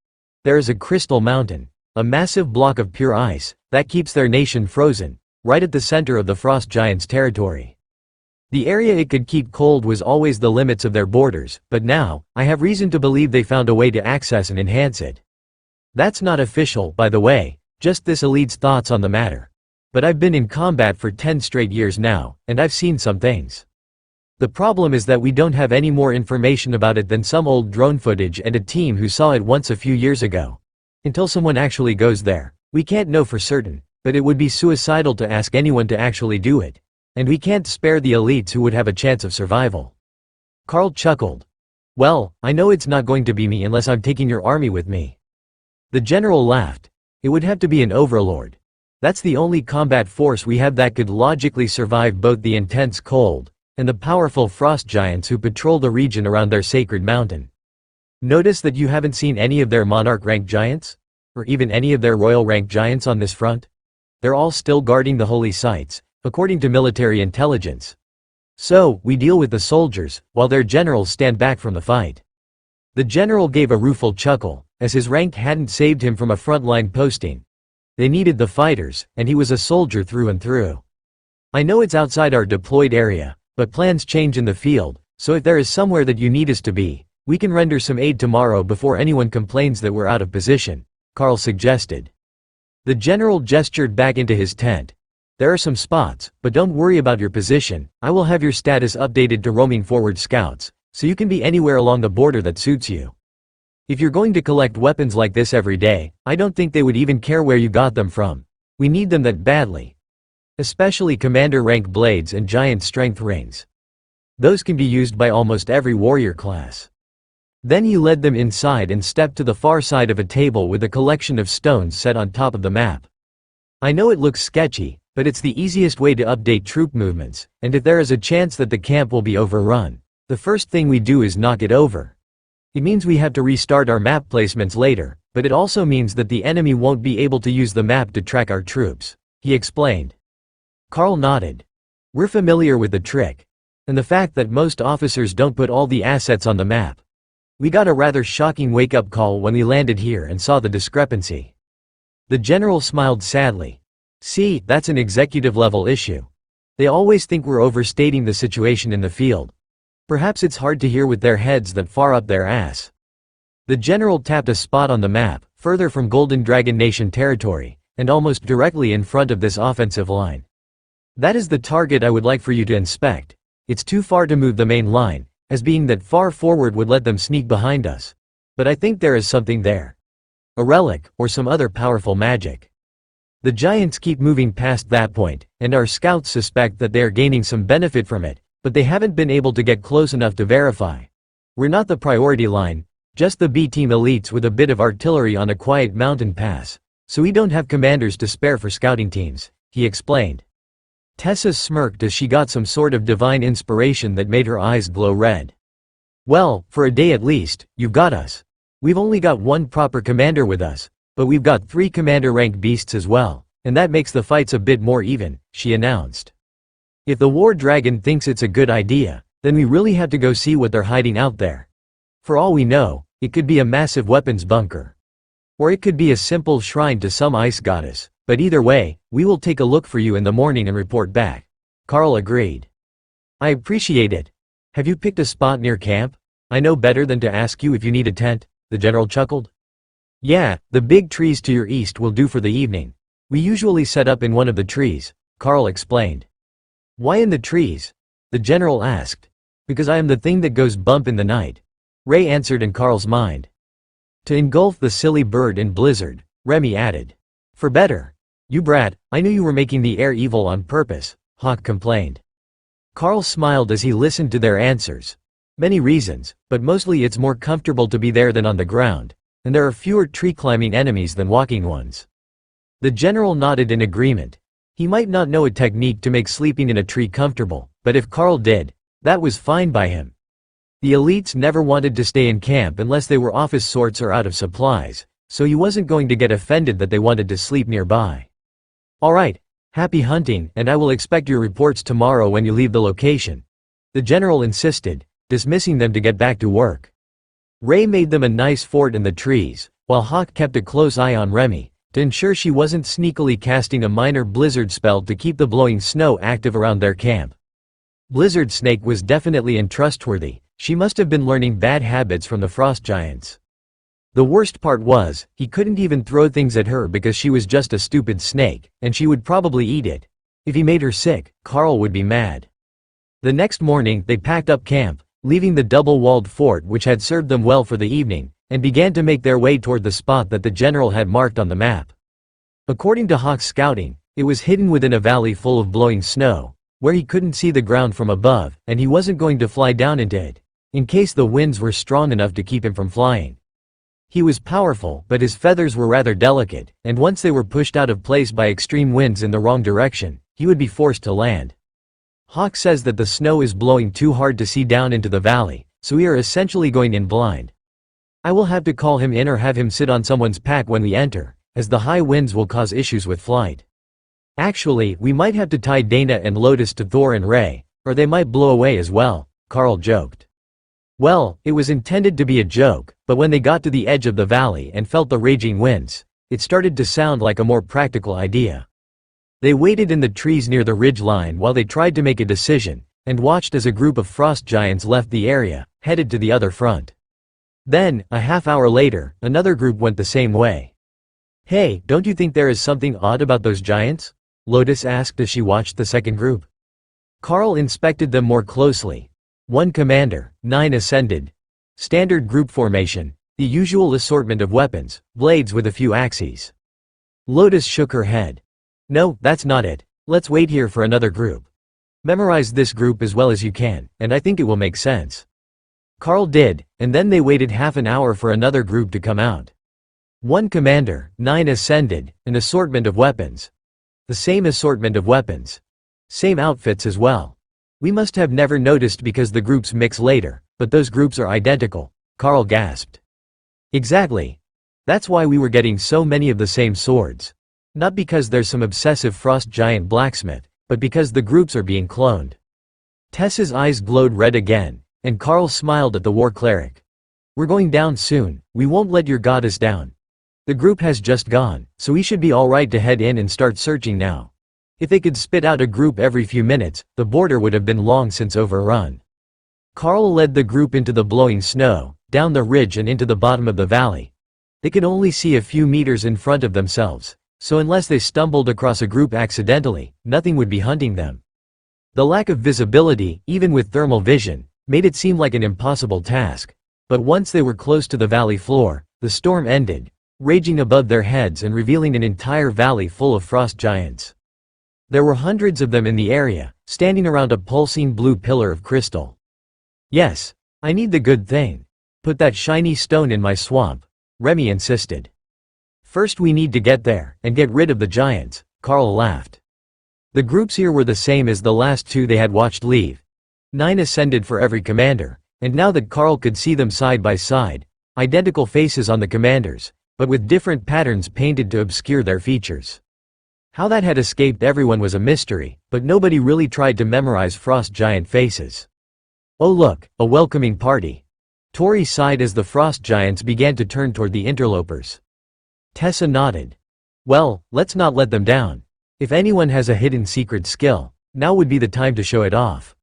There is a crystal mountain, a massive block of pure ice, that keeps their nation frozen, right at the center of the frost giant's territory. The area it could keep cold was always the limits of their borders, but now, I have reason to believe they found a way to access and enhance it. That's not official, by the way, just this elite's thoughts on the matter. But I've been in combat for 10 straight years now, and I've seen some things. The problem is that we don't have any more information about it than some old drone footage and a team who saw it once a few years ago. Until someone actually goes there, we can't know for certain, but it would be suicidal to ask anyone to actually do it. And we can't spare the elites who would have a chance of survival. Carl chuckled. Well, I know it's not going to be me unless I'm taking your army with me. The general laughed. It would have to be an overlord. That's the only combat force we have that could logically survive both the intense cold and the powerful frost giants who patrol the region around their sacred mountain. Notice that you haven't seen any of their monarch-ranked giants? Or even any of their royal-ranked giants on this front? They're all still guarding the holy sites, according to military intelligence. So, we deal with the soldiers, while their generals stand back from the fight. The general gave a rueful chuckle, as his rank hadn't saved him from a frontline posting. They needed the fighters, and he was a soldier through and through. I know it's outside our deployed area, but plans change in the field, so if there is somewhere that you need us to be, we can render some aid tomorrow before anyone complains that we're out of position, Carl suggested. The general gestured back into his tent. There are some spots, but don't worry about your position. I will have your status updated to roaming forward scouts, so you can be anywhere along the border that suits you. If you're going to collect weapons like this every day, I don't think they would even care where you got them from. We need them that badly. Especially commander rank blades and giant strength rings. Those can be used by almost every warrior class. Then he led them inside and stepped to the far side of a table with a collection of stones set on top of the map. I know it looks sketchy, but it's the easiest way to update troop movements, and if there is a chance that the camp will be overrun, the first thing we do is knock it over. It means we have to restart our map placements later, but it also means that the enemy won't be able to use the map to track our troops, he explained. Carl nodded. We're familiar with the trick. And the fact that most officers don't put all the assets on the map. We got a rather shocking wake-up call when we landed here and saw the discrepancy. The general smiled sadly. See, that's an executive-level issue. They always think we're overstating the situation in the field. Perhaps it's hard to hear with their heads that far up their ass. The general tapped a spot on the map, further from Golden Dragon Nation territory, and almost directly in front of this offensive line. That is the target I would like for you to inspect. It's too far to move the main line, as being that far forward would let them sneak behind us. But I think there is something there. A relic, or some other powerful magic. The giants keep moving past that point, and our scouts suspect that they are gaining some benefit from it, but they haven't been able to get close enough to verify. We're not the priority line, just the B-team elites with a bit of artillery on a quiet mountain pass, so we don't have commanders to spare for scouting teams, he explained. Tessa smirked as she got some sort of divine inspiration that made her eyes glow red. Well, for a day at least, you've got us. We've only got one proper commander with us, but we've got 3 commander-ranked beasts as well, and that makes the fights a bit more even, she announced. If the war dragon thinks it's a good idea, then we really have to go see what they're hiding out there. For all we know, it could be a massive weapons bunker. Or it could be a simple shrine to some ice goddess, but either way, we will take a look for you in the morning and report back. Carl agreed. I appreciate it. Have you picked a spot near camp? I know better than to ask you if you need a tent, the general chuckled. Yeah, the big trees to your east will do for the evening. We usually set up in one of the trees, Carl explained. Why in the trees? The general asked. Because I am the thing that goes bump in the night. Ray answered in Carl's mind. To engulf the silly bird in blizzard, Remy added. For better. You brat, I knew you were making the air evil on purpose, Hawk complained. Carl smiled as he listened to their answers. Many reasons, but mostly it's more comfortable to be there than on the ground, and there are fewer tree-climbing enemies than walking ones. The general nodded in agreement. He might not know a technique to make sleeping in a tree comfortable, but if Carl did, that was fine by him. The elites never wanted to stay in camp unless they were office sorts or out of supplies, so he wasn't going to get offended that they wanted to sleep nearby. Alright, happy hunting, and I will expect your reports tomorrow when you leave the location. The general insisted, dismissing them to get back to work. Ray made them a nice fort in the trees, while Hawk kept a close eye on Remy, to ensure she wasn't sneakily casting a minor blizzard spell to keep the blowing snow active around their camp. Blizzard Snake was definitely untrustworthy. She must have been learning bad habits from the frost giants. The worst part was, he couldn't even throw things at her because she was just a stupid snake, and she would probably eat it. If he made her sick, Carl would be mad. The next morning, they packed up camp, leaving the double-walled fort which had served them well for the evening, and began to make their way toward the spot that the general had marked on the map. According to Hawk's scouting, it was hidden within a valley full of blowing snow, where he couldn't see the ground from above, and he wasn't going to fly down into it, in case the winds were strong enough to keep him from flying. He was powerful, but his feathers were rather delicate, and once they were pushed out of place by extreme winds in the wrong direction, he would be forced to land. Hawk says that the snow is blowing too hard to see down into the valley, so we are essentially going in blind. I will have to call him in or have him sit on someone's pack when we enter, as the high winds will cause issues with flight. Actually, we might have to tie Dana and Lotus to Thor and Ray, or they might blow away as well, Carl joked. Well, it was intended to be a joke, but when they got to the edge of the valley and felt the raging winds, it started to sound like a more practical idea. They waited in the trees near the ridge line while they tried to make a decision, and watched as a group of frost giants left the area, headed to the other front. Then, a half-hour later, another group went the same way. Hey, don't you think there is something odd about those giants? Lotus asked as she watched the second group. Carl inspected them more closely. 1 commander, 9 ascended. Standard group formation, the usual assortment of weapons, blades with a few axes. Lotus shook her head. No, that's not it. Let's wait here for another group. Memorize this group as well as you can, and I think it will make sense. Carl did, and then they waited half an hour for another group to come out. 1 commander, 9 ascended, an assortment of weapons. The same assortment of weapons. Same outfits as well. We must have never noticed because the groups mix later, but those groups are identical, Carl gasped. Exactly. That's why we were getting so many of the same swords. Not because there's some obsessive frost giant blacksmith, but because the groups are being cloned. Tessa's eyes glowed red again, and Carl smiled at the war cleric. We're going down soon, we won't let your goddess down. The group has just gone, so we should be alright to head in and start searching now. If they could spit out a group every few minutes, the border would have been long since overrun. Carl led the group into the blowing snow, down the ridge and into the bottom of the valley. They could only see a few meters in front of themselves, so unless they stumbled across a group accidentally, nothing would be hunting them. The lack of visibility, even with thermal vision, made it seem like an impossible task. But once they were close to the valley floor, the storm ended, raging above their heads and revealing an entire valley full of frost giants. There were hundreds of them in the area, standing around a pulsing blue pillar of crystal. Yes, I need the good thing. Put that shiny stone in my swamp, Remy insisted. First we need to get there, and get rid of the giants, Carl laughed. The groups here were the same as the last 2 they had watched leave. 9 ascended for every commander, and now that Carl could see them side by side, identical faces on the commanders, but with different patterns painted to obscure their features. How that had escaped everyone was a mystery, but nobody really tried to memorize frost giant faces. Oh look, a welcoming party. Tori sighed as the frost giants began to turn toward the interlopers. Tessa nodded. Well, let's not let them down. If anyone has a hidden secret skill, now would be the time to show it off.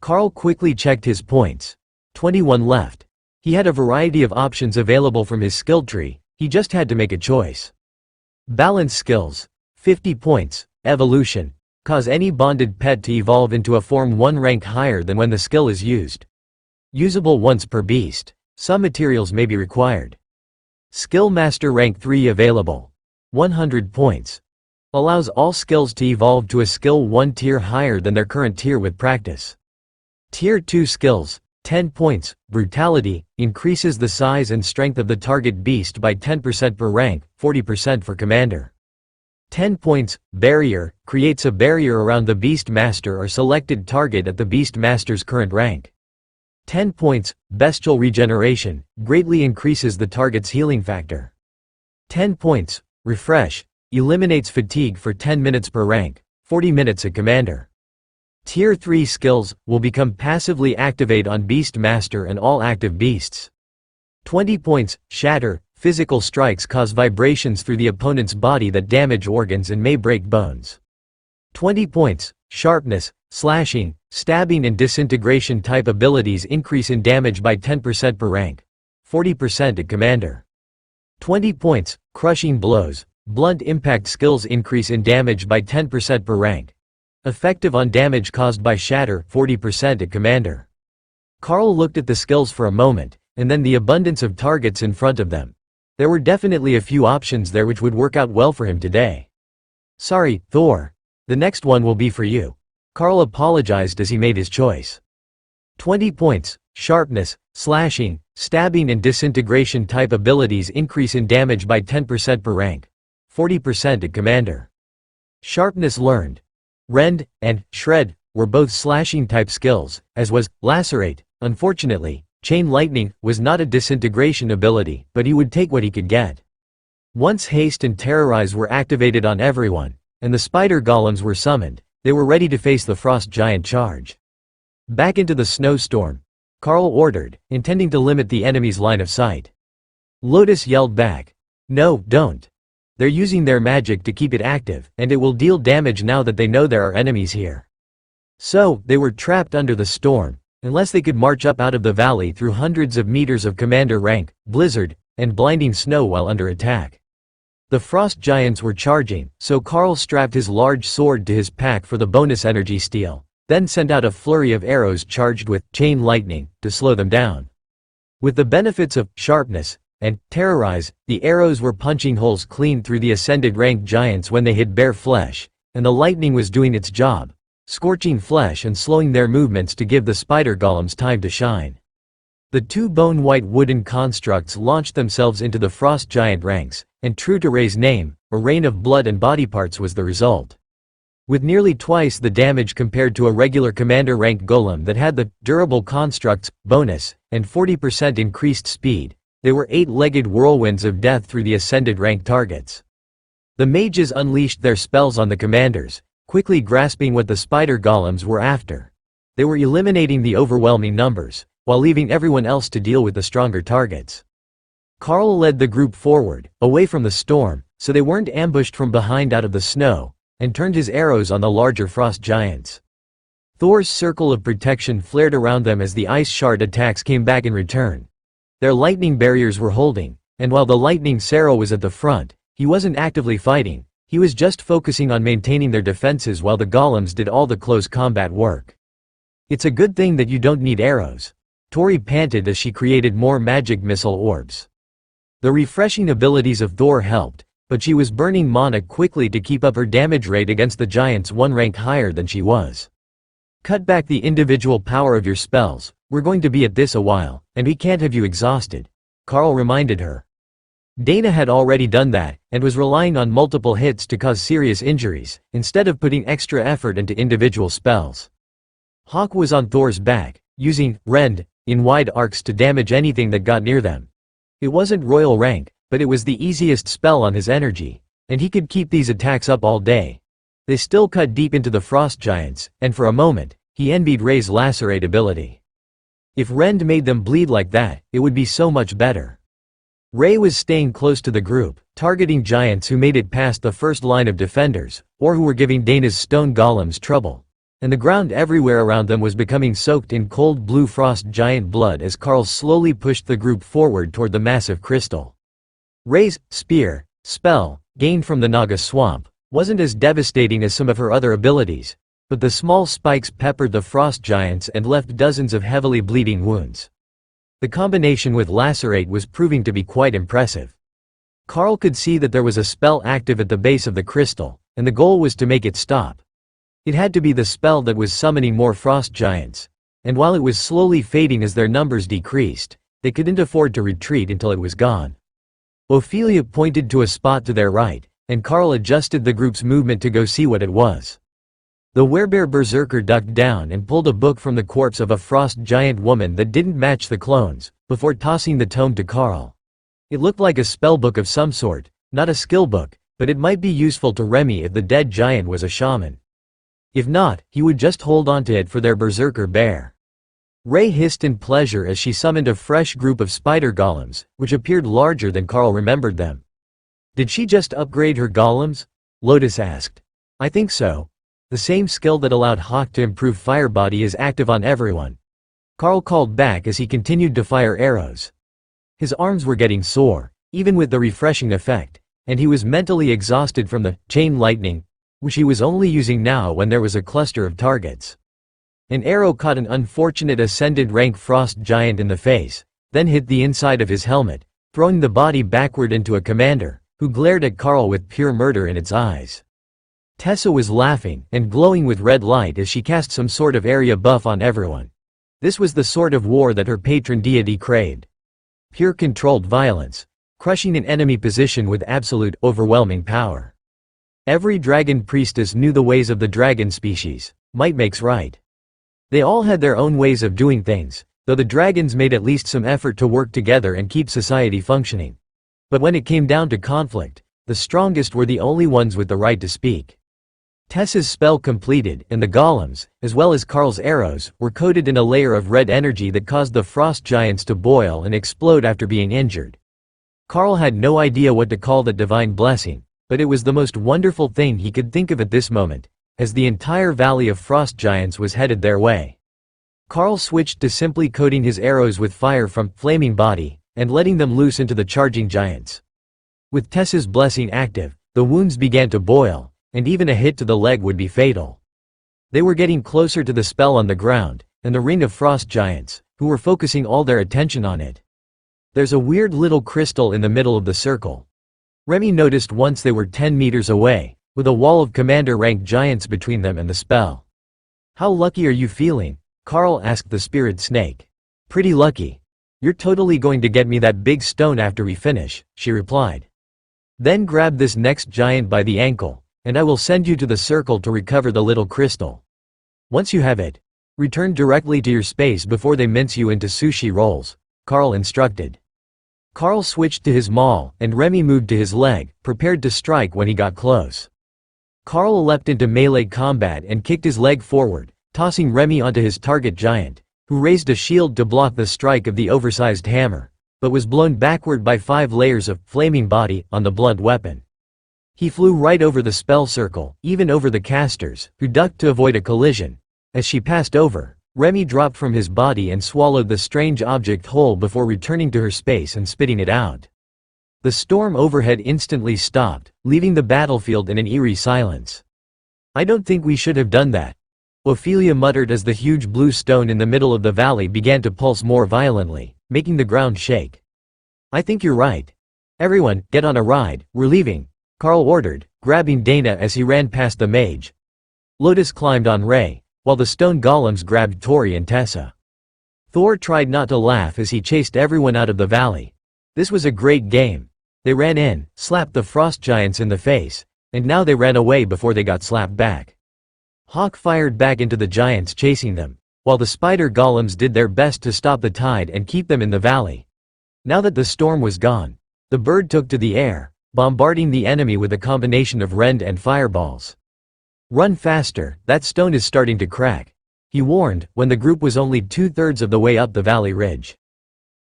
Carl quickly checked his points. 21 left. He had a variety of options available from his skill tree, he just had to make a choice. Balance skills. 50 points, evolution, cause any bonded pet to evolve into a form 1 rank higher than when the skill is used. Usable once per beast, some materials may be required. Skill Master rank 3 available. 100 points. Allows all skills to evolve to a skill 1 tier higher than their current tier with practice. Tier 2 skills, 10 points, brutality, increases the size and strength of the target beast by 10% per rank, 40% for commander. 10 points. Barrier, creates a barrier around the Beast Master or selected target at the Beast Master's current rank. 10 points. Bestial regeneration, greatly increases the target's healing factor. 10 points. Refresh, eliminates fatigue for 10 minutes per rank, 40 minutes a commander. Tier 3 skills, will become passively activate on Beast Master and all active beasts. 20 points. Shatter, physical strikes cause vibrations through the opponent's body that damage organs and may break bones. 20 points. Sharpness, slashing, stabbing and disintegration type abilities increase in damage by 10% per rank, 40% at commander. 20 points. Crushing blows, blunt impact skills increase in damage by 10% per rank. Effective on damage caused by shatter, 40% at commander. Carl looked at the skills for a moment, and then the abundance of targets in front of them. There were definitely a few options there which would work out well for him today. Sorry, Thor. The next one will be for you. Carl apologized as he made his choice. 20 points. Sharpness, slashing, stabbing and disintegration type abilities increase in damage by 10% per rank, 40% at commander. Sharpness learned. Rend and shred were both slashing type skills, as was lacerate. Unfortunately, chain lightning was not a disintegration ability, but he would take what he could get. Once haste and terrorize were activated on everyone, and the spider golems were summoned, they were ready to face the frost giant charge. Back into the snowstorm, Carl ordered, intending to limit the enemy's line of sight. Lotus yelled back, "No, don't. They're using their magic to keep it active, and it will deal damage now that they know there are enemies here." So, they were trapped under the storm, unless they could march up out of the valley through hundreds of meters of commander rank, blizzard, and blinding snow while under attack. The frost giants were charging, so Carl strapped his large sword to his pack for the bonus energy steal, then sent out a flurry of arrows charged with chain lightning to slow them down. With the benefits of sharpness and terrorize, the arrows were punching holes clean through the ascended rank giants when they hit bare flesh, and the lightning was doing its job, scorching flesh and slowing their movements to give the spider golems time to shine. The two bone-white wooden constructs launched themselves into the frost giant ranks, and true to Ray's name, a rain of blood and body parts was the result. With nearly twice the damage compared to a regular commander rank golem that had the durable constructs bonus and 40% increased speed, they were eight-legged whirlwinds of death through the ascended rank targets. The mages unleashed their spells on the commanders, quickly grasping what the spider golems were after. They were eliminating the overwhelming numbers, while leaving everyone else to deal with the stronger targets. Carl led the group forward, away from the storm, so they weren't ambushed from behind out of the snow, and turned his arrows on the larger frost giants. Thor's circle of protection flared around them as the ice shard attacks came back in return. Their lightning barriers were holding, and while the lightning Sarah was at the front, he wasn't actively fighting, he was just focusing on maintaining their defenses while the golems did all the close combat work. "It's a good thing that you don't need arrows," Tori panted as she created more magic missile orbs. The refreshing abilities of Thor helped, but she was burning mana quickly to keep up her damage rate against the giants one rank higher than she was. "Cut back the individual power of your spells, we're going to be at this a while, and we can't have you exhausted," Carl reminded her. Dana had already done that, and was relying on multiple hits to cause serious injuries, instead of putting extra effort into individual spells. Hawk was on Thor's back, using rend in wide arcs to damage anything that got near them. It wasn't royal rank, but it was the easiest spell on his energy, and he could keep these attacks up all day. They still cut deep into the frost giants, and for a moment, he envied Ray's lacerate ability. If rend made them bleed like that, it would be so much better. Ray was staying close to the group, targeting giants who made it past the first line of defenders, or who were giving Dana's stone golems trouble. And the ground everywhere around them was becoming soaked in cold blue frost giant blood as Carl slowly pushed the group forward toward the massive crystal. Ray's spear spell, gained from the Naga swamp, wasn't as devastating as some of her other abilities, but the small spikes peppered the frost giants and left dozens of heavily bleeding wounds. The combination with lacerate was proving to be quite impressive. Carl could see that there was a spell active at the base of the crystal, and the goal was to make it stop. It had to be the spell that was summoning more frost giants, and while it was slowly fading as their numbers decreased, they couldn't afford to retreat until it was gone. Ophelia pointed to a spot to their right, and Carl adjusted the group's movement to go see what it was. The werebear berserker ducked down and pulled a book from the corpse of a frost giant woman that didn't match the clones, before tossing the tome to Carl. It looked like a spell book of some sort, not a skill book, but it might be useful to Remy if the dead giant was a shaman. If not, he would just hold on to it for their berserker bear. Ray hissed in pleasure as she summoned a fresh group of spider golems, which appeared larger than Carl remembered them. Did she just upgrade her golems? Lotus asked. I think so. The same skill that allowed Hawk to improve fire body is active on everyone. Carl called back as he continued to fire arrows. His arms were getting sore, even with the refreshing effect, and he was mentally exhausted from the chain lightning, which he was only using now when there was a cluster of targets. An arrow caught an unfortunate ascended rank frost giant in the face, then hit the inside of his helmet, throwing the body backward into a commander, who glared at Carl with pure murder in its eyes. Tessa was laughing and glowing with red light as she cast some sort of area buff on everyone. This was the sort of war that her patron deity craved. Pure controlled violence, crushing an enemy position with absolute, overwhelming power. Every dragon priestess knew the ways of the dragon species. Might makes right. They all had their own ways of doing things, though the dragons made at least some effort to work together and keep society functioning. But when it came down to conflict, the strongest were the only ones with the right to speak. Tessa's spell completed, and the golems, as well as Carl's arrows, were coated in a layer of red energy that caused the frost giants to boil and explode after being injured. Carl had no idea what to call that divine blessing, but it was the most wonderful thing he could think of at this moment, as the entire valley of frost giants was headed their way. Carl switched to simply coating his arrows with fire from flaming body, and letting them loose into the charging giants. With Tessa's blessing active, the wounds began to boil, and even a hit to the leg would be fatal. They were getting closer to the spell on the ground, and the ring of frost giants, who were focusing all their attention on it. There's a weird little crystal in the middle of the circle. Remy noticed once they were 10 meters away, with a wall of commander-rank giants between them and the spell. How lucky are you feeling? Carl asked the spirit snake. Pretty lucky. You're totally going to get me that big stone after we finish, she replied. Then grab this next giant by the ankle, and I will send you to the circle to recover the little crystal. Once you have it, return directly to your space before they mince you into sushi rolls, Carl instructed. Carl switched to his maul, and Remy moved to his leg, prepared to strike when he got close. Carl leapt into melee combat and kicked his leg forward, tossing Remy onto his target giant, who raised a shield to block the strike of the oversized hammer, but was blown backward by 5 layers of flaming body on the blunt weapon. He flew right over the spell circle, even over the casters, who ducked to avoid a collision. As she passed over, Remy dropped from his body and swallowed the strange object whole before returning to her space and spitting it out. The storm overhead instantly stopped, leaving the battlefield in an eerie silence. I don't think we should have done that, Ophelia muttered as the huge blue stone in the middle of the valley began to pulse more violently, making the ground shake. I think you're right. Everyone, get on a ride, we're leaving, Carl ordered, grabbing Dana as he ran past the mage. Lotus climbed on Ray, while the stone golems grabbed Tori and Tessa. Thor tried not to laugh as he chased everyone out of the valley. This was a great game. They ran in, slapped the frost giants in the face, and now they ran away before they got slapped back. Hawk fired back into the giants chasing them, while the spider golems did their best to stop the tide and keep them in the valley. Now that the storm was gone, the bird took to the air, bombarding the enemy with a combination of rend and fireballs. Run faster, that stone is starting to crack, he warned, when the group was only 2/3 of the way up the valley ridge.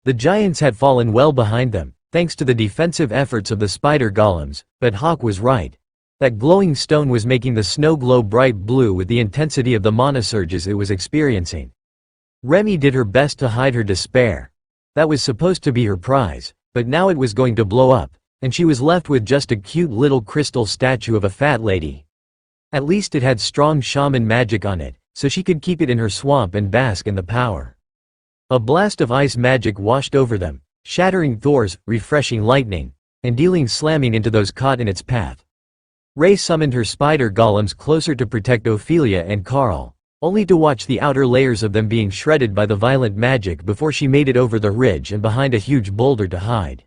The giants had fallen well behind them, thanks to the defensive efforts of the spider golems, but Hawk was right. That glowing stone was making the snow glow bright blue with the intensity of the mana surges it was experiencing. Remy did her best to hide her despair. That was supposed to be her prize, but now it was going to blow up, and she was left with just a cute little crystal statue of a fat lady. At least it had strong shaman magic on it, so she could keep it in her swamp and bask in the power. A blast of ice magic washed over them, shattering Thor's refreshing lightning, and dealing slamming into those caught in its path. Ray summoned her spider golems closer to protect Ophelia and Carl, only to watch the outer layers of them being shredded by the violent magic before she made it over the ridge and behind a huge boulder to hide.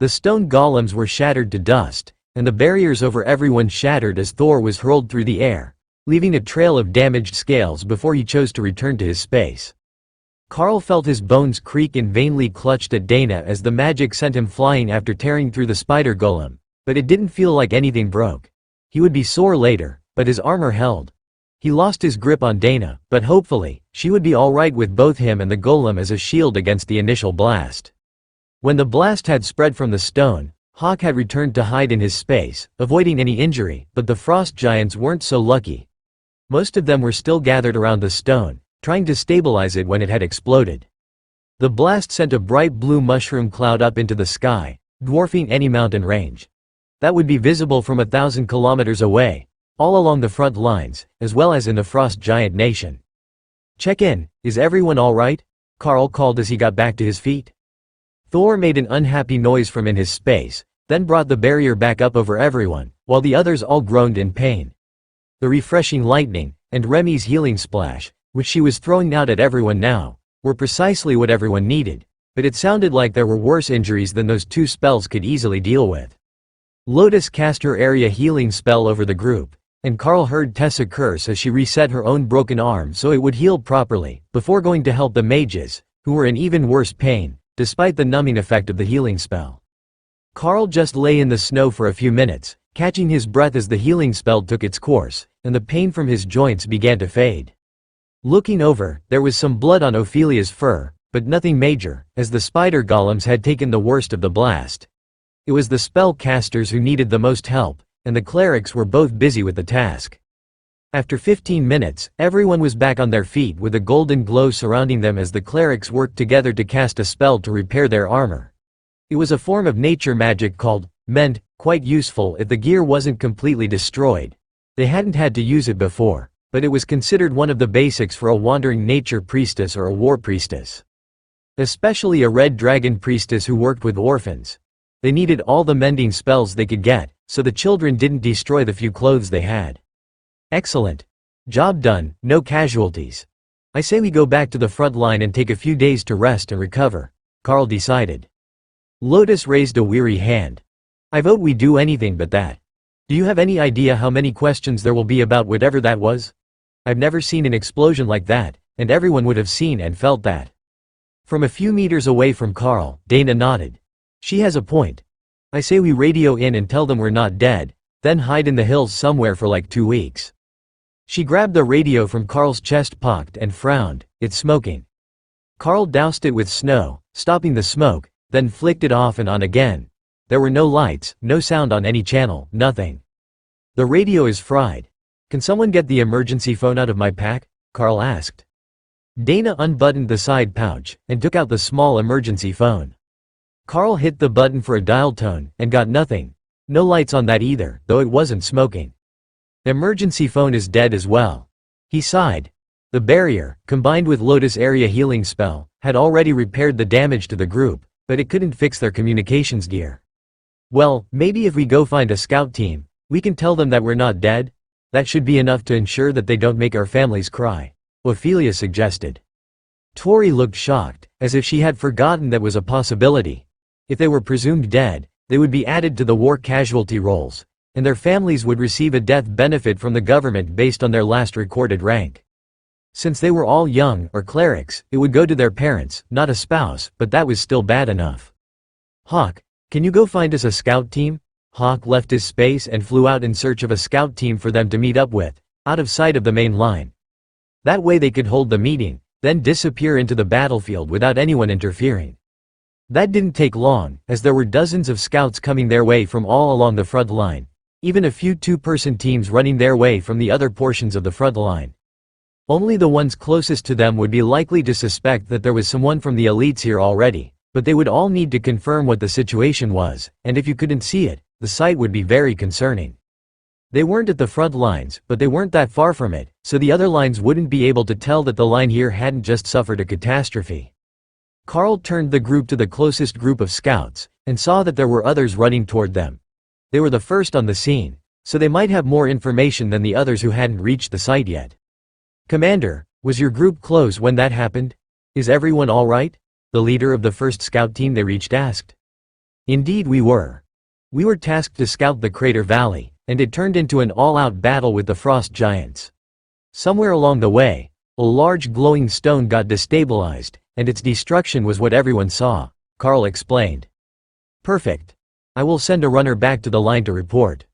The stone golems were shattered to dust, and the barriers over everyone shattered as Thor was hurled through the air, leaving a trail of damaged scales before he chose to return to his space. Carl felt his bones creak and vainly clutched at Dana as the magic sent him flying after tearing through the spider golem, but it didn't feel like anything broke. He would be sore later, but his armor held. He lost his grip on Dana, but hopefully, she would be alright with both him and the golem as a shield against the initial blast. When the blast had spread from the stone, Hawk had returned to hide in his space, avoiding any injury, but the frost giants weren't so lucky. Most of them were still gathered around the stone, trying to stabilize it when it had exploded. The blast sent a bright blue mushroom cloud up into the sky, dwarfing any mountain range. That would be visible from 1,000 kilometers away, all along the front lines, as well as in the frost giant nation. "Check in, is everyone alright?" Carl called as he got back to his feet. Thor made an unhappy noise from in his space, then brought the barrier back up over everyone, while the others all groaned in pain. The refreshing lightning, and Remy's healing splash, which she was throwing out at everyone now, were precisely what everyone needed, but it sounded like there were worse injuries than those two spells could easily deal with. Lotus cast her area healing spell over the group, and Carl heard Tessa curse as she reset her own broken arm so it would heal properly, before going to help the mages, who were in even worse pain, despite the numbing effect of the healing spell. Carl just lay in the snow for a few minutes, catching his breath as the healing spell took its course, and the pain from his joints began to fade. Looking over, there was some blood on Ophelia's fur, but nothing major, as the spider golems had taken the worst of the blast. It was the spell casters who needed the most help, and the clerics were both busy with the task. After 15 minutes, everyone was back on their feet with a golden glow surrounding them as the clerics worked together to cast a spell to repair their armor. It was a form of nature magic called Mend, quite useful if the gear wasn't completely destroyed. They hadn't had to use it before, but it was considered one of the basics for a wandering nature priestess or a war priestess. Especially a red dragon priestess who worked with orphans. They needed all the mending spells they could get, so the children didn't destroy the few clothes they had. Excellent. Job done, no casualties. I say we go back to the front line and take a few days to rest and recover, Carl decided. Lotus raised a weary hand. I vote we do anything but that. Do you have any idea how many questions there will be about whatever that was? I've never seen an explosion like that, and everyone would have seen and felt that. From a few meters away from Carl, Dana nodded. She has a point. I say we radio in and tell them we're not dead, then hide in the hills somewhere for like 2 weeks. She grabbed the radio from Carl's chest pocket and frowned. It's smoking. Carl doused it with snow, stopping the smoke, then flicked it off and on again. There were no lights, no sound on any channel, nothing. The radio is fried. Can someone get the emergency phone out of my pack? Carl asked. Dana unbuttoned the side pouch and took out the small emergency phone. Carl hit the button for a dial tone and got nothing. No lights on that either, though it wasn't smoking. Emergency phone is dead as well. He sighed. The barrier, combined with Lotus area healing spell, had already repaired the damage to the group, but it couldn't fix their communications gear. Well, maybe if we go find a scout team, we can tell them that we're not dead? That should be enough to ensure that they don't make our families cry, Ophelia suggested. Tori looked shocked, as if she had forgotten that was a possibility. If they were presumed dead, they would be added to the war casualty rolls, and their families would receive a death benefit from the government based on their last recorded rank. Since they were all young, or clerics, it would go to their parents, not a spouse, but that was still bad enough. Hawk, can you go find us a scout team? Hawk left his space and flew out in search of a scout team for them to meet up with, out of sight of the main line. That way they could hold the meeting, then disappear into the battlefield without anyone interfering. That didn't take long, as there were dozens of scouts coming their way from all along the front line, even a few two-person teams running their way from the other portions of the front line. Only the ones closest to them would be likely to suspect that there was someone from the elites here already, but they would all need to confirm what the situation was, and if you couldn't see it, the sight would be very concerning. They weren't at the front lines, but they weren't that far from it, so the other lines wouldn't be able to tell that the line here hadn't just suffered a catastrophe. Carl turned the group to the closest group of scouts, and saw that there were others running toward them. They were the first on the scene, so they might have more information than the others who hadn't reached the site yet. Commander, was your group close when that happened? Is everyone all right? The leader of the first scout team they reached asked. Indeed we were. We were tasked to scout the crater valley, and it turned into an all-out battle with the frost giants. Somewhere along the way, a large glowing stone got destabilized, and its destruction was what everyone saw, Carl explained. Perfect. I will send a runner back to the line to report.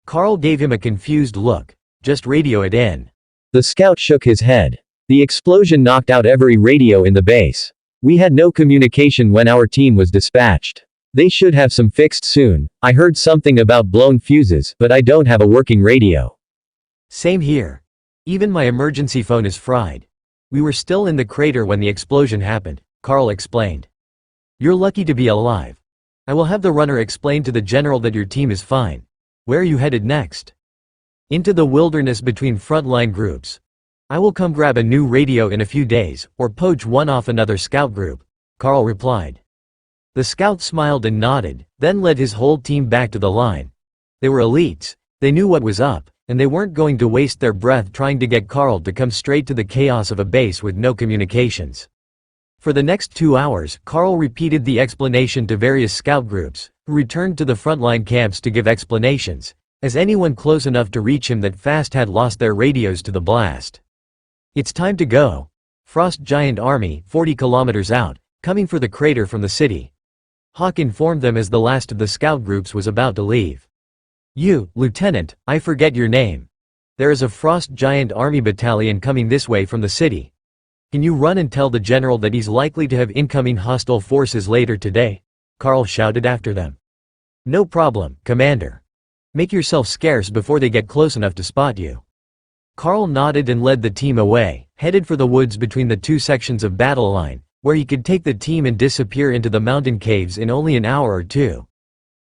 Carl gave him a confused look. Just radio it in. The scout shook his head. The explosion knocked out every radio in the base. We had no communication when our team was dispatched. They should have some fixed soon. I heard something about blown fuses, but I don't have a working radio. Same here. Even my emergency phone is fried. We were still in the crater when the explosion happened, Carl explained. You're lucky to be alive. I will have the runner explain to the general that your team is fine. Where are you headed next? Into the wilderness between frontline groups. I will come grab a new radio in a few days, or poach one off another scout group, Carl replied. The scout smiled and nodded, then led his whole team back to the line. They were elites, they knew what was up, and they weren't going to waste their breath trying to get Carl to come straight to the chaos of a base with no communications. For the next 2 hours, Carl repeated the explanation to various scout groups, who returned to the frontline camps to give explanations, as anyone close enough to reach him that fast had lost their radios to the blast. It's time to go. Frost Giant Army, 40 kilometers out, coming for the crater from the city. Hawk informed them as the last of the scout groups was about to leave. You, Lieutenant, I forget your name. There is a Frost Giant Army battalion coming this way from the city. Can you run and tell the general that he's likely to have incoming hostile forces later today? Carl shouted after them. No problem, Commander. Make yourself scarce before they get close enough to spot you. Carl nodded and led the team away, headed for the woods between the two sections of battle line, where he could take the team and disappear into the mountain caves in only an hour or two.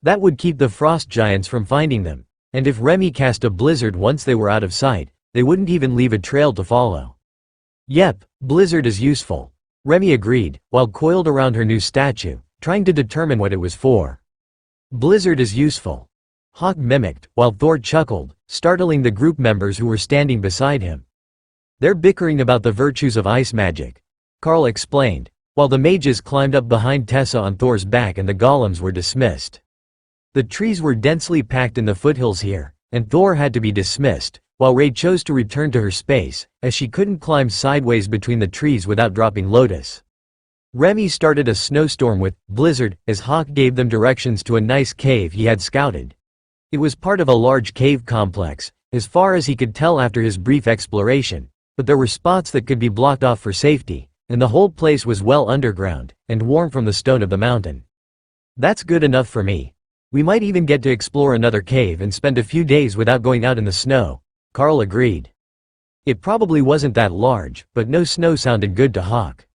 That would keep the frost giants from finding them, and if Remy cast a blizzard once they were out of sight, they wouldn't even leave a trail to follow. Yep, blizzard is useful, Remy agreed, while coiled around her new statue, trying to determine what it was for. Blizzard is useful, Hawk mimicked, while Thor chuckled, startling the group members who were standing beside him. They're bickering about the virtues of ice magic, Carl explained, while the mages climbed up behind Tessa on Thor's back and the golems were dismissed. The trees were densely packed in the foothills here, and Thor had to be dismissed, while Ray chose to return to her space, as she couldn't climb sideways between the trees without dropping Lotus. Remy started a snowstorm with blizzard as Hawk gave them directions to a nice cave he had scouted. It was part of a large cave complex, as far as he could tell after his brief exploration, but there were spots that could be blocked off for safety, and the whole place was well underground, and warm from the stone of the mountain. That's good enough for me. We might even get to explore another cave and spend a few days without going out in the snow, Carl agreed. It probably wasn't that large, but no snow sounded good to Hawk.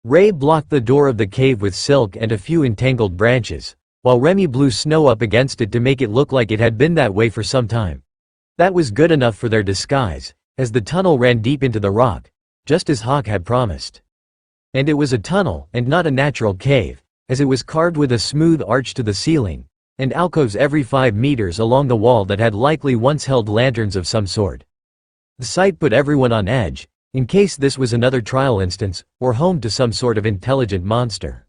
Ray blocked the door of the cave with silk and a few entangled branches, while Remy blew snow up against it to make it look like it had been that way for some time. That was good enough for their disguise, as the tunnel ran deep into the rock, just as Hawk had promised. And it was a tunnel, and not a natural cave, as it was carved with a smooth arch to the ceiling, and alcoves every 5 meters along the wall that had likely once held lanterns of some sort. The sight put everyone on edge, in case this was another trial instance, or home to some sort of intelligent monster.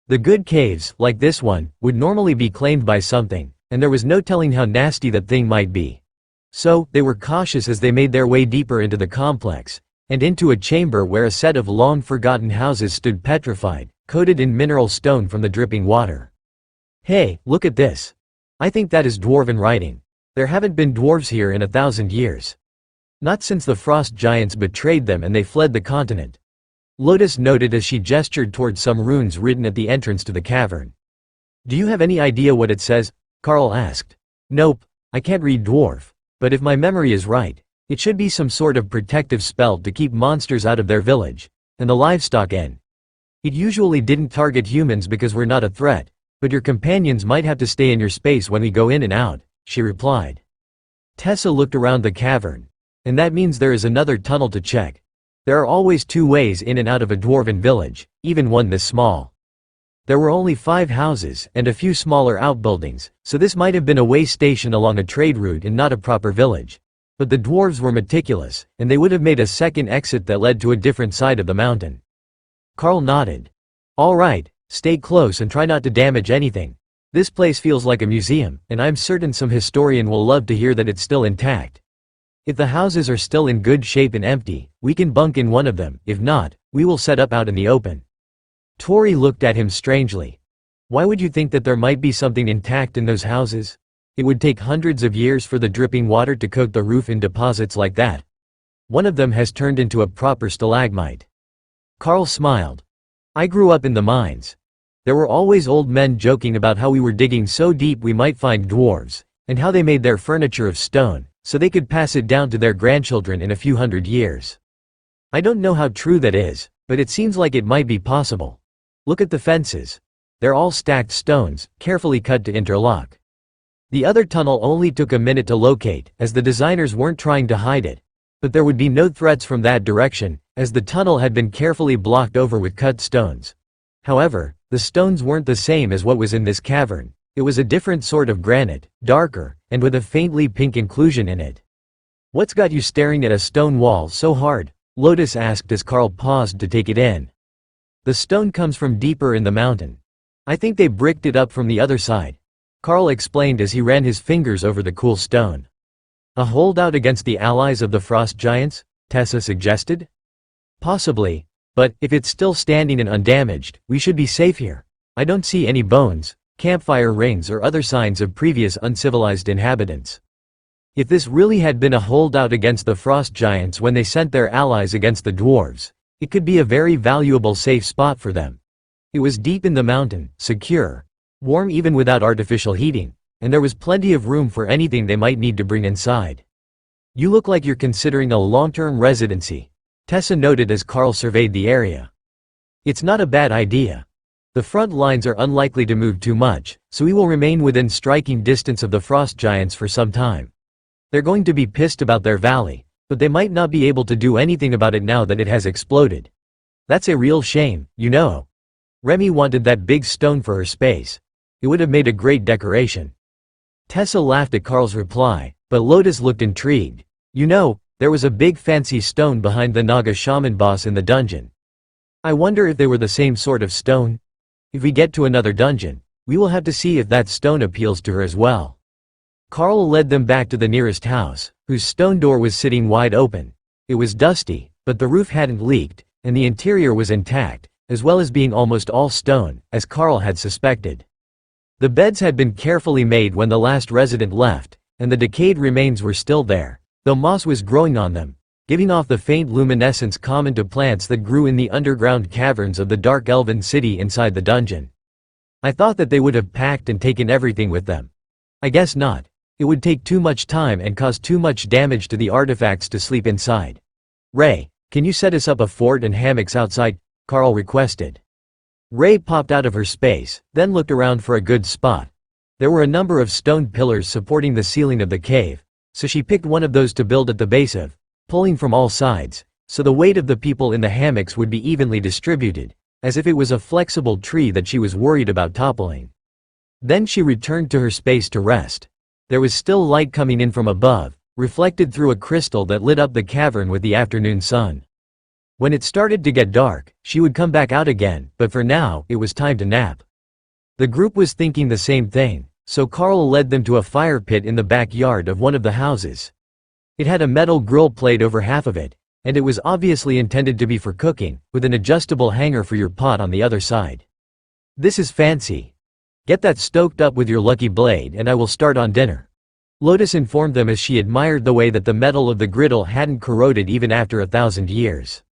The good caves, like this one, would normally be claimed by something, and there was no telling how nasty that thing might be. So, they were cautious as they made their way deeper into the complex, and into a chamber where a set of long-forgotten houses stood petrified, coated in mineral stone from the dripping water. Hey, look at this. I think that is dwarven writing. There haven't been dwarves here in 1,000 years. Not since the frost giants betrayed them and they fled the continent. Lotus noted as she gestured towards some runes written at the entrance to the cavern. Do you have any idea what it says? Carl asked. Nope, I can't read dwarf, but if my memory is right, it should be some sort of protective spell to keep monsters out of their village, and the livestock in. It usually didn't target humans because we're not a threat, but your companions might have to stay in your space when we go in and out, she replied. Tessa looked around the cavern. And that means there is another tunnel to check. There are always 2 ways in and out of a dwarven village, even one this small. There were only 5 houses and a few smaller outbuildings, so this might have been a way station along a trade route and not a proper village. But the dwarves were meticulous, and they would have made a second exit that led to a different side of the mountain. Carl nodded. All right, stay close and try not to damage anything. This place feels like a museum, and I'm certain some historian will love to hear that it's still intact. If the houses are still in good shape and empty, we can bunk in one of them. If not, we will set up out in the open." Tori looked at him strangely. "Why would you think that there might be something intact in those houses? It would take hundreds of years for the dripping water to coat the roof in deposits like that. One of them has turned into a proper stalagmite." Carl smiled. "I grew up in the mines. There were always old men joking about how we were digging so deep we might find dwarves, and how they made their furniture of stone, so they could pass it down to their grandchildren in a few hundred years. I don't know how true that is, but it seems like it might be possible. Look at the fences. They're all stacked stones, carefully cut to interlock. The other tunnel only took a minute to locate, as the designers weren't trying to hide it. But there would be no threats from that direction, as the tunnel had been carefully blocked over with cut stones. However, the stones weren't the same as what was in this cavern. It was a different sort of granite, darker, and with a faintly pink inclusion in it." "What's got you staring at a stone wall so hard?" Lotus asked as Carl paused to take it in. "The stone comes from deeper in the mountain. I think they bricked it up from the other side," Carl explained as he ran his fingers over the cool stone. "A holdout against the allies of the frost giants?" Tessa suggested. "Possibly. But, if it's still standing and undamaged, we should be safe here. I don't see any bones, campfire rings or other signs of previous uncivilized inhabitants. If this really had been a holdout against the frost giants when they sent their allies against the dwarves, it could be a very valuable safe spot for them. It was deep in the mountain, secure, warm even without artificial heating, and there was plenty of room for anything they might need to bring inside." "You look like you're considering a long-term residency," Tessa noted as Carl surveyed the area. "It's not a bad idea. The front lines are unlikely to move too much, so we will remain within striking distance of the frost giants for some time. They're going to be pissed about their valley, but they might not be able to do anything about it now that it has exploded. That's a real shame, you know. Remy wanted that big stone for her space. It would have made a great decoration." Tessa laughed at Carl's reply, but Lotus looked intrigued. "You know, there was a big fancy stone behind the Naga shaman boss in the dungeon. I wonder if they were the same sort of stone? If we get to another dungeon, we will have to see if that stone appeals to her as well." Carl led them back to the nearest house, whose stone door was sitting wide open. It was dusty, but the roof hadn't leaked, and the interior was intact, as well as being almost all stone, as Carl had suspected. The beds had been carefully made when the last resident left, and the decayed remains were still there, though moss was growing on them, giving off the faint luminescence common to plants that grew in the underground caverns of the dark elven city inside the dungeon. "I thought that they would have packed and taken everything with them. I guess not. It would take too much time and cause too much damage to the artifacts to sleep inside. Ray, can you set us up a fort and hammocks outside?" Carl requested. Ray popped out of her space, then looked around for a good spot. There were a number of stone pillars supporting the ceiling of the cave, so she picked one of those to build at the base of, pulling from all sides, so the weight of the people in the hammocks would be evenly distributed, as if it was a flexible tree that she was worried about toppling. Then she returned to her space to rest. There was still light coming in from above, reflected through a crystal that lit up the cavern with the afternoon sun. When it started to get dark, she would come back out again, but for now, it was time to nap. The group was thinking the same thing, so Carl led them to a fire pit in the backyard of one of the houses. It had a metal grill plate over half of it, and it was obviously intended to be for cooking, with an adjustable hanger for your pot on the other side. "This is fancy. Get that stoked up with your lucky blade and I will start on dinner," Lotus informed them as she admired the way that the metal of the griddle hadn't corroded even after 1,000 years.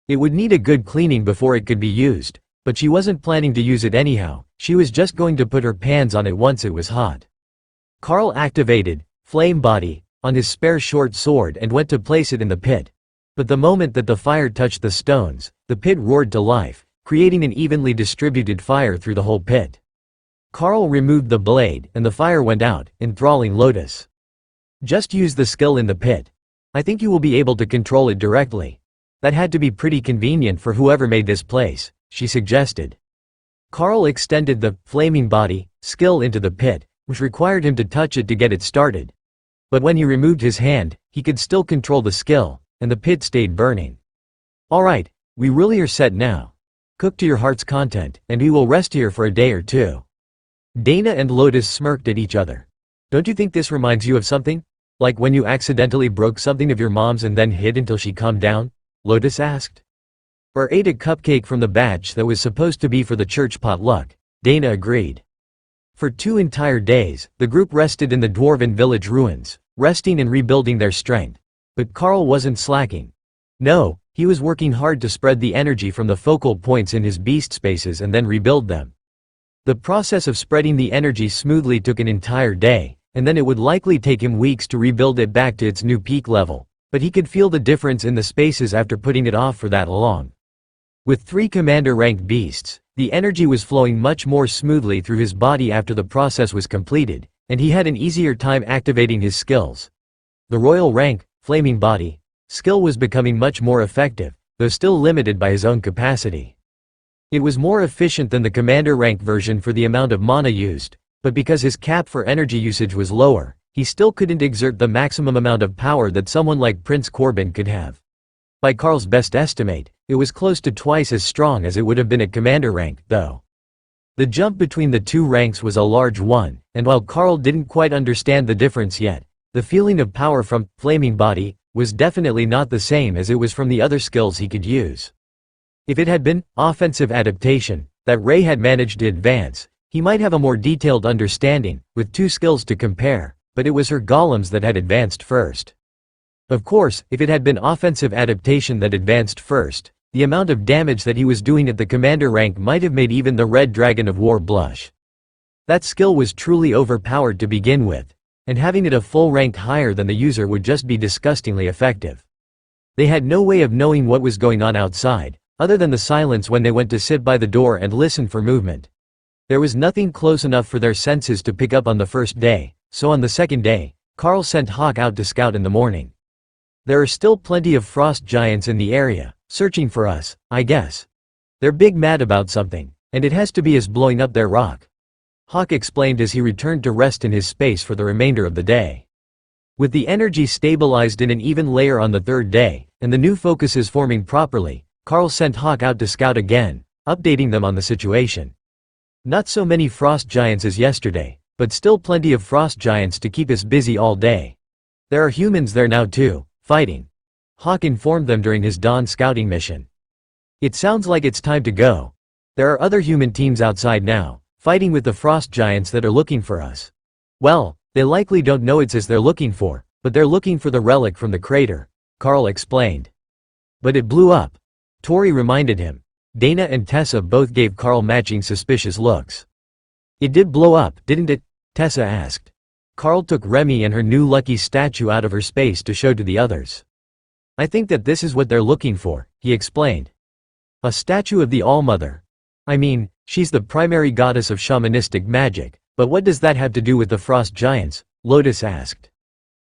It would need a good cleaning before it could be used, but she wasn't planning to use it anyhow. She was just going to put her pans on it once it was hot. Carl activated Flame Body on his spare short sword and went to place it in the pit. But the moment that the fire touched the stones, the pit roared to life, creating an evenly distributed fire through the whole pit. Carl removed the blade, and the fire went out, enthralling Lotus. "Just use the skill in the pit. I think you will be able to control it directly. That had to be pretty convenient for whoever made this place," she suggested. Carl extended the Flaming Body skill into the pit, which required him to touch it to get it started. But when he removed his hand, he could still control the skill, and the pit stayed burning. "Alright, we really are set now. Cook to your heart's content, and we will rest here for a day or two." Dana and Lotus smirked at each other. Don't you think this reminds you of something? Like when you accidentally broke something of your mom's and then hid until she calmed down? Lotus asked. Or ate a cupcake from the batch that was supposed to be for the church potluck, Dana agreed. For 2 entire days, the group rested in the dwarven village ruins, resting and rebuilding their strength. But Carl wasn't slacking. No, he was working hard to spread the energy from the focal points in his beast spaces and then rebuild them. The process of spreading the energy smoothly took an entire day, and then it would likely take him weeks to rebuild it back to its new peak level, but he could feel the difference in the spaces after putting it off for that long. With 3 commander-ranked beasts, the energy was flowing much more smoothly through his body after the process was completed, and he had an easier time activating his skills. The royal rank, flaming body, skill was becoming much more effective, though still limited by his own capacity. It was more efficient than the commander rank version for the amount of mana used, but because his cap for energy usage was lower, he still couldn't exert the maximum amount of power that someone like Prince Corbin could have. By Carl's best estimate, it was close to twice as strong as it would have been at commander rank, though. The jump between the 2 ranks was a large one, and while Carl didn't quite understand the difference yet, the feeling of power from flaming body was definitely not the same as it was from the other skills he could use. If it had been offensive adaptation that Ray had managed to advance, he might have a more detailed understanding, with 2 skills to compare, but it was her golems that had advanced first. Of course, if it had been offensive adaptation that advanced first, the amount of damage that he was doing at the commander rank might have made even the Red Dragon of War blush. That skill was truly overpowered to begin with, and having it a full rank higher than the user would just be disgustingly effective. They had no way of knowing what was going on outside, other than the silence when they went to sit by the door and listen for movement. There was nothing close enough for their senses to pick up on the first day, so on the second day, Carl sent Hawk out to scout in the morning. There are still plenty of frost giants in the area, searching for us, I guess. They're big mad about something, and it has to be us blowing up their rock. Hawk explained as he returned to rest in his space for the remainder of the day. With the energy stabilized in an even layer on the 3rd day, and the new focuses forming properly, Carl sent Hawk out to scout again, updating them on the situation. Not so many frost giants as yesterday, but still plenty of frost giants to keep us busy all day. There are humans there now too, fighting. Hawk informed them during his dawn scouting mission. It sounds like it's time to go. There are other human teams outside now, fighting with the frost giants that are looking for us. Well, they likely don't know it's us they're looking for, but they're looking for the relic from the crater, Carl explained. But it blew up. Tori reminded him. Dana and Tessa both gave Carl matching suspicious looks. It did blow up, didn't it? Tessa asked. Carl took Remy and her new lucky statue out of her space to show to the others. I think that this is what they're looking for, he explained. A statue of the All-Mother. I mean, she's the primary goddess of shamanistic magic, but what does that have to do with the frost giants? Lotus asked.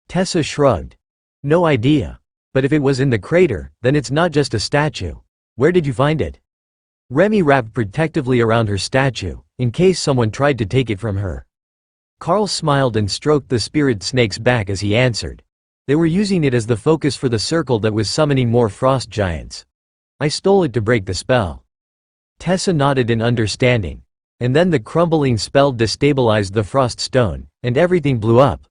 Tessa shrugged. No idea. But if it was in the crater, then it's not just a statue. Where did you find it? Remy wrapped protectively around her statue, in case someone tried to take it from her. Carl smiled and stroked the spirit snake's back as he answered. They were using it as the focus for the circle that was summoning more frost giants. I stole it to break the spell. Tessa nodded in understanding. And then the crumbling spell destabilized the frost stone, and everything blew up.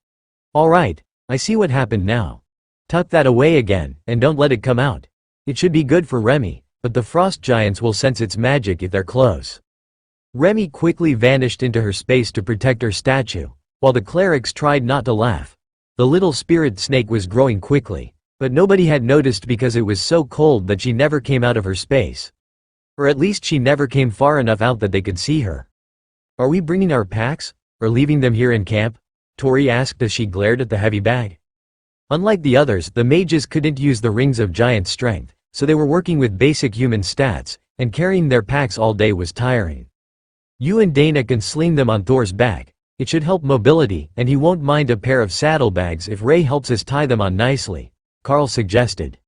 All right, I see what happened now. Tuck that away again, and don't let it come out. It should be good for Remy, but the frost giants will sense its magic if they're close. Remy quickly vanished into her space to protect her statue, while the clerics tried not to laugh. The little spirit snake was growing quickly, but nobody had noticed because it was so cold that she never came out of her space. Or at least she never came far enough out that they could see her. Are we bringing our packs, or leaving them here in camp? Tori asked as she glared at the heavy bag. Unlike the others, the mages couldn't use the rings of giant strength, so they were working with basic human stats, and carrying their packs all day was tiring. You and Dana can sling them on Thor's back. It should help mobility, and he won't mind a pair of saddlebags if Ray helps us tie them on nicely, Carl suggested.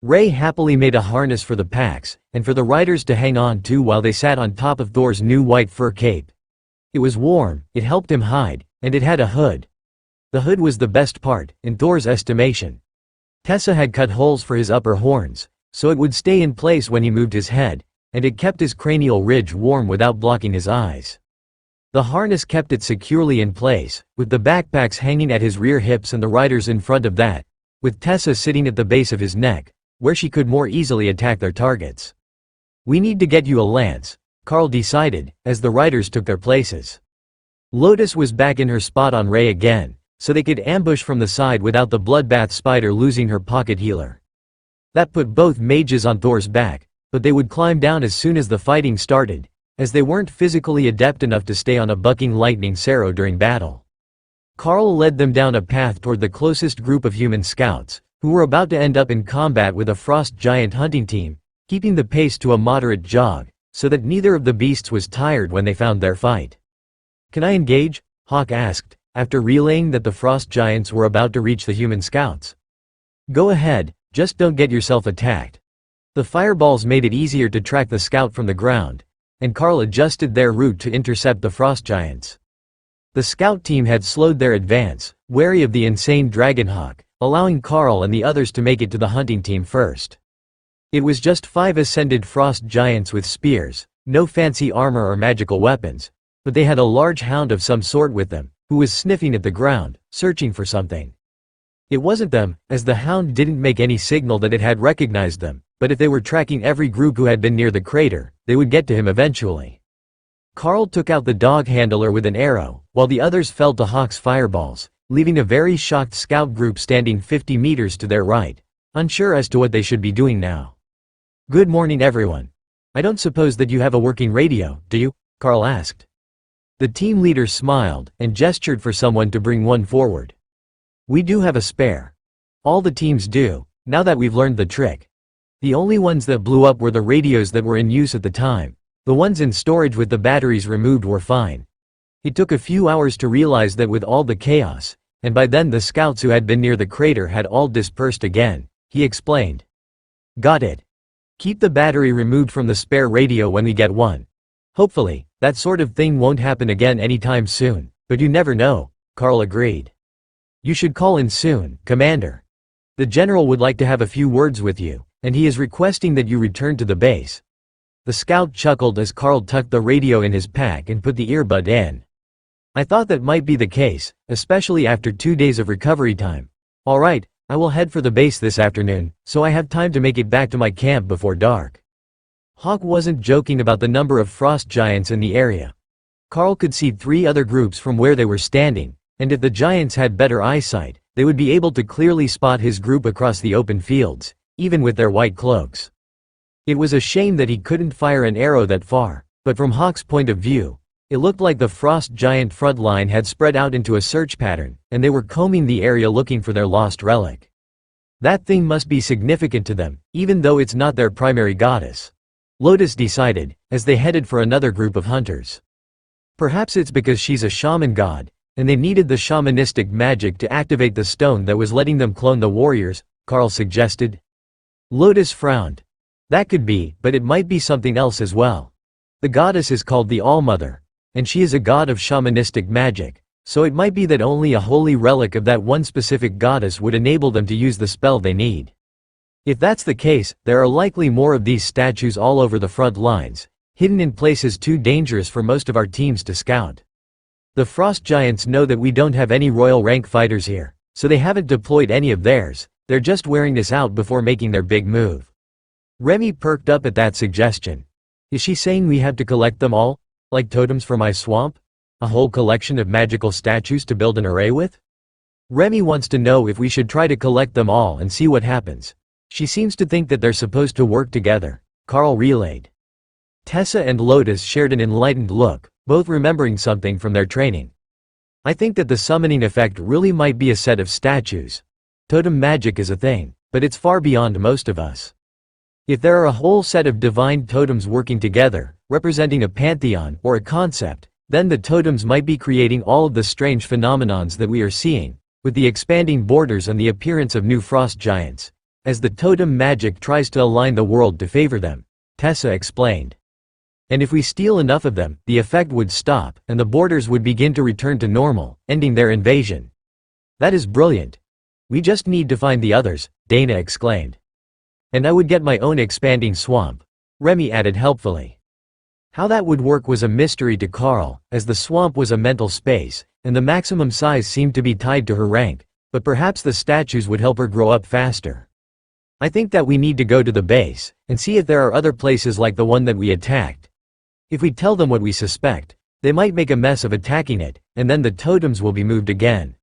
Ray happily made a harness for the packs, and for the riders to hang on to while they sat on top of Thor's new white fur cape. It was warm, it helped him hide, and it had a hood. The hood was the best part, in Thor's estimation. Tessa had cut holes for his upper horns, so it would stay in place when he moved his head, and it kept his cranial ridge warm without blocking his eyes. The harness kept it securely in place, with the backpacks hanging at his rear hips and the riders in front of that, with Tessa sitting at the base of his neck, where she could more easily attack their targets. "We need to get you a lance," Carl decided, as the riders took their places. Lotus was back in her spot on Ray again, so they could ambush from the side without the bloodbath spider losing her pocket healer. That put both mages on Thor's back, but they would climb down as soon as the fighting started, as they weren't physically adept enough to stay on a bucking lightning Saro during battle. Carl led them down a path toward the closest group of human scouts, who were about to end up in combat with a frost giant hunting team, keeping the pace to a moderate jog, so that neither of the beasts was tired when they found their fight. "Can I engage?" Hawk asked, after relaying that the frost giants were about to reach the human scouts. "Go ahead, just don't get yourself attacked." The fireballs made it easier to track the scout from the ground, and Carl adjusted their route to intercept the frost giants. The scout team had slowed their advance, wary of the insane dragonhawk, allowing Carl and the others to make it to the hunting team first. It was just 5 ascended frost giants with spears, no fancy armor or magical weapons, but they had a large hound of some sort with them, who was sniffing at the ground, searching for something. It wasn't them, as the hound didn't make any signal that it had recognized them, but if they were tracking every group who had been near the crater, they would get to him eventually. Carl took out the dog handler with an arrow, while the others fell to Hawk's fireballs, leaving a very shocked scout group standing 50 meters to their right, unsure as to what they should be doing now. "Good morning everyone. I don't suppose that you have a working radio, do you?" Carl asked. The team leader smiled, and gestured for someone to bring one forward. "We do have a spare. All the teams do, now that we've learned the trick. The only ones that blew up were the radios that were in use at the time. The ones in storage with the batteries removed were fine. It took a few hours to realize that with all the chaos, and by then the scouts who had been near the crater had all dispersed again," he explained. "Got it. Keep the battery removed from the spare radio when we get one. Hopefully, that sort of thing won't happen again anytime soon, but you never know," Carl agreed. "You should call in soon, Commander. The General would like to have a few words with you, and he is requesting that you return to the base." The scout chuckled as Carl tucked the radio in his pack and put the earbud in. "I thought that might be the case, especially after 2 days of recovery time. All right, I will head for the base this afternoon, so I have time to make it back to my camp before dark." Hawk wasn't joking about the number of frost giants in the area. Carl could see 3 other groups from where they were standing, and if the giants had better eyesight, they would be able to clearly spot his group across the open fields, even with their white cloaks. It was a shame that he couldn't fire an arrow that far, but from Hawk's point of view, it looked like the frost giant front line had spread out into a search pattern, and they were combing the area looking for their lost relic. That thing must be significant to them, even though it's not their primary goddess. Lotus decided, as they headed for another group of hunters. Perhaps it's because she's a shaman god, and they needed the shamanistic magic to activate the stone that was letting them clone the warriors, Carl suggested. Lotus frowned. That could be, but it might be something else as well. The goddess is called the All-Mother, and she is a god of shamanistic magic, so it might be that only a holy relic of that one specific goddess would enable them to use the spell they need. If that's the case, there are likely more of these statues all over the front lines, hidden in places too dangerous for most of our teams to scout. The frost giants know that we don't have any royal rank fighters here, so they haven't deployed any of theirs. They're just wearing this out before making their big move. Remy perked up at that suggestion. Is she saying we have to collect them all? Like totems for my swamp? A whole collection of magical statues to build an array with? Remy wants to know if we should try to collect them all and see what happens. She seems to think that they're supposed to work together, Carl relayed. Tessa and Lotus shared an enlightened look, both remembering something from their training. I think that the summoning effect really might be a set of statues. Totem magic is a thing, but it's far beyond most of us. If there are a whole set of divine totems working together, representing a pantheon or a concept, then the totems might be creating all of the strange phenomenons that we are seeing, with the expanding borders and the appearance of new frost giants, as the totem magic tries to align the world to favor them, Tessa explained. And if we steal enough of them, the effect would stop, and the borders would begin to return to normal, ending their invasion. That is brilliant. We just need to find the others, Dana exclaimed. And I would get my own expanding swamp, Remy added helpfully. How that would work was a mystery to Carl, as the swamp was a mental space, and the maximum size seemed to be tied to her rank, but perhaps the statues would help her grow up faster. I think that we need to go to the base, and see if there are other places like the one that we attacked. If we tell them what we suspect, they might make a mess of attacking it, and then the totems will be moved again.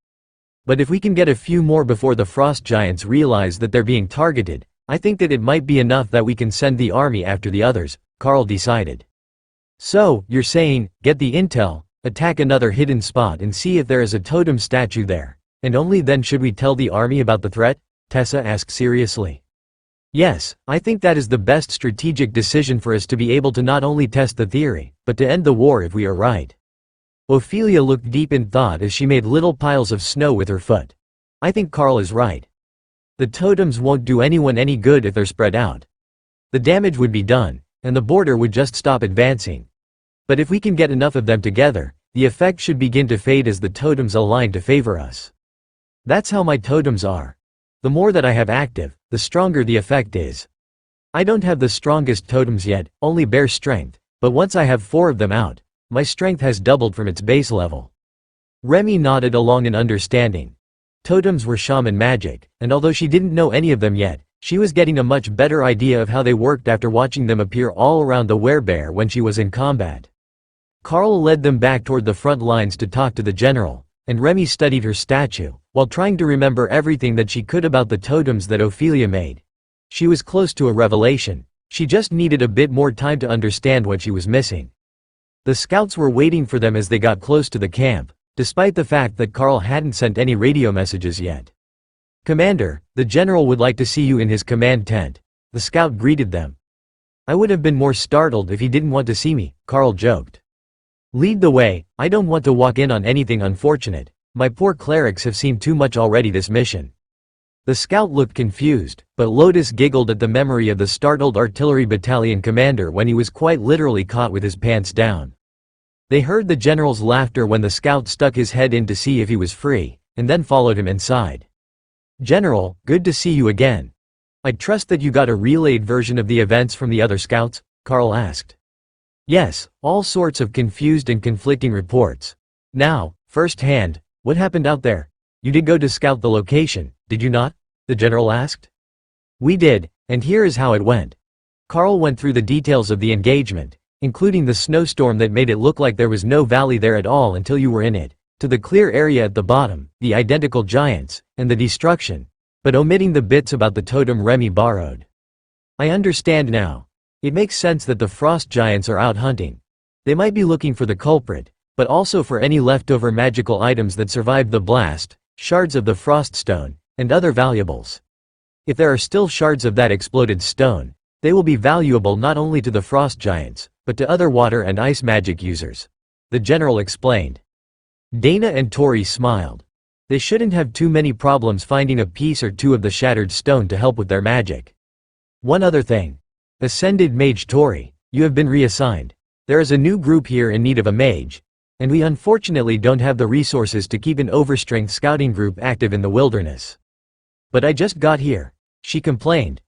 But if we can get a few more before the frost giants realize that they're being targeted, I think that it might be enough that we can send the army after the others, Carl decided. So, you're saying, get the intel, attack another hidden spot and see if there is a totem statue there, and only then should we tell the army about the threat? Tessa asked seriously. Yes, I think that is the best strategic decision for us to be able to not only test the theory, but to end the war if we are right. Ophelia looked deep in thought as she made little piles of snow with her foot. I think Carl is right. The totems won't do anyone any good if they're spread out. The damage would be done, and the border would just stop advancing. But if we can get enough of them together, the effect should begin to fade as the totems align to favor us. That's how my totems are. The more that I have active, the stronger the effect is. I don't have the strongest totems yet, only bare strength, but once I have 4 of them out, my strength has doubled from its base level. Remy nodded along in understanding. Totems were shaman magic, and although she didn't know any of them yet, she was getting a much better idea of how they worked after watching them appear all around the werebear when she was in combat. Carl led them back toward the front lines to talk to the general, and Remy studied her statue, while trying to remember everything that she could about the totems that Ophelia made. She was close to a revelation, she just needed a bit more time to understand what she was missing. The scouts were waiting for them as they got close to the camp, despite the fact that Carl hadn't sent any radio messages yet. Commander, the general would like to see you in his command tent, the scout greeted them. I would have been more startled if he didn't want to see me, Carl joked. Lead the way, I don't want to walk in on anything unfortunate, my poor clerics have seen too much already this mission. The scout looked confused, but Lotus giggled at the memory of the startled artillery battalion commander when he was quite literally caught with his pants down. They heard the general's laughter when the scout stuck his head in to see if he was free, and then followed him inside. General, good to see you again. I trust that you got a relayed version of the events from the other scouts? Carl asked. Yes, all sorts of confused and conflicting reports. Now, firsthand, what happened out there? You did go to scout the location, did you not? The general asked. We did, and here is how it went. Carl went through the details of the engagement, including the snowstorm that made it look like there was no valley there at all until you were in it, to the clear area at the bottom, the identical giants, and the destruction, but omitting the bits about the totem Remy borrowed. I understand now. It makes sense that the frost giants are out hunting. They might be looking for the culprit, but also for any leftover magical items that survived the blast, shards of the frost stone, and other valuables. If there are still shards of that exploded stone, they will be valuable not only to the frost giants, but to other water and ice magic users. The general explained. Dana and Tori smiled. They shouldn't have too many problems finding a piece or two of the shattered stone to help with their magic. One other thing. Ascended Mage Tori, you have been reassigned. There is a new group here in need of a mage, and we unfortunately don't have the resources to keep an overstrength scouting group active in the wilderness. But I just got here, she complained.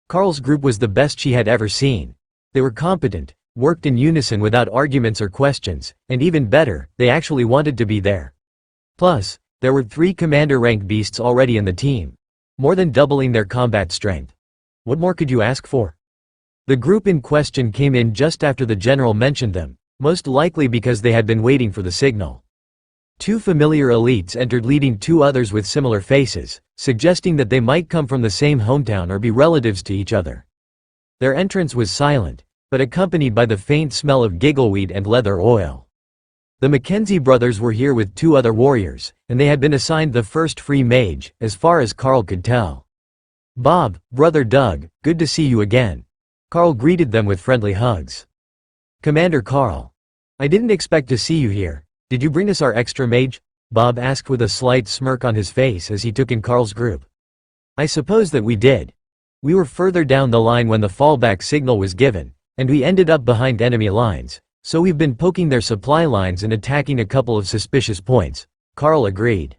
Carl's group was the best she had ever seen. They were competent, worked in unison without arguments or questions, and even better, they actually wanted to be there. Plus, there were 3 commander-rank beasts already in the team, more than doubling their combat strength. What more could you ask for? The group in question came in just after the general mentioned them, most likely because they had been waiting for the signal. 2 familiar elites entered leading 2 others with similar faces, suggesting that they might come from the same hometown or be relatives to each other. Their entrance was silent, but accompanied by the faint smell of giggleweed and leather oil. The Mackenzie brothers were here with 2 other warriors, and they had been assigned the first free mage, as far as Carl could tell. Bob, brother Doug, good to see you again. Carl greeted them with friendly hugs. Commander Carl. I didn't expect to see you here. Did you bring us our extra mage? Bob asked with a slight smirk on his face as he took in Carl's group. I suppose that we did. We were further down the line when the fallback signal was given, and we ended up behind enemy lines, so we've been poking their supply lines and attacking a couple of suspicious points, Carl agreed.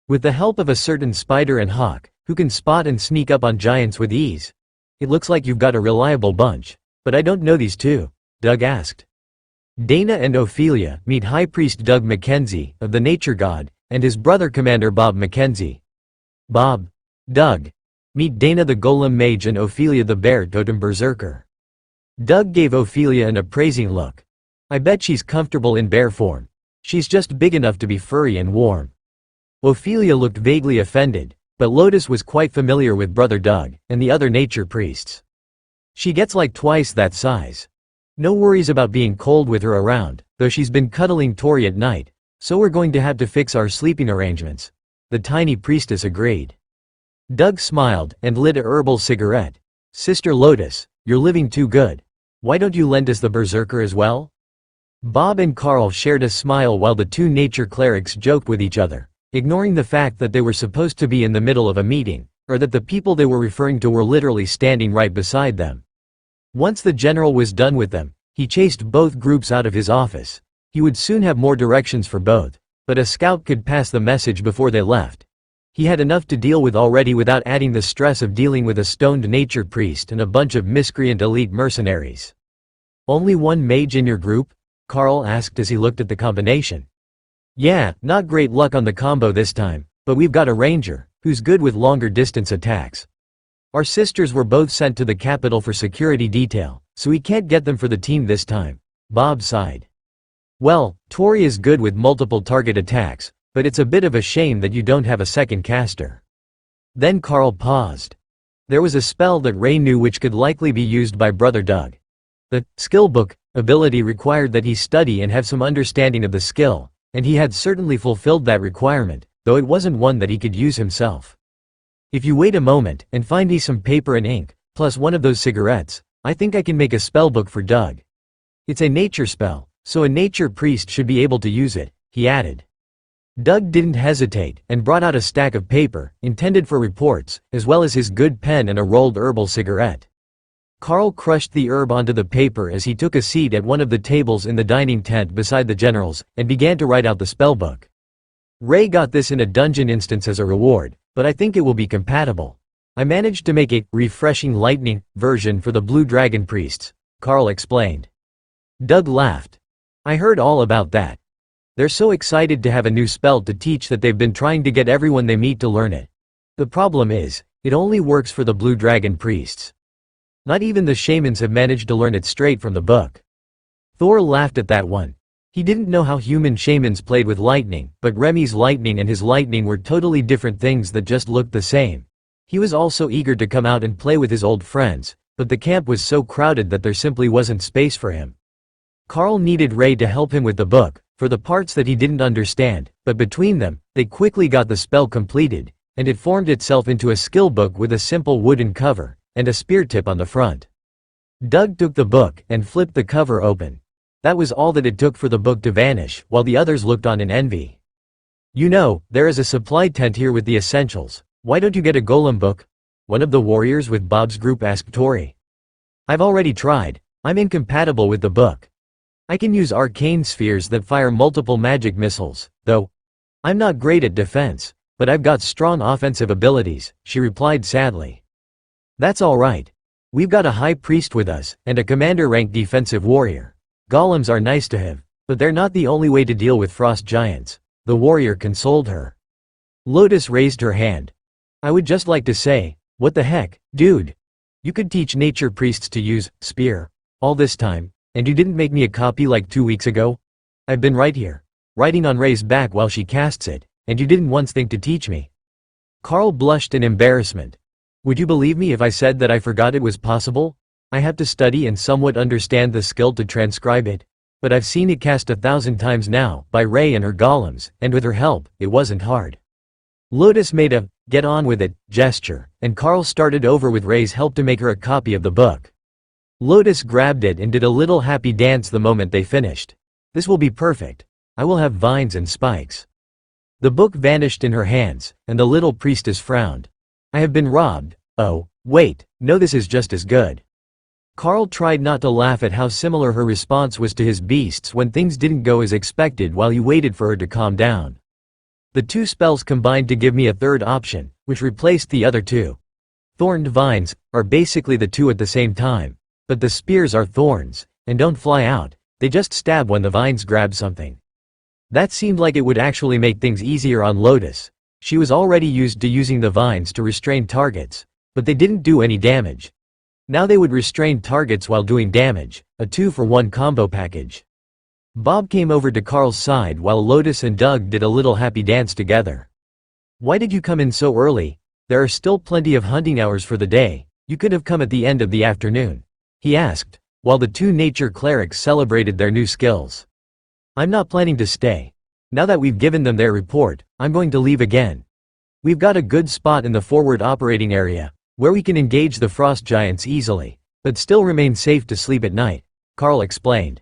With the help of a certain Spider and Hawk, who can spot and sneak up on giants with ease. It looks like you've got a reliable bunch, but I don't know these 2, Doug asked. Dana and Ophelia meet High Priest Doug Mackenzie of the Nature God, and his brother Commander Bob Mackenzie. Bob, Doug. Meet Dana the Golem Mage and Ophelia the Bear Totem Berserker. Doug gave Ophelia an appraising look. I bet she's comfortable in bear form. She's just big enough to be furry and warm. Ophelia looked vaguely offended, but Lotus was quite familiar with Brother Doug and the other nature priests. She gets like twice that size. No worries about being cold with her around, though she's been cuddling Tori at night, so we're going to have to fix our sleeping arrangements. The tiny priestess agreed. Doug smiled and lit a herbal cigarette. Sister Lotus, you're living too good. Why don't you lend us the Berserker as well? Bob and Carl shared a smile while the two nature clerics joked with each other, ignoring the fact that they were supposed to be in the middle of a meeting, or that the people they were referring to were literally standing right beside them. Once the general was done with them, he chased both groups out of his office. He would soon have more directions for both, but a scout could pass the message before they left. He had enough to deal with already without adding the stress of dealing with a stoned nature priest and a bunch of miscreant elite mercenaries. Only one mage in your group? Carl asked as he looked at the combination. Yeah, not great luck on the combo this time, but we've got a ranger, who's good with longer distance attacks. Our sisters were both sent to the capital for security detail, so we can't get them for the team this time. Bob sighed. Well, Tori is good with multiple target attacks, but it's a bit of a shame that you don't have a second caster. Then Carl paused. There was a spell that Ray knew which could likely be used by Brother Doug. The skill book ability required that he study and have some understanding of the skill, and he had certainly fulfilled that requirement, though it wasn't one that he could use himself. If you wait a moment and find me some paper and ink, plus one of those cigarettes, I think I can make a spell book for Doug. It's a nature spell, so a nature priest should be able to use it, he added. Doug didn't hesitate and brought out a stack of paper, intended for reports, as well as his good pen and a rolled herbal cigarette. Carl crushed the herb onto the paper as he took a seat at one of the tables in the dining tent beside the generals, and began to write out the spellbook. Ray got this in a dungeon instance as a reward, but I think it will be compatible. I managed to make a refreshing lightning version for the Blue Dragon priests, Carl explained. Doug laughed. I heard all about that. They're so excited to have a new spell to teach that they've been trying to get everyone they meet to learn it. The problem is, it only works for the Blue Dragon priests. Not even the shamans have managed to learn it straight from the book. Thor laughed at that one. He didn't know how human shamans played with lightning, but Remy's lightning and his lightning were totally different things that just looked the same. He was also eager to come out and play with his old friends, but the camp was so crowded that there simply wasn't space for him. Carl needed Ray to help him with the book, for the parts that he didn't understand, but between them, they quickly got the spell completed, and it formed itself into a skill book with a simple wooden cover, and a spear tip on the front. Doug took the book and flipped the cover open. That was all that it took for the book to vanish, while the others looked on in envy. You know, there is a supply tent here with the essentials. Why don't you get a golem book? One of the warriors with Bob's group asked Tori. I've already tried. I'm incompatible with the book. I can use arcane spheres that fire multiple magic missiles, though. I'm not great at defense, but I've got strong offensive abilities, she replied sadly. That's all right. We've got a high priest with us, and a commander-ranked defensive warrior. Golems are nice to have, but they're not the only way to deal with frost giants, the warrior consoled her. Lotus raised her hand. I would just like to say, what the heck, dude? You could teach nature priests to use spear all this time, and you didn't make me a copy like 2 weeks ago? I've been right here, writing on Ray's back while she casts it, and you didn't once think to teach me. Carl blushed in embarrassment. Would you believe me if I said that I forgot it was possible? I have to study and somewhat understand the skill to transcribe it, but I've seen it cast 1,000 times now, by Ray and her golems, and with her help, it wasn't hard. Lotus made a get on with it gesture, and Carl started over with Ray's help to make her a copy of the book. Lotus grabbed it and did a little happy dance the moment they finished. This will be perfect. I will have vines and spikes. The book vanished in her hands, and the little priestess frowned. I have been robbed. Oh, wait, no, this is just as good. Carl tried not to laugh at how similar her response was to his beasts when things didn't go as expected while he waited for her to calm down. The two spells combined to give me a third option, which replaced the other two. Thorned vines are basically the two at the same time, but the spears are thorns, and don't fly out, They just stab when the vines grab something. That seemed like it would actually make things easier on Lotus. She was already used to using the vines to restrain targets, but they didn't do any damage. Now they would restrain targets while doing damage, a 2-for-1 combo package. Bob came over to Carl's side while Lotus and Doug did a little happy dance together. "Why did you come in so early? There are still plenty of hunting hours for the day. You could have come at the end of the afternoon," he asked, while the two nature clerics celebrated their new skills. "I'm not planning to stay. Now that we've given them their report, I'm going to leave again. We've got a good spot in the forward operating area, where we can engage the frost giants easily, but still remain safe to sleep at night," Carl explained.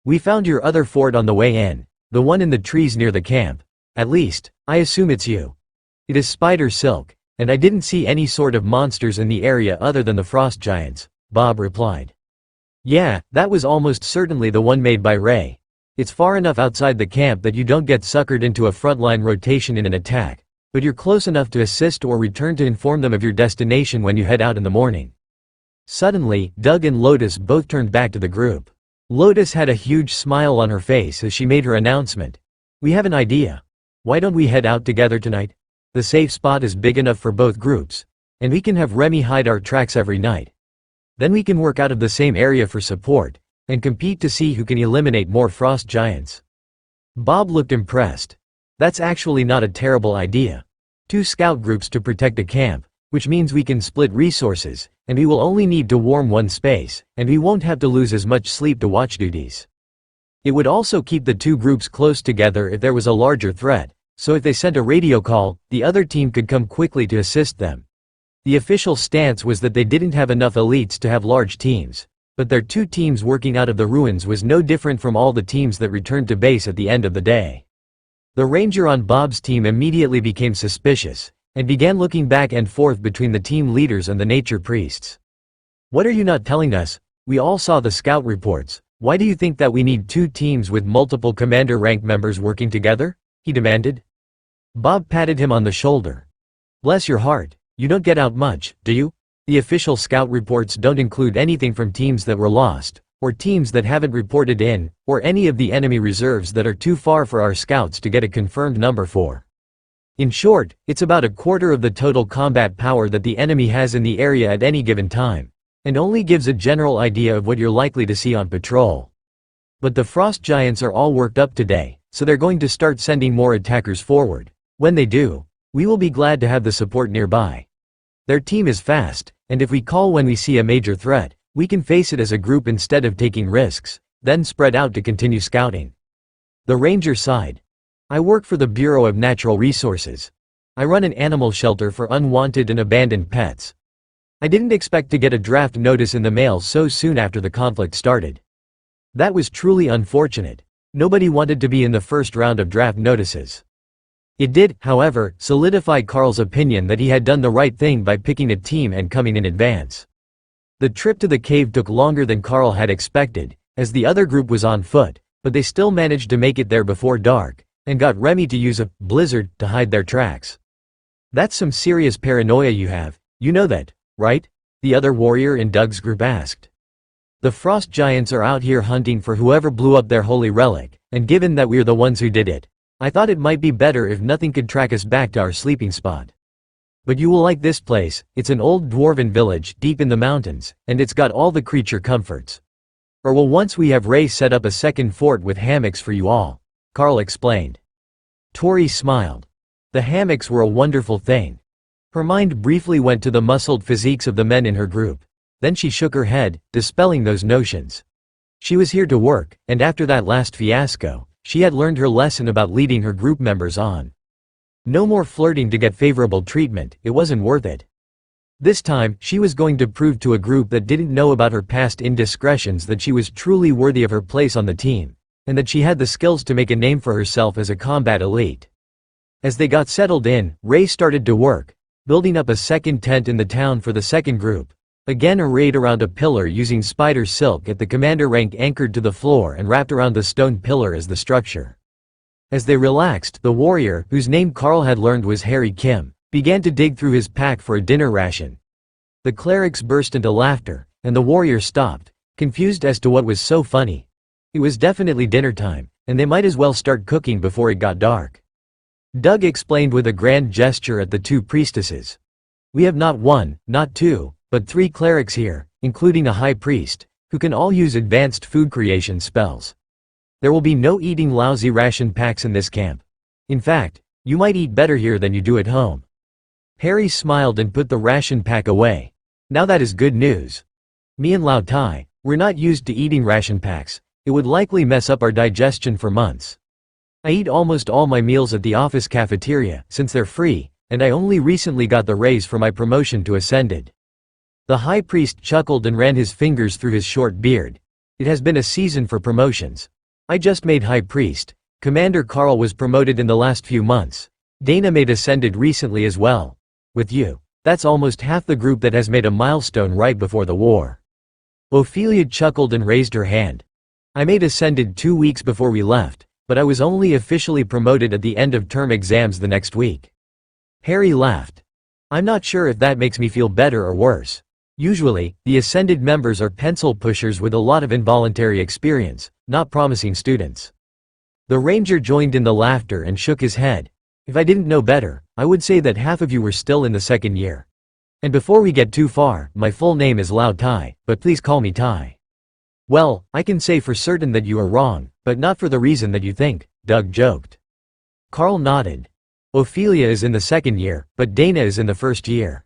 "We found your other fort on the way in, the one in the trees near the camp. At least, I assume it's you. It is spider silk, and I didn't see any sort of monsters in the area other than the frost giants," Bob replied. "Yeah, that was almost certainly the one made by Ray. It's far enough outside the camp that you don't get suckered into a frontline rotation in an attack, but you're close enough to assist or return to inform them of your destination when you head out in the morning." Suddenly, Doug and Lotus both turned back to the group. Lotus had a huge smile on her face as she made her announcement. "We have an idea. Why don't we head out together tonight? The safe spot is big enough for both groups, and we can have Remy hide our tracks every night. Then we can work out of the same area for support, and compete to see who can eliminate more frost giants." Bob looked impressed. "That's actually not a terrible idea. 2 scout groups to protect a camp, which means we can split resources, and we will only need to warm one space, and we won't have to lose as much sleep to watch duties. It would also keep the 2 groups close together if there was a larger threat, so if they sent a radio call, the other team could come quickly to assist them." The official stance was that they didn't have enough elites to have large teams, but their 2 teams working out of the ruins was no different from all the teams that returned to base at the end of the day. The ranger on Bob's team immediately became suspicious, and began looking back and forth between the team leaders and the nature priests. "What are you not telling us? We all saw the scout reports. Why do you think that we need 2 teams with multiple commander rank members working together?" he demanded. Bob patted him on the shoulder. "Bless your heart, you don't get out much, do you? The official scout reports don't include anything from teams that were lost, or teams that haven't reported in, or any of the enemy reserves that are too far for our scouts to get a confirmed number for. In short, it's about a quarter of the total combat power that the enemy has in the area at any given time, and only gives a general idea of what you're likely to see on patrol. But the frost giants are all worked up today, so they're going to start sending more attackers forward. When they do, we will be glad to have the support nearby. Their team is fast, and if we call when we see a major threat, we can face it as a group instead of taking risks, then spread out to continue scouting." The ranger sighed. "I work for the Bureau of Natural Resources. I run an animal shelter for unwanted and abandoned pets. I didn't expect to get a draft notice in the mail so soon after the conflict started. That was truly unfortunate. Nobody wanted to be in the first round of draft notices." It did, however, solidify Carl's opinion that he had done the right thing by picking a team and coming in advance. The trip to the cave took longer than Carl had expected, as the other group was on foot, but they still managed to make it there before dark, and got Remy to use a blizzard to hide their tracks. "That's some serious paranoia you have, you know that, right?" the other warrior in Doug's group asked. "The frost giants are out here hunting for whoever blew up their holy relic, and given that we're the ones who did it, I thought it might be better if nothing could track us back to our sleeping spot. But you will like this place. It's an old dwarven village deep in the mountains, and it's got all the creature comforts. Or will once we have Ray set up a second fort with hammocks for you all," Carl explained. Tori smiled. The hammocks were a wonderful thing. Her mind briefly went to the muscled physiques of the men in her group. Then she shook her head, dispelling those notions. She was here to work, and after that last fiasco, she had learned her lesson about leading her group members on. No more flirting to get favorable treatment, it wasn't worth it. This time, she was going to prove to a group that didn't know about her past indiscretions that she was truly worthy of her place on the team, and that she had the skills to make a name for herself as a combat elite. As they got settled in, Ray started to work, building up a second tent in the town for the second group, again arrayed around a pillar using spider silk at the commander rank anchored to the floor and wrapped around the stone pillar as the structure. As they relaxed, the warrior, whose name Carl had learned was Harry Kim, began to dig through his pack for a dinner ration. The clerics burst into laughter, and the warrior stopped, confused as to what was so funny. It was definitely dinner time, and they might as well start cooking before it got dark. Doug explained with a grand gesture at the two priestesses. We have not one, not two, but 3 clerics here, including a high priest, who can all use advanced food creation spells. There will be no eating lousy ration packs in this camp. In fact, you might eat better here than you do at home. Harry smiled and put the ration pack away. Now that is good news. Me and Lao Tai, we're not used to eating ration packs. It would likely mess up our digestion for months. I eat almost all my meals at the office cafeteria, since they're free, and I only recently got the raise for my promotion to Ascended. The high priest chuckled and ran his fingers through his short beard. It has been a season for promotions. I just made high priest. Commander Carl was promoted in the last few months. Dana made Ascended recently as well. With you, that's almost half the group that has made a milestone right before the war. Ophelia chuckled and raised her hand. I made Ascended 2 weeks before we left, but I was only officially promoted at the end of term exams the next week. Harry laughed. I'm not sure if that makes me feel better or worse. Usually, the Ascended members are pencil pushers with a lot of involuntary experience, not promising students. The ranger joined in the laughter and shook his head. If I didn't know better, I would say that half of you were still in the second year. And before we get too far, my full name is Lao Tai, but please call me Tai. Well, I can say for certain that you are wrong, but not for the reason that you think, Doug joked. Carl nodded. Ophelia is in the second year, but Dana is in the first year.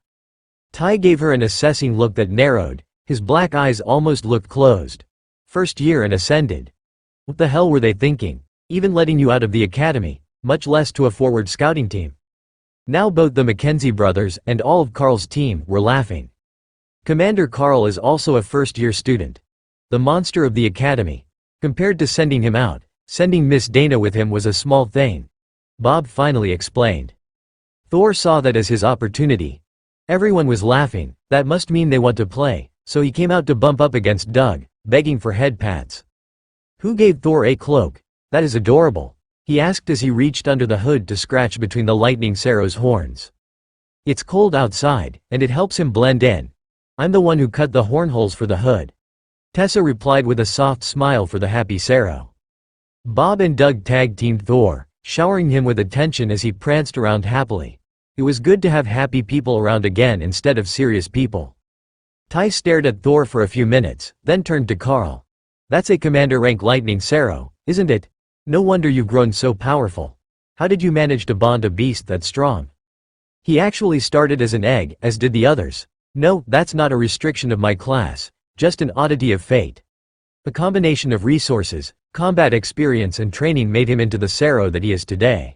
Tai gave her an assessing look that narrowed, his black eyes almost looked closed. First year and Ascended. What the hell were they thinking? Even letting you out of the academy, much less to a forward scouting team. Now both the Mackenzie brothers and all of Carl's team were laughing. Commander Carl is also a first-year student. The monster of the academy. Compared to sending him out, sending Miss Dana with him was a small thing. Bob finally explained. Thor saw that as his opportunity. Everyone was laughing, that must mean they want to play, so he came out to bump up against Doug, begging for head pats. Who gave Thor a cloak? That is adorable, he asked as he reached under the hood to scratch between the lightning Sarrow's horns. It's cold outside, and it helps him blend in. I'm the one who cut the horn holes for the hood. Tessa replied with a soft smile for the happy Sarrow. Bob and Doug tag-teamed Thor, showering him with attention as he pranced around happily. It was good to have happy people around again instead of serious people. Tai stared at Thor for a few minutes, then turned to Carl. That's a commander rank lightning Sarrow, isn't it? No wonder you've grown so powerful. How did you manage to bond a beast that strong? He actually started as an egg, as did the others. No, that's not a restriction of my class. Just an oddity of fate. A combination of resources, combat experience and training made him into the Sarrow that he is today.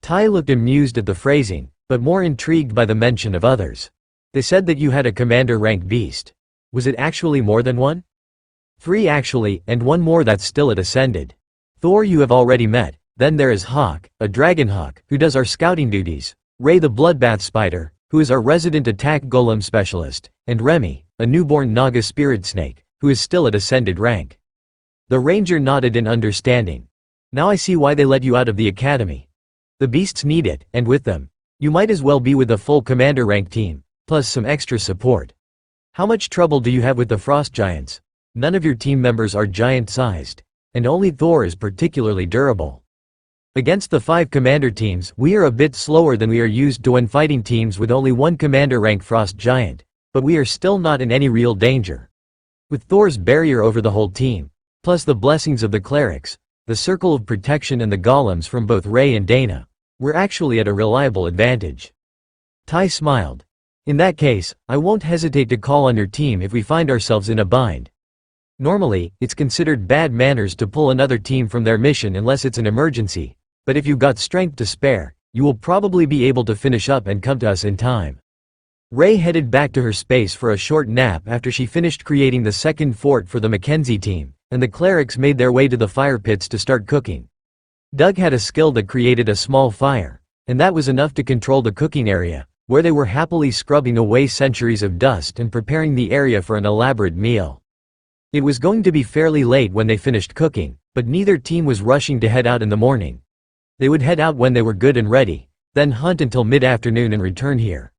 Tai looked amused at the phrasing, but more intrigued by the mention of others. They said that you had a commander rank beast. Was it actually more than one? 3 actually, and 1 more that's still at Ascended. Thor you have already met, then there is Hawk, a dragonhawk, who does our scouting duties, Ray the bloodbath spider, who is our resident attack golem specialist, and Remy, a newborn Naga spirit snake, who is still at Ascended rank. The ranger nodded in understanding. Now I see why they let you out of the academy. The beasts need it, and with them, you might as well be with a full commander rank team, plus some extra support. How much trouble do you have with the frost giants? None of your team members are giant-sized, and only Thor is particularly durable. Against the 5 commander teams, we are a bit slower than we are used to when fighting teams with only 1 commander rank frost giant. But we are still not in any real danger. With Thor's barrier over the whole team, plus the blessings of the clerics, the circle of protection and the golems from both Ray and Dana, we're actually at a reliable advantage. Tai smiled. In that case, I won't hesitate to call on your team if we find ourselves in a bind. Normally, it's considered bad manners to pull another team from their mission unless it's an emergency, but if you've got strength to spare, you will probably be able to finish up and come to us in time. Ray headed back to her space for a short nap after she finished creating the second fort for the Mackenzie team, and the clerics made their way to the fire pits to start cooking. Doug had a skill that created a small fire, and that was enough to control the cooking area, where they were happily scrubbing away centuries of dust and preparing the area for an elaborate meal. It was going to be fairly late when they finished cooking, but neither team was rushing to head out in the morning. They would head out when they were good and ready, then hunt until mid-afternoon and return here.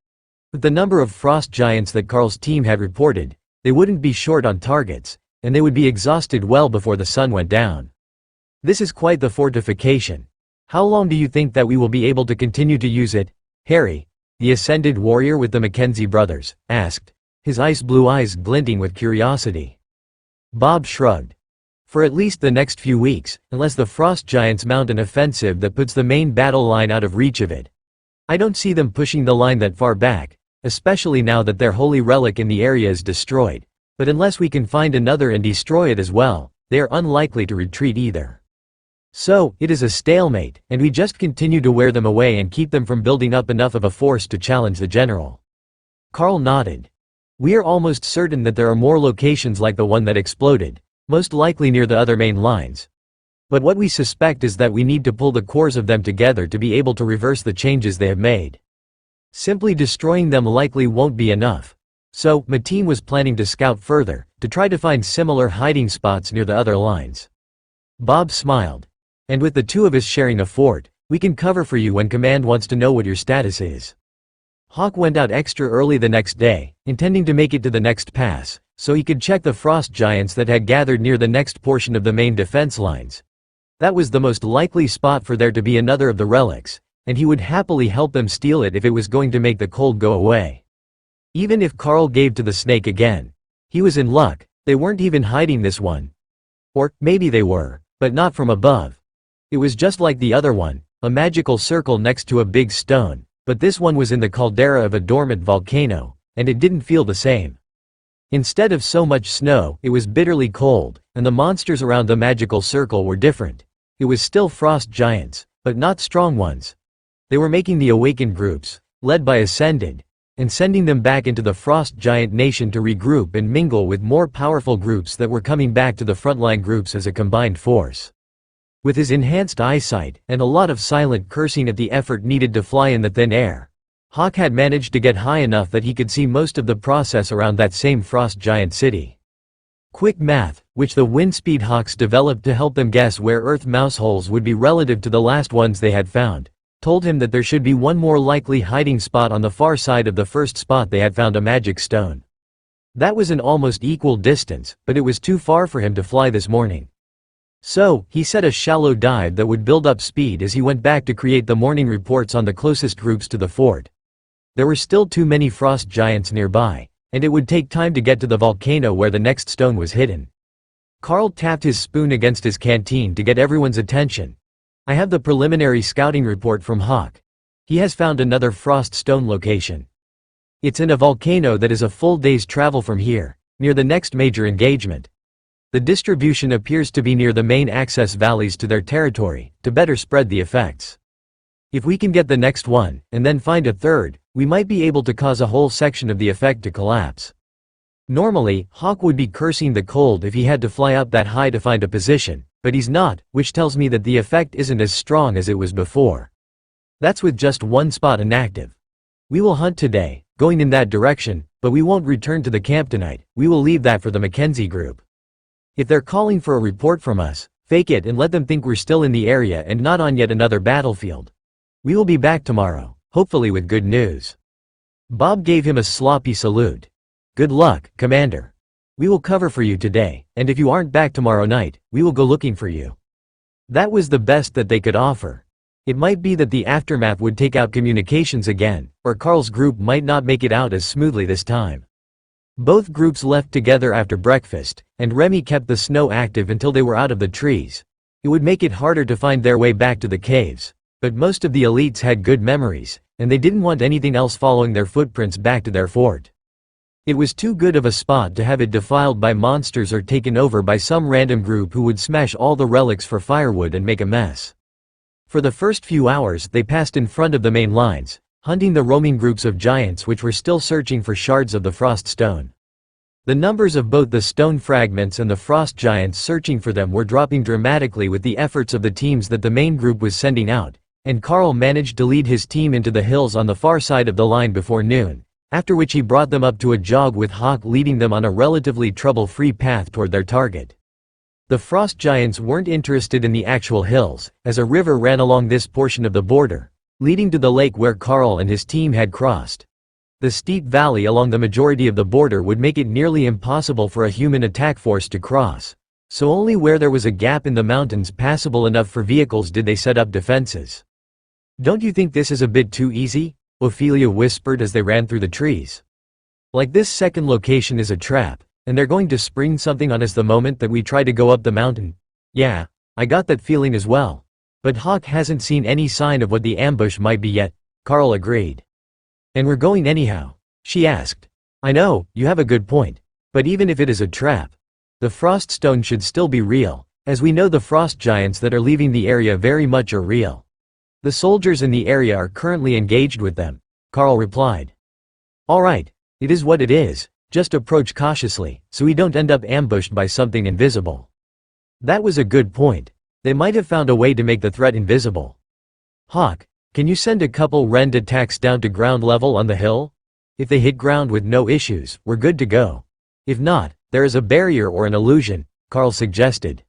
With the number of frost giants that Carl's team had reported, they wouldn't be short on targets, and they would be exhausted well before the sun went down. This is quite the fortification. How long do you think that we will be able to continue to use it? Harry, the ascended warrior with the Mackenzie brothers, asked, his ice-blue eyes glinting with curiosity. Bob shrugged. For at least the next few weeks, unless the frost giants mount an offensive that puts the main battle line out of reach of it. I don't see them pushing the line that far back, especially now that their holy relic in the area is destroyed, but unless we can find another and destroy it as well, they are unlikely to retreat either. So, it is a stalemate, and we just continue to wear them away and keep them from building up enough of a force to challenge the general. Carl nodded. We are almost certain that there are more locations like the one that exploded, most likely near the other main lines. But what we suspect is that we need to pull the cores of them together to be able to reverse the changes they have made. Simply destroying them likely won't be enough. So, Mateen was planning to scout further, to try to find similar hiding spots near the other lines. Bob smiled. And with the two of us sharing a fort, we can cover for you when command wants to know what your status is. Hawk went out extra early the next day, intending to make it to the next pass, so he could check the frost giants that had gathered near the next portion of the main defense lines. That was the most likely spot for there to be another of the relics, and he would happily help them steal it if it was going to make the cold go away. Even if Carl gave to the snake again, he was in luck. They weren't even hiding this one. Or, maybe they were, but not from above. It was just like the other one, a magical circle next to a big stone, but this one was in the caldera of a dormant volcano, and it didn't feel the same. Instead of so much snow, it was bitterly cold, and the monsters around the magical circle were different. It was still frost giants, but not strong ones. They were making the awakened groups, led by Ascended, and sending them back into the frost giant nation to regroup and mingle with more powerful groups that were coming back to the frontline groups as a combined force. With his enhanced eyesight, and a lot of silent cursing at the effort needed to fly in the thin air, Hawk had managed to get high enough that he could see most of the process around that same frost giant city. Quick math, which the Windspeed Hawks developed to help them guess where Earth mouse holes would be relative to the last ones they had found, told him that there should be one more likely hiding spot on the far side of the first spot they had found a magic stone. That was an almost equal distance, but it was too far for him to fly this morning. So, he set a shallow dive that would build up speed as he went back to create the morning reports on the closest groups to the fort. There were still too many frost giants nearby, and it would take time to get to the volcano where the next stone was hidden. Carl tapped his spoon against his canteen to get everyone's attention. I have the preliminary scouting report from Hawk. He has found another frost stone location. It's in a volcano that is a full day's travel from here, near the next major engagement. The distribution appears to be near the main access valleys to their territory, to better spread the effects. If we can get the next one, and then find a third, we might be able to cause a whole section of the effect to collapse. Normally, Hawk would be cursing the cold if he had to fly up that high to find a position, but he's not, which tells me that the effect isn't as strong as it was before. That's with just one spot inactive. We will hunt today, going in that direction, but we won't return to the camp tonight. We will leave that for the Mackenzie group. If they're calling for a report from us, fake it and let them think we're still in the area and not on yet another battlefield. We will be back tomorrow, hopefully with good news. Bob gave him a sloppy salute. Good luck, Commander. We will cover for you today, and if you aren't back tomorrow night, we will go looking for you. That was the best that they could offer. It might be that the aftermath would take out communications again, or Carl's group might not make it out as smoothly this time. Both groups left together after breakfast, and Remy kept the snow active until they were out of the trees. It would make it harder to find their way back to the caves, but most of the elites had good memories, and they didn't want anything else following their footprints back to their fort. It was too good of a spot to have it defiled by monsters or taken over by some random group who would smash all the relics for firewood and make a mess. For the first few hours they passed in front of the main lines, hunting the roaming groups of giants which were still searching for shards of the frost stone. The numbers of both the stone fragments and the frost giants searching for them were dropping dramatically with the efforts of the teams that the main group was sending out, and Carl managed to lead his team into the hills on the far side of the line before noon, after which he brought them up to a jog with Hawk leading them on a relatively trouble-free path toward their target. The frost giants weren't interested in the actual hills, as a river ran along this portion of the border, leading to the lake where Carl and his team had crossed. The steep valley along the majority of the border would make it nearly impossible for a human attack force to cross. So only where there was a gap in the mountains passable enough for vehicles did they set up defenses. "Don't you think this is a bit too easy?" Ophelia whispered as they ran through the trees. "Like this second location is a trap, and they're going to spring something on us the moment that we try to go up the mountain." "Yeah, I got that feeling as well. But Hawk hasn't seen any sign of what the ambush might be yet," Carl agreed. "And we're going anyhow?" she asked. "I know, you have a good point. But even if it is a trap, the frost stone should still be real, as we know the frost giants that are leaving the area very much are real. The soldiers in the area are currently engaged with them," Carl replied. "All right, it is what it is, just approach cautiously, so we don't end up ambushed by something invisible." That was a good point. They might have found a way to make the threat invisible. "Hawk, can you send a couple rend attacks down to ground level on the hill? If they hit ground with no issues, we're good to go. If not, there is a barrier or an illusion," Carl suggested.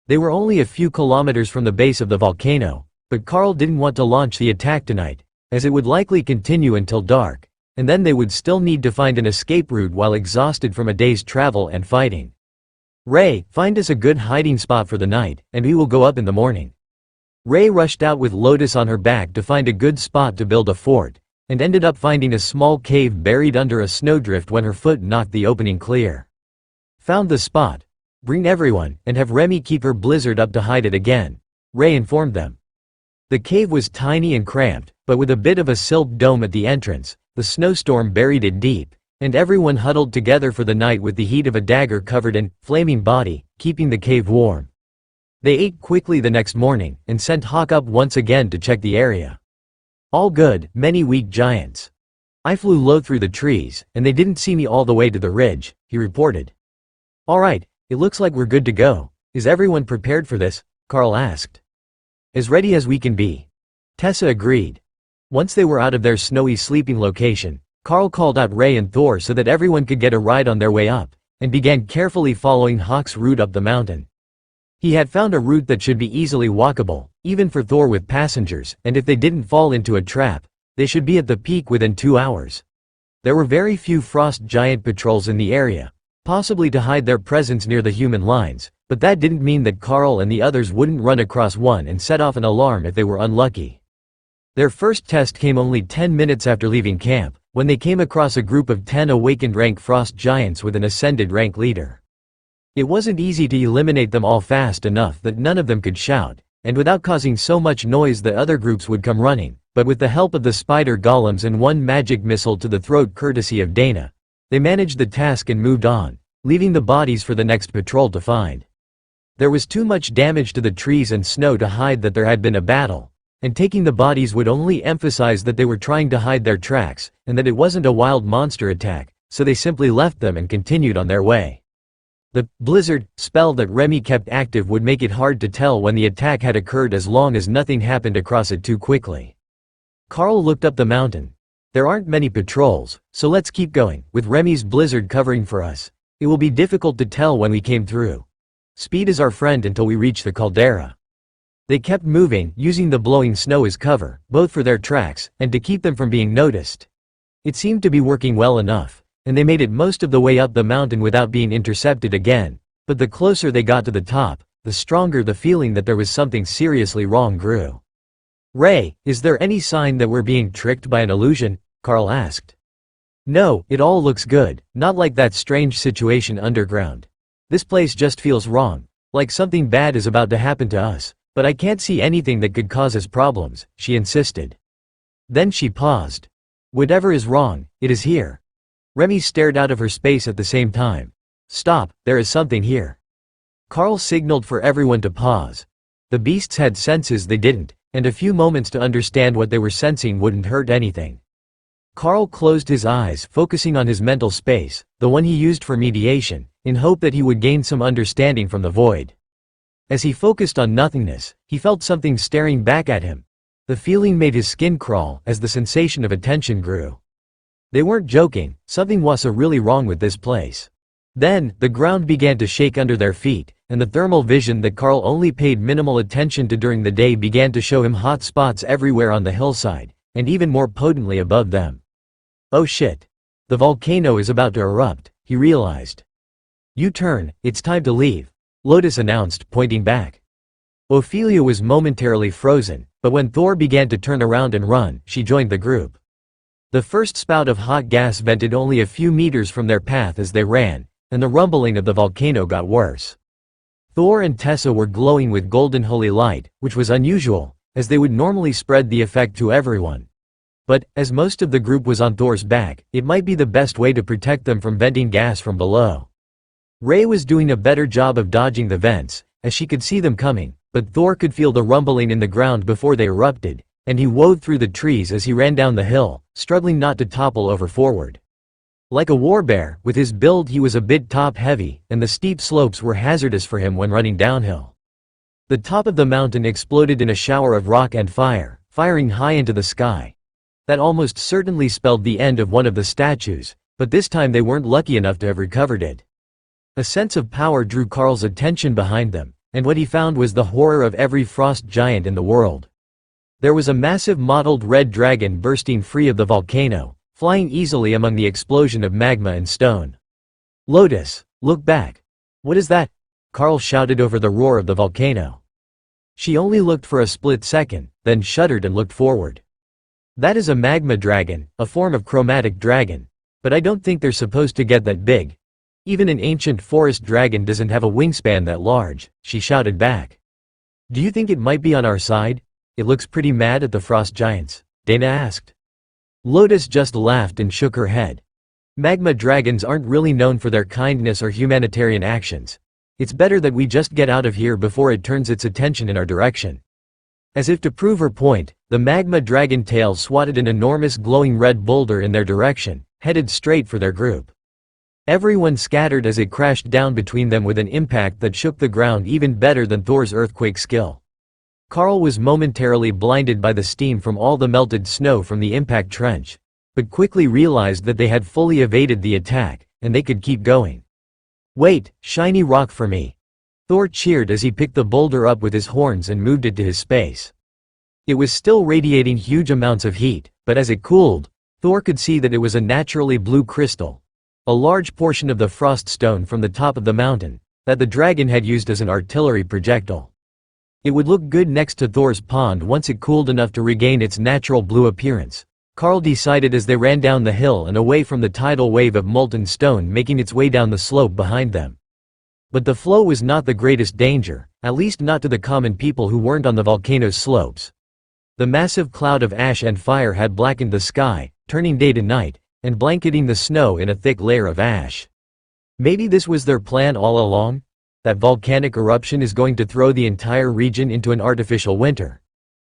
They were only a few kilometers from the base of the volcano, but Carl didn't want to launch the attack tonight, as it would likely continue until dark, and then they would still need to find an escape route while exhausted from a day's travel and fighting. "Ray, find us a good hiding spot for the night, and we will go up in the morning." Ray rushed out with Lotus on her back to find a good spot to build a fort, and ended up finding a small cave buried under a snowdrift when her foot knocked the opening clear. "Found the spot. Bring everyone, and have Remy keep her blizzard up to hide it again," Ray informed them. The cave was tiny and cramped, but with a bit of a silk dome at the entrance. The snowstorm buried it deep, and everyone huddled together for the night with the heat of a dagger-covered and flaming body, keeping the cave warm. They ate quickly the next morning, and sent Hawk up once again to check the area. "All good, many weak giants. I flew low through the trees, and they didn't see me all the way to the ridge," he reported. "All right, it looks like we're good to go. Is everyone prepared for this?" Carl asked. "As ready as we can be," Tessa agreed. Once they were out of their snowy sleeping location, Carl called out Ray and Thor so that everyone could get a ride on their way up, and began carefully following Hawk's route up the mountain. He had found a route that should be easily walkable, even for Thor with passengers, and if they didn't fall into a trap, they should be at the peak within 2 hours. There were very few frost giant patrols in the area, possibly to hide their presence near the human lines, but that didn't mean that Carl and the others wouldn't run across one and set off an alarm if they were unlucky. Their first test came only 10 minutes after leaving camp, when they came across a group of 10 awakened rank frost giants with an ascended rank leader. It wasn't easy to eliminate them all fast enough that none of them could shout, and without causing so much noise that other groups would come running, but with the help of the spider golems and one magic missile to the throat courtesy of Dana, they managed the task and moved on, leaving the bodies for the next patrol to find. There was too much damage to the trees and snow to hide that there had been a battle, and taking the bodies would only emphasize that they were trying to hide their tracks, and that it wasn't a wild monster attack, so they simply left them and continued on their way. The blizzard spell that Remy kept active would make it hard to tell when the attack had occurred as long as nothing happened across it too quickly. Carl looked up the mountain. "There aren't many patrols, so let's keep going, with Remy's blizzard covering for us. It will be difficult to tell when we came through. Speed is our friend until we reach the caldera." They kept moving, using the blowing snow as cover, both for their tracks, and to keep them from being noticed. It seemed to be working well enough, and they made it most of the way up the mountain without being intercepted again, but the closer they got to the top, the stronger the feeling that there was something seriously wrong grew. "Ray, is there any sign that we're being tricked by an illusion?" Carl asked. "No, it all looks good, not like that strange situation underground. This place just feels wrong, like something bad is about to happen to us, but I can't see anything that could cause us problems," she insisted. Then she paused. "Whatever is wrong, it is here." Remy stared out of her space at the same time. "Stop, there is something here." Carl signaled for everyone to pause. The beasts had senses they didn't, and a few moments to understand what they were sensing wouldn't hurt anything. Carl closed his eyes, focusing on his mental space, the one he used for mediation, in hope that he would gain some understanding from the void. As he focused on nothingness, he felt something staring back at him. The feeling made his skin crawl as the sensation of attention grew. They weren't joking, something was really wrong with this place. Then, the ground began to shake under their feet, and the thermal vision that Carl only paid minimal attention to during the day began to show him hot spots everywhere on the hillside, and even more potently above them. Oh shit. The volcano is about to erupt, he realized. U-turn, it's time to leave, Lotus announced, pointing back. Ophelia was momentarily frozen, but when Thor began to turn around and run, she joined the group. The first spout of hot gas vented only a few meters from their path as they ran, and the rumbling of the volcano got worse. Thor and Tessa were glowing with golden holy light, which was unusual, as they would normally spread the effect to everyone. But, as most of the group was on Thor's back, it might be the best way to protect them from venting gas from below. Ray was doing a better job of dodging the vents, as she could see them coming, but Thor could feel the rumbling in the ground before they erupted, and he wove through the trees as he ran down the hill, struggling not to topple over forward. Like a warbear, with his build he was a bit top-heavy, and the steep slopes were hazardous for him when running downhill. The top of the mountain exploded in a shower of rock and fire, firing high into the sky. That almost certainly spelled the end of one of the statues, but this time they weren't lucky enough to have recovered it. A sense of power drew Carl's attention behind them, and what he found was the horror of every frost giant in the world. There was a massive mottled red dragon bursting free of the volcano, flying easily among the explosion of magma and stone. Lotus, look back. What is that? Carl shouted over the roar of the volcano. She only looked for a split second, then shuddered and looked forward. That is a magma dragon, a form of chromatic dragon. But I don't think they're supposed to get that big. Even an ancient forest dragon doesn't have a wingspan that large, she shouted back. Do you think it might be on our side? It looks pretty mad at the frost giants, Dana asked. Lotus just laughed and shook her head. Magma dragons aren't really known for their kindness or humanitarian actions. It's better that we just get out of here before it turns its attention in our direction. As if to prove her point, the magma dragon tail swatted an enormous glowing red boulder in their direction, headed straight for their group. Everyone scattered as it crashed down between them with an impact that shook the ground even better than Thor's earthquake skill. Carl was momentarily blinded by the steam from all the melted snow from the impact trench, but quickly realized that they had fully evaded the attack, and they could keep going. Wait, shiny rock for me. Thor cheered as he picked the boulder up with his horns and moved it to his space. It was still radiating huge amounts of heat, but as it cooled, Thor could see that it was a naturally blue crystal, a large portion of the frost stone from the top of the mountain, that the dragon had used as an artillery projectile. It would look good next to Thor's pond once it cooled enough to regain its natural blue appearance, Carl decided as they ran down the hill and away from the tidal wave of molten stone making its way down the slope behind them. But the flow was not the greatest danger, at least not to the common people who weren't on the volcano's slopes. The massive cloud of ash and fire had blackened the sky, turning day to night, and blanketing the snow in a thick layer of ash. Maybe this was their plan all along? That volcanic eruption is going to throw the entire region into an artificial winter.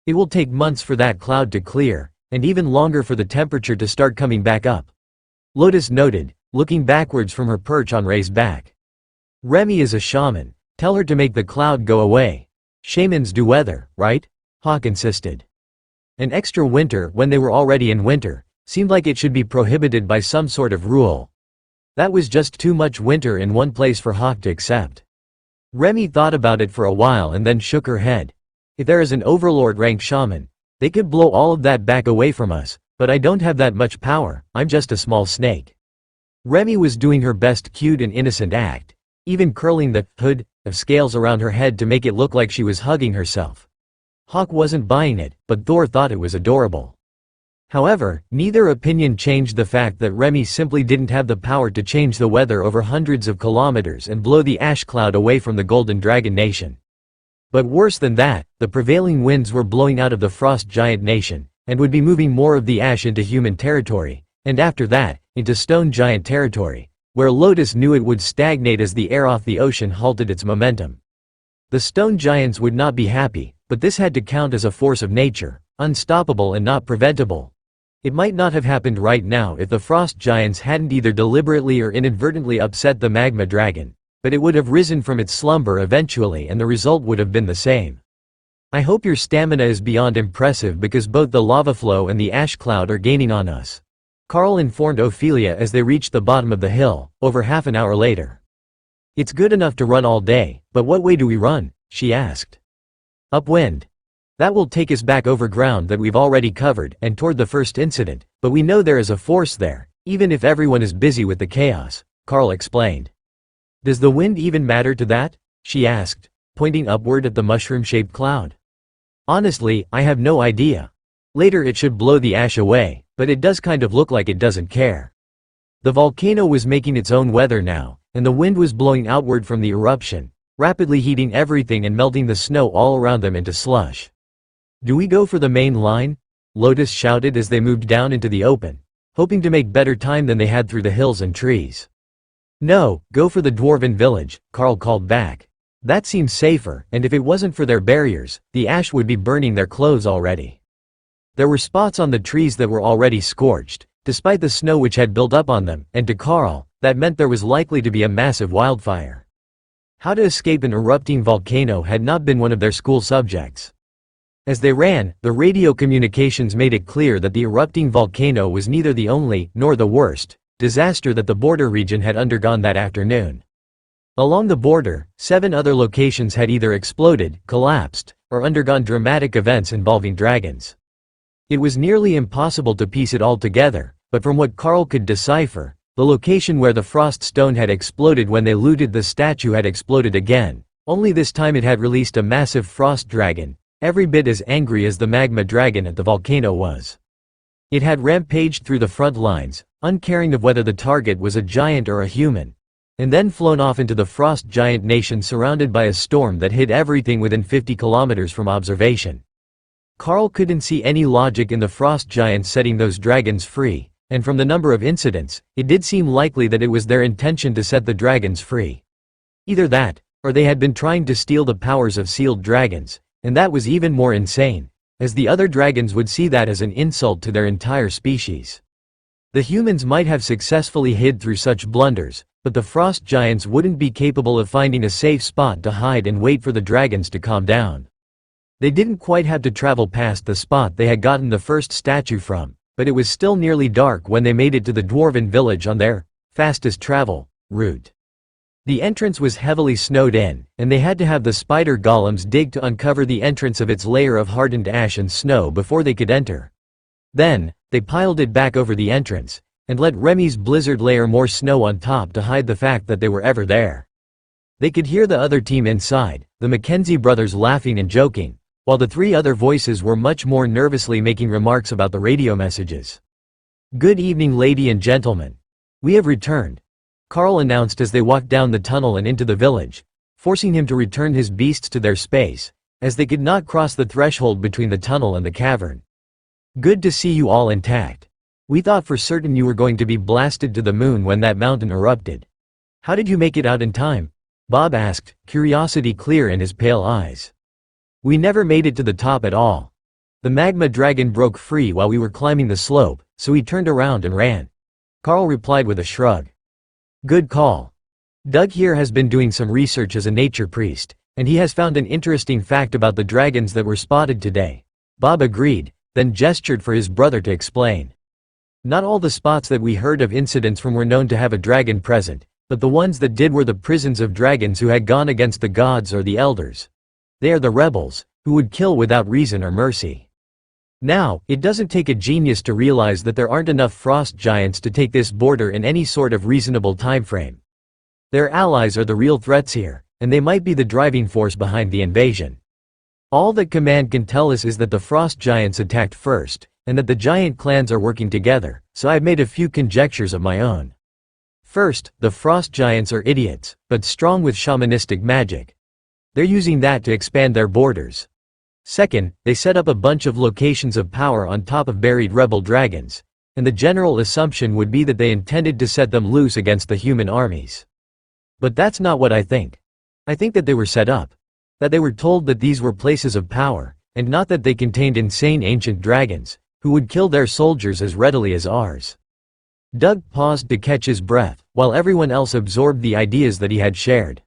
It will take months for that cloud to clear, and even longer for the temperature to start coming back up. Lotus noted, looking backwards from her perch on Ray's back. Remy is a shaman. Tell her to make the cloud go away. Shamans do weather, right? Hawk insisted. An extra winter when they were already in winter seemed like it should be prohibited by some sort of rule. That was just too much winter in one place for Hawk to accept. Remy thought about it for a while and then shook her head. If there is an overlord-ranked shaman, they could blow all of that back away from us, but I don't have that much power, I'm just a small snake. Remy was doing her best cute and innocent act, even curling the hood of scales around her head to make it look like she was hugging herself. Hawk wasn't buying it, but Thor thought it was adorable. However, neither opinion changed the fact that Remy simply didn't have the power to change the weather over hundreds of kilometers and blow the ash cloud away from the Golden Dragon Nation. But worse than that, the prevailing winds were blowing out of the Frost Giant Nation, and would be moving more of the ash into human territory, and after that, into Stone Giant territory, where Lotus knew it would stagnate as the air off the ocean halted its momentum. The Stone Giants would not be happy, but this had to count as a force of nature, unstoppable and not preventable. It might not have happened right now if the Frost Giants hadn't either deliberately or inadvertently upset the Magma Dragon, but it would have risen from its slumber eventually and the result would have been the same. I hope your stamina is beyond impressive because both the lava flow and the ash cloud are gaining on us, Carl informed Ophelia as they reached the bottom of the hill, over half an hour later. It's good enough to run all day, but what way do we run? She asked. Upwind. That will take us back over ground that we've already covered and toward the first incident, but we know there is a force there, even if everyone is busy with the chaos, Carl explained. Does the wind even matter to that? She asked, pointing upward at the mushroom-shaped cloud. Honestly, I have no idea. Later it should blow the ash away, but it does kind of look like it doesn't care. The volcano was making its own weather now, and the wind was blowing outward from the eruption, rapidly heating everything and melting the snow all around them into slush. Do we go for the main line? Lotus shouted as they moved down into the open, hoping to make better time than they had through the hills and trees. No, go for the dwarven village, Carl called back. That seems safer, and if it wasn't for their barriers, the ash would be burning their clothes already. There were spots on the trees that were already scorched, despite the snow which had built up on them, and to Carl, that meant there was likely to be a massive wildfire. How to escape an erupting volcano had not been one of their school subjects. As they ran, the radio communications made it clear that the erupting volcano was neither the only, nor the worst, disaster that the border region had undergone that afternoon. Along the border, 7 other locations had either exploded, collapsed, or undergone dramatic events involving dragons. It was nearly impossible to piece it all together, but from what Carl could decipher, the location where the frost stone had exploded when they looted the statue had exploded again, only this time it had released a massive frost dragon, every bit as angry as the magma dragon at the volcano was. It had rampaged through the front lines, uncaring of whether the target was a giant or a human, and then flown off into the frost giant nation surrounded by a storm that hid everything within 50 kilometers from observation. Carl couldn't see any logic in the frost giants setting those dragons free, and from the number of incidents, it did seem likely that it was their intention to set the dragons free. Either that, or they had been trying to steal the powers of sealed dragons, and that was even more insane, as the other dragons would see that as an insult to their entire species. The humans might have successfully hid through such blunders, but the frost giants wouldn't be capable of finding a safe spot to hide and wait for the dragons to calm down. They didn't quite have to travel past the spot they had gotten the first statue from, but it was still nearly dark when they made it to the dwarven village on their fastest travel route. The entrance was heavily snowed in, and they had to have the spider golems dig to uncover the entrance of its layer of hardened ash and snow before they could enter. Then, they piled it back over the entrance, and let Remy's blizzard layer more snow on top to hide the fact that they were ever there. They could hear the other team inside, the Mackenzie brothers laughing and joking, while the 3 other voices were much more nervously making remarks about the radio messages. "Good evening, lady and gentlemen. We have returned," Carl announced as they walked down the tunnel and into the village, forcing him to return his beasts to their space, as they could not cross the threshold between the tunnel and the cavern. "Good to see you all intact. We thought for certain you were going to be blasted to the moon when that mountain erupted. How did you make it out in time?" Bob asked, curiosity clear in his pale eyes. "We never made it to the top at all. The magma dragon broke free while we were climbing the slope, so he turned around and ran," Carl replied with a shrug. "Good call. Doug here has been doing some research as a nature priest, and he has found an interesting fact about the dragons that were spotted today." Bob agreed, then gestured for his brother to explain. "Not all the spots that we heard of incidents from were known to have a dragon present, but the ones that did were the prisons of dragons who had gone against the gods or the elders. They are the rebels, who would kill without reason or mercy. Now, it doesn't take a genius to realize that there aren't enough frost giants to take this border in any sort of reasonable time frame. Their allies are the real threats here, and they might be the driving force behind the invasion. All that command can tell us is that the frost giants attacked first, and that the giant clans are working together, so I've made a few conjectures of my own. First, the frost giants are idiots, but strong with shamanistic magic. They're using that to expand their borders. Second, they set up a bunch of locations of power on top of buried rebel dragons, and the general assumption would be that they intended to set them loose against the human armies. But that's not what I think. I think that they were set up. That they were told that these were places of power, and not that they contained insane ancient dragons, who would kill their soldiers as readily as ours." Doug paused to catch his breath, while everyone else absorbed the ideas that he had shared.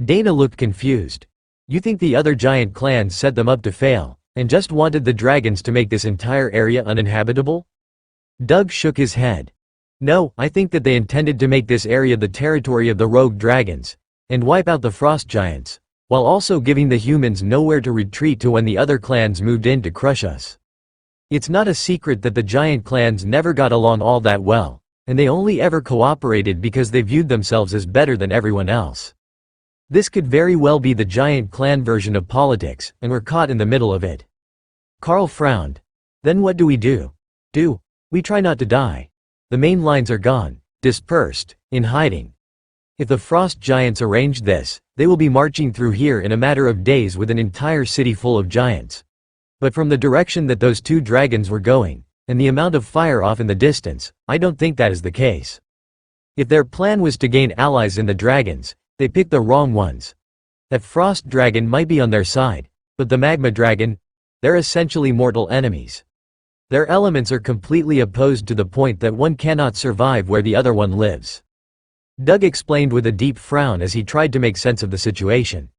Dana looked confused. "You think the other giant clans set them up to fail, and just wanted the dragons to make this entire area uninhabitable?" Doug shook his head. "No, I think that they intended to make this area the territory of the rogue dragons, and wipe out the frost giants, while also giving the humans nowhere to retreat to when the other clans moved in to crush us. It's not a secret that the giant clans never got along all that well, and they only ever cooperated because they viewed themselves as better than everyone else. This could very well be the giant clan version of politics, and we're caught in the middle of it. Carl frowned. Then what do we do? We try not to die. The main lines are gone, dispersed, in hiding. If the frost giants arranged this, they will be marching through here in a matter of days with an entire city full of giants. But from the direction that those two dragons were going, and the amount of fire off in the distance, I don't think that is the case. If their plan was to gain allies in the dragons, they picked the wrong ones. That frost dragon might be on their side, but the magma dragon, they're essentially mortal enemies. Their elements are completely opposed to the point that one cannot survive where the other one lives. Doug explained with a deep frown as he tried to make sense of the situation.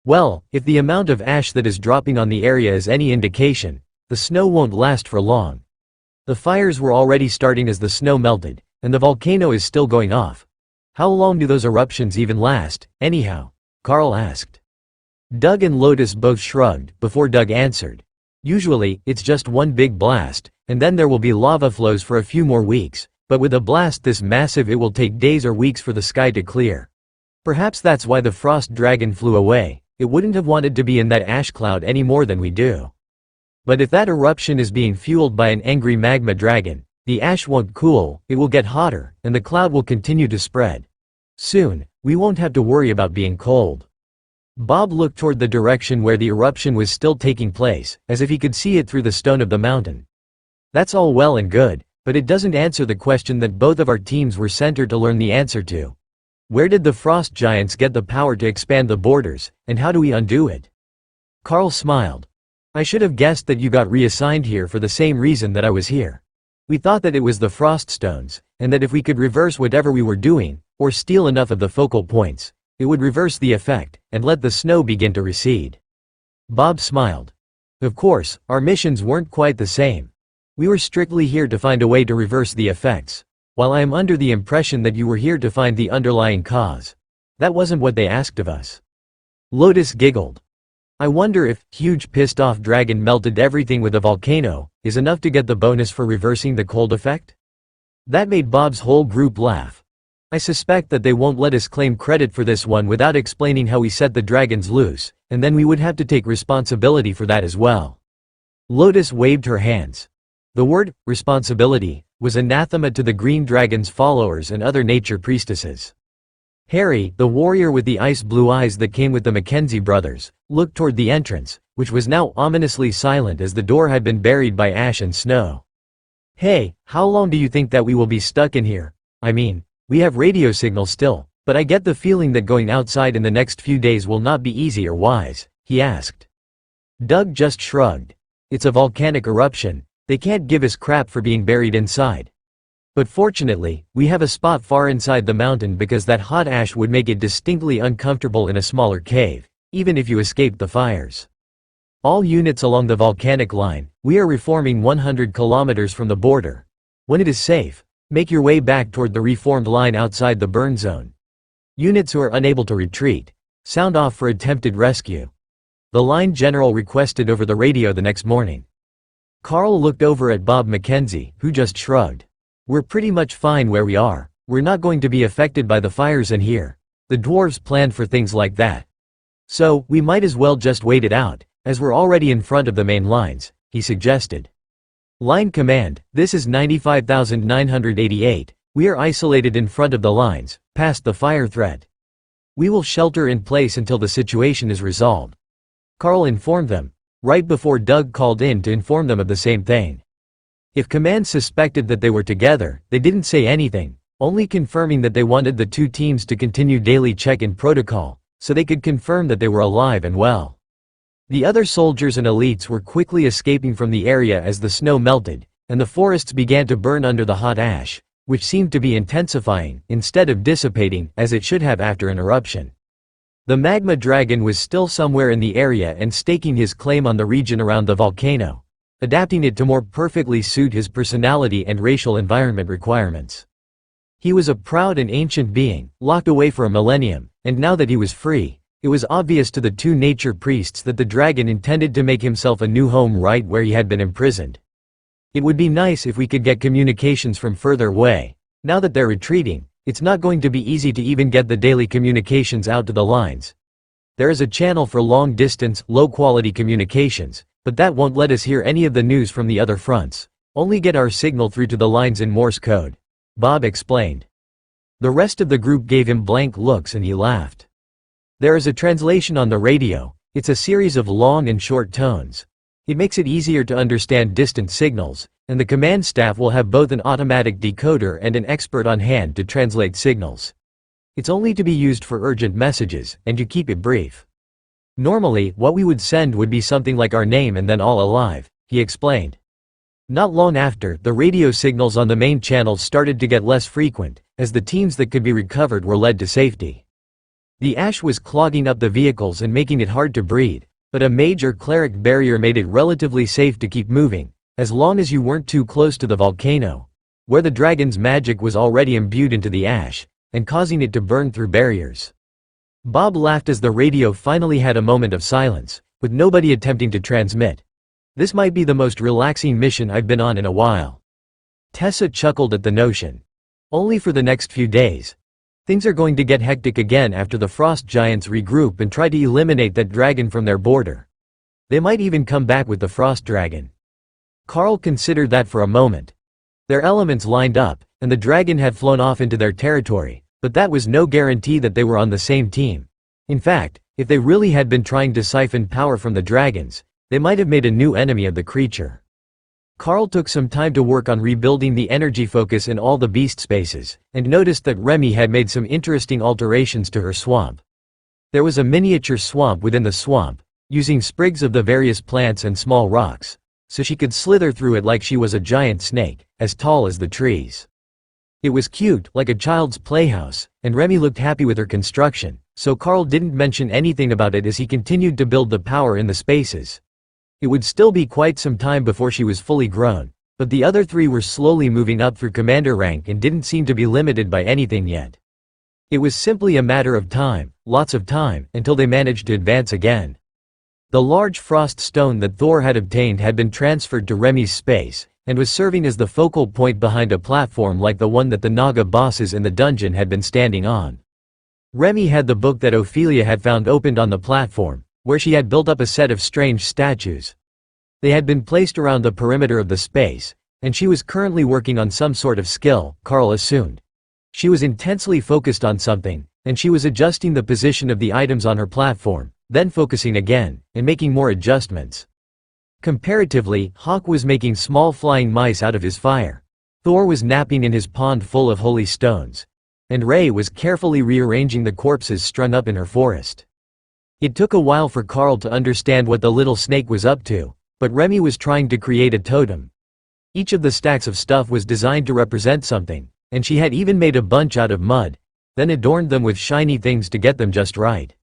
Well, if the amount of ash that is dropping on the area is any indication, the snow won't last for long. The fires were already starting as the snow melted, and the volcano is still going off. How long do those eruptions even last, anyhow? Carl asked. Doug and Lotus both shrugged before Doug answered. Usually, it's just one big blast, and then there will be lava flows for a few more weeks, but with a blast this massive it will take days or weeks for the sky to clear. Perhaps that's why the frost dragon flew away. It wouldn't have wanted to be in that ash cloud any more than we do. But if that eruption is being fueled by an angry magma dragon, the ash won't cool, it will get hotter, and the cloud will continue to spread. Soon, we won't have to worry about being cold. Bob looked toward the direction where the eruption was still taking place, as if he could see it through the stone of the mountain. That's all well and good, but it doesn't answer the question that both of our teams were sent here to learn the answer to. Where did the frost giants get the power to expand the borders, and how do we undo it? Carl smiled. I should have guessed that you got reassigned here for the same reason that I was here. We thought that it was the frost stones, and that if we could reverse whatever we were doing, or steal enough of the focal points, it would reverse the effect, and let the snow begin to recede. Bob smiled. Of course, our missions weren't quite the same. We were strictly here to find a way to reverse the effects. While I am under the impression that you were here to find the underlying cause. That wasn't what they asked of us. Lotus giggled. I wonder if huge pissed off dragon melted everything with a volcano is enough to get the bonus for reversing the cold effect? That made Bob's whole group laugh. I suspect that they won't let us claim credit for this one without explaining how we set the dragons loose, and then we would have to take responsibility for that as well. Lotus waved her hands. The word, responsibility, was anathema to the Green Dragon's followers and other nature priestesses. Harry, the warrior with the ice-blue eyes that came with the Mackenzie brothers, looked toward the entrance, which was now ominously silent as the door had been buried by ash and snow. Hey, how long do you think that we will be stuck in here? I mean, we have radio signal still, but I get the feeling that going outside in the next few days will not be easy or wise, he asked. Doug just shrugged. It's a volcanic eruption. They can't give us crap for being buried inside. But fortunately, we have a spot far inside the mountain because that hot ash would make it distinctly uncomfortable in a smaller cave, even if you escaped the fires. All units along the volcanic line, we are reforming 100 kilometers from the border. When it is safe, make your way back toward the reformed line outside the burn zone. Units who are unable to retreat, sound off for attempted rescue. The line general requested over the radio the next morning. Carl looked over at Bob Mackenzie, who just shrugged. We're pretty much fine where we are. We're not going to be affected by the fires in here. The dwarves planned for things like that. So, we might as well just wait it out, as we're already in front of the main lines, he suggested. Line command, this is 95,988. We are isolated in front of the lines, past the fire threat. We will shelter in place until the situation is resolved. Carl informed them, right before Doug called in to inform them of the same thing. If command suspected that they were together, they didn't say anything, only confirming that they wanted the two teams to continue daily check-in protocol, so they could confirm that they were alive and well. The other soldiers and elites were quickly escaping from the area as the snow melted, and the forests began to burn under the hot ash, which seemed to be intensifying, instead of dissipating, as it should have after an eruption. The magma dragon was still somewhere in the area and staking his claim on the region around the volcano, adapting it to more perfectly suit his personality and racial environment requirements. He was a proud and ancient being, locked away for a millennium, and now that he was free, It was obvious to the two nature priests that the dragon intended to make himself a new home right where he had been imprisoned. It would be nice if we could get communications from further away. Now that they're retreating, it's not going to be easy to even get the daily communications out to the lines. There is a channel for long-distance, low-quality communications, but that won't let us hear any of the news from the other fronts. Only get our signal through to the lines in Morse code. Bob explained. The rest of the group gave him blank looks and he laughed. There is a translation on the radio. It's a series of long and short tones. It makes it easier to understand distant signals, and the command staff will have both an automatic decoder and an expert on hand to translate signals. It's only to be used for urgent messages, and you keep it brief. Normally, what we would send would be something like our name and then all alive, he explained. Not long after, the radio signals on the main channels started to get less frequent, as the teams that could be recovered were led to safety. The ash was clogging up the vehicles and making it hard to breathe, but a major cleric barrier made it relatively safe to keep moving, as long as you weren't too close to the volcano, where the dragon's magic was already imbued into the ash, and causing it to burn through barriers. Bob laughed as the radio finally had a moment of silence, with nobody attempting to transmit. This might be the most relaxing mission I've been on in a while. Tessa chuckled at the notion. Only for the next few days. Things are going to get hectic again after the frost giants regroup and try to eliminate that dragon from their border. They might even come back with the frost dragon. Carl considered that for a moment. Their elements lined up, and the dragon had flown off into their territory, but that was no guarantee that they were on the same team. In fact, if they really had been trying to siphon power from the dragons, they might have made a new enemy of the creature. Carl took some time to work on rebuilding the energy focus in all the beast spaces, and noticed that Remy had made some interesting alterations to her swamp. There was a miniature swamp within the swamp, using sprigs of the various plants and small rocks, so she could slither through it like she was a giant snake, as tall as the trees. It was cute, like a child's playhouse, and Remy looked happy with her construction, so Carl didn't mention anything about it as he continued to build the power in the spaces. It would still be quite some time before she was fully grown, but the other three were slowly moving up through commander rank and didn't seem to be limited by anything yet. It was simply a matter of time, lots of time, until they managed to advance again. The large frost stone that Thor had obtained had been transferred to Remy's space, and was serving as the focal point behind a platform like the one that the Naga bosses in the dungeon had been standing on. Remy had the book that Ophelia had found opened on the platform, where she had built up a set of strange statues. They had been placed around the perimeter of the space, and she was currently working on some sort of skill, Carl assumed. She was intensely focused on something, and she was adjusting the position of the items on her platform, then focusing again, and making more adjustments. Comparatively, Hawk was making small flying mice out of his fire. Thor was napping in his pond full of holy stones. And Ray was carefully rearranging the corpses strung up in her forest. It took a while for Carl to understand what the little snake was up to, but Remy was trying to create a totem. Each of the stacks of stuff was designed to represent something, and she had even made a bunch out of mud, then adorned them with shiny things to get them just right.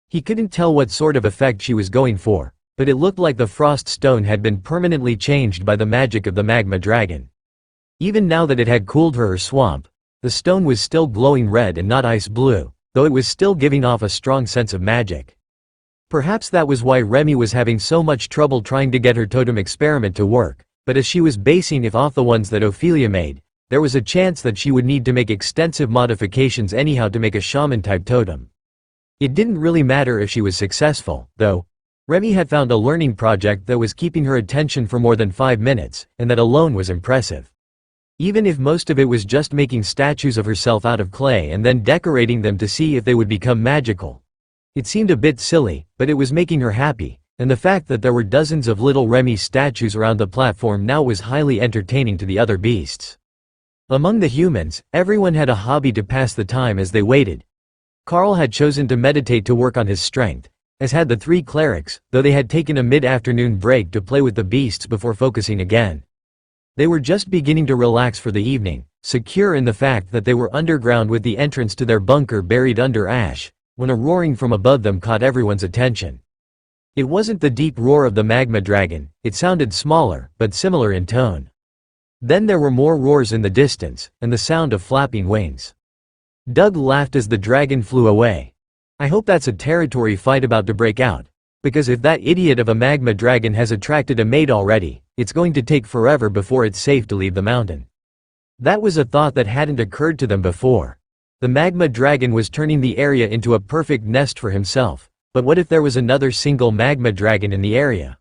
He couldn't tell what sort of effect she was going for, but it looked like the frost stone had been permanently changed by the magic of the magma dragon. Even now that it had cooled her swamp, the stone was still glowing red and not ice blue, though it was still giving off a strong sense of magic. Perhaps that was why Remy was having so much trouble trying to get her totem experiment to work, but as she was basing it off the ones that Ophelia made, there was a chance that she would need to make extensive modifications anyhow to make a shaman-type totem. It didn't really matter if she was successful, though. Remy had found a learning project that was keeping her attention for more than 5 minutes, and that alone was impressive. Even if most of it was just making statues of herself out of clay and then decorating them to see if they would become magical. It seemed a bit silly, but it was making her happy, and the fact that there were dozens of little Remy statues around the platform now was highly entertaining to the other beasts. Among the humans, everyone had a hobby to pass the time as they waited. Carl had chosen to meditate to work on his strength, as had the 3 clerics, though they had taken a mid-afternoon break to play with the beasts before focusing again. They were just beginning to relax for the evening, secure in the fact that they were underground with the entrance to their bunker buried under ash, when a roaring from above them caught everyone's attention. It wasn't the deep roar of the magma dragon, it sounded smaller, but similar in tone. Then there were more roars in the distance, and the sound of flapping wings. Doug laughed as the dragon flew away. I hope that's a territory fight about to break out. Because if that idiot of a magma dragon has attracted a mate already, it's going to take forever before it's safe to leave the mountain. That was a thought that hadn't occurred to them before. The magma dragon was turning the area into a perfect nest for himself, but what if there was another single magma dragon in the area?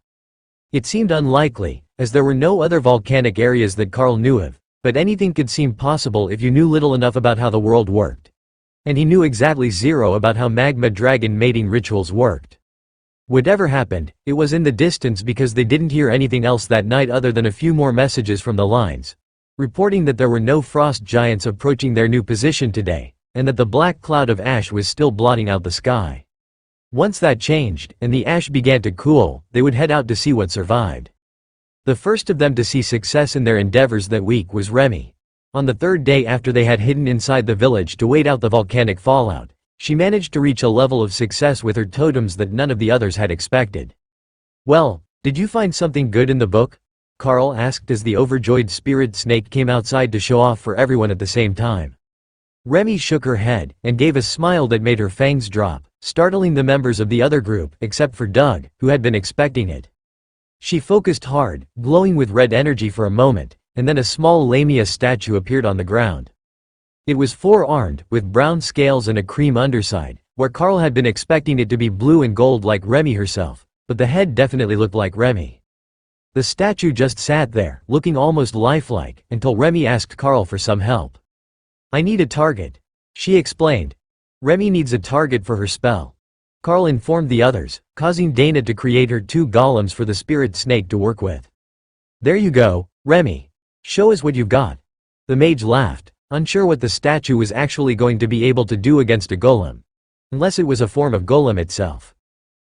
It seemed unlikely, as there were no other volcanic areas that Carl knew of, but anything could seem possible if you knew little enough about how the world worked. And he knew exactly zero about how magma dragon mating rituals worked. Whatever happened, it was in the distance because they didn't hear anything else that night other than a few more messages from the lines, reporting that there were no frost giants approaching their new position today, and that the black cloud of ash was still blotting out the sky. Once that changed, and the ash began to cool, they would head out to see what survived. The first of them to see success in their endeavors that week was Remy. On the third day after they had hidden inside the village to wait out the volcanic fallout, she managed to reach a level of success with her totems that none of the others had expected. "Well, did you find something good in the book?" Carl asked as the overjoyed spirit snake came outside to show off for everyone at the same time. Remy shook her head, and gave a smile that made her fangs drop, startling the members of the other group, except for Doug, who had been expecting it. She focused hard, glowing with red energy for a moment, and then a small Lamia statue appeared on the ground. It was four-armed, with brown scales and a cream underside, where Carl had been expecting it to be blue and gold like Remy herself, but the head definitely looked like Remy. The statue just sat there, looking almost lifelike, until Remy asked Carl for some help. "I need a target," she explained. Remy needs a target for her spell. Carl informed the others, causing Dana to create her 2 golems for the spirit snake to work with. "There you go, Remy. Show us what you've got." The mage laughed, unsure what the statue was actually going to be able to do against a golem. Unless it was a form of golem itself.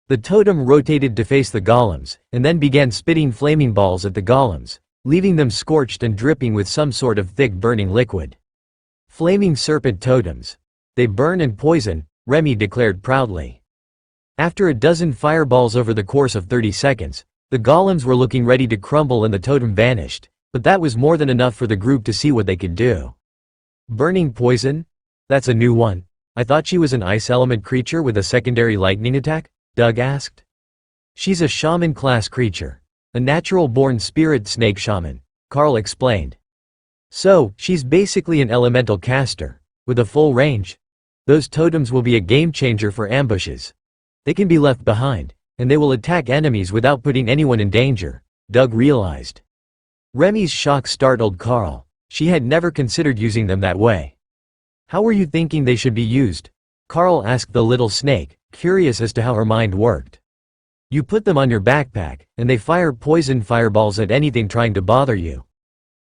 The totem rotated to face the golems, and then began spitting flaming balls at the golems, leaving them scorched and dripping with some sort of thick burning liquid. "Flaming serpent totems. They burn and poison," Remy declared proudly. After a dozen fireballs over the course of 30 seconds, the golems were looking ready to crumble and the totem vanished, but that was more than enough for the group to see what they could do. "Burning poison? That's a new one. I thought she was an ice element creature with a secondary lightning attack?" Doug asked. "She's a shaman-class creature. A natural-born spirit snake shaman," Carl explained. "So, she's basically an elemental caster, with a full range. Those totems will be a game-changer for ambushes. They can be left behind, and they will attack enemies without putting anyone in danger," Doug realized. Remy's shock startled Carl. She had never considered using them that way. "How were you thinking they should be used?" Carl asked the little snake, curious as to how her mind worked. "You put them on your backpack, and they fire poison fireballs at anything trying to bother you."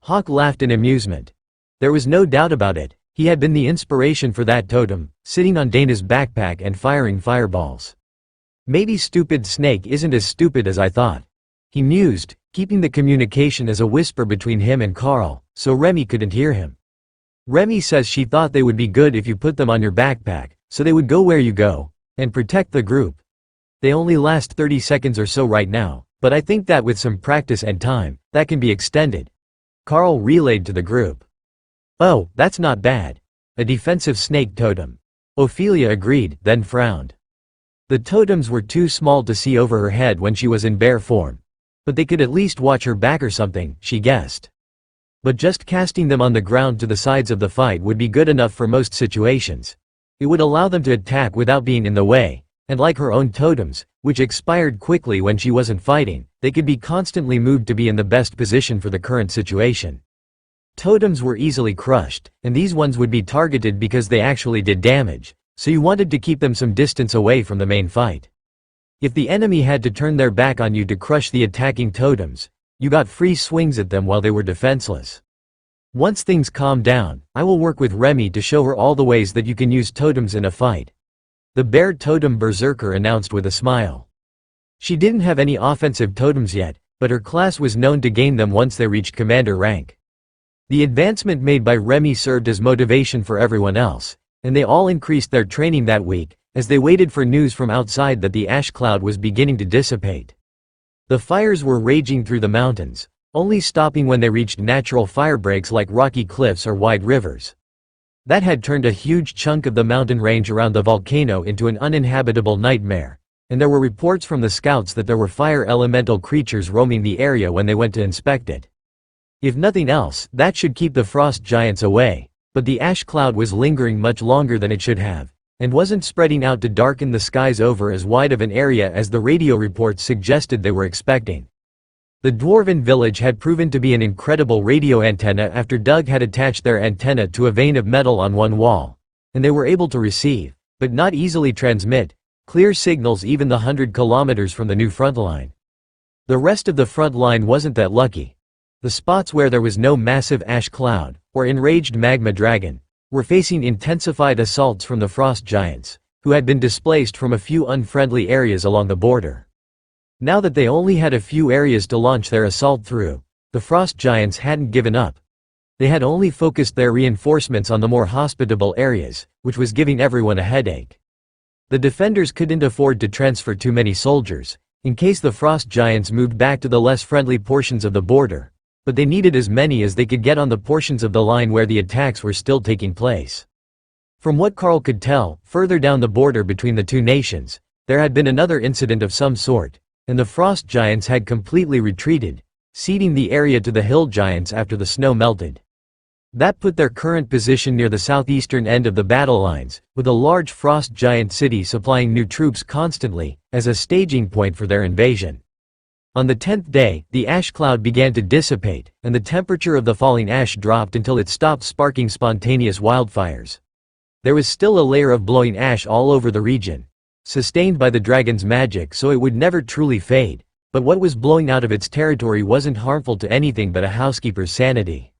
Hawk laughed in amusement. There was no doubt about it, he had been the inspiration for that totem, sitting on Dana's backpack and firing fireballs. "Maybe stupid snake isn't as stupid as I thought," he mused, keeping the communication as a whisper between him and Carl, so Remy couldn't hear him. "Remy says she thought they would be good if you put them on your backpack, so they would go where you go, and protect the group. They only last 30 seconds or so right now, but I think that with some practice and time, that can be extended," Carl relayed to the group. "Oh, that's not bad. A defensive snake totem." Ophelia agreed, then frowned. The totems were too small to see over her head when she was in bear form. But they could at least watch her back or something, she guessed. But just casting them on the ground to the sides of the fight would be good enough for most situations. It would allow them to attack without being in the way, and like her own totems, which expired quickly when she wasn't fighting, they could be constantly moved to be in the best position for the current situation. Totems were easily crushed, and these ones would be targeted because they actually did damage, so you wanted to keep them some distance away from the main fight. If the enemy had to turn their back on you to crush the attacking totems, you got free swings at them while they were defenseless. "Once things calm down, I will work with Remy to show her all the ways that you can use totems in a fight," the bear totem berserker announced with a smile. She didn't have any offensive totems yet, but her class was known to gain them once they reached commander rank. The advancement made by Remy served as motivation for everyone else, and they all increased their training that week, as they waited for news from outside that the ash cloud was beginning to dissipate. The fires were raging through the mountains, only stopping when they reached natural fire breaks like rocky cliffs or wide rivers. That had turned a huge chunk of the mountain range around the volcano into an uninhabitable nightmare, and there were reports from the scouts that there were fire elemental creatures roaming the area when they went to inspect it. If nothing else, that should keep the frost giants away, but the ash cloud was lingering much longer than it should have, and wasn't spreading out to darken the skies over as wide of an area as the radio reports suggested they were expecting. The dwarven village had proven to be an incredible radio antenna after Doug had attached their antenna to a vein of metal on one wall, and they were able to receive, but not easily transmit, clear signals even the 100 kilometers from the new front line. The rest of the front line wasn't that lucky. The spots where there was no massive ash cloud, or enraged magma dragon, were facing intensified assaults from the frost giants, who had been displaced from a few unfriendly areas along the border. Now that they only had a few areas to launch their assault through, the frost giants hadn't given up. They had only focused their reinforcements on the more hospitable areas, which was giving everyone a headache. The defenders couldn't afford to transfer too many soldiers, in case the frost giants moved back to the less friendly portions of the border, but they needed as many as they could get on the portions of the line where the attacks were still taking place. From what Carl could tell, further down the border between the two nations, there had been another incident of some sort, and the frost giants had completely retreated, ceding the area to the hill giants after the snow melted. That put their current position near the southeastern end of the battle lines, with a large frost giant city supplying new troops constantly, as a staging point for their invasion. On the 10th day, the ash cloud began to dissipate, and the temperature of the falling ash dropped until it stopped sparking spontaneous wildfires. There was still a layer of blowing ash all over the region, sustained by the dragon's magic so it would never truly fade, but what was blowing out of its territory wasn't harmful to anything but a housekeeper's sanity.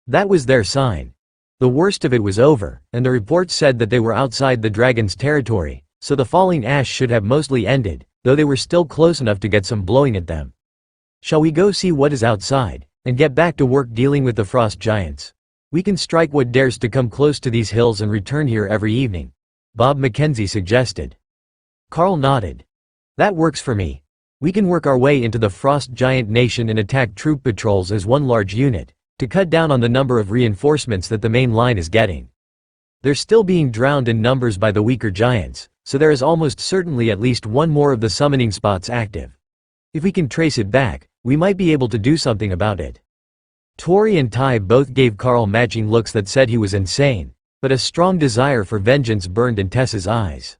That was their sign. The worst of it was over, and the reports said that they were outside the dragon's territory, so the falling ash should have mostly ended, though they were still close enough to get some blowing at them. Shall we go see what is outside, and get back to work dealing with the frost giants? We can strike what dares to come close to these hills and return here every evening, Bob Mackenzie suggested. Carl nodded. That works for me. We can work our way into the frost giant nation and attack troop patrols as one large unit, to cut down on the number of reinforcements that the main line is getting. They're still being drowned in numbers by the weaker giants, so there is almost certainly at least one more of the summoning spots active. If we can trace it back, we might be able to do something about it. Tori and Ty both gave Carl matching looks that said he was insane, but a strong desire for vengeance burned in Tessa's eyes.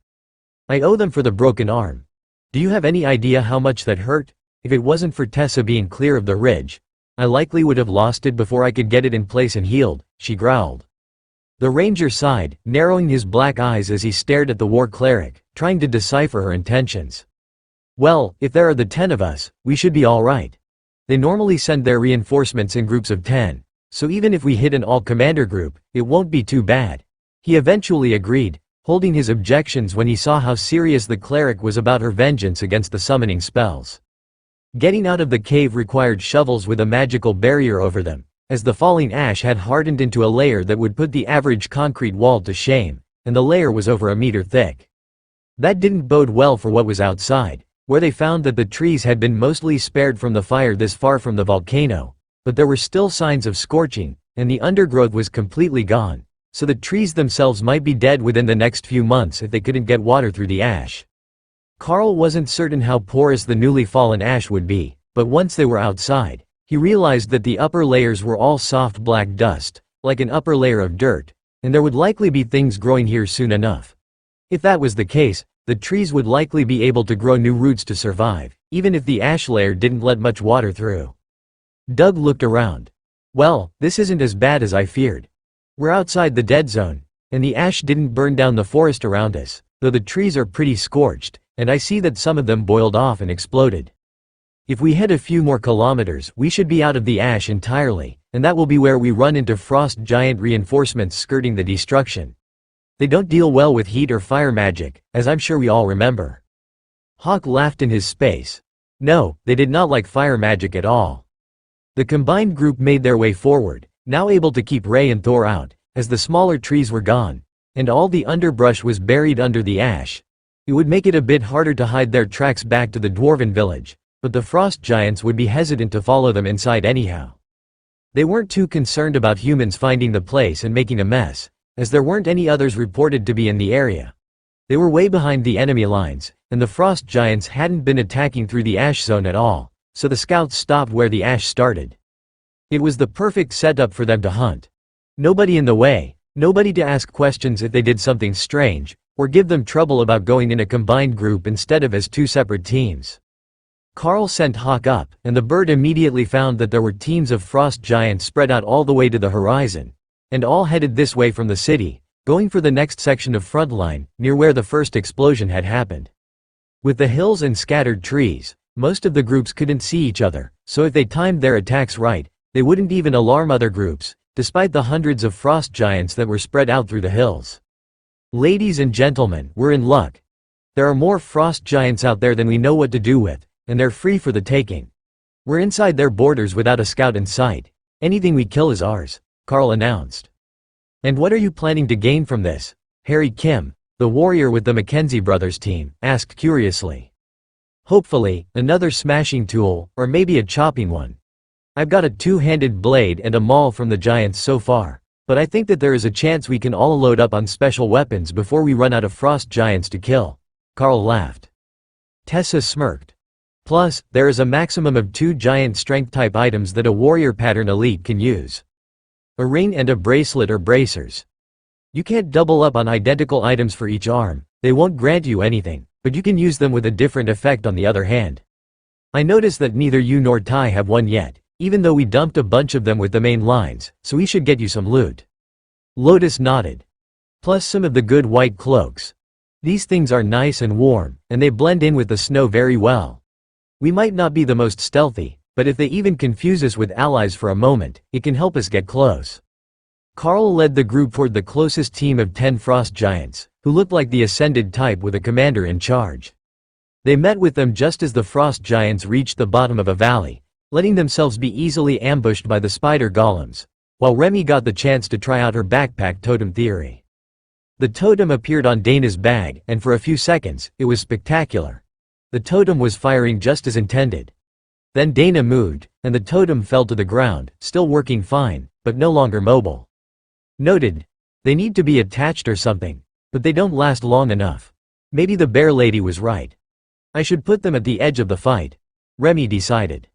I owe them for the broken arm. Do you have any idea how much that hurt? If it wasn't for Tessa being clear of the ridge, I likely would have lost it before I could get it in place and healed, she growled. The ranger sighed, narrowing his black eyes as he stared at the war cleric, trying to decipher her intentions. Well, if there are the 10 of us, we should be all right. They normally send their reinforcements in groups of 10, so even if we hit an all-commander group, it won't be too bad. He eventually agreed, holding his objections when he saw how serious the cleric was about her vengeance against the summoning spells. Getting out of the cave required shovels with a magical barrier over them, as the falling ash had hardened into a layer that would put the average concrete wall to shame, and the layer was over a meter thick. That didn't bode well for what was outside, where they found that the trees had been mostly spared from the fire this far from the volcano, but there were still signs of scorching, and the undergrowth was completely gone, so the trees themselves might be dead within the next few months if they couldn't get water through the ash. Carl wasn't certain how porous the newly fallen ash would be, but once they were outside, he realized that the upper layers were all soft black dust, like an upper layer of dirt, and there would likely be things growing here soon enough. If that was the case, the trees would likely be able to grow new roots to survive, even if the ash layer didn't let much water through. Doug looked around. Well, this isn't as bad as I feared. We're outside the dead zone, and the ash didn't burn down the forest around us, though the trees are pretty scorched, and I see that some of them boiled off and exploded. If we head a few more kilometers, we should be out of the ash entirely, and that will be where we run into frost giant reinforcements skirting the destruction. They don't deal well with heat or fire magic, as I'm sure we all remember. Hawk laughed in his space. No, they did not like fire magic at all. The combined group made their way forward, now able to keep Ray and Thor out, as the smaller trees were gone, and all the underbrush was buried under the ash. It would make it a bit harder to hide their tracks back to the dwarven village, but the frost giants would be hesitant to follow them inside anyhow. They weren't too concerned about humans finding the place and making a mess, as there weren't any others reported to be in the area. They were way behind the enemy lines, and the frost giants hadn't been attacking through the ash zone at all, so the scouts stopped where the ash started. It was the perfect setup for them to hunt. Nobody in the way, nobody to ask questions if they did something strange, or give them trouble about going in a combined group instead of as two separate teams. Carl sent Hawk up, and the bird immediately found that there were teams of frost giants spread out all the way to the horizon, and all headed this way from the city, going for the next section of front line, near where the first explosion had happened. With the hills and scattered trees, most of the groups couldn't see each other, so if they timed their attacks right, they wouldn't even alarm other groups, despite the hundreds of frost giants that were spread out through the hills. Ladies and gentlemen, we're in luck. There are more frost giants out there than we know what to do with, and they're free for the taking. We're inside their borders without a scout in sight. Anything we kill is ours, Carl announced. And what are you planning to gain from this? Harry Kim, the warrior with the Mackenzie brothers team, asked curiously. Hopefully, another smashing tool, or maybe a chopping one. I've got a two-handed blade and a maul from the giants so far, but I think that there is a chance we can all load up on special weapons before we run out of frost giants to kill. Carl laughed. Tessa smirked. Plus, there is a maximum of 2 giant strength-type items that a warrior pattern elite can use. A ring and a bracelet or bracers. You can't double up on identical items for each arm, they won't grant you anything, but you can use them with a different effect on the other hand. I notice that neither you nor Ty have one yet, even though we dumped a bunch of them with the main lines, so we should get you some loot. Lotus nodded. Plus some of the good white cloaks. These things are nice and warm, and they blend in with the snow very well. We might not be the most stealthy, but if they even confuse us with allies for a moment, it can help us get close. Carl led the group toward the closest team of 10 frost giants, who looked like the ascended type with a commander in charge. They met with them just as the frost giants reached the bottom of a valley, letting themselves be easily ambushed by the spider golems, while Remy got the chance to try out her backpack totem theory. The totem appeared on Dana's bag, and for a few seconds, it was spectacular. The totem was firing just as intended. Then Dana moved, and the totem fell to the ground, still working fine, but no longer mobile. Noted. They need to be attached or something, but they don't last long enough. Maybe the bear lady was right. I should put them at the edge of the fight, Remy decided.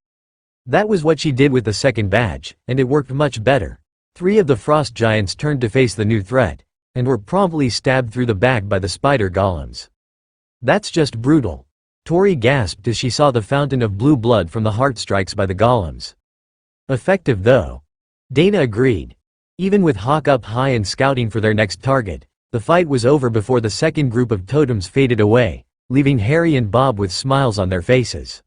That was what she did with the second badge, and it worked much better. 3 of the frost giants turned to face the new threat, and were promptly stabbed through the back by the spider golems. That's just brutal. Tori gasped as she saw the fountain of blue blood from the heart strikes by the golems. Effective though. Dana agreed. Even with Hawk up high and scouting for their next target, the fight was over before the second group of totems faded away, leaving Harry and Bob with smiles on their faces.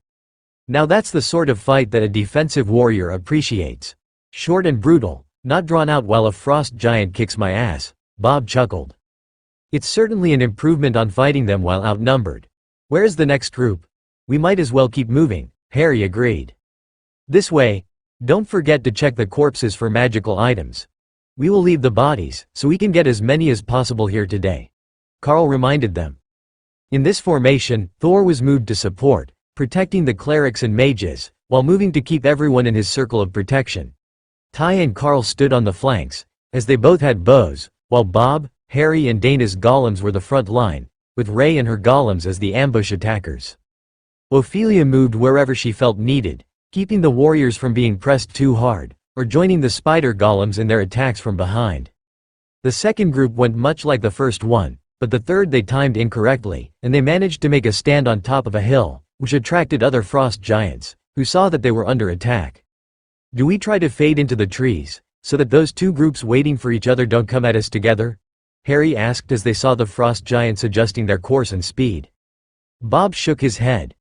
Now that's the sort of fight that a defensive warrior appreciates. Short and brutal, not drawn out while a frost giant kicks my ass, Bob chuckled. It's certainly an improvement on fighting them while outnumbered. Where's the next group? We might as well keep moving, Harry agreed. This way. Don't forget to check the corpses for magical items. We will leave the bodies, so we can get as many as possible here today, Carl reminded them. In this formation, Thor was moved to support, protecting the clerics and mages, while moving to keep everyone in his circle of protection. Ty and Carl stood on the flanks, as they both had bows, while Bob, Harry and Dana's golems were the front line, with Ray and her golems as the ambush attackers. Ophelia moved wherever she felt needed, keeping the warriors from being pressed too hard, or joining the spider golems in their attacks from behind. The second group went much like the first one, but the third they timed incorrectly, and they managed to make a stand on top of a hill, which attracted other frost giants, who saw that they were under attack. Do we try to fade into the trees, so that those two groups waiting for each other don't come at us together? Harry asked as they saw the frost giants adjusting their course and speed. Bob shook his head.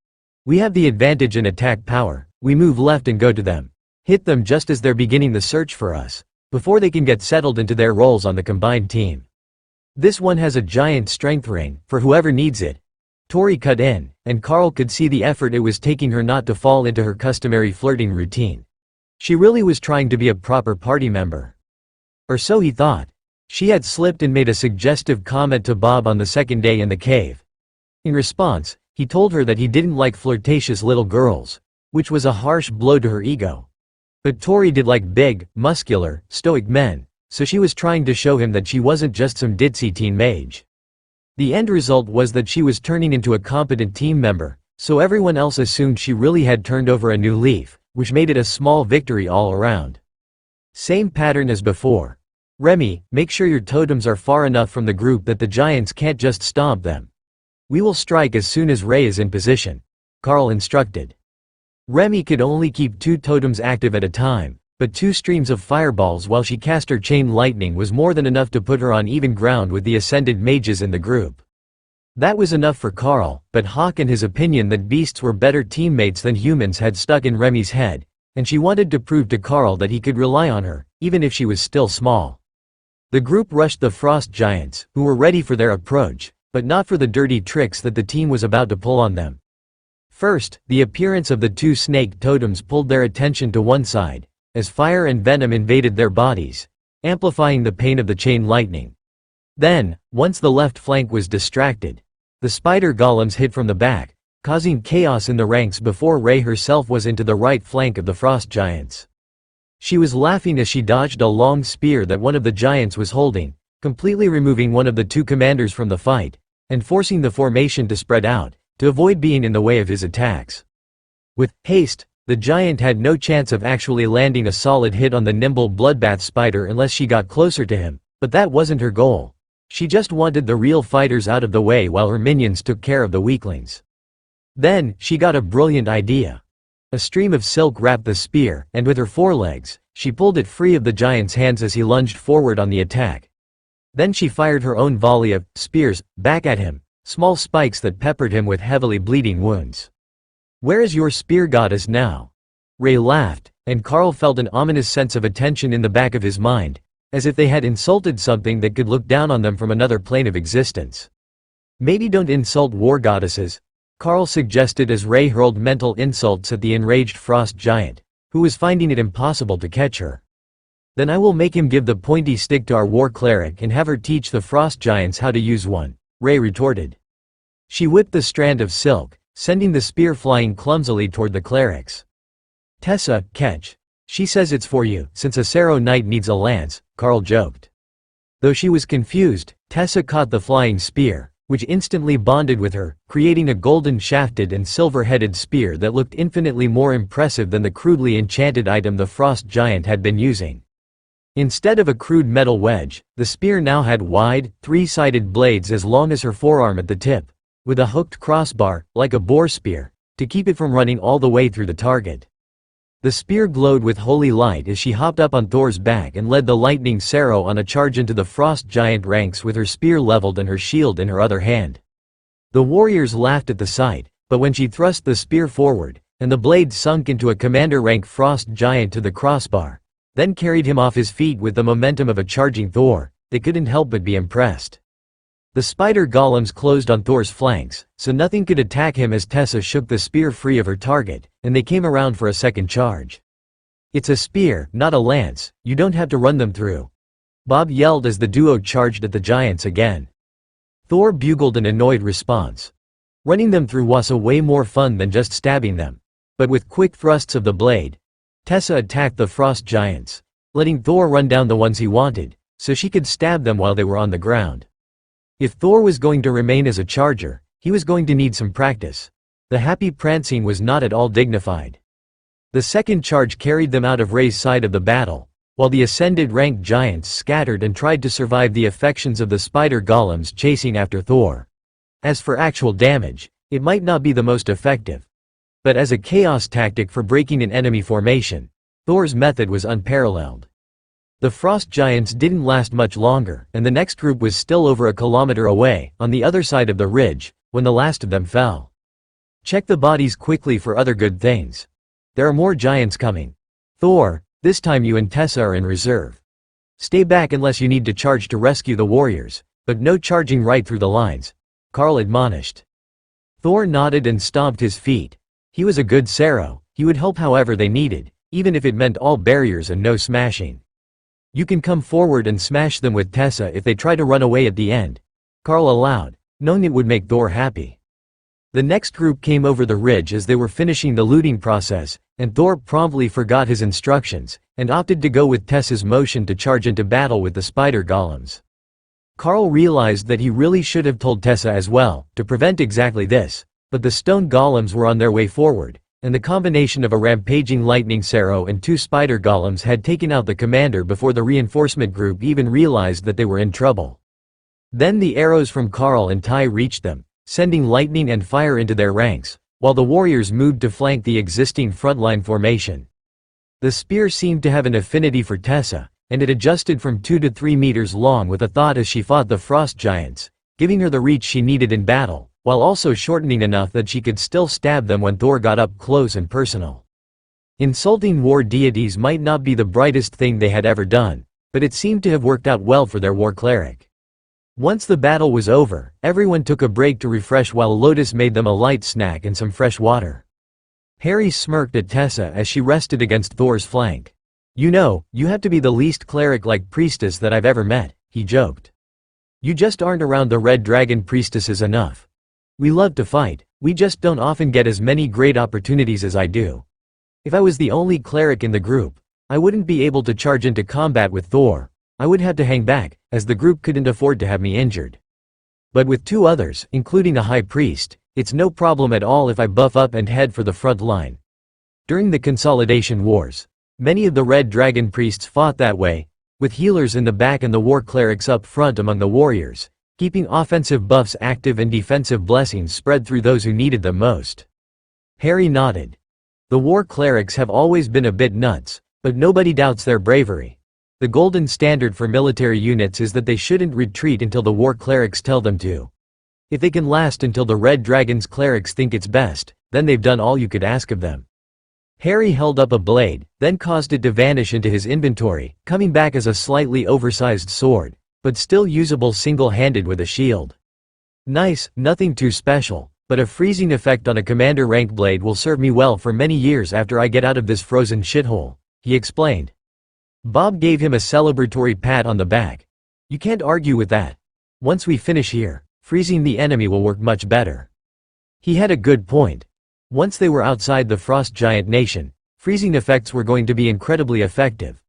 We have the advantage in attack power, we move left and go to them. Hit them just as they're beginning the search for us, before they can get settled into their roles on the combined team. This one has a giant strength ring, for whoever needs it. Tori cut in, and Carl could see the effort it was taking her not to fall into her customary flirting routine. She really was trying to be a proper party member. Or so he thought. She had slipped and made a suggestive comment to Bob on the second day in the cave. In response, he told her that he didn't like flirtatious little girls, which was a harsh blow to her ego. But Tori did like big, muscular, stoic men, so she was trying to show him that she wasn't just some ditzy teen mage. The end result was that she was turning into a competent team member, so everyone else assumed she really had turned over a new leaf, which made it a small victory all around. Same pattern as before. Remy, make sure your totems are far enough from the group that the giants can't just stomp them. We will strike as soon as Ray is in position, Carl instructed. Remy could only keep 2 totems active at a time, but 2 streams of fireballs while she cast her chain lightning was more than enough to put her on even ground with the ascended mages in the group. That was enough for Carl, but Hawk and his opinion that beasts were better teammates than humans had stuck in Remy's head, and she wanted to prove to Carl that he could rely on her, even if she was still small. The group rushed the frost giants, who were ready for their approach, but not for the dirty tricks that the team was about to pull on them. First, the appearance of the 2 snake totems pulled their attention to one side, as fire and venom invaded their bodies, amplifying the pain of the chain lightning. Then, once the left flank was distracted, the spider golems hit from the back, causing chaos in the ranks before Ray herself was into the right flank of the frost giants. She was laughing as she dodged a long spear that one of the giants was holding, completely removing one of the 2 commanders from the fight, and forcing the formation to spread out, to avoid being in the way of his attacks. With haste, the giant had no chance of actually landing a solid hit on the nimble bloodbath spider unless she got closer to him, but that wasn't her goal. She just wanted the real fighters out of the way while her minions took care of the weaklings. Then, she got a brilliant idea. A stream of silk wrapped the spear, and with her forelegs, she pulled it free of the giant's hands as he lunged forward on the attack. Then she fired her own volley of spears back at him, small spikes that peppered him with heavily bleeding wounds. "Where is your spear goddess now?" Ray laughed, and Carl felt an ominous sense of attention in the back of his mind, as if they had insulted something that could look down on them from another plane of existence. "Maybe don't insult war goddesses," Carl suggested as Ray hurled mental insults at the enraged frost giant, who was finding it impossible to catch her. "Then I will make him give the pointy stick to our war cleric and have her teach the frost giants how to use one," Ray retorted. She whipped the strand of silk, sending the spear flying clumsily toward the clerics. "Tessa, catch. She says it's for you, since a Sero knight needs a lance," Carl joked. Though she was confused, Tessa caught the flying spear, which instantly bonded with her, creating a golden shafted and silver-headed spear that looked infinitely more impressive than the crudely enchanted item the frost giant had been using. Instead of a crude metal wedge, the spear now had wide, 3-sided blades as long as her forearm at the tip, with a hooked crossbar, like a boar spear, to keep it from running all the way through the target. The spear glowed with holy light as she hopped up on Thor's back and led the lightning Sero on a charge into the frost giant ranks with her spear leveled and her shield in her other hand. The warriors laughed at the sight, but when she thrust the spear forward, and the blade sunk into a commander-rank frost giant to the crossbar, then carried him off his feet with the momentum of a charging Thor, they couldn't help but be impressed. The spider golems closed on Thor's flanks, so nothing could attack him as Tessa shook the spear free of her target, and they came around for a second charge. "It's a spear, not a lance, you don't have to run them through," Bob yelled as the duo charged at the giants again. Thor bugled an annoyed response. Running them through was a way more fun than just stabbing them. But with quick thrusts of the blade, Tessa attacked the frost giants, letting Thor run down the ones he wanted, so she could stab them while they were on the ground. If Thor was going to remain as a charger, he was going to need some practice. The happy prancing was not at all dignified. The second charge carried them out of Ray's side of the battle, while the ascended ranked giants scattered and tried to survive the affections of the spider golems chasing after Thor. As for actual damage, it might not be the most effective. But as a chaos tactic for breaking an enemy formation, Thor's method was unparalleled. The frost giants didn't last much longer, and the next group was still over a kilometer away, on the other side of the ridge, when the last of them fell. "Check the bodies quickly for other good things. There are more giants coming. Thor, this time you and Tessa are in reserve. Stay back unless you need to charge to rescue the warriors, but no charging right through the lines," Carl admonished. Thor nodded and stomped his feet. He was a good Sero, he would help however they needed, even if it meant all barriers and no smashing. "You can come forward and smash them with Tessa if they try to run away at the end," Carl allowed, knowing it would make Thor happy. The next group came over the ridge as they were finishing the looting process, and Thor promptly forgot his instructions, and opted to go with Tessa's motion to charge into battle with the spider golems. Carl realized that he really should have told Tessa as well, to prevent exactly this, but the stone golems were on their way forward, and the combination of a rampaging lightning Sero and 2 spider golems had taken out the commander before the reinforcement group even realized that they were in trouble. Then the arrows from Carl and Tai reached them, sending lightning and fire into their ranks, while the warriors moved to flank the existing frontline formation. The spear seemed to have an affinity for Tessa, and it adjusted from 2 to 3 meters long with a thought as she fought the frost giants, giving her the reach she needed in battle, while also shortening enough that she could still stab them when Thor got up close and personal. Insulting war deities might not be the brightest thing they had ever done, but it seemed to have worked out well for their war cleric. Once the battle was over, everyone took a break to refresh while Lotus made them a light snack and some fresh water. Harry smirked at Tessa as she rested against Thor's flank. "You know, you have to be the least cleric-like priestess that I've ever met," he joked. "You just aren't around the Red Dragon priestesses enough. We love to fight, we just don't often get as many great opportunities as I do. If I was the only cleric in the group, I wouldn't be able to charge into combat with Thor. I would have to hang back, as the group couldn't afford to have me injured. But with 2 others, including a high priest, it's no problem at all if I buff up and head for the front line." During the Consolidation Wars, many of the Red Dragon priests fought that way, with healers in the back and the war clerics up front among the warriors, keeping offensive buffs active and defensive blessings spread through those who needed them most. Harry nodded. The war clerics have always been a bit nuts, but nobody doubts their bravery. The golden standard for military units is that they shouldn't retreat until the war clerics tell them to. If they can last until the Red Dragon's clerics think it's best, then they've done all you could ask of them. Harry held up a blade, then caused it to vanish into his inventory, coming back as a slightly oversized sword, but still usable single-handed with a shield. "Nice, nothing too special, but a freezing effect on a commander rank blade will serve me well for many years after I get out of this frozen shithole," he explained. Bob gave him a celebratory pat on the back. "You can't argue with that. Once we finish here, freezing the enemy will work much better." He had a good point. Once they were outside the frost giant nation, freezing effects were going to be incredibly effective.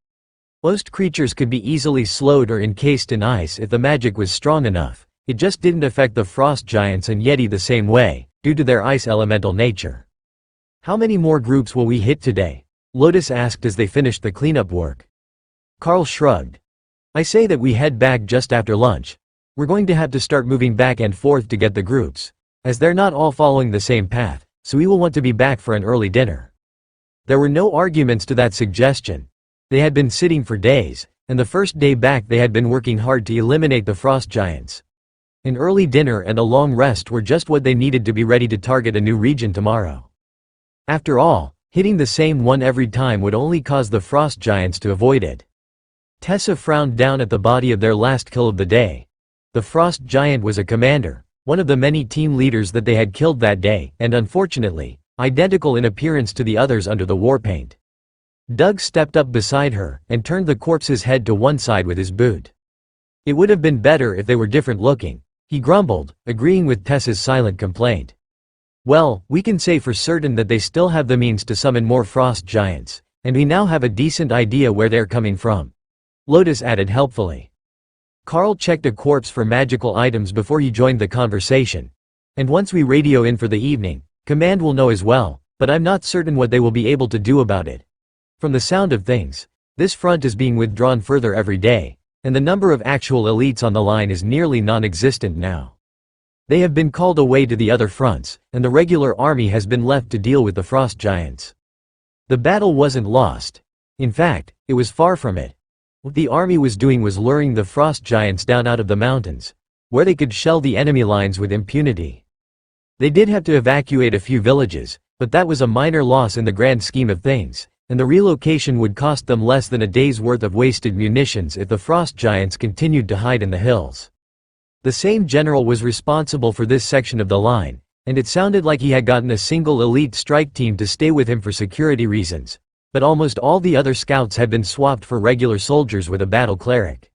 Most creatures could be easily slowed or encased in ice if the magic was strong enough. It just didn't affect the frost giants and Yeti the same way, due to their ice elemental nature. "How many more groups will we hit today?" Lotus asked as they finished the cleanup work. Carl shrugged. "I say that we head back just after lunch. We're going to have to start moving back and forth to get the groups, as they're not all following the same path, so we will want to be back for an early dinner." There were no arguments to that suggestion. They had been sitting for days, and the first day back they had been working hard to eliminate the frost giants. An early dinner and a long rest were just what they needed to be ready to target a new region tomorrow. After all, hitting the same one every time would only cause the frost giants to avoid it. Tessa frowned down at the body of their last kill of the day. The frost giant was a commander, one of the many team leaders that they had killed that day, and unfortunately, identical in appearance to the others under the war paint. Doug stepped up beside her, and turned the corpse's head to one side with his boot. "It would have been better if they were different looking," he grumbled, agreeing with Tessa's silent complaint. "Well, we can say for certain that they still have the means to summon more frost giants, and we now have a decent idea where they're coming from," Lotus added helpfully. Carl checked a corpse for magical items before he joined the conversation. "And once we radio in for the evening, Command will know as well, but I'm not certain what they will be able to do about it. From the sound of things, this front is being withdrawn further every day, and the number of actual elites on the line is nearly non-existent now. They have been called away to the other fronts, and the regular army has been left to deal with the frost giants. The battle wasn't lost. In fact, it was far from it. What the army was doing was luring the frost giants down out of the mountains, where they could shell the enemy lines with impunity. They did have to evacuate a few villages, but that was a minor loss in the grand scheme of things, and the relocation would cost them less than a day's worth of wasted munitions if the frost giants continued to hide in the hills. The same general was responsible for this section of the line, and it sounded like he had gotten a single elite strike team to stay with him for security reasons, but almost all the other scouts had been swapped for regular soldiers with a battle cleric.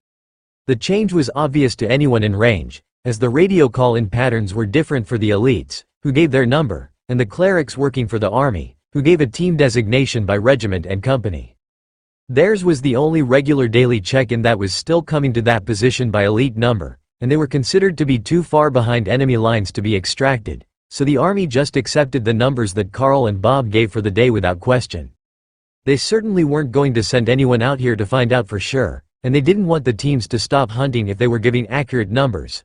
The change was obvious to anyone in range, as the radio call-in patterns were different for the elites, who gave their number, and the clerics working for the army, who gave a team designation by regiment and company. Theirs was the only regular daily check-in that was still coming to that position by elite number, and they were considered to be too far behind enemy lines to be extracted, so the army just accepted the numbers that Carl and Bob gave for the day without question. They certainly weren't going to send anyone out here to find out for sure, and they didn't want the teams to stop hunting if they were giving accurate numbers.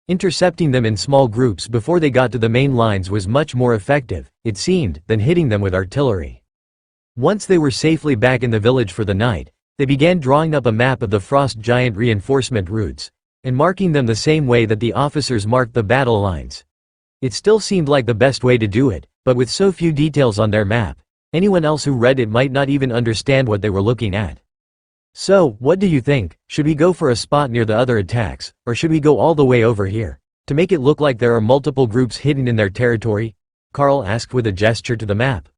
Intercepting them in small groups before they got to the main lines was much more effective, it seemed, than hitting them with artillery. Once they were safely back in the village for the night, they began drawing up a map of the frost giant reinforcement routes, and marking them the same way that the officers marked the battle lines. It still seemed like the best way to do it, but with so few details on their map, anyone else who read it might not even understand what they were looking at. So, what do you think? Should we go for a spot near the other attacks, or should we go all the way over here, to make it look like there are multiple groups hidden in their territory? Carl asked with a gesture to the map.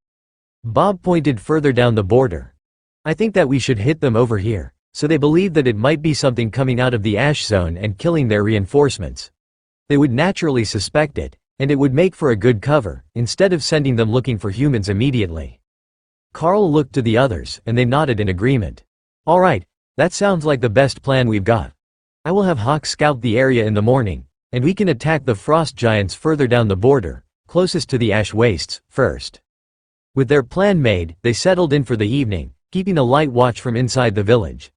Bob pointed further down the border. I think that we should hit them over here, so they believe that it might be something coming out of the ash zone and killing their reinforcements. They would naturally suspect it, and it would make for a good cover, instead of sending them looking for humans immediately. Carl looked to the others, and they nodded in agreement. Alright, that sounds like the best plan we've got. I will have Hawk scout the area in the morning, and we can attack the frost giants further down the border, closest to the ash wastes, first. With their plan made, they settled in for the evening, keeping a light watch from inside the village.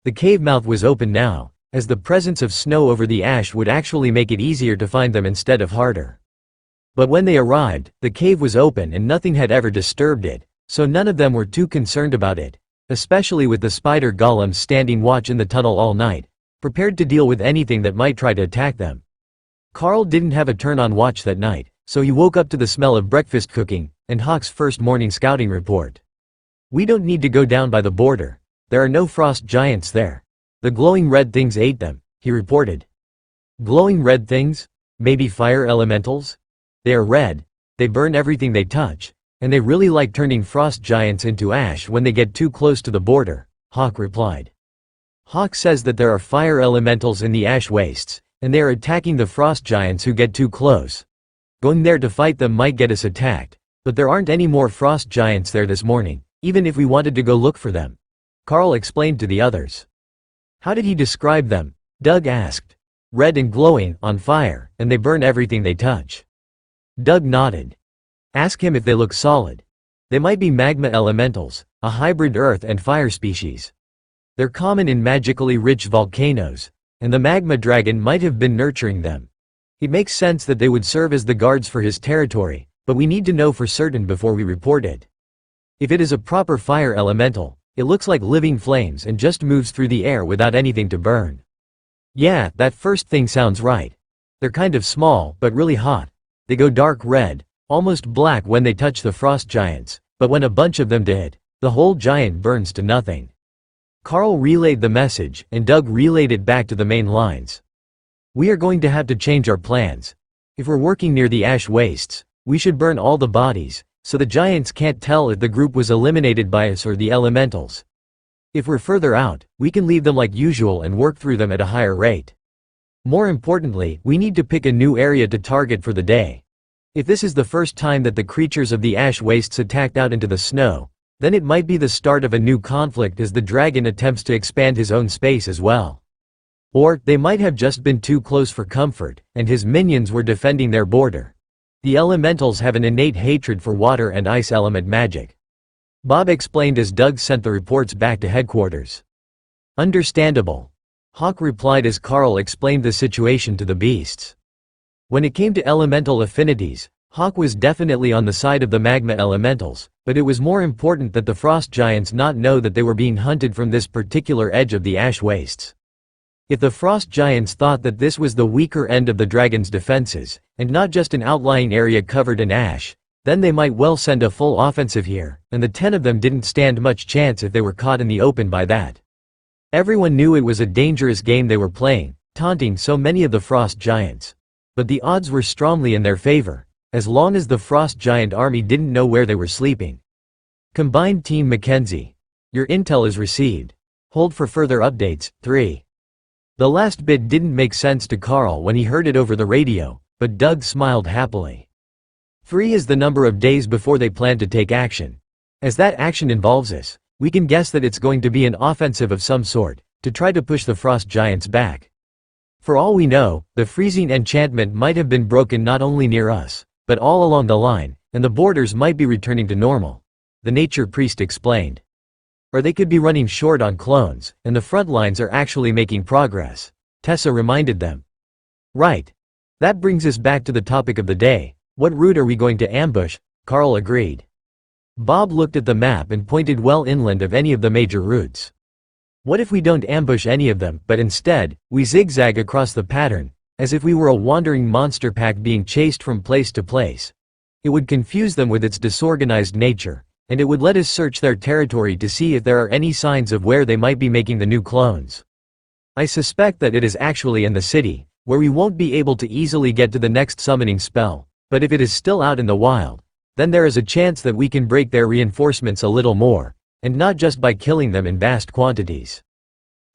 The cave mouth was open now, as the presence of snow over the ash would actually make it easier to find them instead of harder. But when they arrived, the cave was open and nothing had ever disturbed it, so none of them were too concerned about it, especially with the spider golems standing watch in the tunnel all night, prepared to deal with anything that might try to attack them. Carl didn't have a turn on watch that night, so he woke up to the smell of breakfast cooking, and Hawk's first morning scouting report. We don't need to go down by the border. There are no frost giants there. The glowing red things ate them, he reported. Glowing red things? Maybe fire elementals? They are red, they burn everything they touch, and they really like turning frost giants into ash when they get too close to the border, Hawk replied. Hawk says that there are fire elementals in the ash wastes, and they are attacking the frost giants who get too close. Going there to fight them might get us attacked, but there aren't any more frost giants there this morning, even if we wanted to go look for them. Carl explained to the others. How did he describe them? Doug asked. Red and glowing, on fire, and they burn everything they touch. Doug nodded. Ask him if they look solid. They might be magma elementals, a hybrid earth and fire species. They're common in magically rich volcanoes, and the magma dragon might have been nurturing them. It makes sense that they would serve as the guards for his territory, but we need to know for certain before we report it. If it is a proper fire elemental, it looks like living flames and just moves through the air without anything to burn. Yeah, that first thing sounds right. They're kind of small, but really hot. They go dark red, almost black when they touch the frost giants, but when a bunch of them did, the whole giant burns to nothing. Carl relayed the message, and Doug relayed it back to the main lines. We are going to have to change our plans. If we're working near the ash wastes, we should burn all the bodies, so the giants can't tell if the group was eliminated by us or the elementals. If we're further out, we can leave them like usual and work through them at a higher rate. More importantly, we need to pick a new area to target for the day. If this is the first time that the creatures of the ash wastes attacked out into the snow, then it might be the start of a new conflict as the dragon attempts to expand his own space as well. Or, they might have just been too close for comfort, and his minions were defending their border. The elementals have an innate hatred for water and ice element magic. Bob explained as Doug sent the reports back to headquarters. Understandable. Hawk replied as Carl explained the situation to the beasts. When it came to elemental affinities, Hawk was definitely on the side of the magma elementals, but it was more important that the frost giants not know that they were being hunted from this particular edge of the ash wastes. If the frost giants thought that this was the weaker end of the dragon's defenses, and not just an outlying area covered in ash, then they might well send a full offensive here, and the 10 of them didn't stand much chance if they were caught in the open by that. Everyone knew it was a dangerous game they were playing, taunting so many of the frost giants. But the odds were strongly in their favor, as long as the frost giant army didn't know where they were sleeping. Combined Team Mackenzie. Your intel is received. Hold for further updates. 3. The last bit didn't make sense to Carl when he heard it over the radio, but Doug smiled happily. Free is the number of days before they plan to take action. As that action involves us, we can guess that it's going to be an offensive of some sort, to try to push the frost giants back. For all we know, the freezing enchantment might have been broken not only near us, but all along the line, and the borders might be returning to normal, the nature priest explained. Or they could be running short on clones, and the front lines are actually making progress, Tessa reminded them. Right. That brings us back to the topic of the day. What route are we going to ambush? Carl agreed. Bob looked at the map and pointed well inland of any of the major routes. What if we don't ambush any of them, but instead, we zigzag across the pattern, as if we were a wandering monster pack being chased from place to place? It would confuse them with its disorganized nature, and it would let us search their territory to see if there are any signs of where they might be making the new clones. I suspect that it is actually in the city, where we won't be able to easily get to the next summoning spell, but if it is still out in the wild, then there is a chance that we can break their reinforcements a little more, and not just by killing them in vast quantities.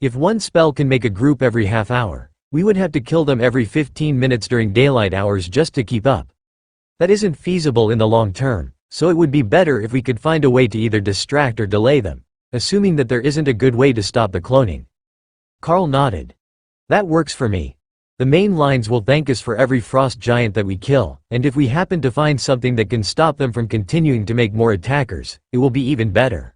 If one spell can make a group every half hour, we would have to kill them every 15 minutes during daylight hours just to keep up. That isn't feasible in the long term, so it would be better if we could find a way to either distract or delay them, assuming that there isn't a good way to stop the cloning. Carl nodded. That works for me. The main lines will thank us for every frost giant that we kill, and if we happen to find something that can stop them from continuing to make more attackers, it will be even better.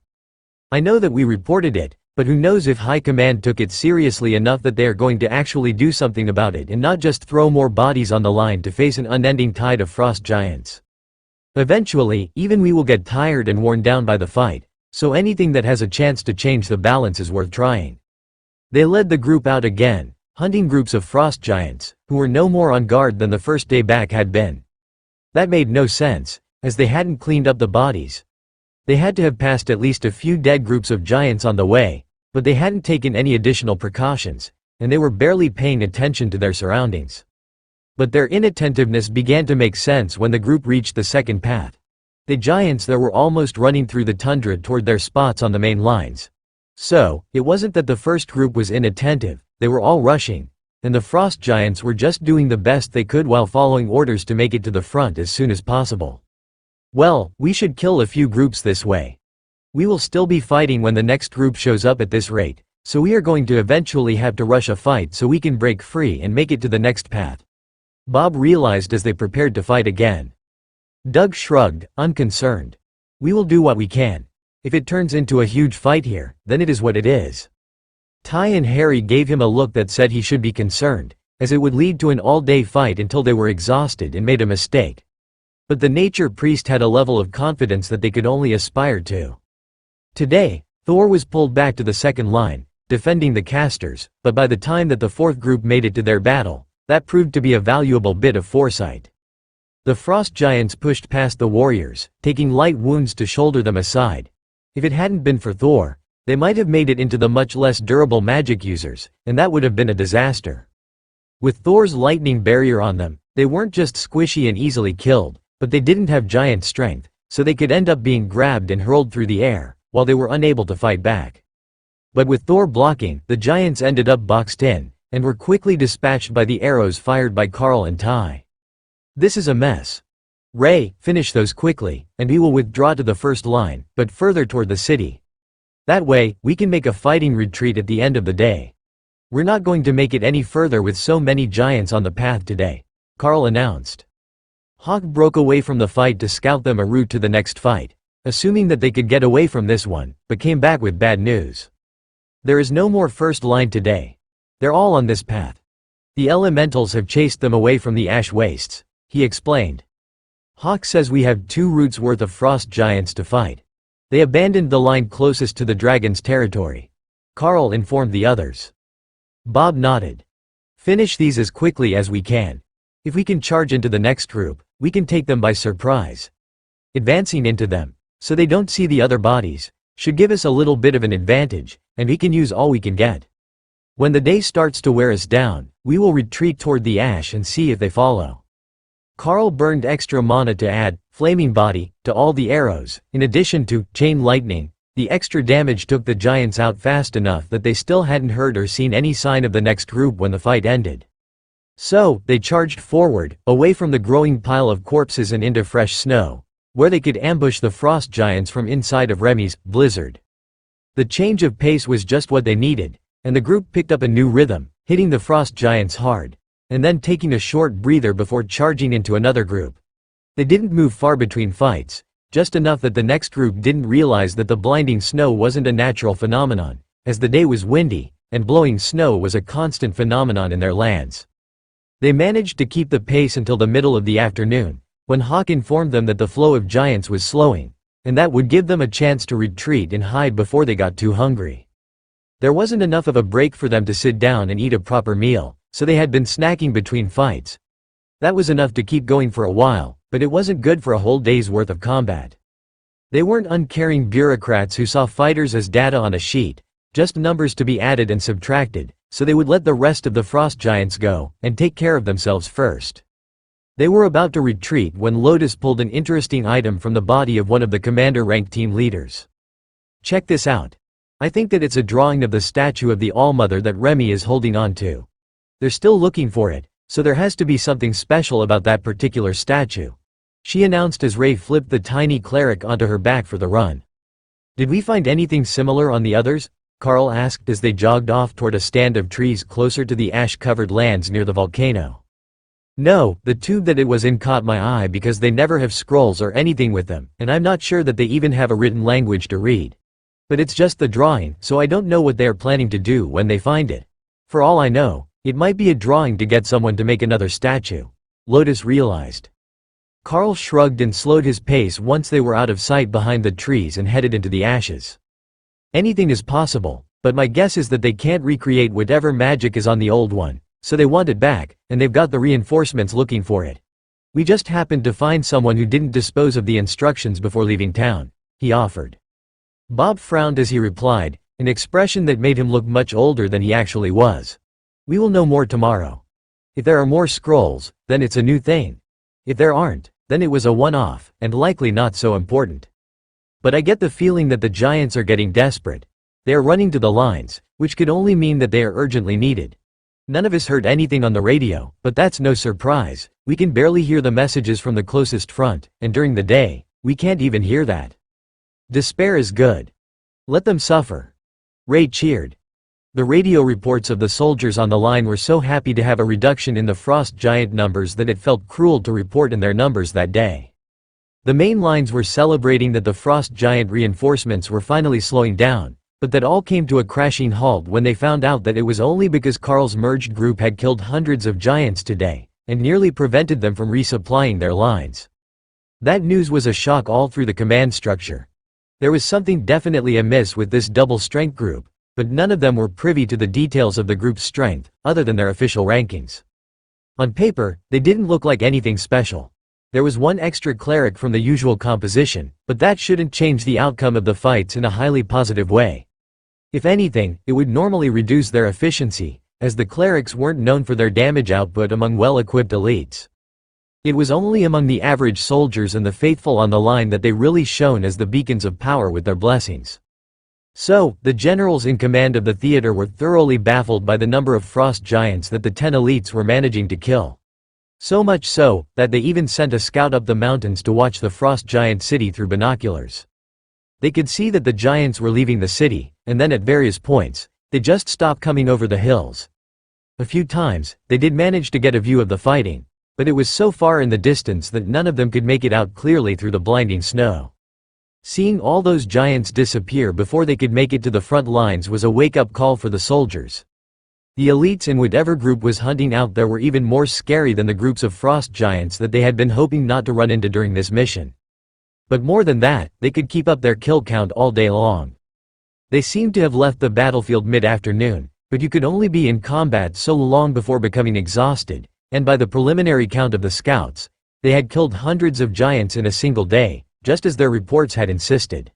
I know that we reported it, but who knows if High Command took it seriously enough that they are going to actually do something about it and not just throw more bodies on the line to face an unending tide of frost giants. Eventually, even we will get tired and worn down by the fight, so anything that has a chance to change the balance is worth trying. They led the group out again, hunting groups of frost giants, who were no more on guard than the first day back had been. That made no sense, as they hadn't cleaned up the bodies. They had to have passed at least a few dead groups of giants on the way, but they hadn't taken any additional precautions, and they were barely paying attention to their surroundings. But their inattentiveness began to make sense when the group reached the second path. The giants there were almost running through the tundra toward their spots on the main lines. So, it wasn't that the first group was inattentive, they were all rushing, and the frost giants were just doing the best they could while following orders to make it to the front as soon as possible. Well, we should kill a few groups this way. We will still be fighting when the next group shows up at this rate, so we are going to eventually have to rush a fight so we can break free and make it to the next path. Bob realized as they prepared to fight again. Doug shrugged, unconcerned. We will do what we can. If it turns into a huge fight here, then it is what it is. Ty and Harry gave him a look that said he should be concerned, as it would lead to an all-day fight until they were exhausted and made a mistake. But the nature priest had a level of confidence that they could only aspire to. Today, Thor was pulled back to the second line, defending the casters, but by the time that the fourth group made it to their battle, that proved to be a valuable bit of foresight. The frost giants pushed past the warriors, taking light wounds to shoulder them aside. If it hadn't been for Thor, they might have made it into the much less durable magic users, and that would have been a disaster. With Thor's lightning barrier on them, they weren't just squishy and easily killed, but they didn't have giant strength, so they could end up being grabbed and hurled through the air, while they were unable to fight back. But with Thor blocking, the giants ended up boxed in, and were quickly dispatched by the arrows fired by Carl and Ty. This is a mess. Ray, finish those quickly, and we will withdraw to the first line, but further toward the city. That way, we can make a fighting retreat at the end of the day. We're not going to make it any further with so many giants on the path today, Carl announced. Hawk broke away from the fight to scout them a route to the next fight, assuming that they could get away from this one, but came back with bad news. There is no more first line today. They're all on this path. The elementals have chased them away from the ash wastes, he explained. Hawk says we have 2 routes worth of frost giants to fight. They abandoned the line closest to the dragon's territory. Carl informed the others. Bob nodded. Finish these as quickly as we can. If we can charge into the next group, we can take them by surprise. Advancing into them, so they don't see the other bodies, should give us a little bit of an advantage, and we can use all we can get. When the day starts to wear us down, we will retreat toward the ash and see if they follow. Carl burned extra mana to add flaming body to all the arrows. In addition to chain lightning, the extra damage took the giants out fast enough that they still hadn't heard or seen any sign of the next group when the fight ended. So, they charged forward, away from the growing pile of corpses and into fresh snow, where they could ambush the frost giants from inside of Remy's blizzard. The change of pace was just what they needed, and the group picked up a new rhythm, hitting the frost giants hard, and then taking a short breather before charging into another group. They didn't move far between fights, just enough that the next group didn't realize that the blinding snow wasn't a natural phenomenon, as the day was windy, and blowing snow was a constant phenomenon in their lands. They managed to keep the pace until the middle of the afternoon, when Hawk informed them that the flow of giants was slowing, and that would give them a chance to retreat and hide before they got too hungry. There wasn't enough of a break for them to sit down and eat a proper meal, so they had been snacking between fights. That was enough to keep going for a while, but it wasn't good for a whole day's worth of combat. They weren't uncaring bureaucrats who saw fighters as data on a sheet, just numbers to be added and subtracted, so they would let the rest of the frost giants go, and take care of themselves first. They were about to retreat when Lotus pulled an interesting item from the body of one of the commander-ranked team leaders. Check this out. I think that it's a drawing of the statue of the Allmother that Remy is holding on to. They're still looking for it, so there has to be something special about that particular statue, she announced as Ray flipped the tiny cleric onto her back for the run. Did we find anything similar on the others? Carl asked as they jogged off toward a stand of trees closer to the ash-covered lands near the volcano. No, the tube that it was in caught my eye because they never have scrolls or anything with them, and I'm not sure that they even have a written language to read. But it's just the drawing, so I don't know what they are planning to do when they find it. For all I know, it might be a drawing to get someone to make another statue, Lotus realized. Carl shrugged and slowed his pace once they were out of sight behind the trees and headed into the ashes. Anything is possible, but my guess is that they can't recreate whatever magic is on the old one, so they want it back, and they've got the reinforcements looking for it. We just happened to find someone who didn't dispose of the instructions before leaving town, he offered. Bob frowned as he replied, an expression that made him look much older than he actually was. We will know more tomorrow. If there are more scrolls, then it's a new thing. If there aren't, then it was a one-off, and likely not so important. But I get the feeling that the giants are getting desperate. They are running to the lines, which could only mean that they are urgently needed. None of us heard anything on the radio, but that's no surprise. We can barely hear the messages from the closest front, and during the day, we can't even hear that. Despair is good. Let them suffer. Ray cheered. The radio reports of the soldiers on the line were so happy to have a reduction in the frost giant numbers that it felt cruel to report in their numbers that day. The main lines were celebrating that the frost giant reinforcements were finally slowing down, but that all came to a crashing halt when they found out that it was only because Carl's merged group had killed hundreds of giants today, and nearly prevented them from resupplying their lines. That news was a shock all through the command structure. There was something definitely amiss with this double-strength group, but none of them were privy to the details of the group's strength, other than their official rankings. On paper, they didn't look like anything special. There was one extra cleric from the usual composition, but that shouldn't change the outcome of the fights in a highly positive way. If anything, it would normally reduce their efficiency, as the clerics weren't known for their damage output among well-equipped elites. It was only among the average soldiers and the faithful on the line that they really shone as the beacons of power with their blessings. So, the generals in command of the theater were thoroughly baffled by the number of frost giants that the 10 elites were managing to kill. So much so, that they even sent a scout up the mountains to watch the frost giant city through binoculars. They could see that the giants were leaving the city, and then at various points, they just stopped coming over the hills. A few times, they did manage to get a view of the fighting, but it was so far in the distance that none of them could make it out clearly through the blinding snow. Seeing all those giants disappear before they could make it to the front lines was a wake-up call for the soldiers. The elites in whatever group was hunting out there were even more scary than the groups of frost giants that they had been hoping not to run into during this mission. But more than that, they could keep up their kill count all day long. They seemed to have left the battlefield mid-afternoon, but you could only be in combat so long before becoming exhausted, and by the preliminary count of the scouts, they had killed hundreds of giants in a single day, just as their reports had insisted.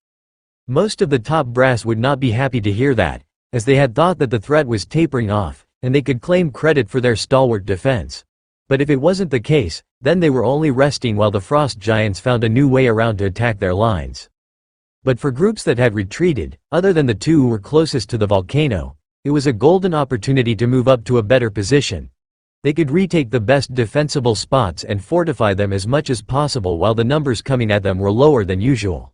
Most of the top brass would not be happy to hear that, as they had thought that the threat was tapering off, and they could claim credit for their stalwart defense. But if it wasn't the case, then they were only resting while the frost giants found a new way around to attack their lines. But for groups that had retreated, other than the two who were closest to the volcano, it was a golden opportunity to move up to a better position. They could retake the best defensible spots and fortify them as much as possible while the numbers coming at them were lower than usual.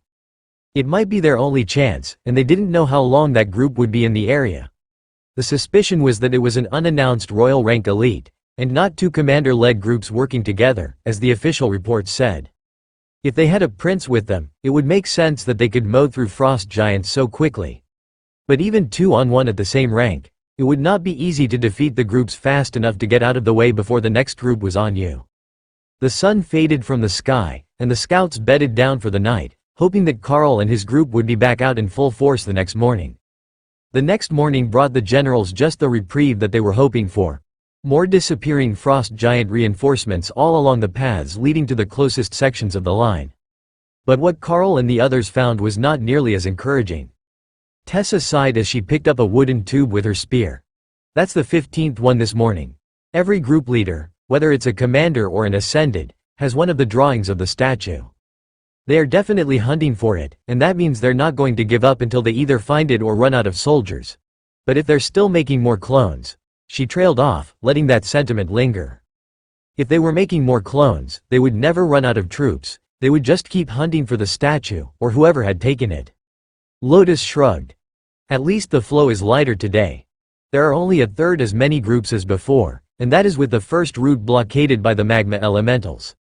It might be their only chance, and they didn't know how long that group would be in the area. The suspicion was that it was an unannounced royal rank elite, and not two commander-led groups working together, as the official reports said. If they had a prince with them, it would make sense that they could mow through frost giants so quickly. But even 2-on-1 at the same rank, it would not be easy to defeat the groups fast enough to get out of the way before the next group was on you. The sun faded from the sky, and the scouts bedded down for the night, hoping that Carl and his group would be back out in full force the next morning. The next morning brought the generals just the reprieve that they were hoping for. More disappearing frost giant reinforcements all along the paths leading to the closest sections of the line. But what Carl and the others found was not nearly as encouraging. Tessa sighed as she picked up a wooden tube with her spear. That's the 15th one this morning. Every group leader, whether it's a commander or an ascended, has one of the drawings of the statue. They are definitely hunting for it, and that means they're not going to give up until they either find it or run out of soldiers. But if they're still making more clones, she trailed off, letting that sentiment linger. If they were making more clones, they would never run out of troops, they would just keep hunting for the statue, or whoever had taken it. Lotus shrugged. At least the flow is lighter today. There are only a third as many groups as before, and that is with the first route blockaded by the magma elementals.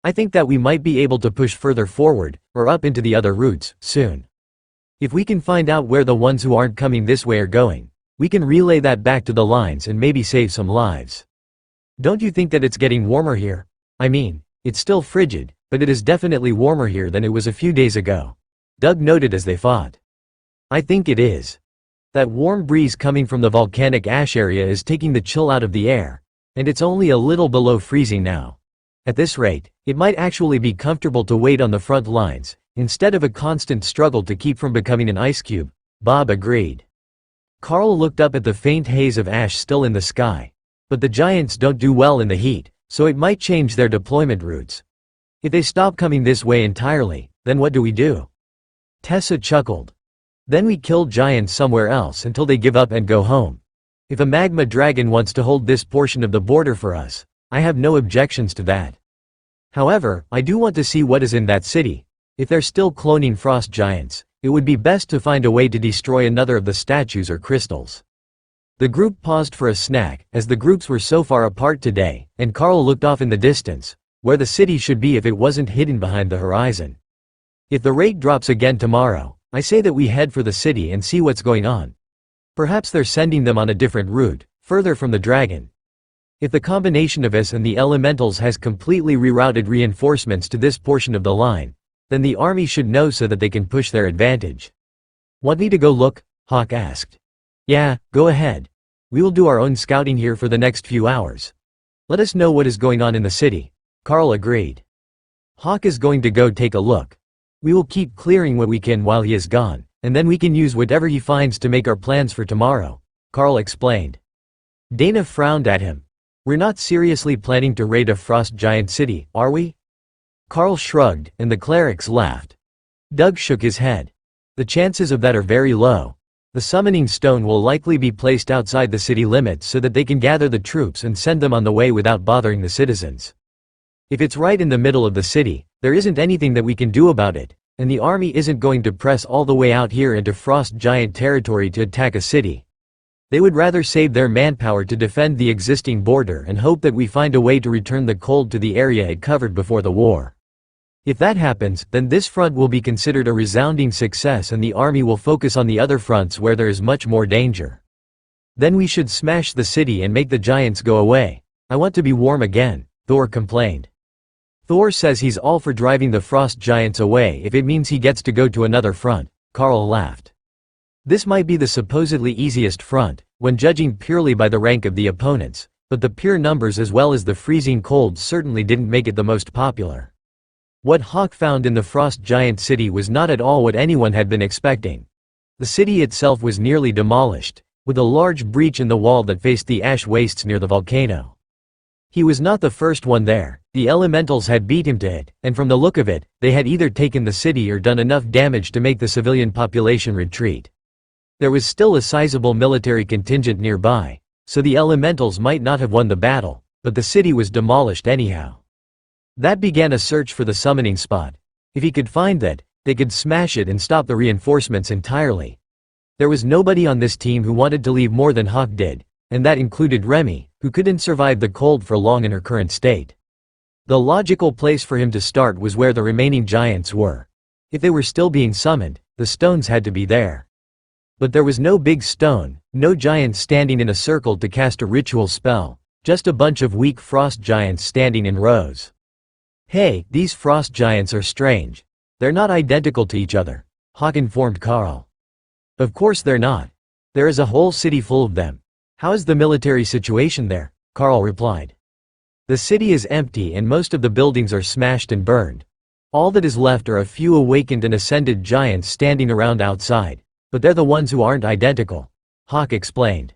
I think that we might be able to push further forward, or up into the other routes, soon. If we can find out where the ones who aren't coming this way are going, we can relay that back to the lines and maybe save some lives. Don't you think that it's getting warmer here? I mean, it's still frigid, but it is definitely warmer here than it was a few days ago. Doug noted as they fought. I think it is. That warm breeze coming from the volcanic ash area is taking the chill out of the air, and it's only a little below freezing now. At this rate, it might actually be comfortable to wait on the front lines, instead of a constant struggle to keep from becoming an ice cube, Bob agreed. Carl looked up at the faint haze of ash still in the sky. But the giants don't do well in the heat, so it might change their deployment routes. If they stop coming this way entirely, then what do we do? Tessa chuckled. Then we kill giants somewhere else until they give up and go home. If a magma dragon wants to hold this portion of the border for us, I have no objections to that. However, I do want to see what is in that city. If they're still cloning frost giants, it would be best to find a way to destroy another of the statues or crystals. The group paused for a snack, as the groups were so far apart today, and Carl looked off in the distance, where the city should be if it wasn't hidden behind the horizon. If the rate drops again tomorrow, I say that we head for the city and see what's going on. Perhaps they're sending them on a different route, further from the dragon. If the combination of us and the elementals has completely rerouted reinforcements to this portion of the line, then the army should know so that they can push their advantage. Want me to go look? Hawk asked. Yeah, go ahead. We will do our own scouting here for the next few hours. Let us know what is going on in the city. Carl agreed. Hawk is going to go take a look. We will keep clearing what we can while he is gone, and then we can use whatever he finds to make our plans for tomorrow, Carl explained. Dana frowned at him. We're not seriously planning to raid a frost giant city, are we? Carl shrugged, and the clerics laughed. Doug shook his head. The chances of that are very low. The summoning stone will likely be placed outside the city limits so that they can gather the troops and send them on the way without bothering the citizens. If it's right in the middle of the city, there isn't anything that we can do about it, and the army isn't going to press all the way out here into frost giant territory to attack a city. They would rather save their manpower to defend the existing border and hope that we find a way to return the cold to the area it covered before the war. If that happens, then this front will be considered a resounding success and the army will focus on the other fronts where there is much more danger. Then we should smash the city and make the giants go away. I want to be warm again, Thor complained. Thor says he's all for driving the frost giants away if it means he gets to go to another front, Carl laughed. This might be the supposedly easiest front, when judging purely by the rank of the opponents, but the pure numbers as well as the freezing cold certainly didn't make it the most popular. What Hawk found in the frost giant city was not at all what anyone had been expecting. The city itself was nearly demolished, with a large breach in the wall that faced the ash wastes near the volcano. He was not the first one there, the elementals had beat him to it, and from the look of it, they had either taken the city or done enough damage to make the civilian population retreat. There was still a sizable military contingent nearby, so the elementals might not have won the battle, but the city was demolished anyhow. That began a search for the summoning spot. If he could find that, they could smash it and stop the reinforcements entirely. There was nobody on this team who wanted to leave more than Hawk did, and that included Remy, who couldn't survive the cold for long in her current state. The logical place for him to start was where the remaining giants were. If they were still being summoned, the stones had to be there. But there was no big stone, no giants standing in a circle to cast a ritual spell, just a bunch of weak frost giants standing in rows. "Hey, these frost giants are strange. They're not identical to each other," Hawk informed Carl. "Of course they're not. There is a whole city full of them. How is the military situation there?" Carl replied. "The city is empty and most of the buildings are smashed and burned. All that is left are a few awakened and ascended giants standing around outside, but they're the ones who aren't identical," Hawk explained.